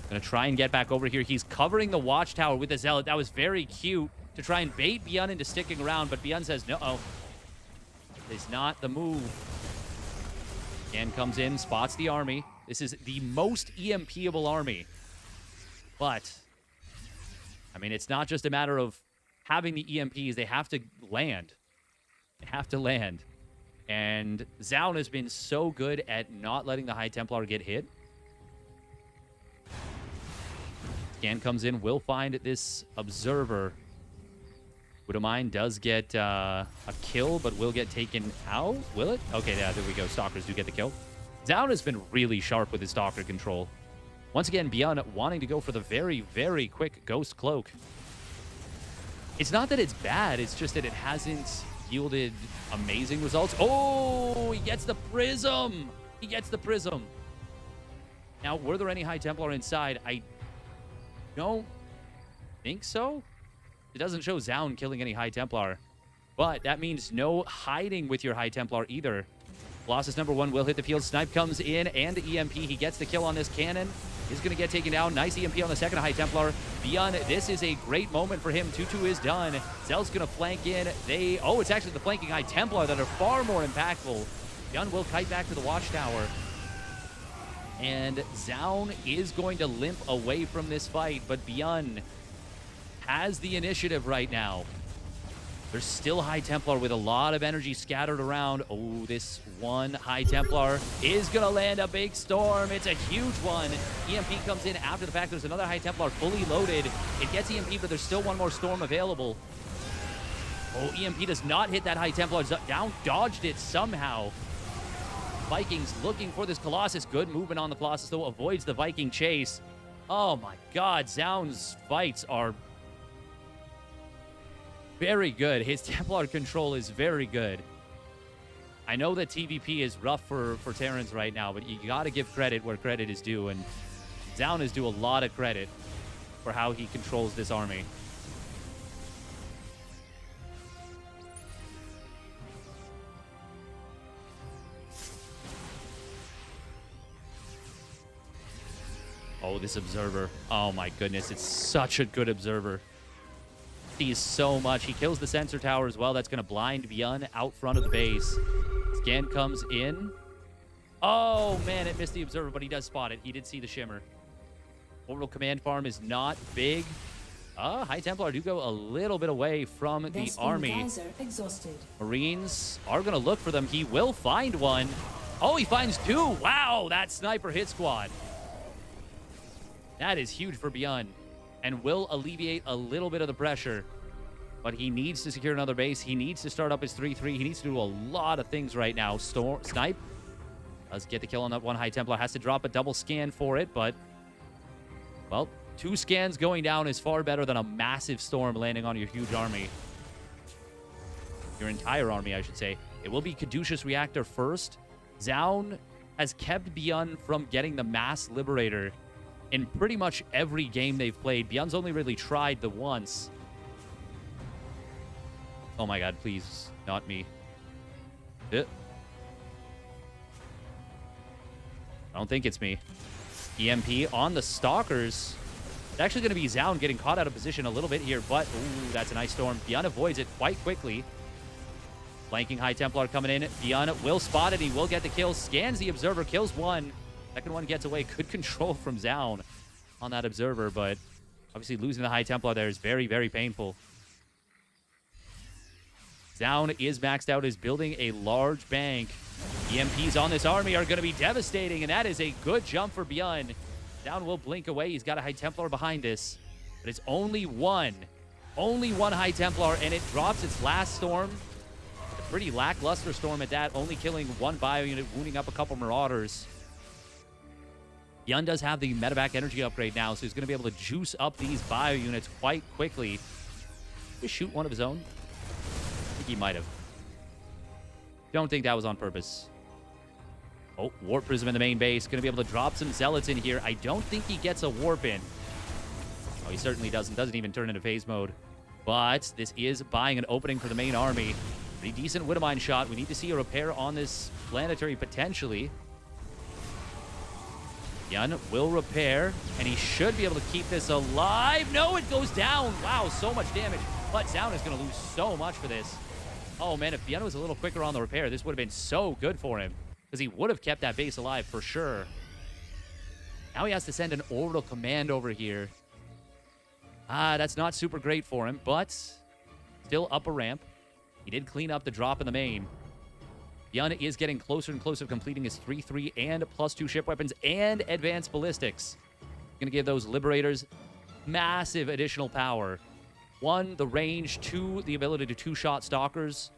[SPEAKER 1] Gonna try and get back over here. He's covering the watchtower with the zealot. That was very cute to try and bait ByuN into sticking around, but ByuN says, no, it's not the move. Again, comes in, spots the army. This is the most EMP-able army. But, I mean, it's not just a matter of having the EMPs. They have to land. They have to land. And Zoun has been so good at not letting the High Templar get hit. Scan comes in, will find this Observer. Widowmine does get a kill, but will get taken out. Will it? Okay, yeah, there we go. Stalkers do get the kill. Zoun has been really sharp with his Stalker control. Once again, ByuN wanting to go for the very, very quick Ghost Cloak. It's not that it's bad. It's just that it hasn't yielded amazing results. Oh, he gets the Prism. He gets the Prism. Now, were there any High Templar inside? I don't think so. It doesn't show Zoun killing any High Templar. But that means no hiding with your High Templar either. Colossus number 1 will hit the field. Snipe comes in and the EMP. He gets the kill on this cannon. He's going to get taken down. Nice EMP on the second High Templar. ByuN, this is a great moment for him. 2-2 is done. Zell's going to flank in. Oh, it's actually the flanking High Templar that are far more impactful. ByuN will kite back to the watchtower. And Zoun is going to limp away from this fight, but ByuN has the initiative right now. There's still High Templar with a lot of energy scattered around. Oh, this one High Templar is going to land a big storm. It's a huge one. EMP comes in after the fact. There's another High Templar fully loaded. It gets EMP, but there's still one more storm available. Oh, EMP does not hit that High Templar. Down, dodged it somehow. Vikings looking for this Colossus. Good movement on the Colossus, though. Avoids the Viking chase. Oh, my God. Zoun's fights are very good. His Templar control is very good. I know that TVP is rough for Terrans right now, but you got to give credit where credit is due, and Zoun is due a lot of credit for how he controls this army. Oh, this Observer. Oh, my goodness. It's such a good Observer. Sees so much. He kills the sensor tower as well. That's going to blind ByuN out front of the base. Scan comes in. Oh, man, it missed the Observer, but he does spot it. He did see the shimmer. Orbital command farm is not big. High Templar do go a little bit away from the
[SPEAKER 2] Best
[SPEAKER 1] army.
[SPEAKER 2] geyser exhausted.
[SPEAKER 1] Marines are going to look for them. He will find one. Oh, he finds two. Wow, that sniper hit squad. That is huge for ByuN and will alleviate a little bit of the pressure. But he needs to secure another base. He needs to start up his 3-3. He needs to do a lot of things right now. Snipe does get the kill on that one. High Templar has to drop a double scan for it, but, well, 2 scans going down is far better than a massive storm landing on your huge army. Your entire army, I should say. It will be Caduceus Reactor first. Zoun has kept ByuN from getting the Mass Liberator in pretty much every game they've played. ByuN's only really tried the once. Oh my god, please, not me. I don't think it's me. EMP on the Stalkers. It's actually going to be Zoun getting caught out of position a little bit here, but ooh, that's a nice storm. ByuN avoids it quite quickly. Flanking High Templar coming in. ByuN will spot it. He will get the kill. Scans the Observer, kills one. Second one gets away. Good control from Zoun on that Observer, but obviously losing the High Templar there is very, very painful. Zoun is maxed out, is building a large bank. EMPs on this army are going to be devastating, and that is a good jump for ByuN. Zoun will blink away. He's got a High Templar behind this, but it's only one High Templar, and it drops its last storm. A pretty lackluster storm at that, only killing 1 bio unit, wounding up a couple Marauders. ByuN does have the medevac energy upgrade now, so he's going to be able to juice up these bio units quite quickly. Just shoot one of his own. I think he might have. Don't think that was on purpose. Oh, Warp Prism in the main base. Going to be able to drop some Zealots in here. I don't think he gets a Warp in. Oh, he certainly doesn't. Doesn't even turn into phase mode. But this is buying an opening for the main army. Pretty decent Widowmine shot. We need to see a repair on this planetary potentially. ByuN will repair, and he should be able to keep this alive. No, it goes down. Wow, so much damage. But Zoun is going to lose so much for this. Oh, man, if ByuN was a little quicker on the repair, this would have been so good for him, because he would have kept that base alive for sure. Now he has to send an orbital command over here. That's not super great for him, but still up a ramp. He did clean up the drop in the main. ByuN is getting closer and closer to completing his 3-3 and +2 ship weapons and advanced ballistics. Going to give those Liberators massive additional power. 1, the range. 2, the ability to 2-shot Stalkers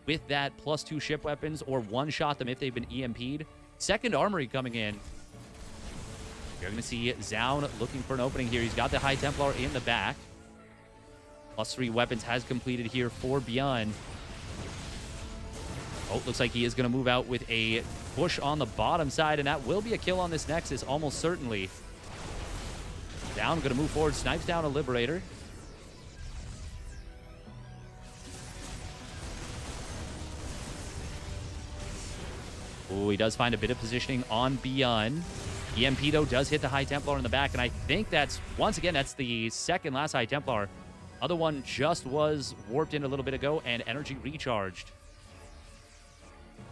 [SPEAKER 1] with that +2 ship weapons, or 1-shot them if they've been EMP'd. Second Armory coming in. You're going to see Zoun looking for an opening here. He's got the High Templar in the back. +3 weapons has completed here for ByuN. Oh, looks like he is going to move out with a push on the bottom side, and that will be a kill on this Nexus, almost certainly. Zoun going to move forward, snipes down a Liberator. Oh, he does find a bit of positioning on ByuN. EMP, though, does hit the High Templar in the back, and I think that's, once again, that's the second last High Templar. Other one just was warped in a little bit ago and energy recharged.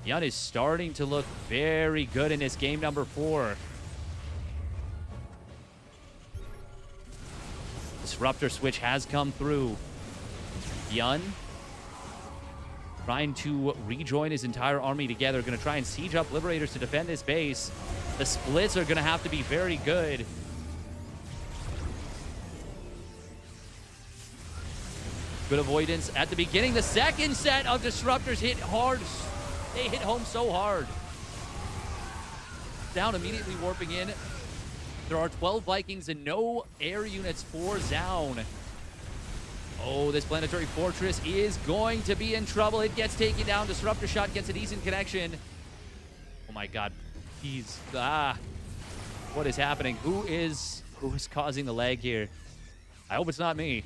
[SPEAKER 1] ByuN is starting to look very good in this game number 4. Disruptor switch has come through. ByuN trying to rejoin his entire army together. Going to try and siege up Liberators to defend this base. The splits are going to have to be very good. Good avoidance at the beginning. The second set of Disruptors hit hard. They hit home so hard. Zoun immediately warping in. There are 12 Vikings and no air units for Zoun. Oh, this planetary fortress is going to be in trouble. It gets taken down. Disruptor shot gets a decent connection. Oh my god. He's what is happening? Who is causing the lag here? I hope it's not me.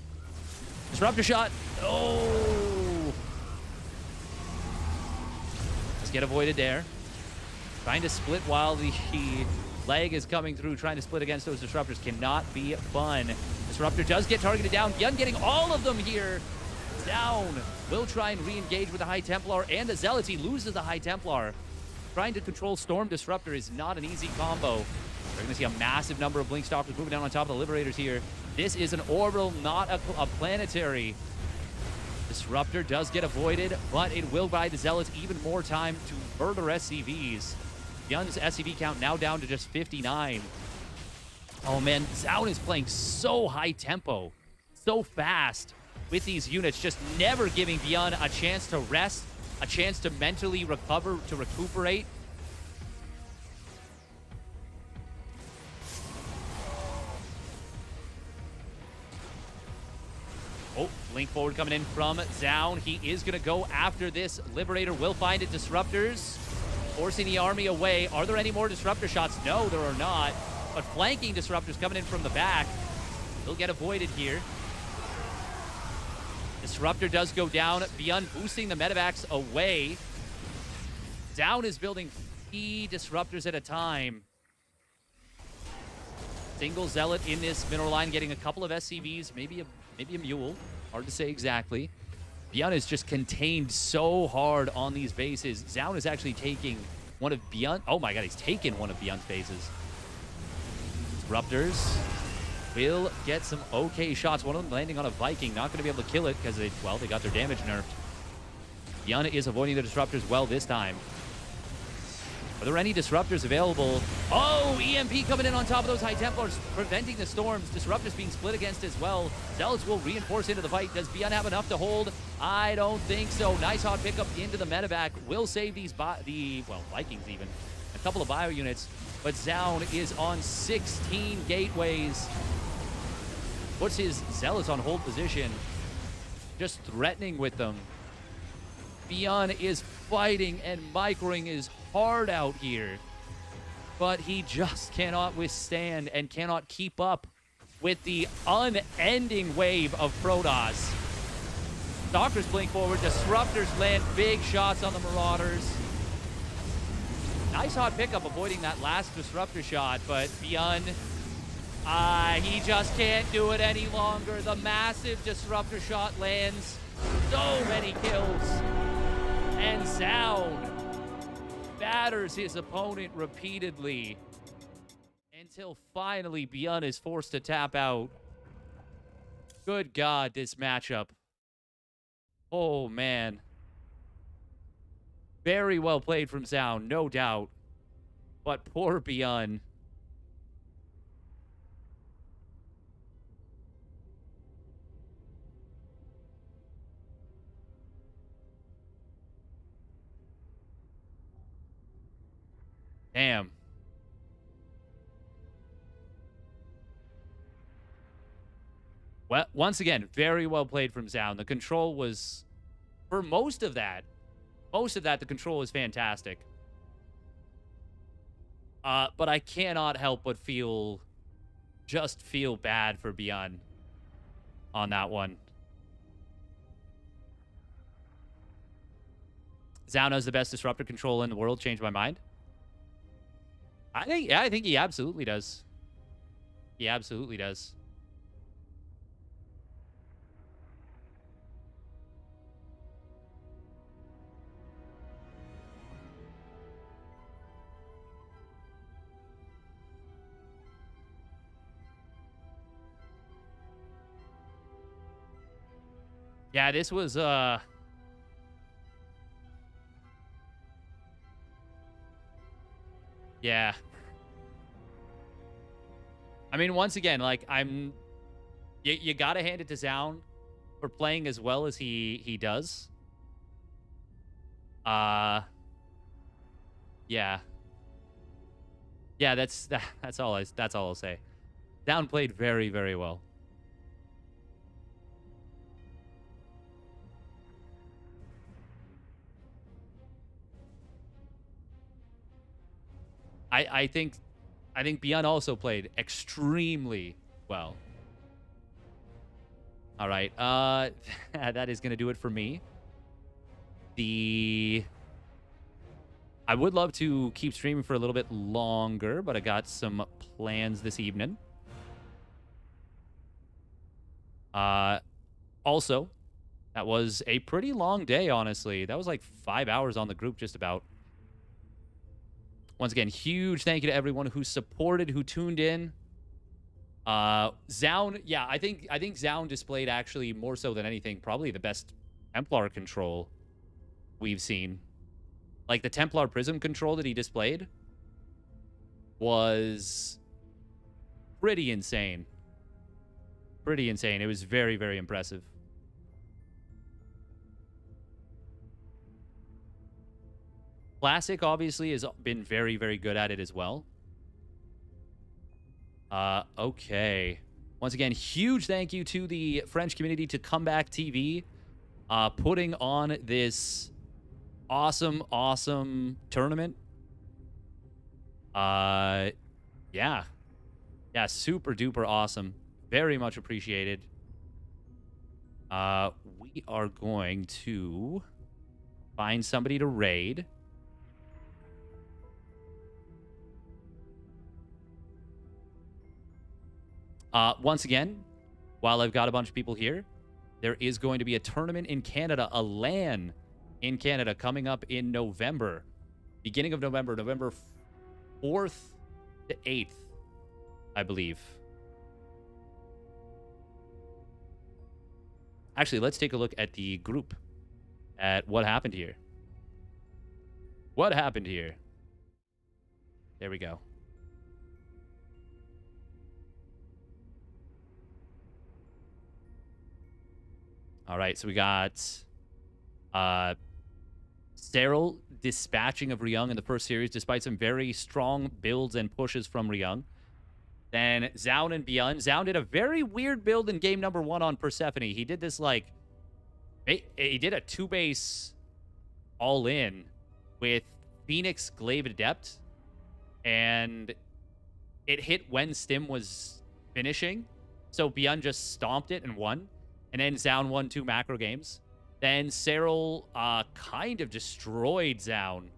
[SPEAKER 1] Disruptor shot. Oh. Let's get avoided there. Trying to split while the lag is coming through. Trying to split against those Disruptors cannot be fun. Disruptor does get targeted down. ByuN getting all of them here. Down. Will try and re-engage with the High Templar and the Zealots. He loses the High Templar. Trying to control Storm Disruptor is not an easy combo. We're going to see a massive number of Blink Stalkers moving down on top of the Liberators here. This is an orbital, not a planetary. Disruptor does get avoided, but it will buy the Zealots even more time to murder SCVs. ByuN's SCV count now down to just 59. Oh man, Zoun is playing so high tempo, so fast with these units, just never giving ByuN a chance to rest, a chance to mentally recover, to recuperate. Oh, Blink forward coming in from Zoun. He is going to go after this. Liberator will find it. Disruptors forcing the army away. Are there any more Disruptor shots? No, there are not. But flanking Disruptors coming in from the back will get avoided here. Disruptor does go down. ByuN boosting the medevacs away. Zoun is building 3 Disruptors at a time. Single Zealot in this mineral line, getting a couple of SCVs, maybe a mule. Hard to say exactly. ByuN is just contained so hard on these bases. Zoun is actually taking one of ByuN. Oh my god, he's taken one of ByuN's bases. Disruptors will get some okay shots. One of them landing on a Viking. Not going to be able to kill it because they got their damage nerfed. ByuN is avoiding the Disruptors well this time. Are there any Disruptors available? Oh, EMP coming in on top of those High Templars, preventing the storms. Disruptors being split against as well. Zealots will reinforce into the fight. Does ByuN have enough to hold? I don't think so. Nice hot pickup into the medevac. Will save these, Vikings even. A couple of bio units. But Zoun is on 16 gateways. Puts his Zealots on hold position. Just threatening with them. ByuN is fighting and microing his hard out here. But he just cannot withstand and cannot keep up with the unending wave of Protoss. Stalkers blink forward. Disruptors land big shots on the Marauders. Nice hot pickup avoiding that last Disruptor shot, but ByuN, he just can't do it any longer. The massive Disruptor shot lands. So many kills. And Zoun batters his opponent repeatedly until finally ByuN is forced to tap out. Good God, this matchup. Oh, man. Very well played from Zoun, no doubt. But poor ByuN. Damn. Well, once again, very well played from Zoun. The control was, for most of that, the control was fantastic. But I cannot help but just feel bad for ByuN on that one. Zoun has the best Disruptor control in the world. Changed my mind. I think he absolutely does. He absolutely does. Yeah, this was yeah. I mean, once again, like, you gotta hand it to Zoun for playing as well as he does. Yeah. Yeah, that's all I'll say. Zoun played very, very well. I think ByuN also played extremely well. All right. That is going to do it for me. I would love to keep streaming for a little bit longer, but I got some plans this evening. Also, that was a pretty long day, honestly. That was like 5 hours on the group, just about. Once again, huge thank you to everyone who supported, who tuned in. Zoun, yeah, I think Zoun displayed actually more so than anything, probably the best Templar control we've seen. Like the Templar Prism control that he displayed was pretty insane. Pretty insane. It was very, very impressive. Classic obviously has been very, very good at it as well. Okay. Once again, huge thank you to the French community, to Comeback TV, putting on this awesome, awesome tournament. Yeah. Yeah, super duper awesome. Very much appreciated. We are going to find somebody to raid. Once again, while I've got a bunch of people here, there is going to be a tournament in Canada, a LAN in Canada coming up in November. Beginning of November, November 4th to 8th, I believe. Actually, let's take a look at the group, at what happened here. What happened here? There we go. All right, so we got Serral dispatching of Ryung in the first series, despite some very strong builds and pushes from Ryung. Then Zoun and ByuN. Zoun did a very weird build in game number 1 on Persephone. He did this, like, he did a 2-base all-in with Phoenix Glaive Adept, and it hit when Stim was finishing, so ByuN just stomped it and won. And then Zoun won 2 macro games. Then Serral kind of destroyed Zoun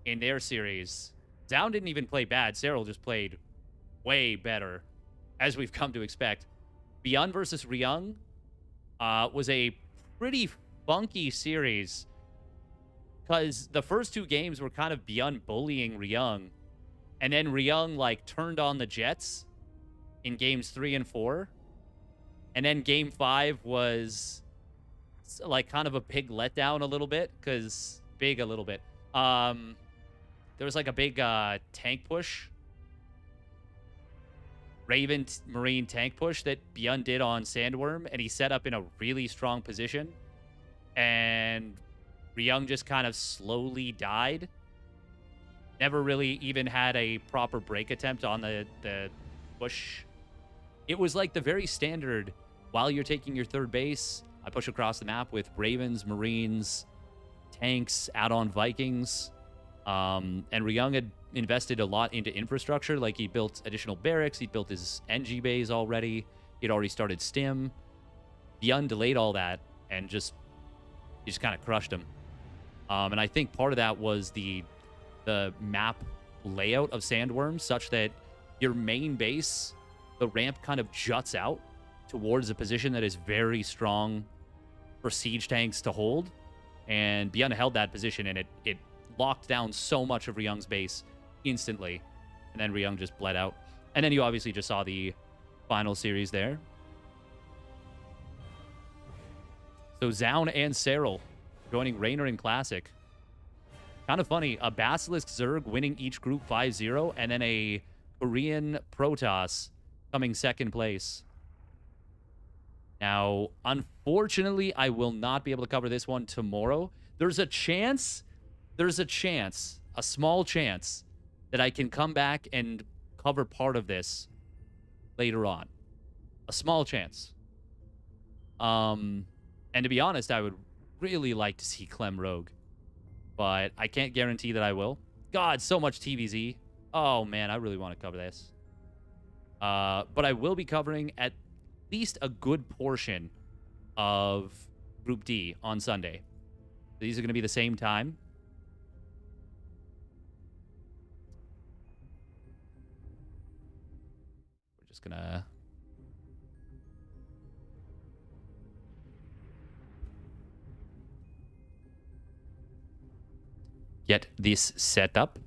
[SPEAKER 1] in their series. Zoun didn't even play bad. Serral just played way better, as we've come to expect. ByuN versus Ryung was a pretty funky series, because the first 2 games were kind of ByuN bullying Ryung, and then Ryung, like, turned on the Jets in games 3 and 4. And then game 5 was, like, kind of a big letdown a little bit, because big a little bit. There was, like, a big tank push. Raven Marine tank push that ByuN did on Sandworm, and he set up in a really strong position. And Ryung just kind of slowly died. Never really even had a proper break attempt on the push. It was like the very standard, while you're taking your 3rd base, I push across the map with Ravens, Marines, tanks, add-on Vikings. And Ryung had invested a lot into infrastructure. Like, he built additional barracks. He built his NG bays already. He'd already started Stim. ByuN delayed all that and he just kind of crushed him. And I think part of that was the map layout of Sandworm, such that your main base, the ramp kind of juts out towards a position that is very strong for siege tanks to hold. And ByuN held that position, and it locked down so much of Ryung's base instantly. And then Ryung just bled out. And then you obviously just saw the final series there. So Zoun and Serral joining Raynor in Classic. Kind of funny, a Basilisk Zerg winning each group 5-0, and then a Korean Protoss coming 2nd place. Now, unfortunately, I will not be able to cover this one tomorrow. There's a chance, a small chance, that I can come back and cover part of this later on. A small chance. And to be honest, I would really like to see Clem Rogue, but I can't guarantee that I will. God, so much TVZ. Oh, man, I really want to cover this. But I will be covering at least a good portion of Group D on Sunday. These are going to be the same time. We're just going to... get this set up.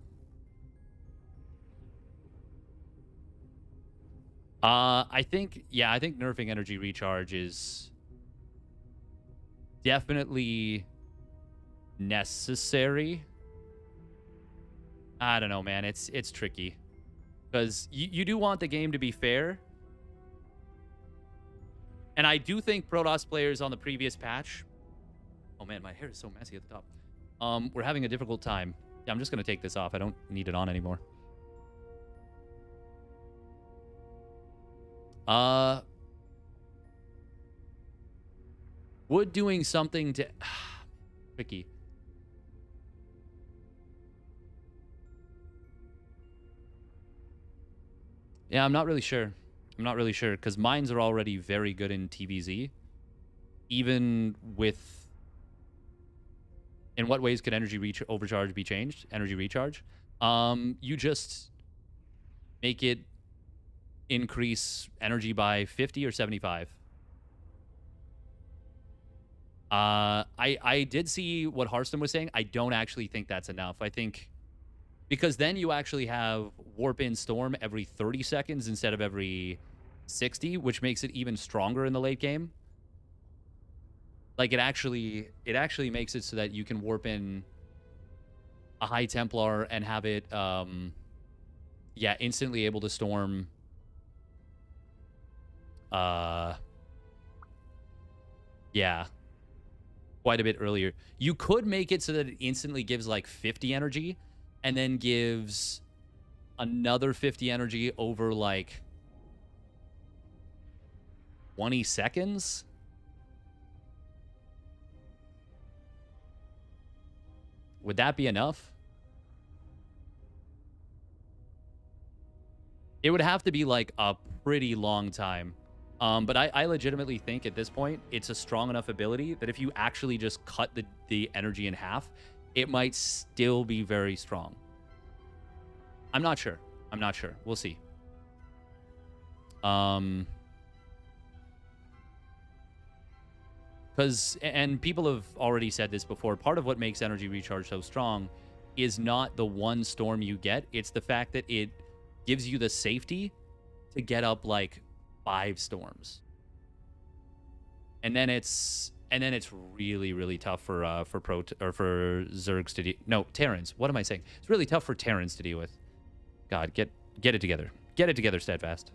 [SPEAKER 1] I think nerfing energy recharge is definitely necessary. I don't know, man. It's tricky because you do want the game to be fair. And I do think Protoss players on the previous patch... Oh, man, my hair is so messy at the top. We're having a difficult time. Yeah, I'm just going to take this off. I don't need it on anymore. Would doing something to... Tricky. Yeah, I'm not really sure. I'm not really sure, because mines are already very good in TVZ. Even with... In what ways could energy overcharge be changed? Energy recharge? You just make it increase energy by 50 or 75. I did see what Hearthstone was saying. I don't actually think that's enough. I think... Because then you actually have Warp in Storm every 30 seconds instead of every 60, which makes it even stronger in the late game. Like, it actually makes it so that you can warp in a High Templar and have it, yeah, instantly able to storm, yeah, quite a bit earlier. You could make it so that it instantly gives, like, 50 energy and then gives another 50 energy over, like, 20 seconds? Would that be enough? It would have to be like a pretty long time. But I legitimately think at this point, it's a strong enough ability that if you actually just cut the energy in half, it might still be very strong. I'm not sure. I'm not sure. We'll see. Because, and people have already said this before, part of what makes energy recharge so strong is not the one storm you get. It's the fact that it gives you the safety to get up like 5 storms. And then it's really, really tough for Zergs to Terrans. What am I saying? It's really tough for Terrans to deal with. God, get it together. Get it together, Steadfast.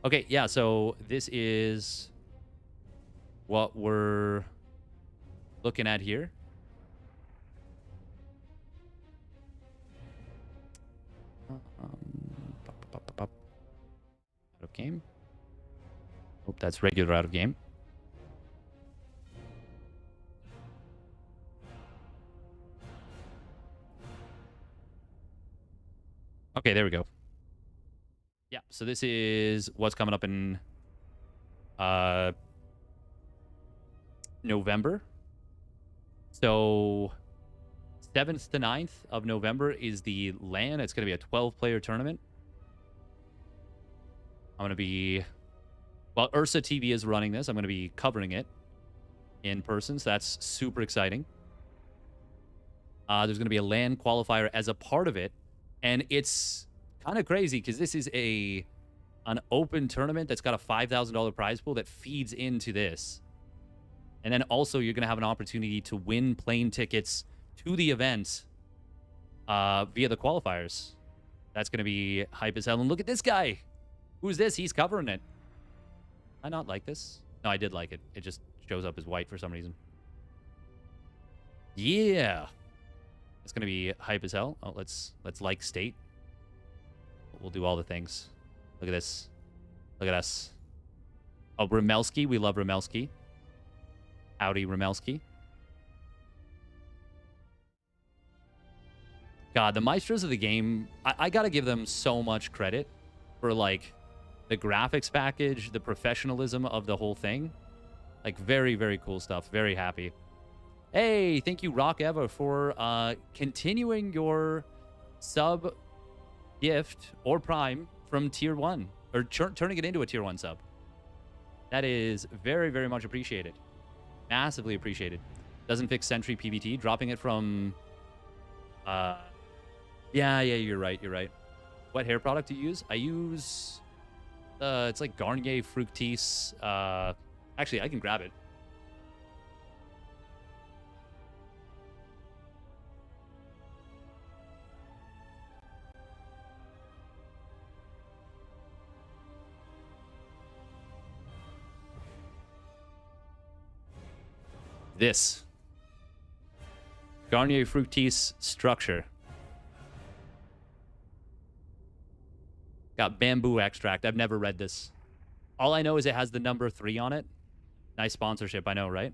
[SPEAKER 1] Okay, yeah, so this is what we're looking at here. Out of game. Hope that's regular out of game. Okay, there we go. Yeah, so this is what's coming up in November. So 7th to 9th of November is the LAN. It's going to be a 12-player tournament. I'm going to be... Well, Ursa TV is running this. I'm going to be covering it in person, so that's super exciting. There's going to be a LAN qualifier as a part of it, and it's kind of crazy because this is an open tournament that's got a $5,000 prize pool that feeds into this. And then also you're going to have an opportunity to win plane tickets to the event via the qualifiers. That's going to be hype as hell. And look at this guy. Who's this? He's covering it. I not like this? No, I did like it. It just shows up as white for some reason. Yeah. It's going to be hype as hell. Oh, let's like state. We'll do all the things. Look at this. Look at us. Oh, Ramelski. We love Ramelski. Howdy, Ramelski. God, the Maestros of the game, I gotta give them so much credit for, like, the graphics package, the professionalism of the whole thing. Like, very, very cool stuff. Very happy. Hey, thank you, Rock Eva, for continuing your sub gift or prime from tier 1. Or turning it into a tier 1 sub. That is very, very much appreciated. Massively appreciated. Doesn't fix Sentry PVT. Dropping it from... Yeah, you're right. You're right. What hair product do you use? I use It's like Garnier Fructis. Actually, I can grab it. This. Garnier Fructis structure. Got bamboo extract. I've never read this. All I know is it has the number 3 on it. Nice sponsorship, I know, right?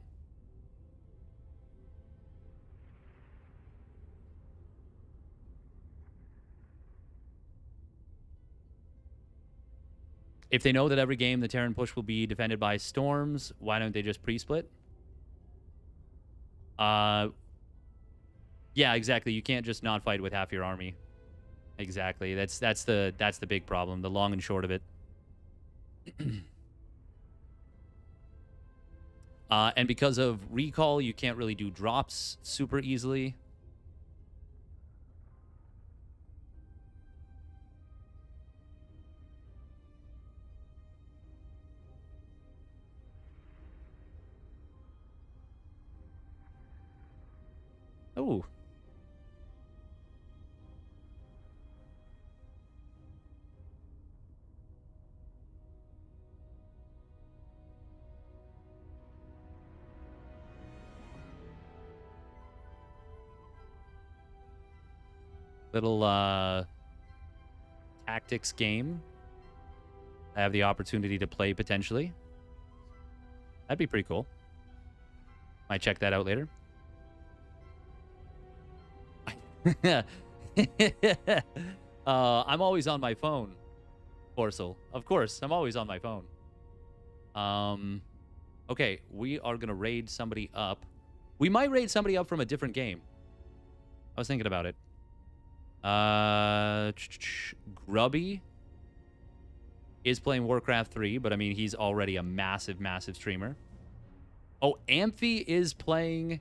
[SPEAKER 1] If they know that every game the Terran push will be defended by storms, why don't they just pre-split? Yeah, exactly. You can't just not fight with half your army. Exactly. That's the big problem, the long and short of it. And because of recall, you can't really do drops super easily. Oh. Little tactics game. I have the opportunity to play potentially. That'd be pretty cool. Might check that out later. I'm always on my phone, Porcel. Of course, I'm always on my phone. Okay, we are gonna raid somebody up. We might raid somebody up from a different game. I was thinking about it. Grubby is playing Warcraft 3, but I mean, he's already a massive, massive streamer. Oh, Amphi is playing...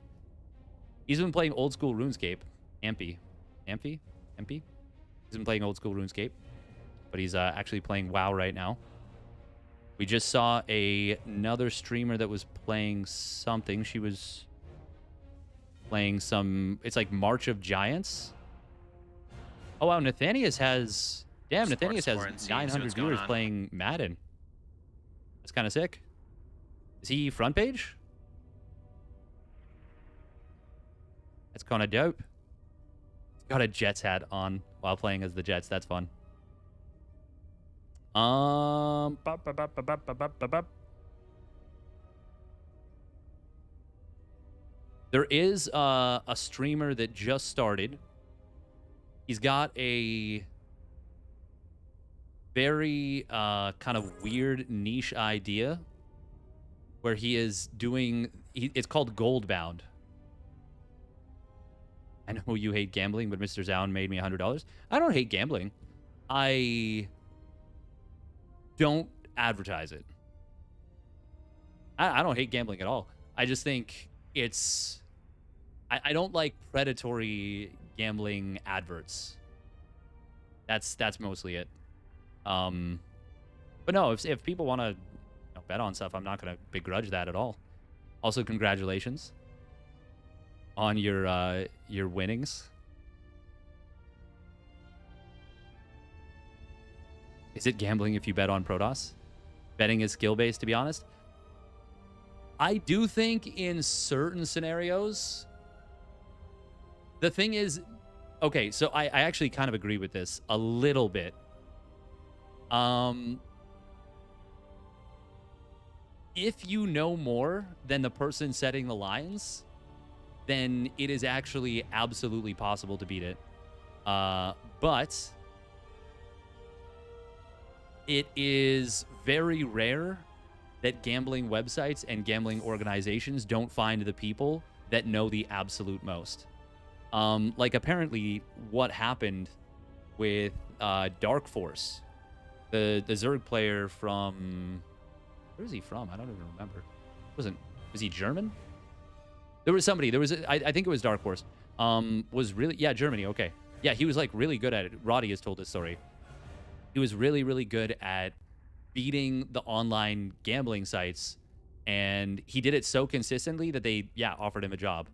[SPEAKER 1] He's been playing old school RuneScape. Amphi? He's been playing old school RuneScape, but he's actually playing WoW right now. We just saw another streamer that was playing something. She was playing some... It's like March of Giants. Oh, wow, Nathanius has... Damn, Nathanius has 900 viewers playing Madden. That's kind of sick. Is he front page? That's kind of dope. He's got a Jets hat on while playing as the Jets. That's fun. There is a streamer that just started. He's got a very kind of weird niche idea where he is doing... it's called Goldbound. I know you hate gambling, but Mr. Zoun made me $100. I don't hate gambling. I don't advertise it. I don't hate gambling at all. I just think it's... I don't like predatory gambling adverts. That's mostly it. But no, if people want to bet on stuff, I'm not going to begrudge that at all. Also, congratulations on your winnings. Is it gambling if you bet on Protoss? Betting is skill-based, to be honest. I do think in certain scenarios... The thing is... Okay, so I actually kind of agree with this a little bit. If you know more than the person setting the lines, then it is actually absolutely possible to beat it. But it is very rare that gambling websites and gambling organizations don't find the people that know the absolute most. Like apparently what happened with Dark Force, the Zerg player from... Where is he from? I don't even remember. Was he German? There was somebody. There was I think it was Dark Force. Was really... Yeah, Germany. Okay. Yeah, he was like really good at it. Roddy has told this story. He was really, really good at beating the online gambling sites, and he did it so consistently that they offered him a job.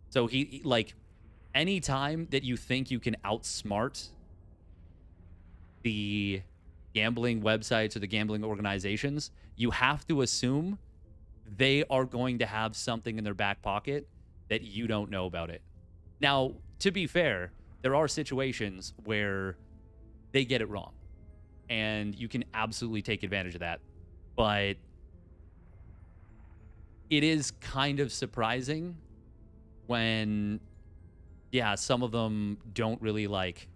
[SPEAKER 1] So he like, anytime that you think you can outsmart the gambling websites or the gambling organizations, you have to assume they are going to have something in their back pocket that you don't know about it. Now, to be fair, there are situations where they get it wrong, and you can absolutely take advantage of that. But it is kind of surprising when, some of them don't really like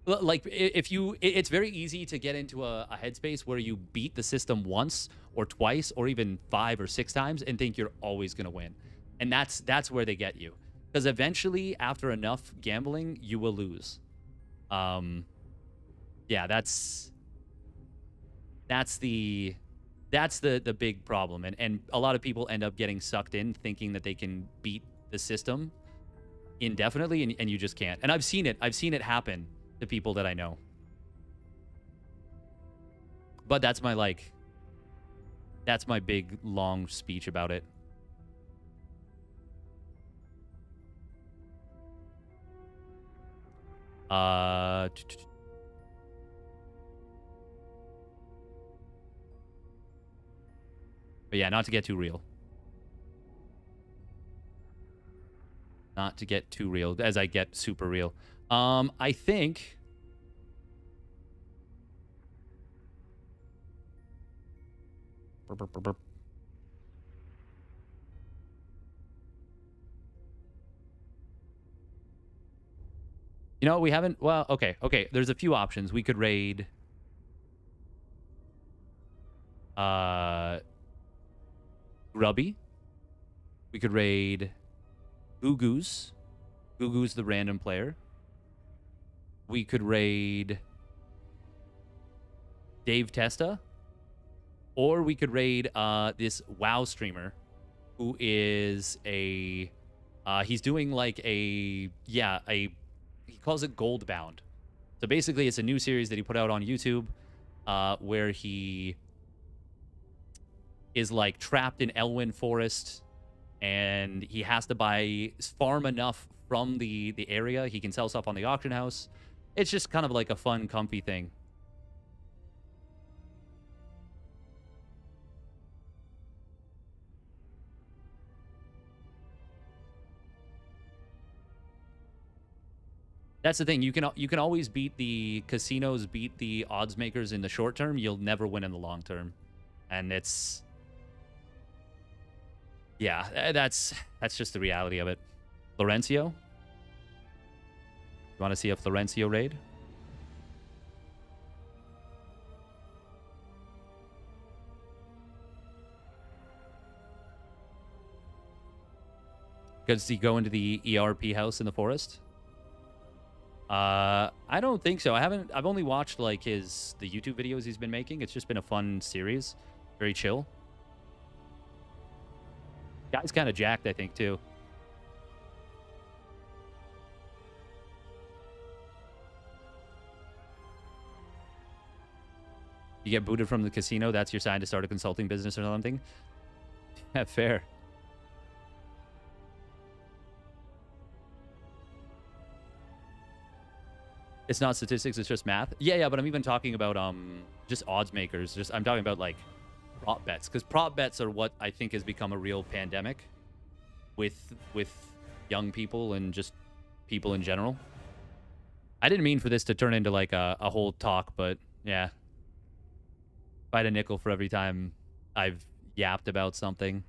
[SPEAKER 1] if you, it's very easy to get into a headspace where you beat the system once or twice or even 5 or 6 times and think you're always going to win. And that's where they get you. Because eventually, after enough gambling, you will lose. That's the big problem. And a lot of people end up getting sucked in thinking that they can beat the system indefinitely, and you just can't. And I've seen it happen to people that I know. But that's my big long speech about it. But yeah, not to get too real. Not to get too real, as I get super real. I think... You know, we haven't... Well, okay. There's a few options. We could raid... Grubby. We could raid... Gugu's. Gugu's the random player. We could raid... Dave Testa. Or we could raid this WoW streamer who is a... he's doing like a... Yeah, a... He calls it Goldbound. So basically, it's a new series that he put out on YouTube where he is like trapped in Elwyn Forest, and he has to farm enough from the area. He can sell stuff on the auction house. It's just kind of like a fun, comfy thing. That's the thing. You can always beat the casinos, beat the odds makers in the short term. You'll never win in the long term, and it's... Yeah, that's just the reality of it. Florencio? You want to see a Florencio raid? Does he go into the ERP house in the forest? I don't think so. I've only watched like the YouTube videos he's been making. It's just been a fun series. Very chill. Guy's kind of jacked, I think, too. You get booted from the casino, that's your sign to start a consulting business or something? Yeah, fair. It's not statistics, it's just math. Yeah, but I'm even talking about just odds makers. I'm talking about like prop bets, because prop bets are what I think has become a real pandemic with young people and just people in general. I didn't mean for this to turn into like a whole talk, but yeah. If I had a nickel for every time I've yapped about something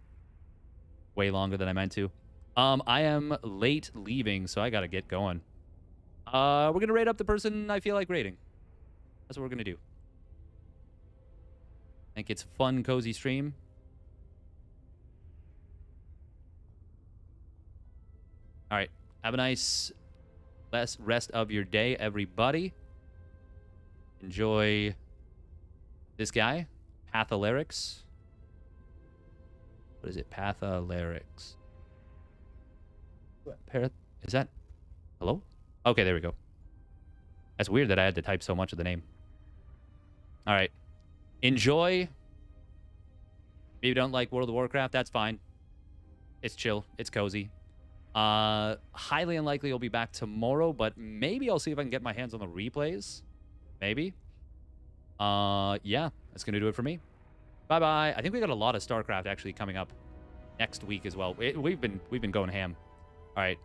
[SPEAKER 1] way longer than I meant to. I am late leaving, so I gotta get going. We're gonna rate up the person I feel like rating. That's what we're gonna do. I think it's a fun, cozy stream. All right. Have a nice rest of your day, everybody. Enjoy this guy, Patholerics. What is it? Patholerics. Is that... Hello? Okay, there we go. That's weird that I had to type so much of the name. All right. Enjoy. Maybe you don't like World of Warcraft. That's fine. It's chill. It's cozy. Highly unlikely I'll be back tomorrow, but maybe I'll see if I can get my hands on the replays. Maybe. Yeah, that's gonna do it for me. Bye-bye. I think we got a lot of StarCraft actually coming up next week as well. We've been going ham. All right.